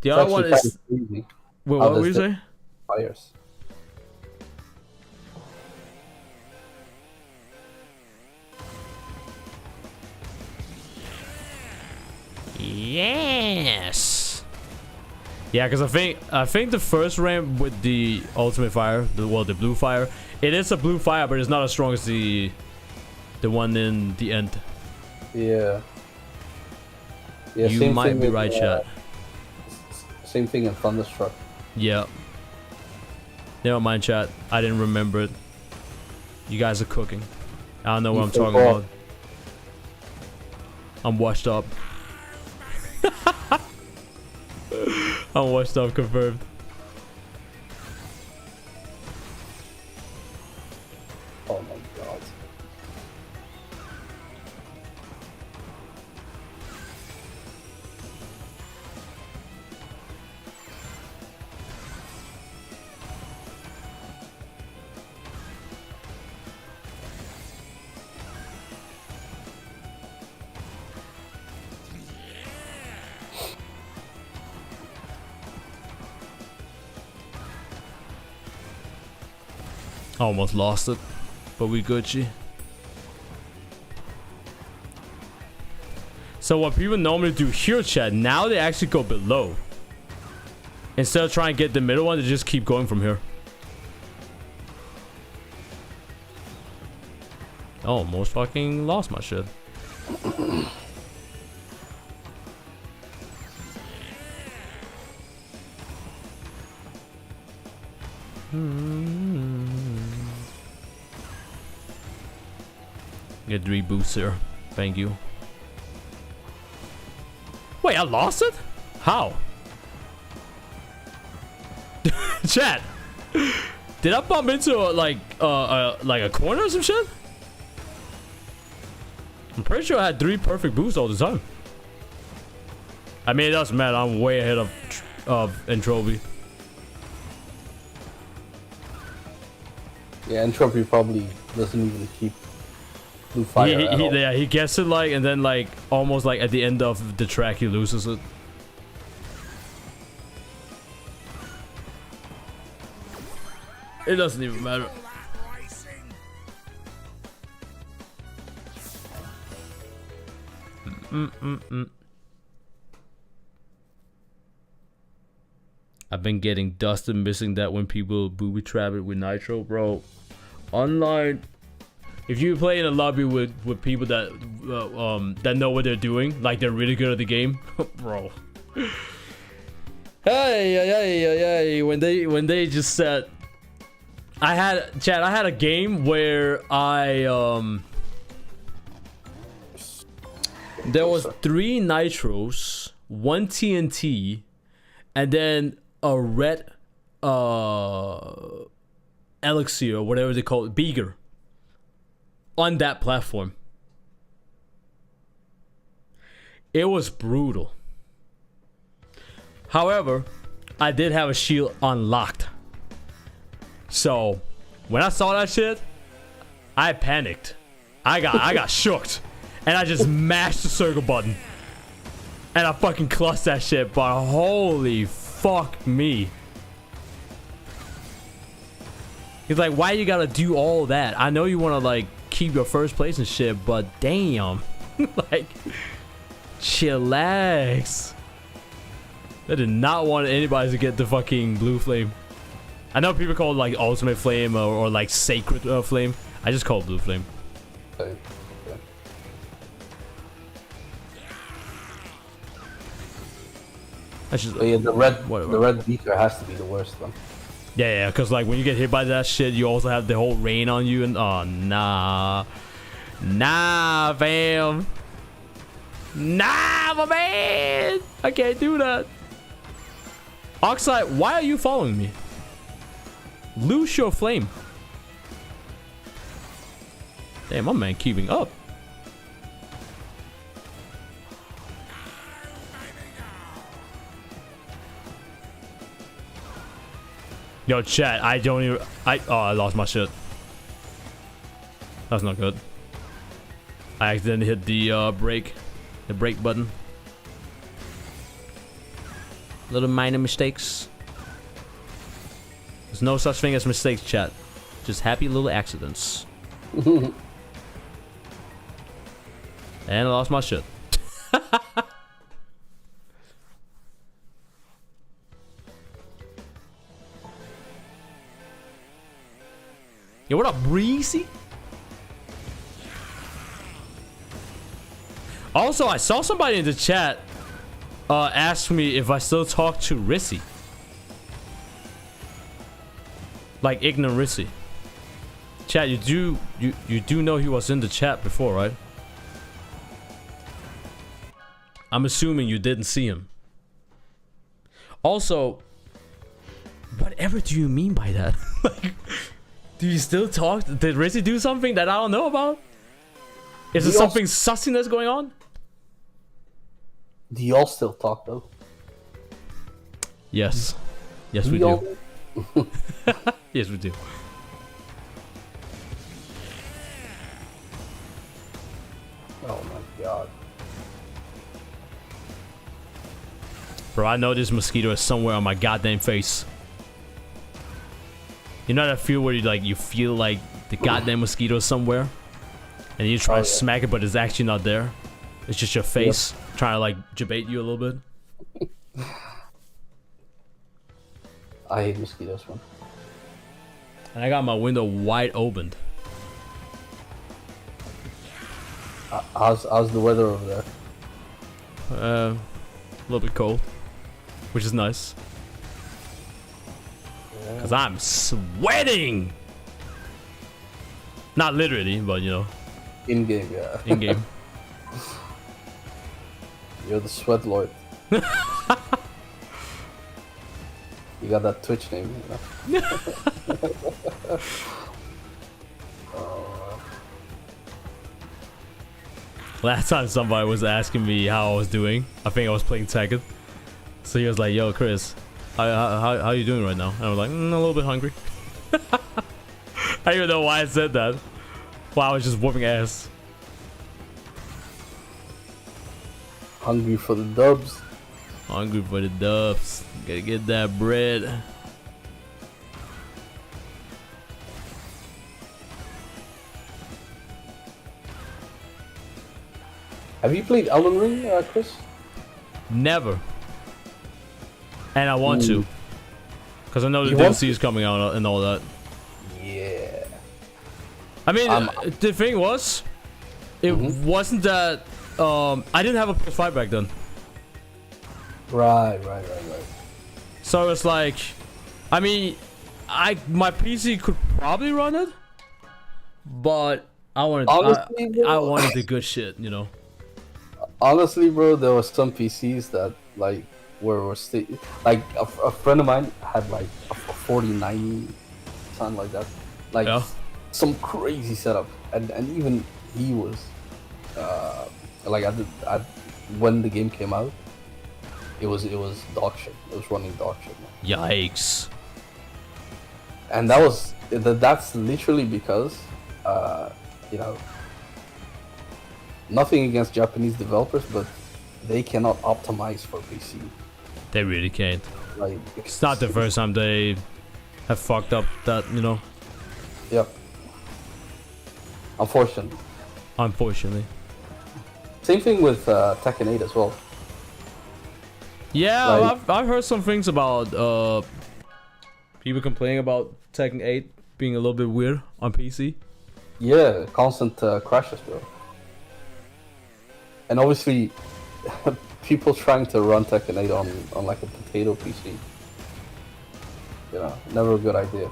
The other one is... Easy. Wait, what were you saying? Fires. Yes. Yeah, because I think the first ramp with the Ultimate Fire, the blue fire, it is a blue fire, but it's not as strong as the one in the end. Yeah. You might be right, chat. Same thing in Thunderstruck. Yeah. Never mind, chat. I didn't remember it. You guys are cooking. I don't know what I'm talking about. I'm washed up. I'm washed up, confirmed. Oh my god. I almost lost it, but we Gucci. So what people normally do here, chat, now they actually go below. Instead of trying to get the middle one, they just keep going from here. Oh, almost fucking lost my shit. Get 3 boosts here. Thank you. Wait, I lost it? How? Chat. Did I bump into like a corner or some shit? I'm pretty sure I had 3 perfect boosts all the time. I mean, it doesn't matter. I'm way ahead of Entropy. Yeah, Entropy probably doesn't even keep blue fire at all. Yeah, he gets it like, and then like almost like at the end of the track he loses it. It doesn't even matter. I've been getting dusted missing that when people booby trap it with Nitro, bro. Online, if you play in a lobby with people that that know what they're doing, like they're really good at the game, bro. Hey, when they just said, I had a game where there was 3 Nitros, 1 TNT, and then a red elixir or whatever they call it, beaker, on that platform. It was brutal. However, I did have a shield unlocked. So when I saw that shit, I panicked. I got shooked. And I just mashed the circle button. And I fucking clutched that shit, but holy fuck me. He's like, why you gotta do all that? I know you wanna like keep your first place and shit, but damn. Like, chillax. I did not want anybody to get the fucking blue flame. I know people call it like ultimate flame or like sacred flame. I just call it blue flame. Okay. That's just, yeah, the red beaker has to be the worst one. yeah, because like when you get hit by that shit, you also have the whole rain on you, and oh nah, fam, nah, my man, I can't do that. Oxide, why are you following me? Lose your flame. Damn, my man keeping up. Yo, chat, I don't even... I lost my shit. That's not good. I accidentally hit the brake button. Little minor mistakes. There's no such thing as mistakes, chat. Just happy little accidents. And I lost my shit. Yo, what up, Breezy? Also, I saw somebody in the chat ask me if I still talk to Rissy. Like ignorant Rissy. Chat, you do know he was in the chat before, right? I'm assuming you didn't see him. Also, whatever do you mean by that? Like, do you still talk? Did Rissy do something that I don't know about? Is there something sussiness going on? Do y'all still talk though? Yes. Yes, we do. Yes, we do. Oh my god. Bro, I know this mosquito is somewhere on my goddamn face. You know that feel where you feel like the goddamn mosquito is somewhere, and you try to smack it, but it's actually not there. It's just your face trying to like debate you a little bit. I hate mosquitoes, man. And I got my window wide opened. How's the weather over there? A little bit cold, which is nice. Cause I'm sweating. Not literally, but you know. In game, yeah. in game. You're the sweat lord. You got that Twitch name, you know? Last time somebody was asking me how I was doing, I think I was playing Tekken. So he was like, "Yo, Chris, how you doing right now?" And I was like, "A little bit hungry." I don't even know why I said that. Well, I was just whooping ass. Hungry for the dubs. Hungry for the dubs. Gotta get that bread. Have you played Elden Ring, Chris? Never. And I want to. Because I know the You want DLC is coming out and all that. Yeah. I mean, the thing was, it wasn't that... I didn't have a PS5 back then. Right. So it's like... I mean, my PC could probably run it. But I wanted... Honestly, bro, I wanted the good shit, you know? honestly, bro, there was some PCs that, like, were like, a friend of mine had, like, a 4090, something like that. Like, Yeah. some crazy setup. And even he was... like when the game came out, it was dog shit. It was running dog shit, man. Yikes. And that's literally because you know, nothing against Japanese developers, but they cannot optimize for PC. They really can't. Like, It's not the first time they have fucked up that, you know? Yep. Unfortunately. Same thing with Tekken 8 as well. Yeah, Like- I've heard some things about people complaining about Tekken 8 being a little bit weird on PC. Yeah, constant crashes, bro. And obviously, people trying to run Tekken 8 on like a potato PC. You know, never a good idea.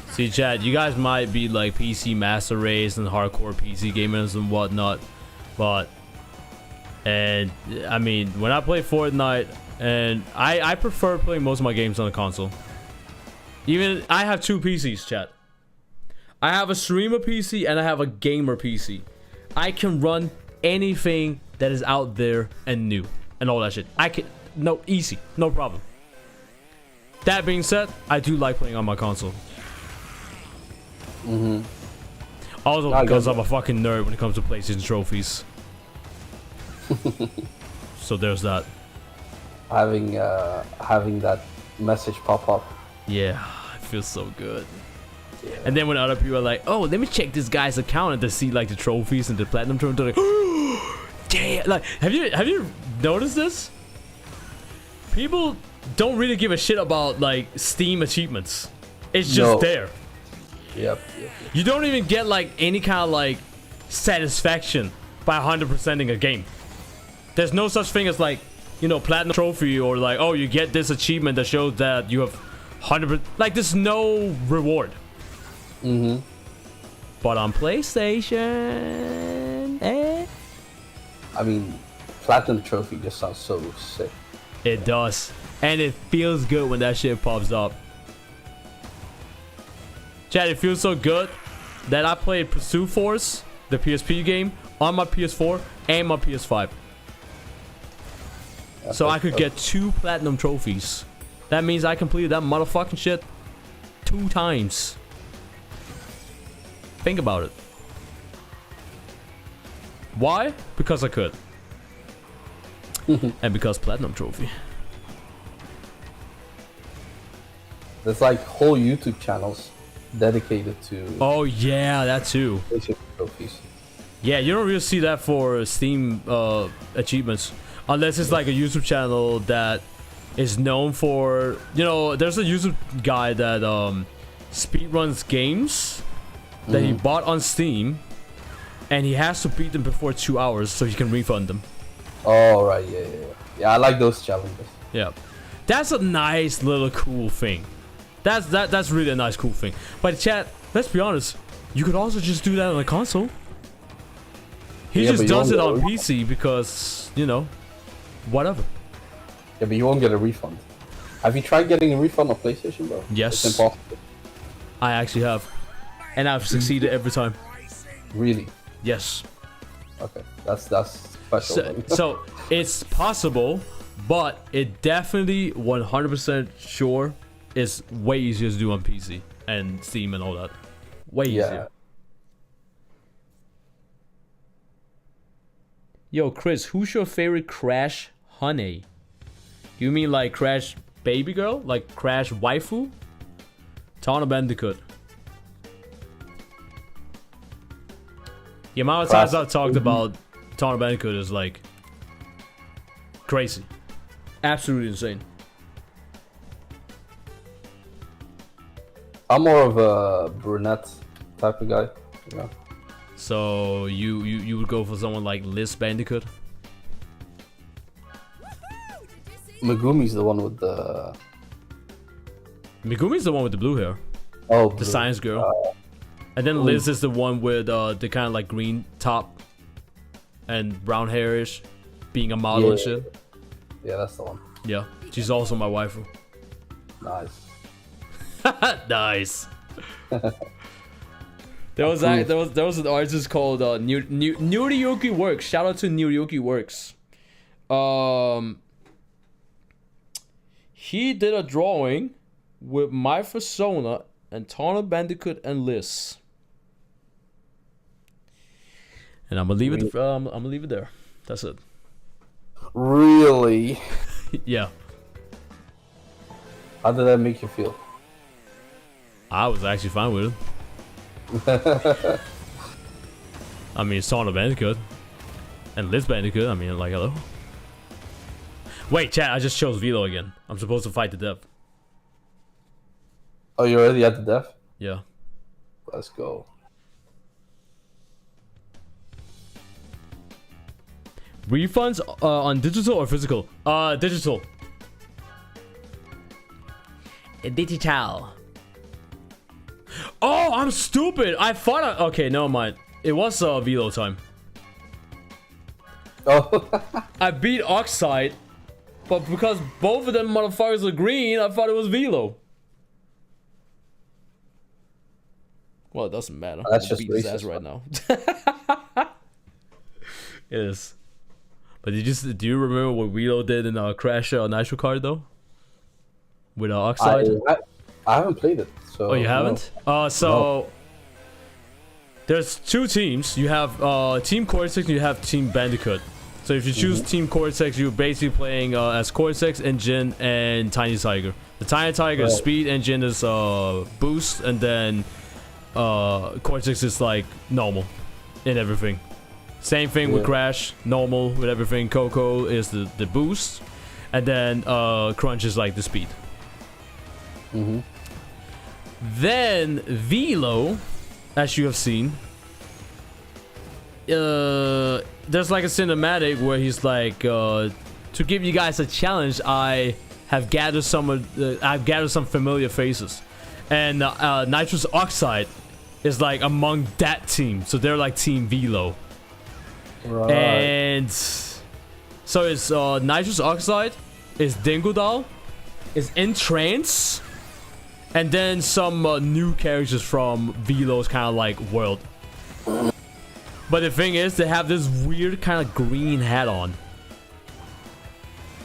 See, Chad, you guys might be like PC master race and hardcore PC gamers and whatnot, and I mean, when I play Fortnite, and I prefer playing most of my games on the console. Even I have two PCs, Chad. I have a streamer PC and I have a gamer PC. I can run anything that is out there and new and all that shit. Easy, no problem. That being said, I do like playing on my console. Also because I'm a fucking nerd when it comes to PlayStation trophies. So there's that. Having that message pop up. Yeah, it feels so good. Yeah. And then when other people are like, "Oh, let me check this guy's account," and to see like the trophies and the platinum trophies, they're like, damn! Like, have you noticed this? People don't really give a shit about like Steam achievements. It's just there. Yep. You don't even get like any kind of like satisfaction by 100%ing a game. There's no such thing as like, you know, platinum trophy or like, oh, you get this achievement that shows that you have 100%. Like, there's no reward. But on PlayStation, I mean, platinum trophy just sounds so sick. It does, and it feels good when that shit pops up. Chad, it feels so good that I played Pursuit Force, the PSP game, on my PS4 and my PS5. So I could get 2 platinum trophies. That means I completed that motherfucking shit 2 times. Think about it. Why? Because I could. And because platinum trophy. There's like whole YouTube channels dedicated to Oh yeah, that too. PlayStation trophies. Yeah, you don't really see that for Steam achievements. Unless it's like a YouTube channel that is known for, you know, there's a YouTube guy that speedruns games that he bought on Steam, and he has to beat them before 2 hours so he can refund them. Oh right, yeah. I like those challenges. Yeah, that's a nice little cool thing. That's really a nice cool thing. But chat, let's be honest, You could also just do that on the console. He Yeah, just but you does it won't on get PC because, you know, whatever. Yeah, but you won't get a refund. Have you tried getting a refund on PlayStation, bro? Yes. It's impossible. I actually have. And I've succeeded every time. Really? Yes. Okay, that's special. So it's possible, but it definitely 100% sure is way easier to do on PC and Steam and all that. Way easier. Yo, Chris, who's your favorite Crash honey? You mean like Crash baby girl? Like Crash waifu? Tana Bandicoot. The amount of times I've talked about Tana Bandicoot is like crazy. Absolutely insane. I'm more of a brunette type of guy, you know. So you would go for someone like Liz Bandicoot? Megumi's the one with the... Megumi's the one with the blue hair. Oh, The science girl. And then Liz is the one with the kind of like green top and brown hairish, being a model and shit. Yeah, that's the one. Yeah, she's also my waifu. Nice. Nice. There was an artist called Nuriyuki Works. Shout out to Nuriyuki Works. He did a drawing with my persona and Tana Bandicoot and Liz. And I'm gonna leave it. I'm gonna leave it there. That's it. Really? Yeah. How did that make you feel? I was actually fine with it. I mean, it's Tana Bandicoot and Liz Bandicoot. I mean, like, hello. Wait, chat. I just chose Velo again. I'm supposed to fight the death. Oh, you're already at the death? Yeah. Let's go. Refunds on digital or physical? Digital. Digital. Oh, I'm stupid. I thought okay, never mind. It was Velo time. Oh. I beat Oxide, but because both of them motherfuckers are green, I thought it was Velo. Well, it doesn't matter. That's I'll just beat his ass racist, right now. It is. But do you remember what Velo did in Crash Nitro Card though? With Oxide? I haven't played it. So Oh, you haven't? No. There's two teams. You have Team Cortex and you have Team Bandicoot. So if you choose Team Cortex, you're basically playing as Cortex, Engine, and Tiny Tiger. The Tiny Tiger is speed, Engine is boost, and then Cortex is like normal in everything. Same thing with Crash, normal with everything. Coco is the boost, and then Crunch is like the speed. Then Velo, as you have seen, there's like a cinematic where he's like, to give you guys a challenge, I have gathered some familiar faces, and Nitrous Oxide is like among that team, so they're like Team Velo. Right. And so it's Nitrous Oxide, is Dingodal, is Entrance, and then some new characters from Velo's kind of like world. But the thing is, they have this weird kind of green hat on,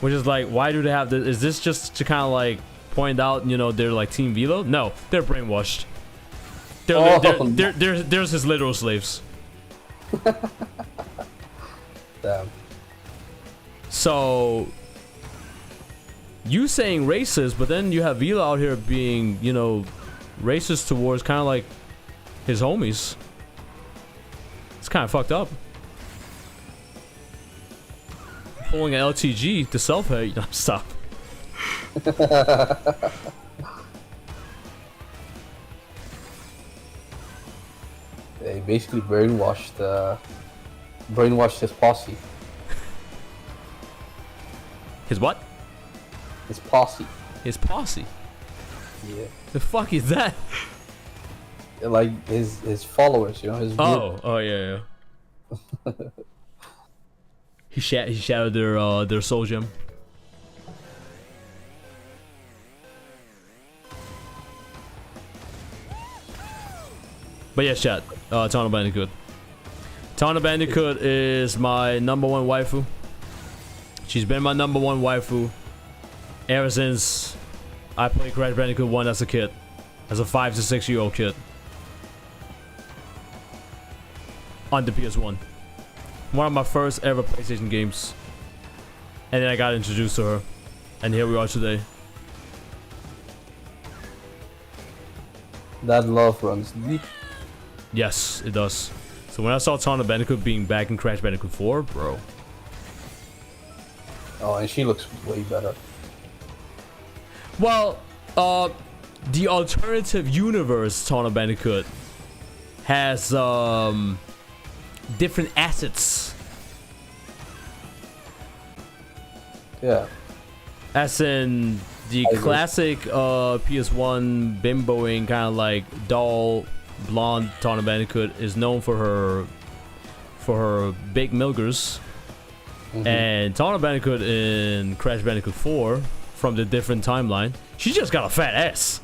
which is like, why do they have this? Is this just to kind of like point out, you know, they're like Team Velo? No, they're brainwashed. They're his literal slaves. Damn. So you saying racist, but then you have Velo out here being, you know, racist towards kind of like his homies. It's kind of fucked up. Pulling an LTG to self-hate. No, stop. They basically brainwashed his posse. His what? His posse. His posse. Yeah. The fuck is that? like his followers, you know, his group. Oh yeah, yeah. He shattered their soul gem. But yeah, chat. Tana Bandicoot. Tana Bandicoot is my number one waifu. She's been my number one waifu ever since I played Crash Bandicoot 1 as a kid. As a 5 to 6 year old kid. On the PS1. One of my first ever PlayStation games. And then I got introduced to her. And here we are today. That love runs deep. Yes, it does. So when I saw Tana Bandicoot being back in Crash Bandicoot 4, bro. Oh, and she looks way better. Well, the alternative universe Tana Bandicoot has different assets. Yeah. As in the classic PS1 bimboing kind of like doll blonde Tana Bandicoot is known for her big milkers. And Tana Bandicoot in Crash Bandicoot 4 from the different timeline, she just got a fat ass.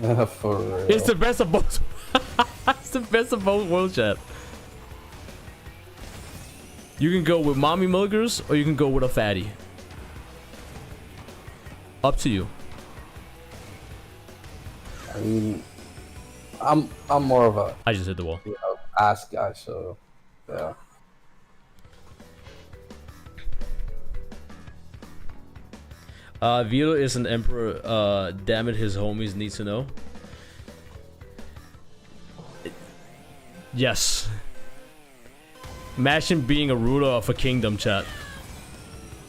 For real. It's the best of both. It's the best of both worlds, chat. You can go with mommy milkers or you can go with a fatty. Up to you. I mean, I'm more of a I just hit the wall. ass guy, so yeah. Vito is an emperor. Damn it, his homies need to know. Yes. Imagine being a ruler of a kingdom, chat.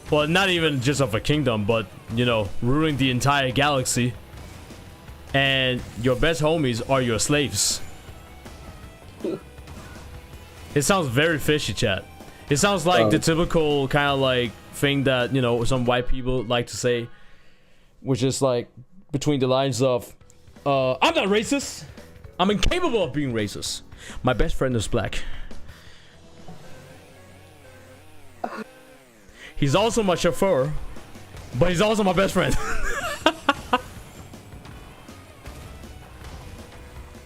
Well, not even just of a kingdom, but, you know, ruling the entire galaxy. And your best homies are your slaves. It sounds very fishy, chat. It sounds like the typical kind of like thing that, you know, some white people like to say, which is like between the lines of, I'm not racist. I'm incapable of being racist. My best friend is black. He's also my chauffeur, but he's also my best friend.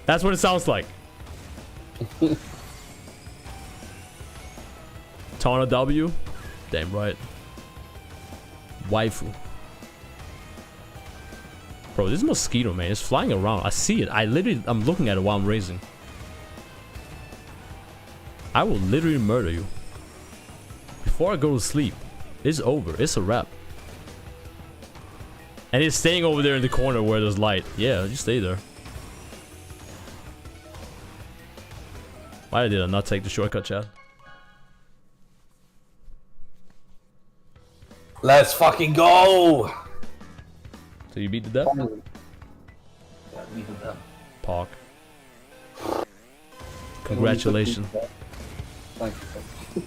That's what it sounds like. Tana W? Damn right. Waifu. Bro, this mosquito, man, it's flying around. I see it. I'm looking at it while I'm racing. I will literally murder you. Before I go to sleep. It's over. It's a wrap. And it's staying over there in the corner where there's light. Yeah, just stay there. Why did I not take the shortcut, chat? Let's fucking go! So you beat the death? Yeah, beat the death. Park. Congratulations. Thank you.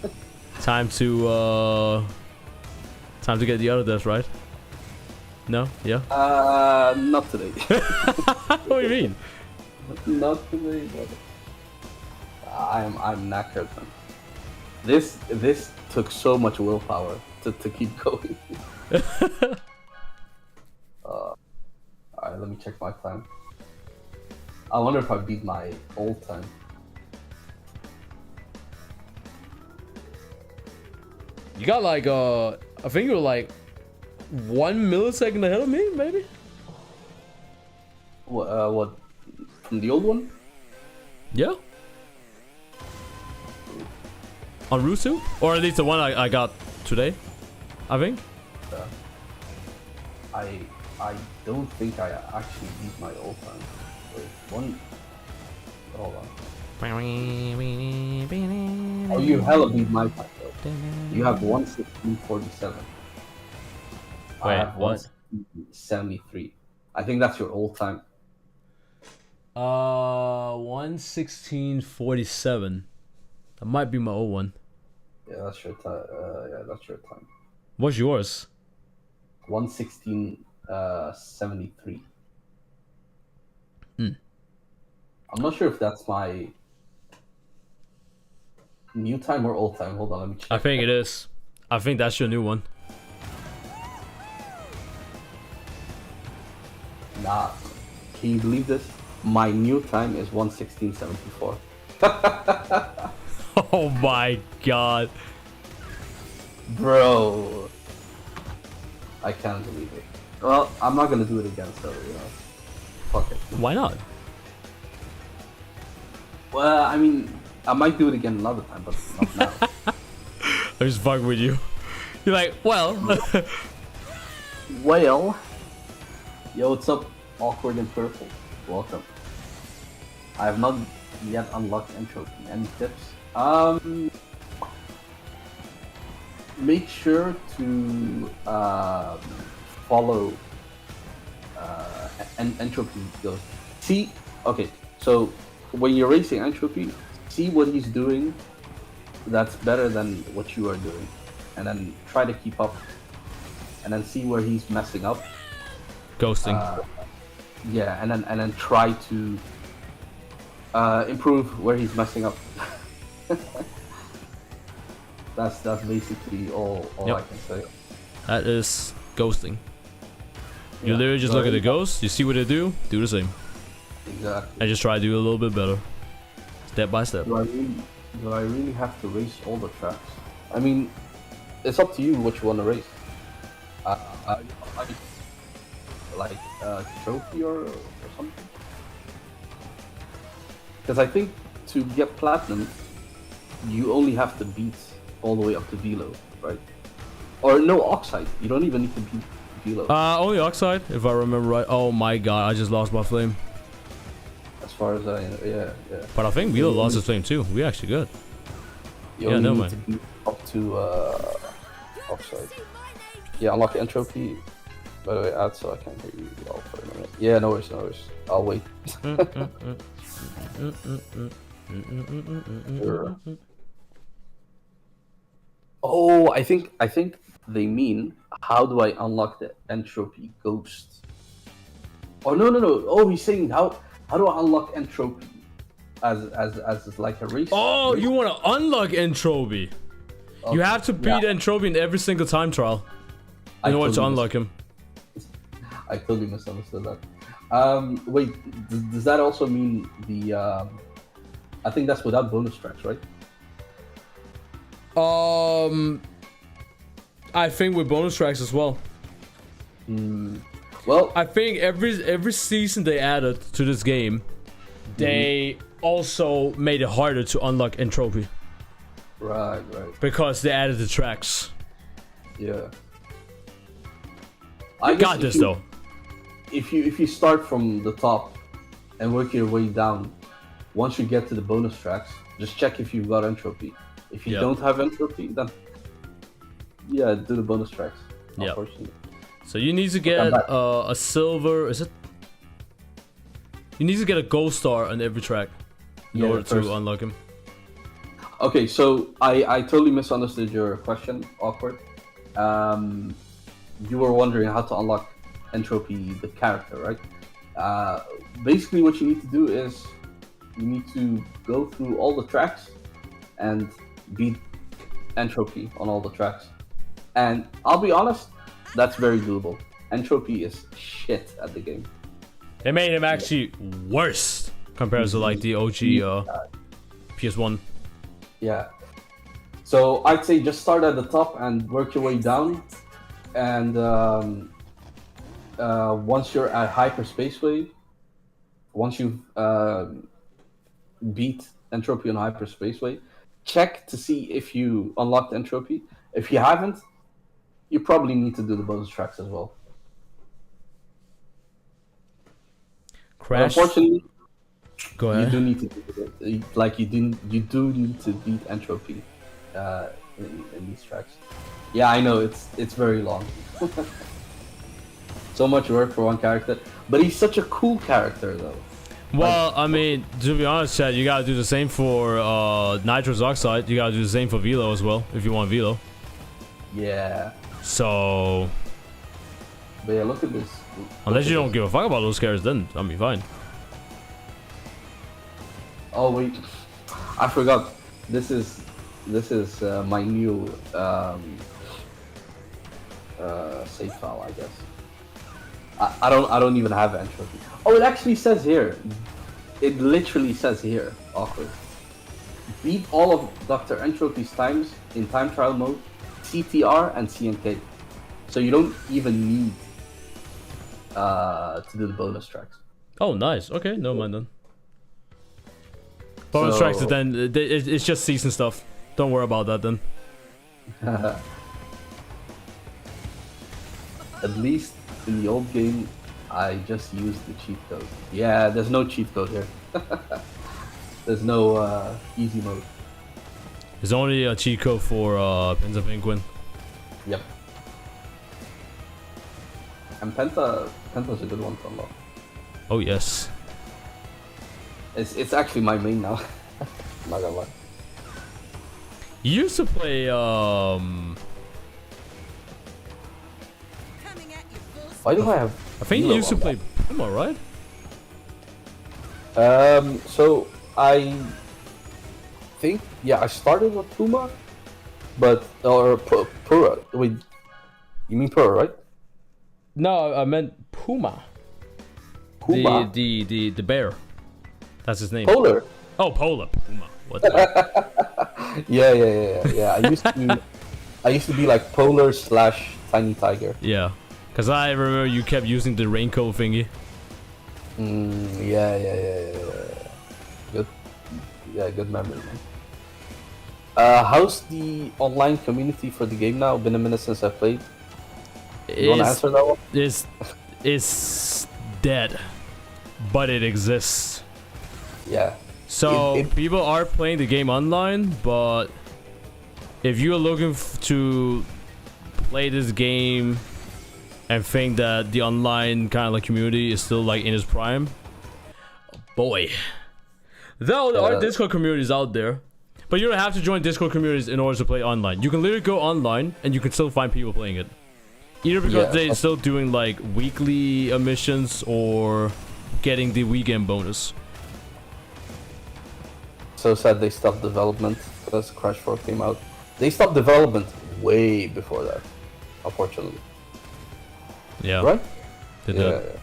Time to get the other deaths, right? No? Yeah? Not today. What do you mean? Not today, but I'm knackered, man. This took so much willpower to keep going. Alright, let me check my time. I wonder if I beat my old time. You got like I think you're like 1 millisecond ahead of me, maybe? What? From the old one? Yeah. On Route 2? Or at least the one I got today, I think. I don't think I actually beat my old time. Wait, one. Hold on. Oh, you hella beat my time though. You have 116.47. I Wait, have what? 173. I think that's your old time. 1:16:47. That might be my old one. Yeah, that's your time. Yeah, that's your time. What's yours? 116.73. I'm not sure if that's my new time or old time. Hold on, let me check. I think it is. I think that's your new one. Nah. Can you believe this? My new time is 1:16:74. Oh my god. Bro. I can't believe it. Well, I'm not gonna do it again, so, you know. Fuck it. Why not? Well, I mean, I might do it again another time, but not now. I'm just fucking with you. You're like, well. Well. Yo, what's up? Awkward and purple. Welcome. I have not yet unlocked entropy. Any tips? Make sure to follow entropy goes. See, okay, so when you're racing entropy, see what he's doing that's better than what you are doing, and then try to keep up, and then see where he's messing up. Ghosting. Yeah, and then try to improve where he's messing up. That's basically all Yep. I can say. That is ghosting. You Yeah, literally just look at the ghosts, you see what they do the same. Exactly. And just try to do a little bit better. Step by step. Do I really have to race all the tracks? I mean, it's up to you what you want to race. Like trophy or something. Because I think to get platinum, you only have to beat all the way up to Velo, right? Or no, Oxide. You don't even need to beat Velo. Only Oxide, if I remember right. Oh my god, I just lost my flame. As far as I know, yeah. But I think Velo lost his flame too. We actually good. You Yeah, only no need man. to beat up to Oxide. Yeah, unlock entropy. By the way, add so I can hear you all for a minute. Yeah, no worries. I'll wait. Sure. Oh, I think they mean how do I unlock the entropy ghost? Oh no. Oh, he's saying how do I unlock entropy as like a race? Oh, you want to unlock entropy? Okay. You have to beat entropy in every single time trial in order to unlock him. I totally misunderstood that. Wait, does that also mean the? I think that's without bonus tracks, right? I think with bonus tracks as well. Well, I think every season they added to this game, they also made it harder to unlock entropy right. because they added the tracks. Yeah. I got this though. If you start from the top and work your way down, once you get to the bonus tracks, just check if you've got entropy. If you don't have entropy, then yeah, do the bonus tracks. Yeah. Unfortunately. So you need to get a silver. Is it? You need to get a gold star on every track in order to unlock him. Okay, so I totally misunderstood your question, Awkward. You were wondering how to unlock entropy, the character, right? Basically, what you need to do is you need to go through all the tracks and beat entropy on all the tracks. And I'll be honest, that's very doable. Entropy is shit at the game. They made him actually worse compared to like the OG PS1. Yeah. So I'd say just start at the top and work your way down. And once you're at Hyperspaceway, once you've beat entropy on Hyperspaceway, check to see if you unlocked entropy. If you haven't, you probably need to do the bonus tracks as well. Crash. But unfortunately, Go ahead. you do need to do it. Like you do need to beat entropy in these tracks. Yeah, I know it's very long. So much work for one character, but he's such a cool character though. Well, I mean, to be honest, Chad, you gotta do the same for nitrous oxide. You gotta do the same for Velo as well if you want Velo. Yeah. So, But yeah, look at this. unless you don't give a fuck about those characters, then I mean, fine. Oh wait, I forgot. This is my new save file, I guess. I don't even have entropy. Oh, it actually says here. It literally says here. Awkward. Beat all of Dr. Entropy's times in time trial mode, CTR and CNK. So you don't even need to do the bonus tracks. Oh, nice. Okay, no mind then. Bonus So- tracks, then it's just season stuff. Don't worry about that then. At least in the old game, I just used the cheat code. Yeah, there's no cheat code here. There's no easy mode. There's only a cheat code for Penta Penguin. Yep. And Penta's a good one to unlock. Oh yes. It's actually my main now. Not gonna lie. You used to play Why do I have? I think you Hilo used to on play Puma, right? So I think I started with Puma, but Pura. Wait, you mean Pura, right? No, I meant Puma. Puma. The bear. That's his name. Polar. Oh, Polar. Puma. What the heck? Yeah. I used to be like Polar / Tiny Tiger. Yeah. Cause I remember you kept using the raincoat thingy. Yeah. Good. Yeah, good memory, man. How's the online community for the game now? Been a minute since I played. You wanna answer that one? It's dead, but it exists. Yeah. So people are playing the game online, but if you're looking to play this game and think that the online kind of like community is still like in its prime, boy, though there are Discord communities out there, but you don't have to join Discord communities in order to play online. You can literally go online and you can still find people playing it, either because they're still doing like weekly missions or getting the weekend bonus. So sad they stopped development because Crash 4 came out. They stopped development way before that, unfortunately. Yeah, Right? they did.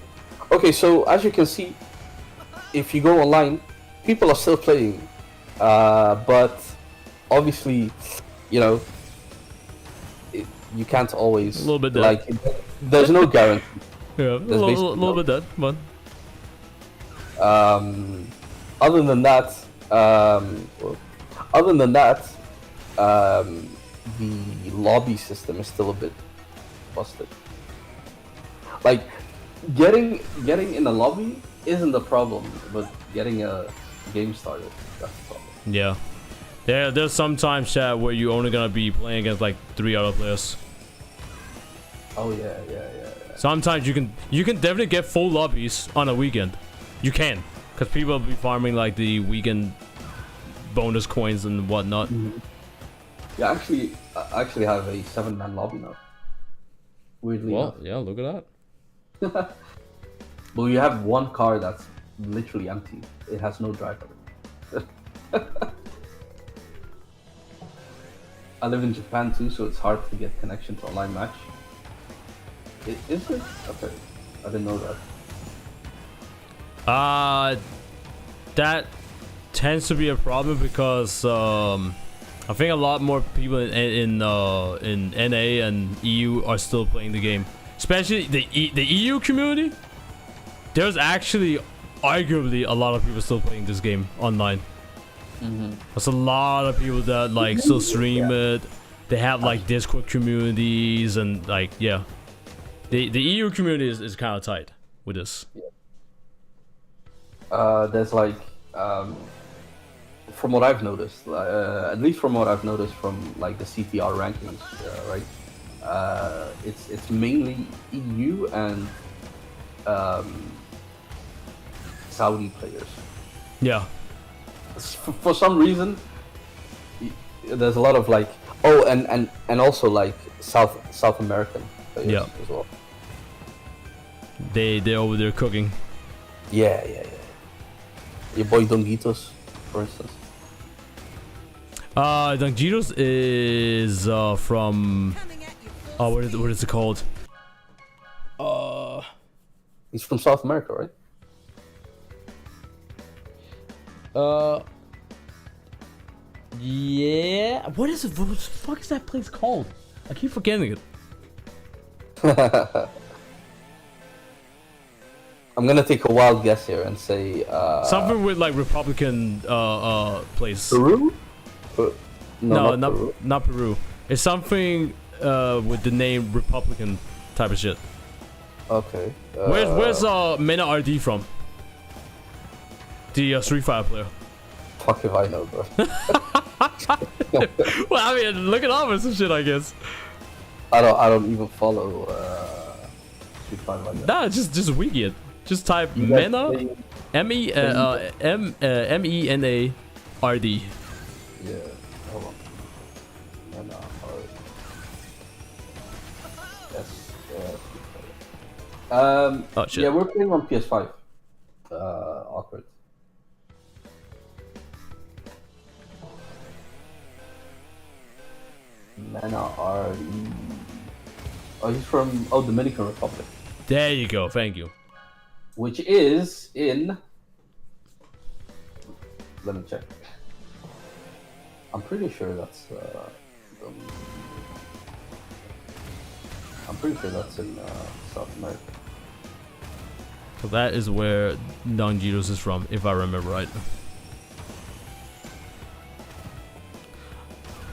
Okay, so as you can see, if you go online, people are still playing. But obviously, you can't always... A little bit dead. Like, there's no guarantee. Yeah, a little bit dead, but Other than that, the lobby system is still a bit busted. Like, getting in a lobby isn't the problem, but getting a game started, that's the problem. yeah. There's some times, chat, where you're only gonna be playing against like 3 other players. Oh yeah. Sometimes you can definitely get full lobbies on a weekend. You can, because people will be farming like the weekend bonus coins and whatnot. Yeah, I actually have a 7-man lobby now. Weirdly enough. Well, yeah, look at that. But you have one car that's literally empty. It has no driver. I live in Japan too, so it's hard to get connection to online match. Is it? Okay, I didn't know that. That tends to be a problem because I think a lot more people in NA and EU are still playing the game, especially the EU community. There's actually arguably a lot of people still playing this game online. There's a lot of people that like still stream it. They have like Discord communities and like the EU community is kind of tight with this. There's like from what I've noticed, at least from what I've noticed from like the CTR rankings, right? It's mainly EU and Saudi players. Yeah. For some reason, there's a lot of like and also like South American players as well. They're over there cooking. Yeah. Your boy Donguitos. for instance? Dangiros is from what is it called? He's from South America, right? Yeah. What is it? What the fuck is that place called? I keep forgetting it. I'm gonna take a wild guess here and say Something with like Republican place. Peru? No, not Peru. not Peru. It's something with the name Republican type of shit. Okay. Where's Mena RD from? The Street Fighter player. Fuck if I know, bro. Well, I mean, look it up or some shit, I guess. I don't even follow Street Fighter like that. Nah, just wiki it. Just type You guys Mena, play- MENA RD. Yeah, hold on. Mena RD. Yes. Oh, shit. Yeah, we're playing on PS5. Awkward. Mena RD. Oh, he's from Dominican Republic, There you go. Thank you. which is in. Let me check. I'm pretty sure that's. I'm pretty sure that's in South America. So that is where Dangiros is from, if I remember right.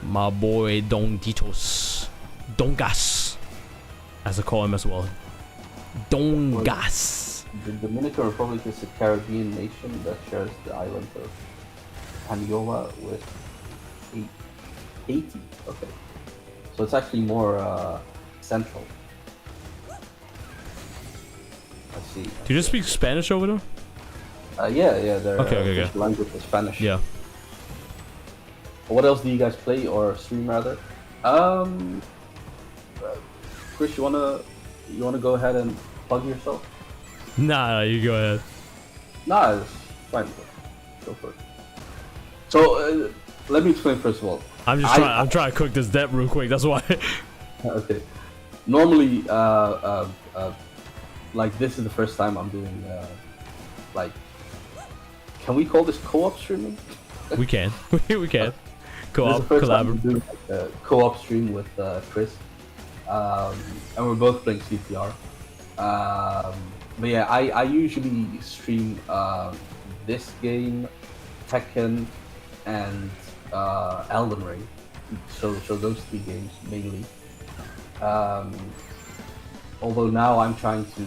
My boy Dongitos. Dongas. As I call him as well. Dongas. The Dominican Republic is a Caribbean nation that shares the island of Paniola with Haiti. Okay, so it's actually more central. I see. Do you just speak Spanish over there? Yeah. Their Okay. official language is Spanish. Yeah. What else do you guys play or stream rather? Chris, you wanna go ahead and plug yourself? Nah, you go ahead. Nah, it's fine. Go for it. So let me explain first of all. I'm trying to cook this dip real quick. That's why. Okay. Normally, like this is the first time I'm doing like. Can we call this co-op streaming? we can. we can. This is Co-op, the first time I'm collaborate. doing like, a co-op stream with Chris, and we're both playing CTR. But yeah, I usually stream this game, Tekken, and Elden Ring. So those three games mainly. Although now I'm trying to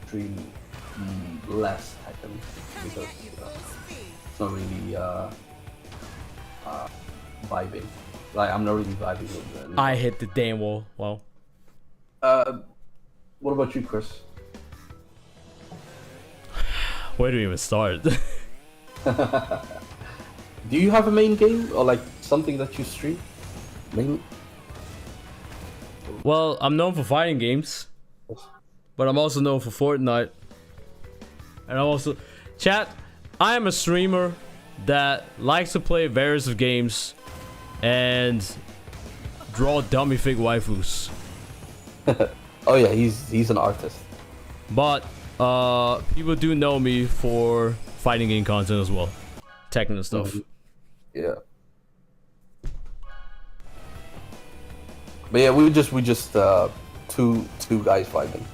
stream less Tekken because it's not really vibing. Like I'm not really vibing with it. I hit the damn wall. Well, What about you, Chris? where do we even start? Do you have a main game or like something that you stream? Mainly? Well, I'm known for fighting games, but I'm also known for Fortnite. And I'm also... Chat, I am a streamer that likes to play various of games and draw dummy fake waifus. Oh yeah, he's an artist. But people do know me for fighting game content as well. Tekken and stuff. Yeah. But yeah, we just two guys vibing.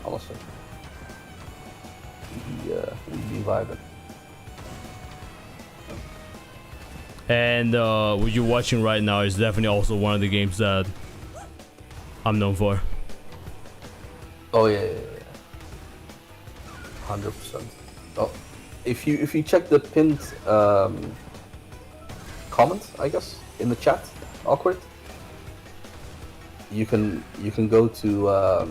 Honestly. Yeah, we be vibing. And what you're watching right now is definitely also one of the games that I'm known for. Oh yeah. 100%. Oh, if you check the pinned comment, I guess, in the chat, awkward. You can go to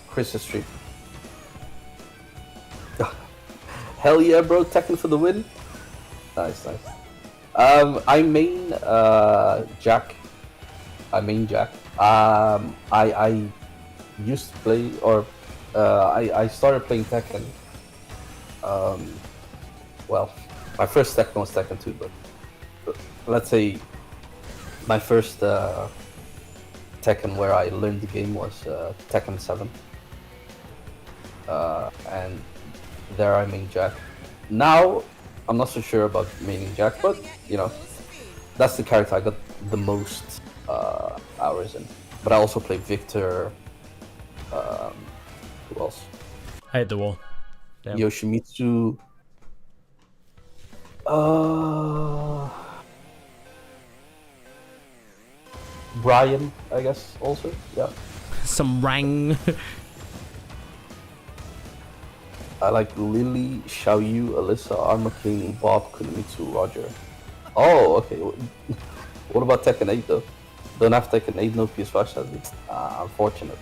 Chris's stream. Hell yeah, bro! Tekken for the win. Nice. I main Jack. I used to play, or I started playing Tekken. Well, my first Tekken was Tekken 2, but let's say my first Tekken where I learned the game was Tekken 7. And there I main Jack. Now, I'm not so sure about maining Jack, but you know, that's the character I got the most hours in. But I also play Victor. Who else? I hit the wall. Damn. Yoshimitsu. Brian, I guess, also. Yeah. Some rang. I like Lily, Xiaoyu, Alyssa, Armor King, Bob, Kunomitsu, Roger. Oh, okay. What about Tekken 8 though? Don't have Tekken 8, no PS5 sadly. Unfortunate.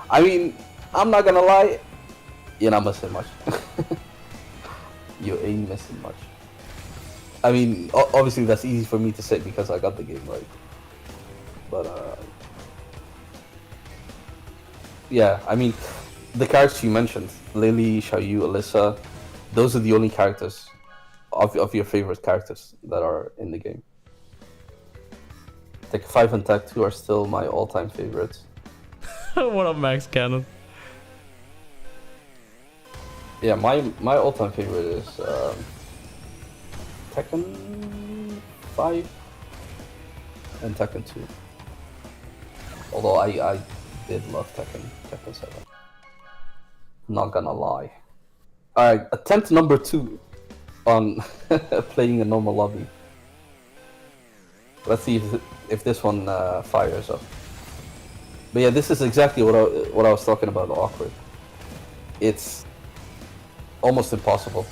I mean, I'm not gonna lie, you're not missing much. You ain't missing much. I mean, obviously that's easy for me to say because I got the game right. But yeah, I mean, the characters you mentioned, Lily, Xiaoyu, Alyssa, those are the only characters of your favorite characters that are in the game. Tekken 5 and Tekken 2 are still my all-time favorites. What up, Max Cannon? Yeah, my all-time favorite is Tekken 5 and Tekken 2. Although I did love Tekken 7. Not gonna lie. Alright, attempt number 2 on playing a normal lobby. Let's see if this one fires up. But yeah, this is exactly what I was talking about, awkward. It's almost impossible.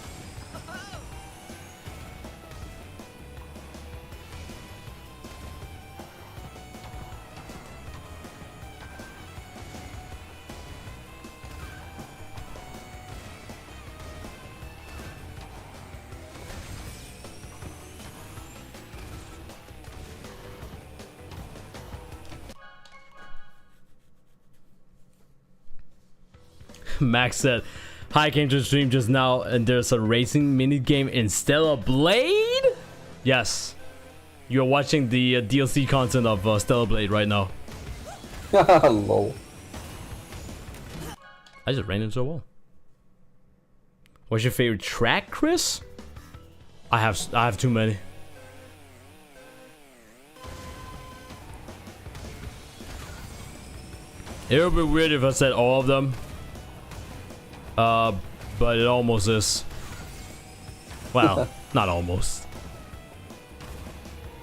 Max said, "Hi, I came to the stream just now, and there's a racing mini game in Stellar Blade." Yes, you're watching the DLC content of Stellar Blade right now. Lol. I just ran into a wall. What's your favorite track, Chris? I have too many. It would be weird if I said all of them. But it almost is. Well, not almost.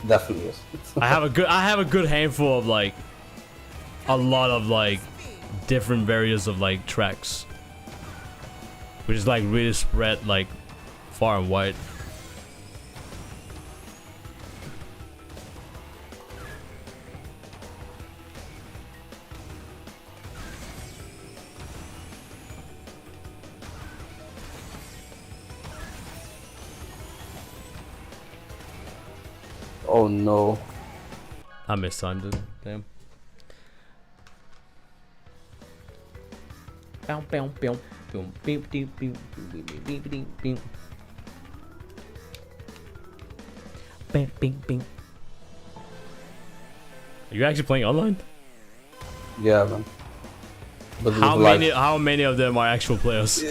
Definitely is. I have a good handful of like a lot of like different variants of like tracks, which is like really spread like far and wide. Oh no. I mistimed it. Damn. Bing, bing, bing. Are you actually playing online? Yeah, man. But How many of them are actual players?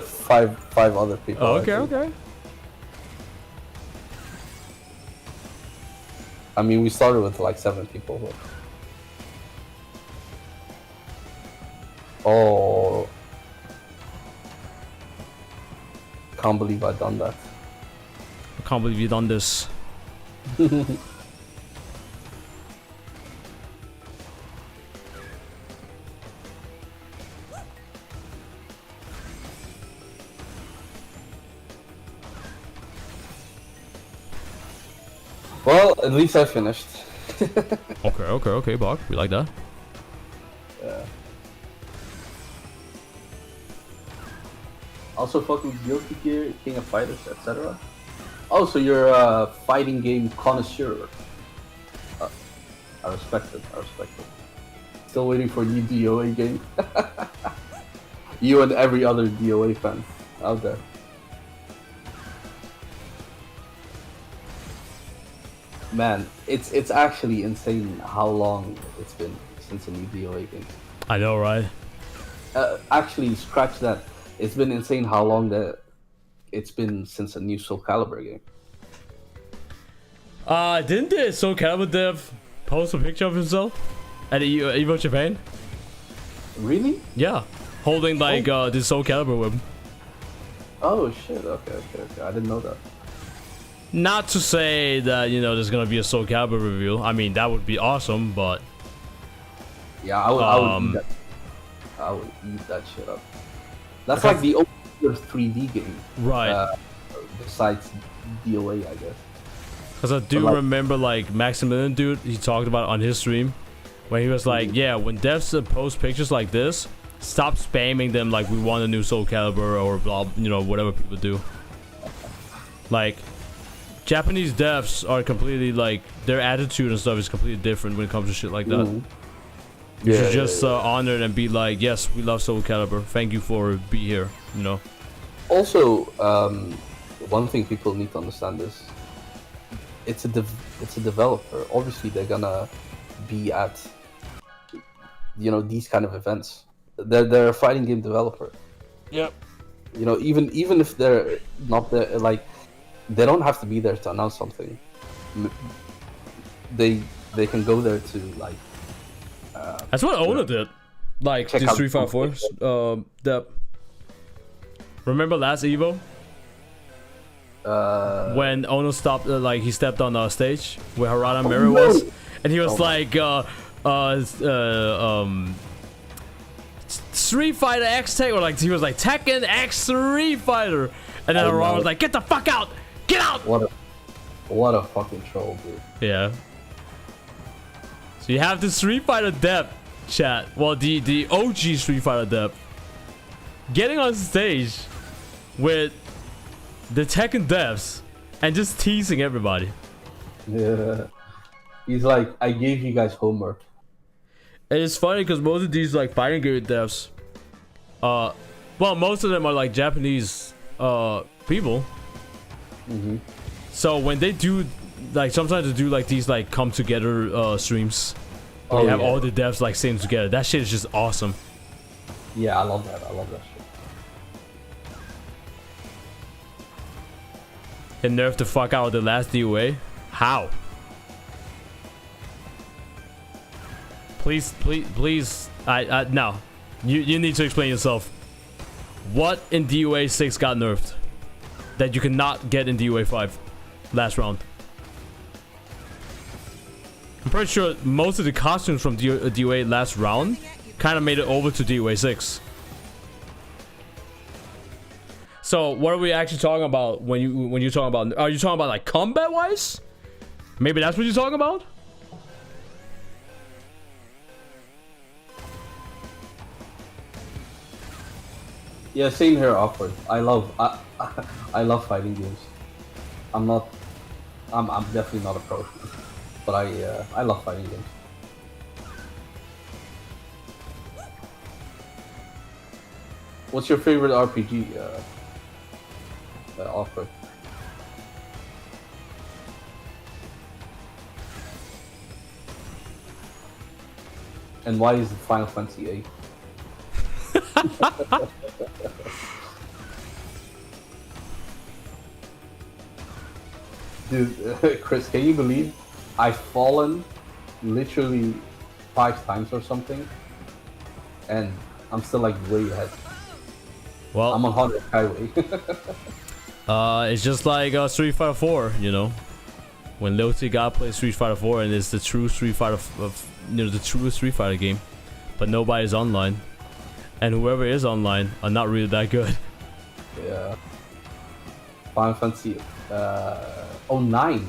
five other people. Oh, I okay, think. okay. I mean, we started with like 7 people. But... Oh. Can't believe I done that. I can't believe you done this. Well, at least I finished. Okay, Bach. We like that. Yeah. Also fucking Guilty Gear, King of Fighters, etc. Oh, so you're a fighting game connoisseur. I respect it. Still waiting for a new DOA game. You and every other DOA fan out there. Man, it's actually insane how long it's been since a new DOA game. I know, right? Actually, scratch that. It's been insane how long that it's been since a new Soul Calibur game. Didn't the Soul Calibur dev post a picture of himself at Evo Japan? Really? Yeah, holding like the Soul Calibur whip. Oh shit! Okay. I didn't know that. Not to say that, you know, there's gonna be a Soul Calibur reveal. I mean, that would be awesome, but Yeah, I would eat that. I would eat that shit up. That's like the only 3D game, right. besides DOA, I guess. Because I do remember, like, Maximilian, dude, he talked about it on his stream, when he was like, yeah, when devs post pictures like this, stop spamming them like we want a new Soul Calibur or blah, you know, whatever people do. Like, Japanese devs are completely, like, their attitude and stuff is completely different when it comes to shit like that. You should just honor it and be like, yes, we love Soul Calibur. Thank you for being here, you know. Also, one thing people need to understand is it's a developer. Obviously, they're gonna be at, you know, these kind of events. They're a fighting game developer. Yep. You know, even if they're not there, like, they don't have to be there to announce something. They can go there to, like. That's what Ono did. Like the Street Fighter 4. Remember last Evo? When Ono stopped, like he stepped on the stage where Harada Mirror was, and he was like, Street Fighter X Tech, or like he was like Tekken X Street Fighter, and then Harada was like, get the fuck out, get out. What a fucking troll, dude. Yeah. So you have the Street Fighter dev chat. Well, the OG Street Fighter dev getting on stage with the Tekken devs and just teasing everybody. Yeah. He's like, I gave you guys homework. And it's funny because most of these like fighting game devs, well, most of them are like Japanese people. So when they do, like, sometimes they do like these like come together streams. Where you have all the devs like sitting together. That shit is just awesome. Yeah, I love that. I love that shit. And nerfed the fuck out of the last DOA. How? Please. No. You need to explain yourself. What in DOA 6 got nerfed that you cannot get in DOA 5 last round? I'm pretty sure most of the costumes from DOA last round kind of made it over to DOA 6. So what are we actually talking about when you're talking about? Are you talking about like combat wise? Maybe that's what you're talking about. Yeah, same here, Awkward. I love fighting games. I'm definitely not a pro, but I love fighting games. What's your favorite RPG, Awkward? And why is it Final Fantasy VIII? Dude, Chris, can you believe I've fallen literally 5 times or something, and I'm still like way ahead. Well, I'm on 100 highway. It's just like Street Fighter 4, you know, when Lil T God plays Street Fighter 4 and it's the true Street Fighter, the true Street Fighter game, but nobody's online, and whoever is online are not really that good. Yeah. Final Fantasy 09.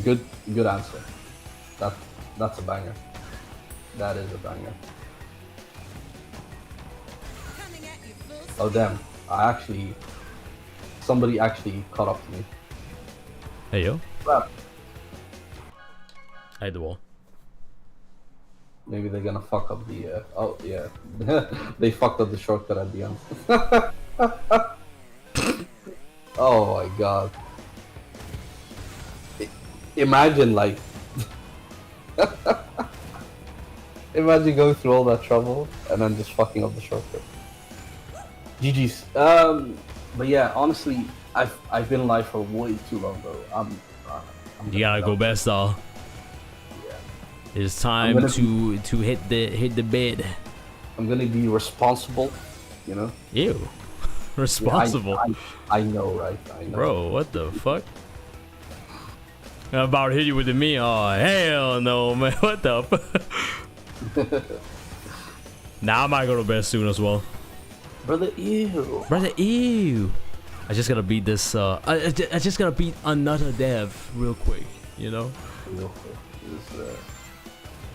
Good answer. That's a banger. That is a banger. Oh damn! Somebody actually caught up to me. Hey yo. Crap. I hit the wall. Maybe they're gonna fuck up the. Oh yeah, they fucked up the shortcut at the end. Oh my god! Imagine like, imagine going through all that trouble and then just fucking up the shortcut. GG's. But yeah, honestly, I've been live for way too long, bro. I'm You gotta go best, though. Yeah. It's time to hit the bed. I'm gonna be responsible, you know. Ew. Responsible. Yeah, I know, right? I know. Bro, what the fuck? I'm about to hit you with the me. Oh, hell no, man. What the fuck? Now I might go to bed soon as well. Brother, ew. Brother, ew. I just gotta beat this, I just gotta beat another dev real quick, you know? Real quick. It's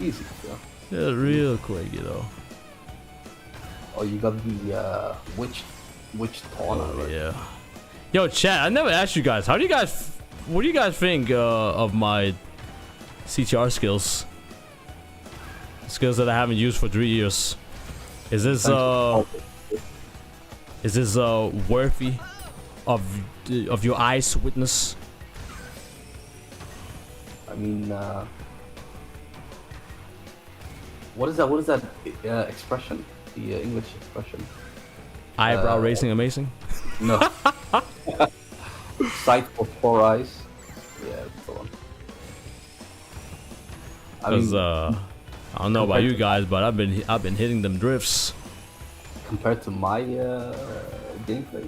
easy, yeah. Yeah, real quick, you know? Oh, you got the witch taunt. Oh, right? yeah. Yo, chat, I never asked you guys, what do you guys think of my CTR skills? Skills that I haven't used for 3 years. Is this worthy of your eyes witness? I mean, what is that expression? The English expression. Eyebrow raising amazing? No. Sight for 4 eyes. Yeah, that's the one. I don't know about you guys, but I've been hitting them drifts. Compared to my gameplay,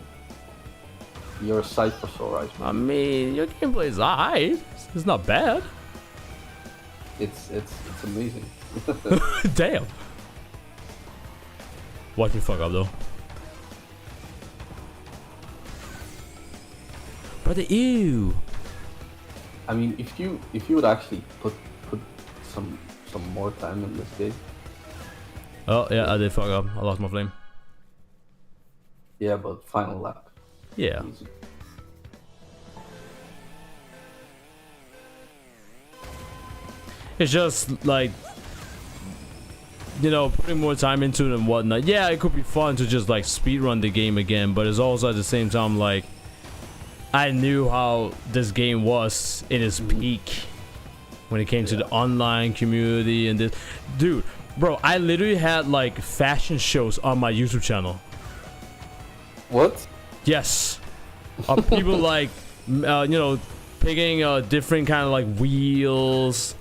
your sight for 4 eyes. I mean, your gameplay is alright. It's not bad. It's amazing. Damn. Watch me fuck up though. Brother, ew. I mean, if you would actually put some more time in this game. Oh yeah, I did fuck up. I lost my flame. Yeah, but final lap. Yeah. Easy. It's just like, you know, putting more time into it and whatnot. Yeah, it could be fun to just like speedrun the game again, but it's also at the same time like, I knew how this game was in its peak when it came to the online community and this. Dude, bro, I literally had like fashion shows on my YouTube channel. What? Yes. People like, you know, picking different kind of like wheels,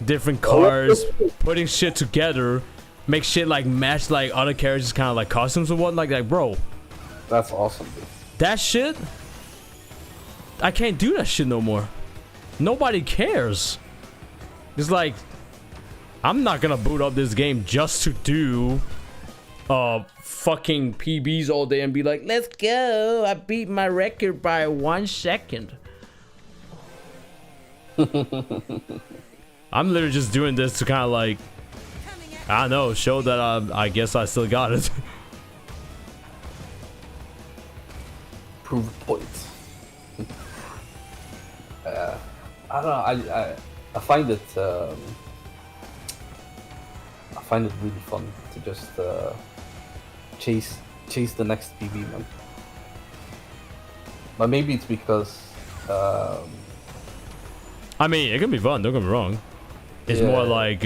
different cars, putting shit together, make shit like match like other characters, kind of like costumes and whatnot. Like, bro, That's awesome, dude. that shit, I can't do that shit no more. Nobody cares. It's like, I'm not gonna boot up this game just to do fucking PBs all day and be like, let's go, I beat my record by 1 second. I'm literally just doing this to kind of like, I don't know, show that I guess I still got it. Prove points. I don't know. I find it really fun to just chase the next PB, man. But maybe it's because I mean, it can be fun, don't get me wrong. It's Yeah. more like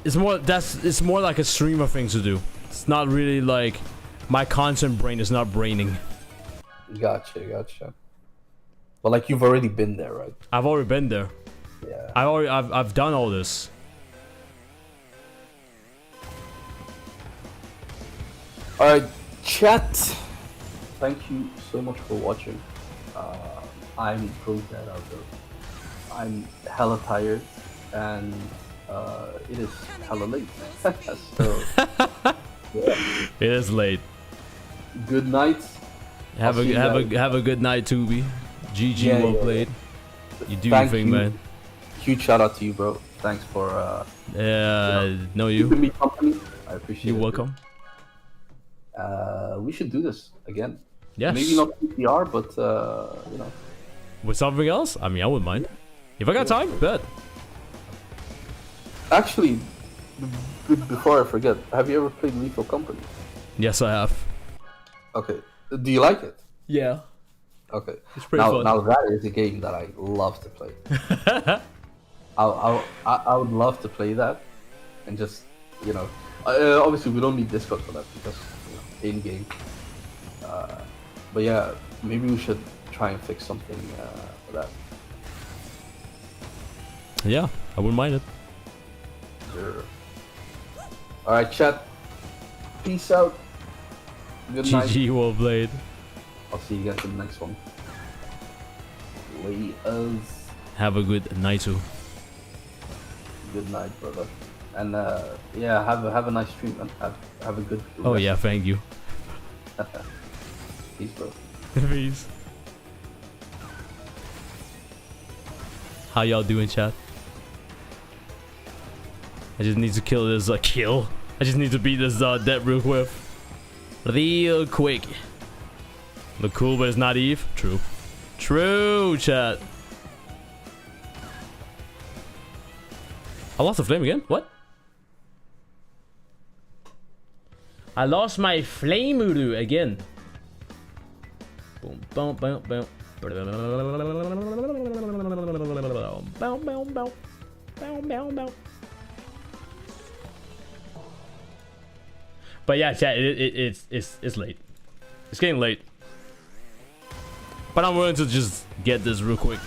it's more like a stream of things to do. It's not really like my content brain is not braining. Gotcha. But like you've already been there, right? I've already been there. Yeah. I've done all this. Alright, chat. Thank you so much for watching. I'm going to head out though. I'm hella tired and it is hella late. So yeah. It is late. Good night. Have I'll see you guys. a good night, Tubi. GG, Yeah, well yeah, played. You do Thank your thing, you. man. Huge shout out to you, bro. Thanks for No, keeping you. me company. I appreciate You're it. welcome. We should do this again. Yes. Maybe not CTR, but you know. With something else? I mean, I wouldn't mind. If I got time, bet. Actually, before I forget, have you ever played Lethal Company? Yes, I have. Okay. Do you like it? Yeah, Okay. it's pretty Now, fun. now that is a game that I love to play. I would love to play that, and just you know, obviously we don't need Discord for that because in game. But yeah, maybe we should try and fix something for that. Yeah, I wouldn't mind it. Sure. All right, chat. Peace out. Good night. GG, well played. I'll see you guys in the next one. Laters. Have a good night too. Good night, brother. And yeah, have a nice stream, man. Have a good. Oh yeah, thank you. Peace, bro. Peace. How y'all doing, chat? I just need to kill this kill. I just need to beat this dead real quick. Real quick. Look cool, but it's not Eve. True. True, chat. I lost the flame again? What? I lost my flame again. Boom, boom, boom, boom. Boom, boom, boom. Boom, boom, boom. But yeah, chat, it's late. It's getting late. But I'm willing to just get this real quick.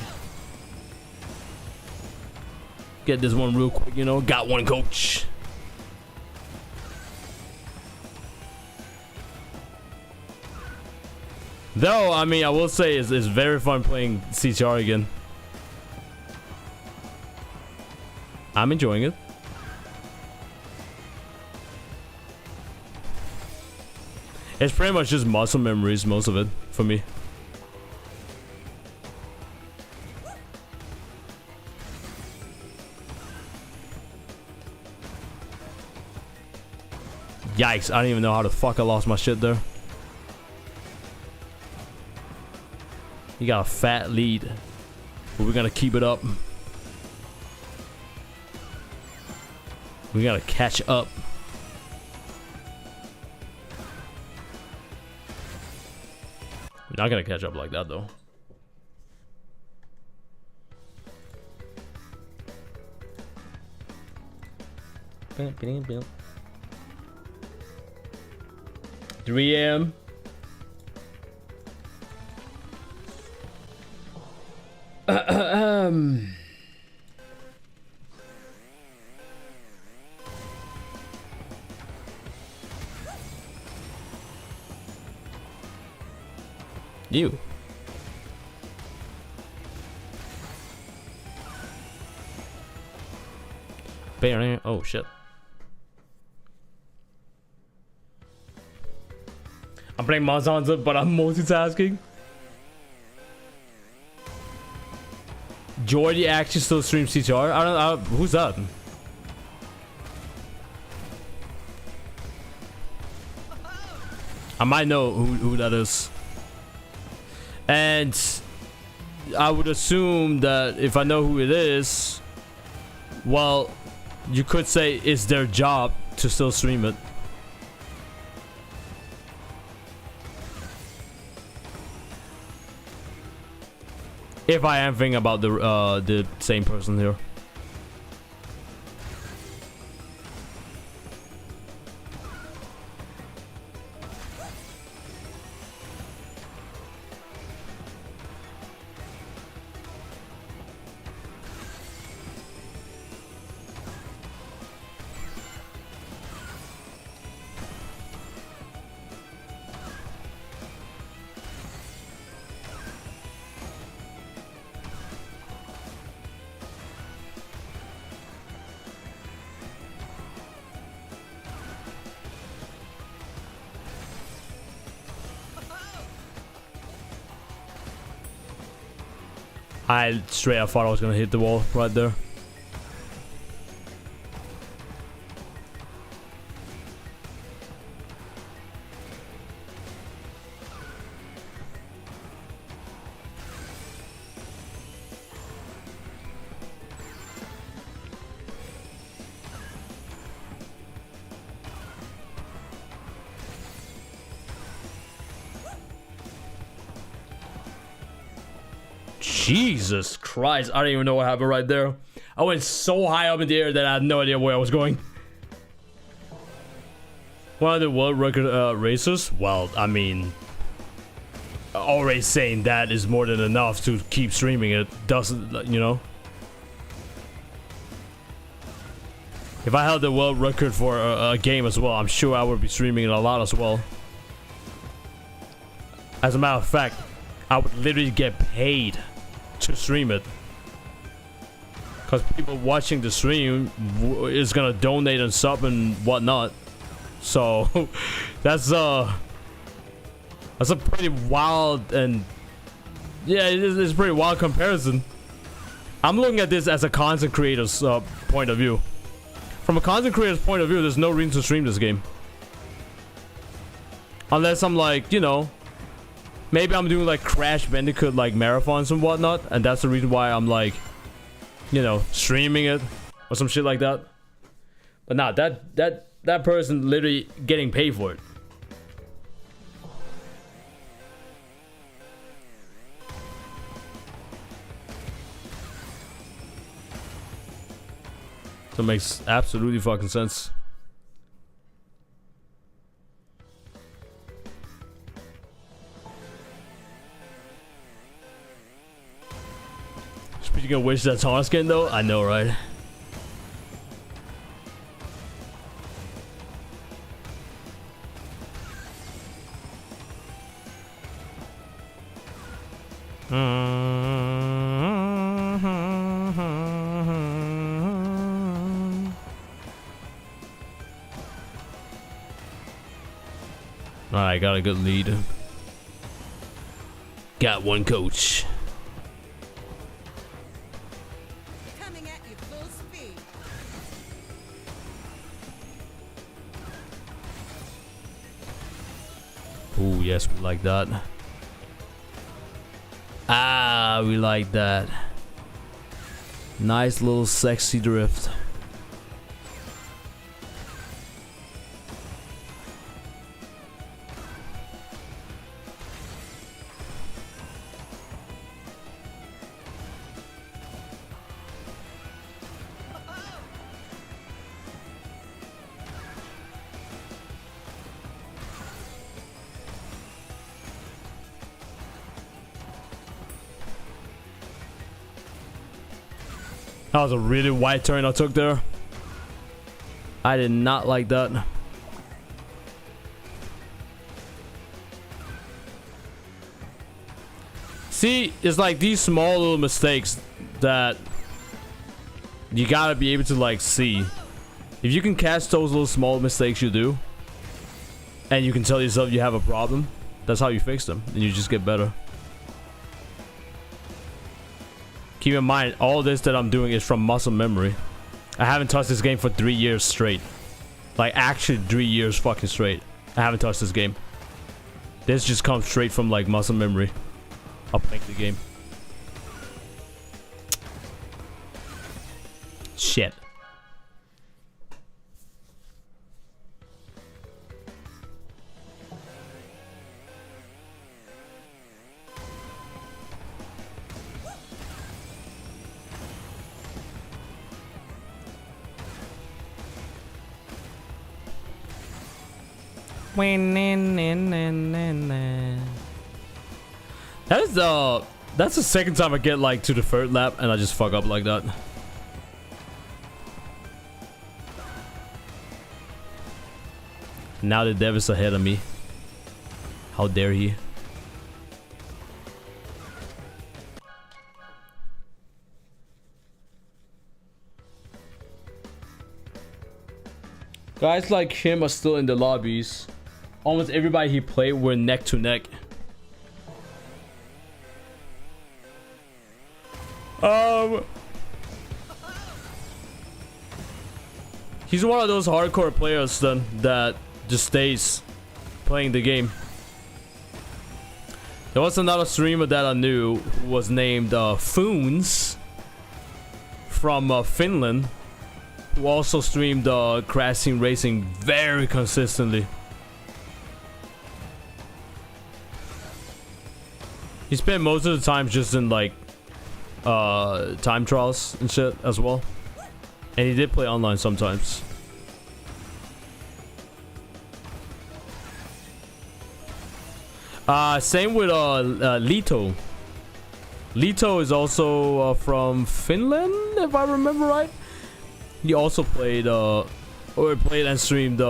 Get this one real quick, you know. Got one, coach. Though, I mean, I will say it's very fun playing CTR again. I'm enjoying it. It's pretty much just muscle memories, most of it, for me. Yikes, I don't even know how the fuck I lost my shit there. You got a fat lead, but we're gonna keep it up. We gotta catch up. We're not gonna catch up like that though. Bam, bam, bam. 3 a.m. You. Oh shit. I'm playing Monster, but I'm multitasking. Jordy actually still streams CTR. I don't know who's that. I might know who that is. And I would assume that if I know who it is, well, you could say it's their job to still stream it. If I am thinking about the same person here. I straight up thought I was gonna hit the wall right there. Jesus Christ. I don't even know what happened right there. I went so high up in the air that I had no idea where I was going. One of the world record racers? Well, I mean, already saying that is more than enough to keep streaming it. Doesn't, you know? If I held the world record for a game as well, I'm sure I would be streaming it a lot as well. As a matter of fact, I would literally get paid to stream it. Because people watching the stream is gonna donate and sub and whatnot. So that's a pretty wild and yeah, it's a pretty wild comparison. I'm looking at this as a content creator's point of view. From a content creator's point of view, there's no reason to stream this game. Unless I'm like, you know, maybe I'm doing like Crash Bandicoot like marathons and whatnot, and that's the reason why I'm like, you know, streaming it or some shit like that. But nah, that person literally getting paid for it. So it makes absolutely fucking sense. Speaking of which, that's hard skin though. I know, right? Alright, got a good lead. Got one coach. Coming at you full speed. Ooh, yes, we like that. Ah, we like that. Nice little sexy drift. That was a really wide turn I took there. I did not like that. See, it's like these small little mistakes that you gotta be able to like see. If you can catch those little small mistakes you do, and you can tell yourself you have a problem, that's how you fix them, and you just get better. Keep in mind, all this that I'm doing is from muscle memory. I haven't touched this game for 3 years straight. Like, actually 3 years fucking straight. I haven't touched this game. This just comes straight from, like, muscle memory. I'll playing the game. Shit. That's the second time I get like to the third lap and I just fuck up like that. Now the dev is ahead of me. How dare he? Guys like him are still in the lobbies. Almost everybody he played were neck to neck. He's one of those hardcore players then that just stays playing the game. There was another streamer that I knew who was named Foons from Finland, who also streamed Crash Team Racing very consistently. He spent most of the time just in like time trials and shit as well. And he did play online sometimes. Same with Lito. Lito is also from Finland, if I remember right. He also played and streamed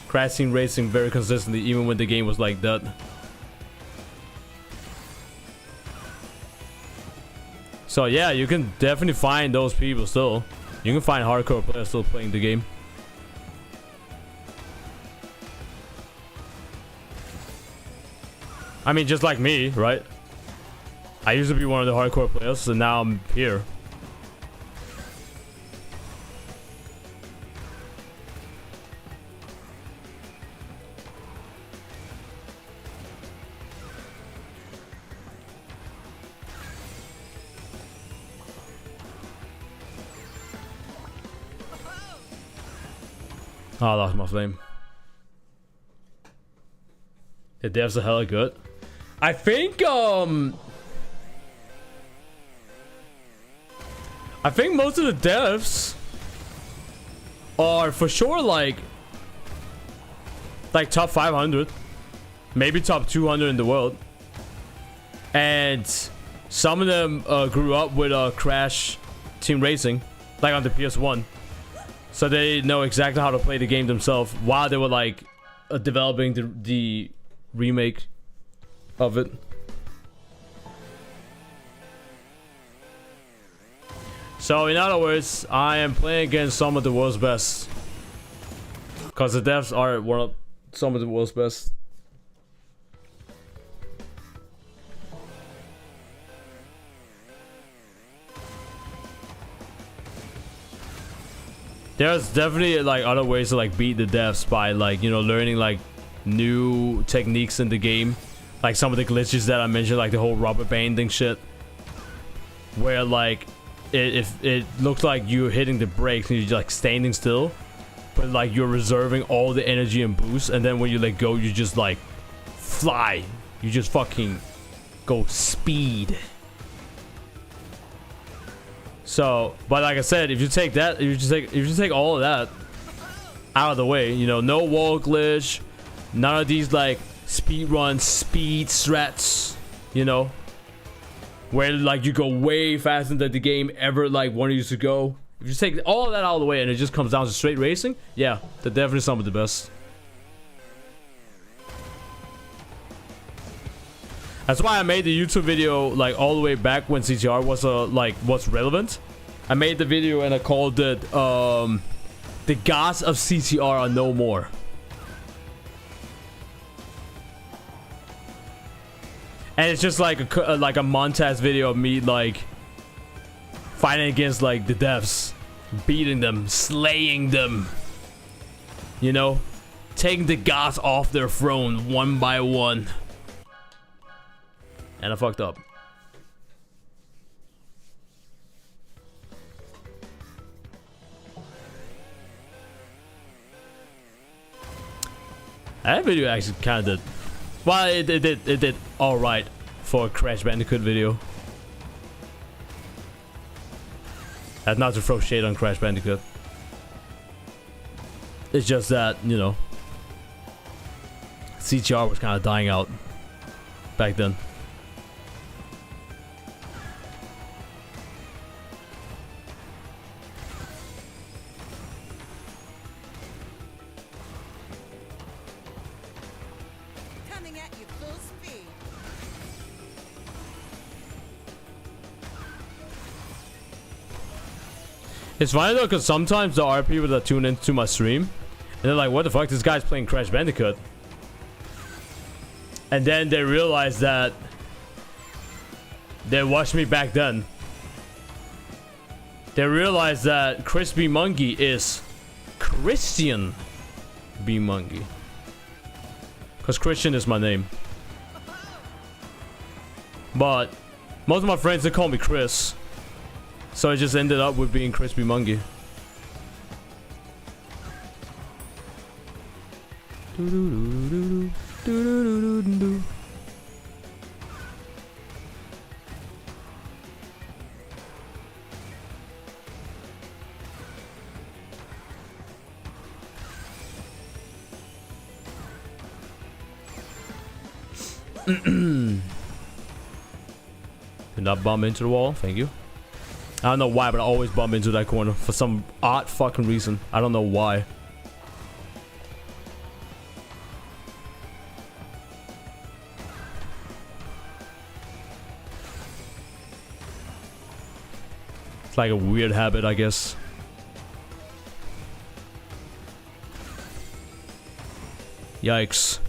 Crash Team Racing very consistently, even when the game was like that. So yeah, you can definitely find those people still. You can find hardcore players still playing the game. I mean, just like me, right? I used to be one of the hardcore players, and now I'm here. Oh, I lost my flame. The devs are hella good. I think most of the devs are for sure like top 500, maybe top 200 in the world. And some of them grew up with Crash Team Racing, like on the PS1. So they know exactly how to play the game themselves while they were like developing the remake of it. So in other words, I am playing against some of the world's best, because the devs are some of the world's best. There's definitely like other ways to like beat the devs by like, you know, learning like new techniques in the game, like some of the glitches that I mentioned, like the whole rubber banding shit, where like if it looks like you're hitting the brakes and you're like standing still, but like you're reserving all the energy and boost, and then when you let go, you just like fly. You just fucking go speed. So, but like I said, if you take that, if you take all of that out of the way, you know, no wall glitch, none of these like speedrun speed strats, you know, where like you go way faster than the game ever like wanted you to go. If you take all of that out of the way and it just comes down to straight racing, yeah, they're definitely some of the best. That's why I made the YouTube video like all the way back when CTR was relevant. I made the video and I called it "The Gods of CTR Are No More." And it's just like a montage video of me like fighting against like the devs, beating them, slaying them. You know, taking the gods off their throne one by one. And I fucked up. That video actually kind of did. Well, it did all right for a Crash Bandicoot video. That's not to throw shade on Crash Bandicoot. It's just that, you know, CTR was kind of dying out back then. Coming at you full speed. It's funny though, because sometimes there are people that tune into my stream and they're like, what the fuck, this guy's playing Crash Bandicoot. And then they realize that they watched me back then. They realize that ChrisBMonkey is Christian B Monkey. Because Christian is my name. But most of my friends, they call me Chris. So I just ended up with being ChrisBMonkey. Do not bump into the wall. Thank you. I don't know why, but I always bump into that corner for some odd fucking reason. I don't know why. It's like a weird habit, I guess. Yikes.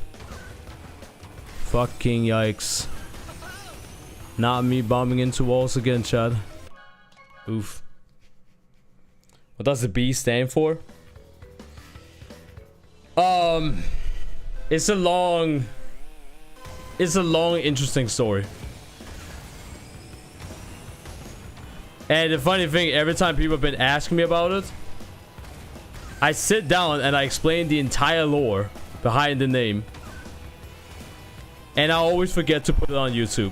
Fucking yikes. Not me bombing into walls again, Chad. Oof. What does the B stand for? It's a long, interesting story. And the funny thing, every time people have been asking me about it, I sit down and I explain the entire lore behind the name. And I always forget to put it on YouTube.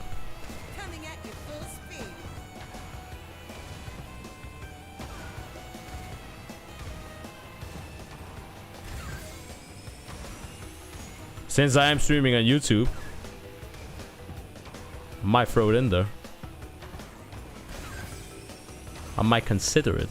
Coming at you full speed. Since I am streaming on YouTube, I might throw it in there. I might consider it.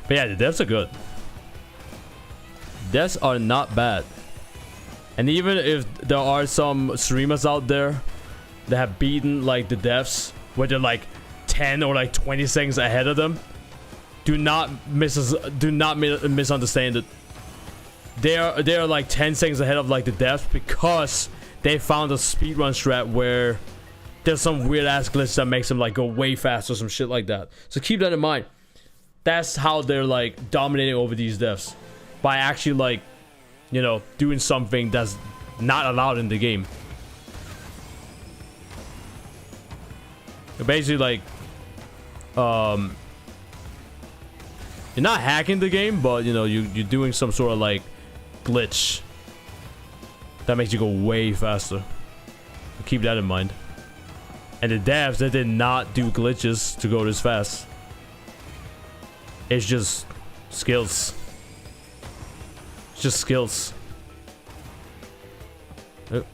But yeah, the devs are good. Devs are not bad. And even if there are some streamers out there that have beaten like the devs, where they're like 10 or like 20 seconds ahead of them, do not misunderstand it. They are like 10 seconds ahead of like the devs because they found a speedrun strat where there's some weird ass glitch that makes them like go way faster or some shit like that. So keep that in mind. That's how they're like dominating over these devs, by actually like, you know, doing something that's not allowed in the game. They're basically like, you're not hacking the game, but you know, you're doing some sort of like glitch that makes you go way faster. Keep that in mind. And the devs, they did not do glitches to go this fast. It's just skills. It's just skills. Oh.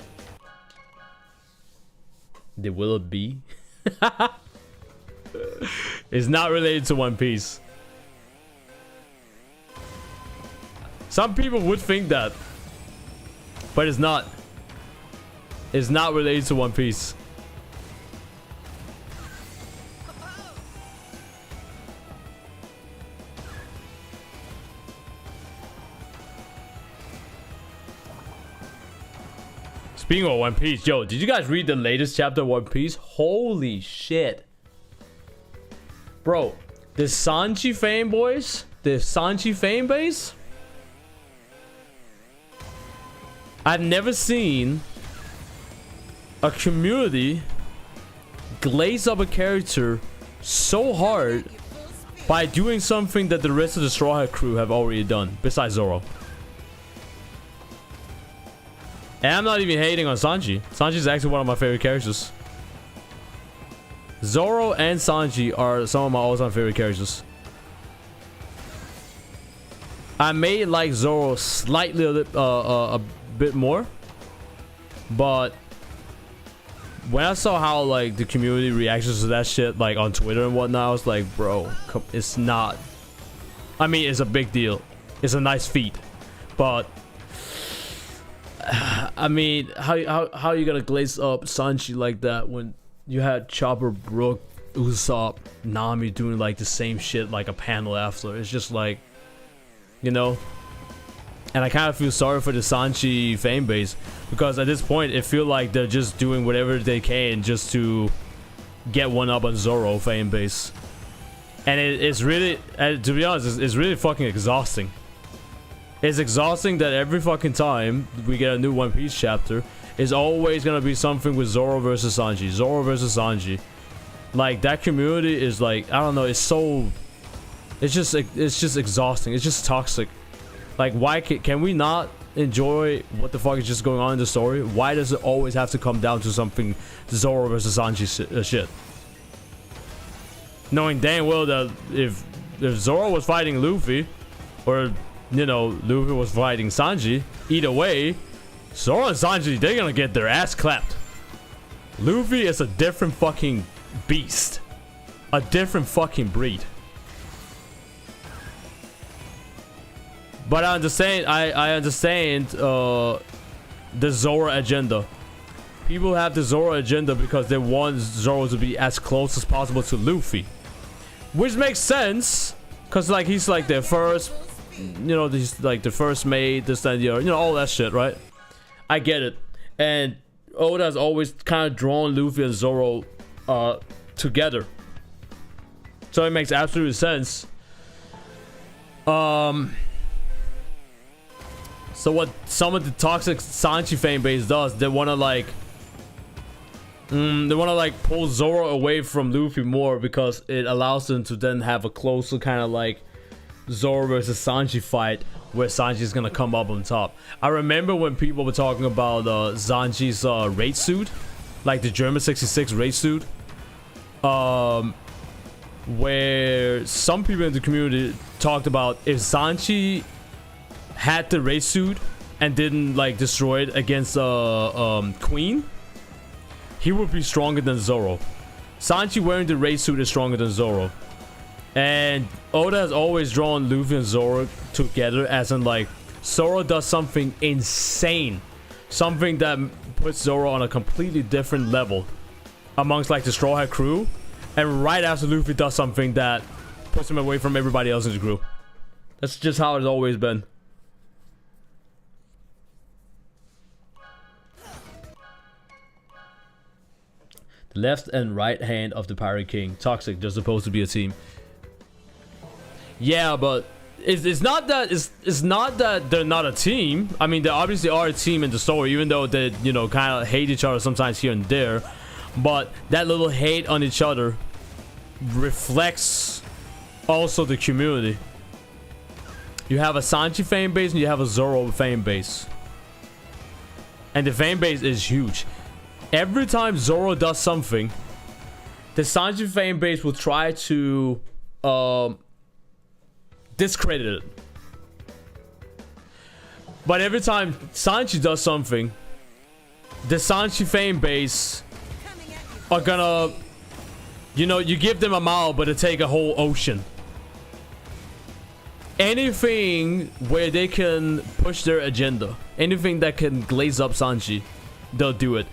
The will it be? It's not related to One Piece. Some people would think that, but it's not. It's not related to One Piece. Speaking of One Piece, yo, did you guys read the latest chapter of One Piece? Holy shit. Bro, the Sanji fanboys, the Sanji fan base, I've never seen a community glaze up a character so hard by doing something that the rest of the Straw Hat crew have already done, besides Zoro. And I'm not even hating on Sanji. Sanji's actually one of my favorite characters. Zoro and Sanji are some of my all-time favorite characters. I may like Zoro slightly a bit more, but when I saw how like the community reactions to that shit like on Twitter and whatnot, I was like, bro, it's not. I mean, it's a big deal. It's a nice feat, but I mean, how are you gonna glaze up Sanji like that when you had Chopper, Brook, Usopp, Nami doing like the same shit like a panel after? It's just like, you know. And I kind of feel sorry for the Sanji fan base, because at this point it feels like they're just doing whatever they can just to get one up on Zoro fan base. And it's really, to be honest, it's really fucking exhausting. It's exhausting that every fucking time we get a new One Piece chapter, it's always gonna be something with Zoro versus Sanji. Zoro versus Sanji. Like, that community is like, I don't know, it's so... It's just exhausting. It's just toxic. Like, why can we not enjoy what the fuck is just going on in the story, why does it always have to come down to something Zoro versus Sanji shit? Knowing dang well that if Zoro was fighting Luffy, or you know, Luffy was fighting Sanji, either way, Zoro and Sanji, they're gonna get their ass clapped. Luffy is a different fucking beast, a different fucking breed. But I understand. I understand the Zoro agenda. People have the Zoro agenda because they want Zoro to be as close as possible to Luffy, which makes sense, cause like he's like their first, you know, he's like the first mate, this and the other, you know, all that shit, right? I get it, and Oda has always kind of drawn Luffy and Zoro together, so it makes absolute sense. So what some of the toxic Sanji fan base does, they want to like pull Zoro away from Luffy more, because it allows them to then have a closer kind of like Zoro versus Sanji fight, where Sanji's gonna come up on top. I remember when people were talking about Sanji's raid suit, like the German 66 raid suit, where some people in the community talked about if Sanji had the raid suit and didn't like destroy it against Queen, he would be stronger than Zoro. Sanji wearing the raid suit is stronger than Zoro. And Oda has always drawn Luffy and Zoro together, as in like Zoro does something insane, something that puts Zoro on a completely different level amongst like the Straw Hat crew, and right after Luffy does something that puts him away from everybody else in the crew. That's just how it's always been. The left and right hand of the Pirate King. Toxic, they're supposed to be a team. Yeah, but it's not that it's not that they're not a team. I mean, they obviously are a team in the story, even though they, you know, kind of hate each other sometimes here and there. But that little hate on each other reflects also the community. You have a Sanji fan base and you have a Zoro fan base, and the fan base is huge. Every time Zoro does something, the Sanji fan base will try to discredit it. But every time Sanji does something, the Sanji fan base are gonna, you know, you give them a mile, but they take a whole ocean. Anything where they can push their agenda, anything that can glaze up Sanji, they'll do it.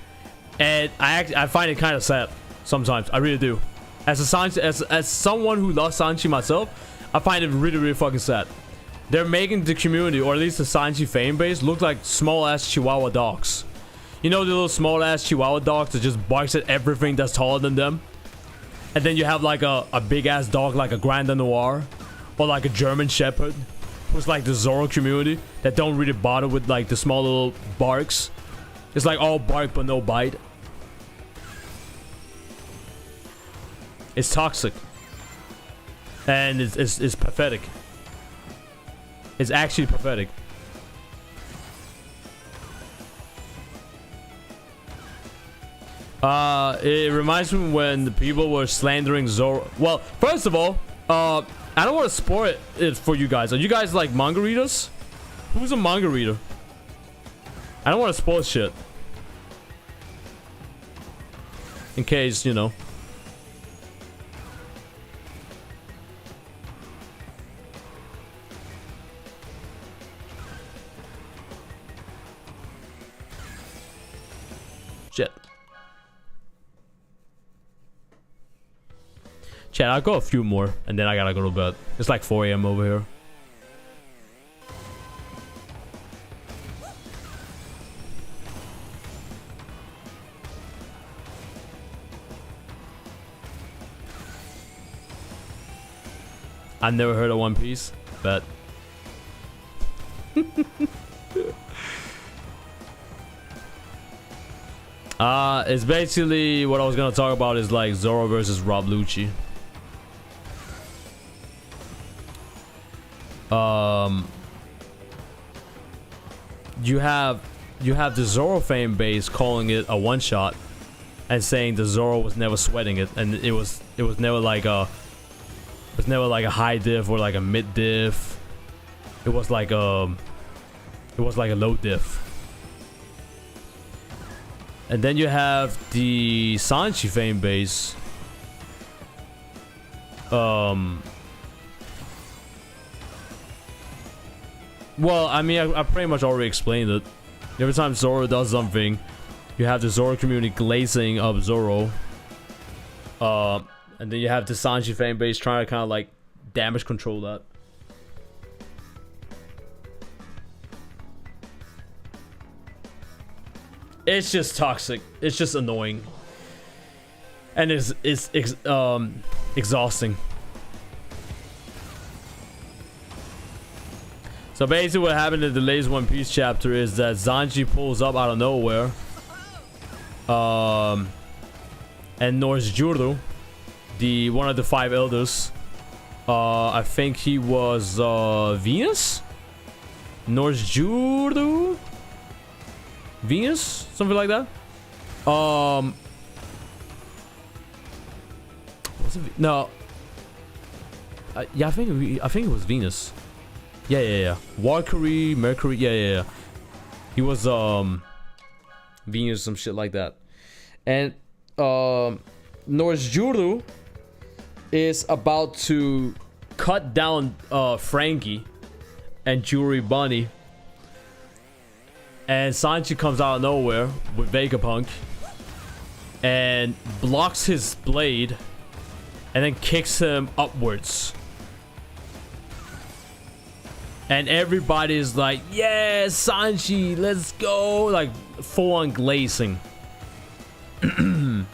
And I find it kind of sad sometimes. I really do. As a Sanji, as someone who loves Sanji myself, I find it really fucking sad. They're making the community, or at least the Sanji fan base, look like small ass Chihuahua dogs. You know, the little small ass Chihuahua dogs that just barks at everything that's taller than them. And then you have like a big ass dog like a Grand Noir, or like a German Shepherd, who's like the Zoro community, that don't really bother with like the small little barks. It's like all bark but no bite. It's toxic, and it's pathetic. It's actually pathetic. It reminds me when the people were slandering Zoro. Well, first of all, I don't want to spoil it for you guys. Are you guys like manga readers? Who's a manga reader? I don't want to spoil shit, in case, you know. Shit. Chat, I'll go a few more and then I gotta go to bed. It's like 4 AM over here. I've never heard of One Piece, but it's basically what I was gonna talk about is like Zoro versus Rob Lucci. you have the Zoro fan base calling it a one shot, and saying the Zoro was never sweating it, and it was never like a high diff or like a mid diff. It was like a low diff. And then you have the Sanji fan base. Well, I mean, I pretty much already explained it. Every time Zoro does something, you have the Zoro community glazing up Zoro. And then you have the Sanji fan base trying to kind of like damage control that. It's just toxic. It's just annoying. And it's exhausting. So basically what happened in the latest One Piece chapter is that Sanji pulls up out of nowhere. And Norse Juru, one of the 5 elders, I think he was Venus? Norse Juru? Venus? Something like that? Was it no. Yeah, I think it was Venus. Yeah. Mercury, yeah. He was Venus, some shit like that. And Norse Juru is about to cut down Frankie and Jewelry Bunny. And Sanji comes out of nowhere with Vegapunk and blocks his blade and then kicks him upwards. And everybody's like, yeah, Sanji, let's go. Like, full on glazing. And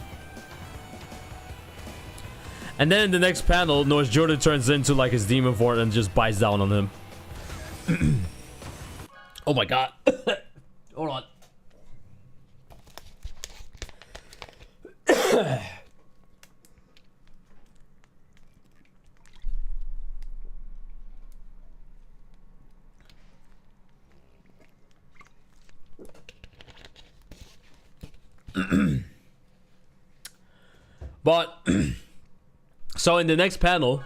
then in the next panel, Norse Jordan turns into like his demon form and just bites down on him. Oh my god. Hold on. But so in the next panel,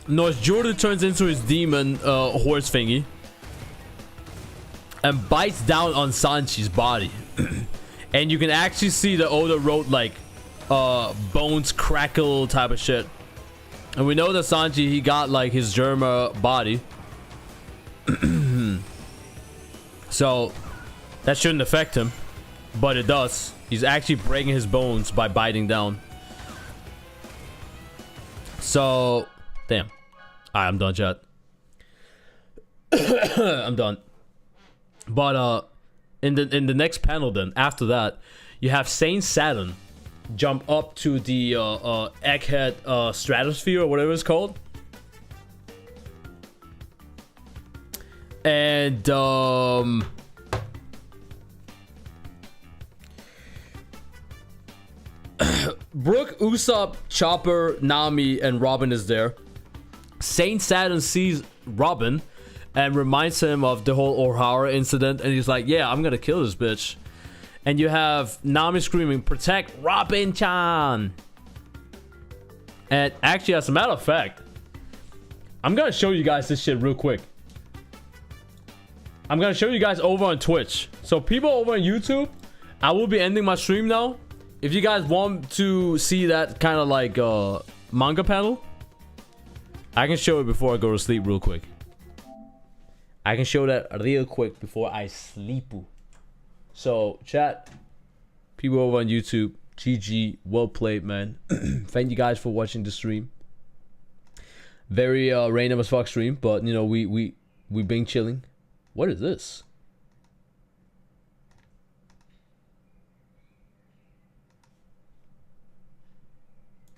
Norse Jordan turns into his demon horse thingy and bites down on Sanji's body. And you can actually see the Oda wrote like bones crackle type of shit. And we know that Sanji, he got like his Germa body. So that shouldn't affect him, but it does. He's actually breaking his bones by biting down. So damn. Alright, I'm done, chat. I'm done. But in the next panel, then after that, you have Saint Saturn jump up to the Egghead stratosphere or whatever it's called, and Brook, Usopp, Chopper, Nami, and Robin is there. Saint Saturn sees Robin and reminds him of the whole O'Hara incident, and he's like, yeah, I'm gonna kill this bitch. And you have Nami screaming, protect Robin-chan. And actually, as a matter of fact, I'm gonna show you guys this shit real quick. I'm gonna show you guys over on Twitch. So people over on YouTube, I will be ending my stream now. If you guys want to see that kind of like manga panel, I can show it before I go to sleep real quick. I can show that real quick before I sleep. So, chat, people over on YouTube, GG, well played, man. Thank you guys for watching the stream. Very random as fuck stream, but you know we been chilling. What is this?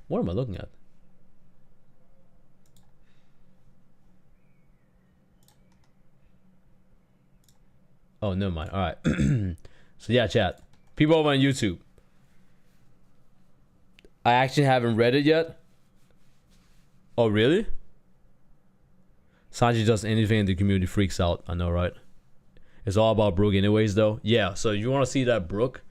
What am I looking at? Oh, never mind. All right. So yeah, chat. People over on YouTube. I actually haven't read it yet. Oh, really? Sanji does anything and the community freaks out. I know, right? It's all about Brook anyways, though. Yeah, so you want to see that Brook,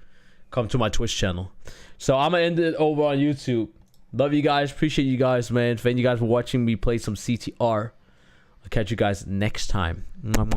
come to my Twitch channel. So I'm going to end it over on YouTube. Love you guys. Appreciate you guys, man. Thank you guys for watching me play some CTR. I'll catch you guys next time.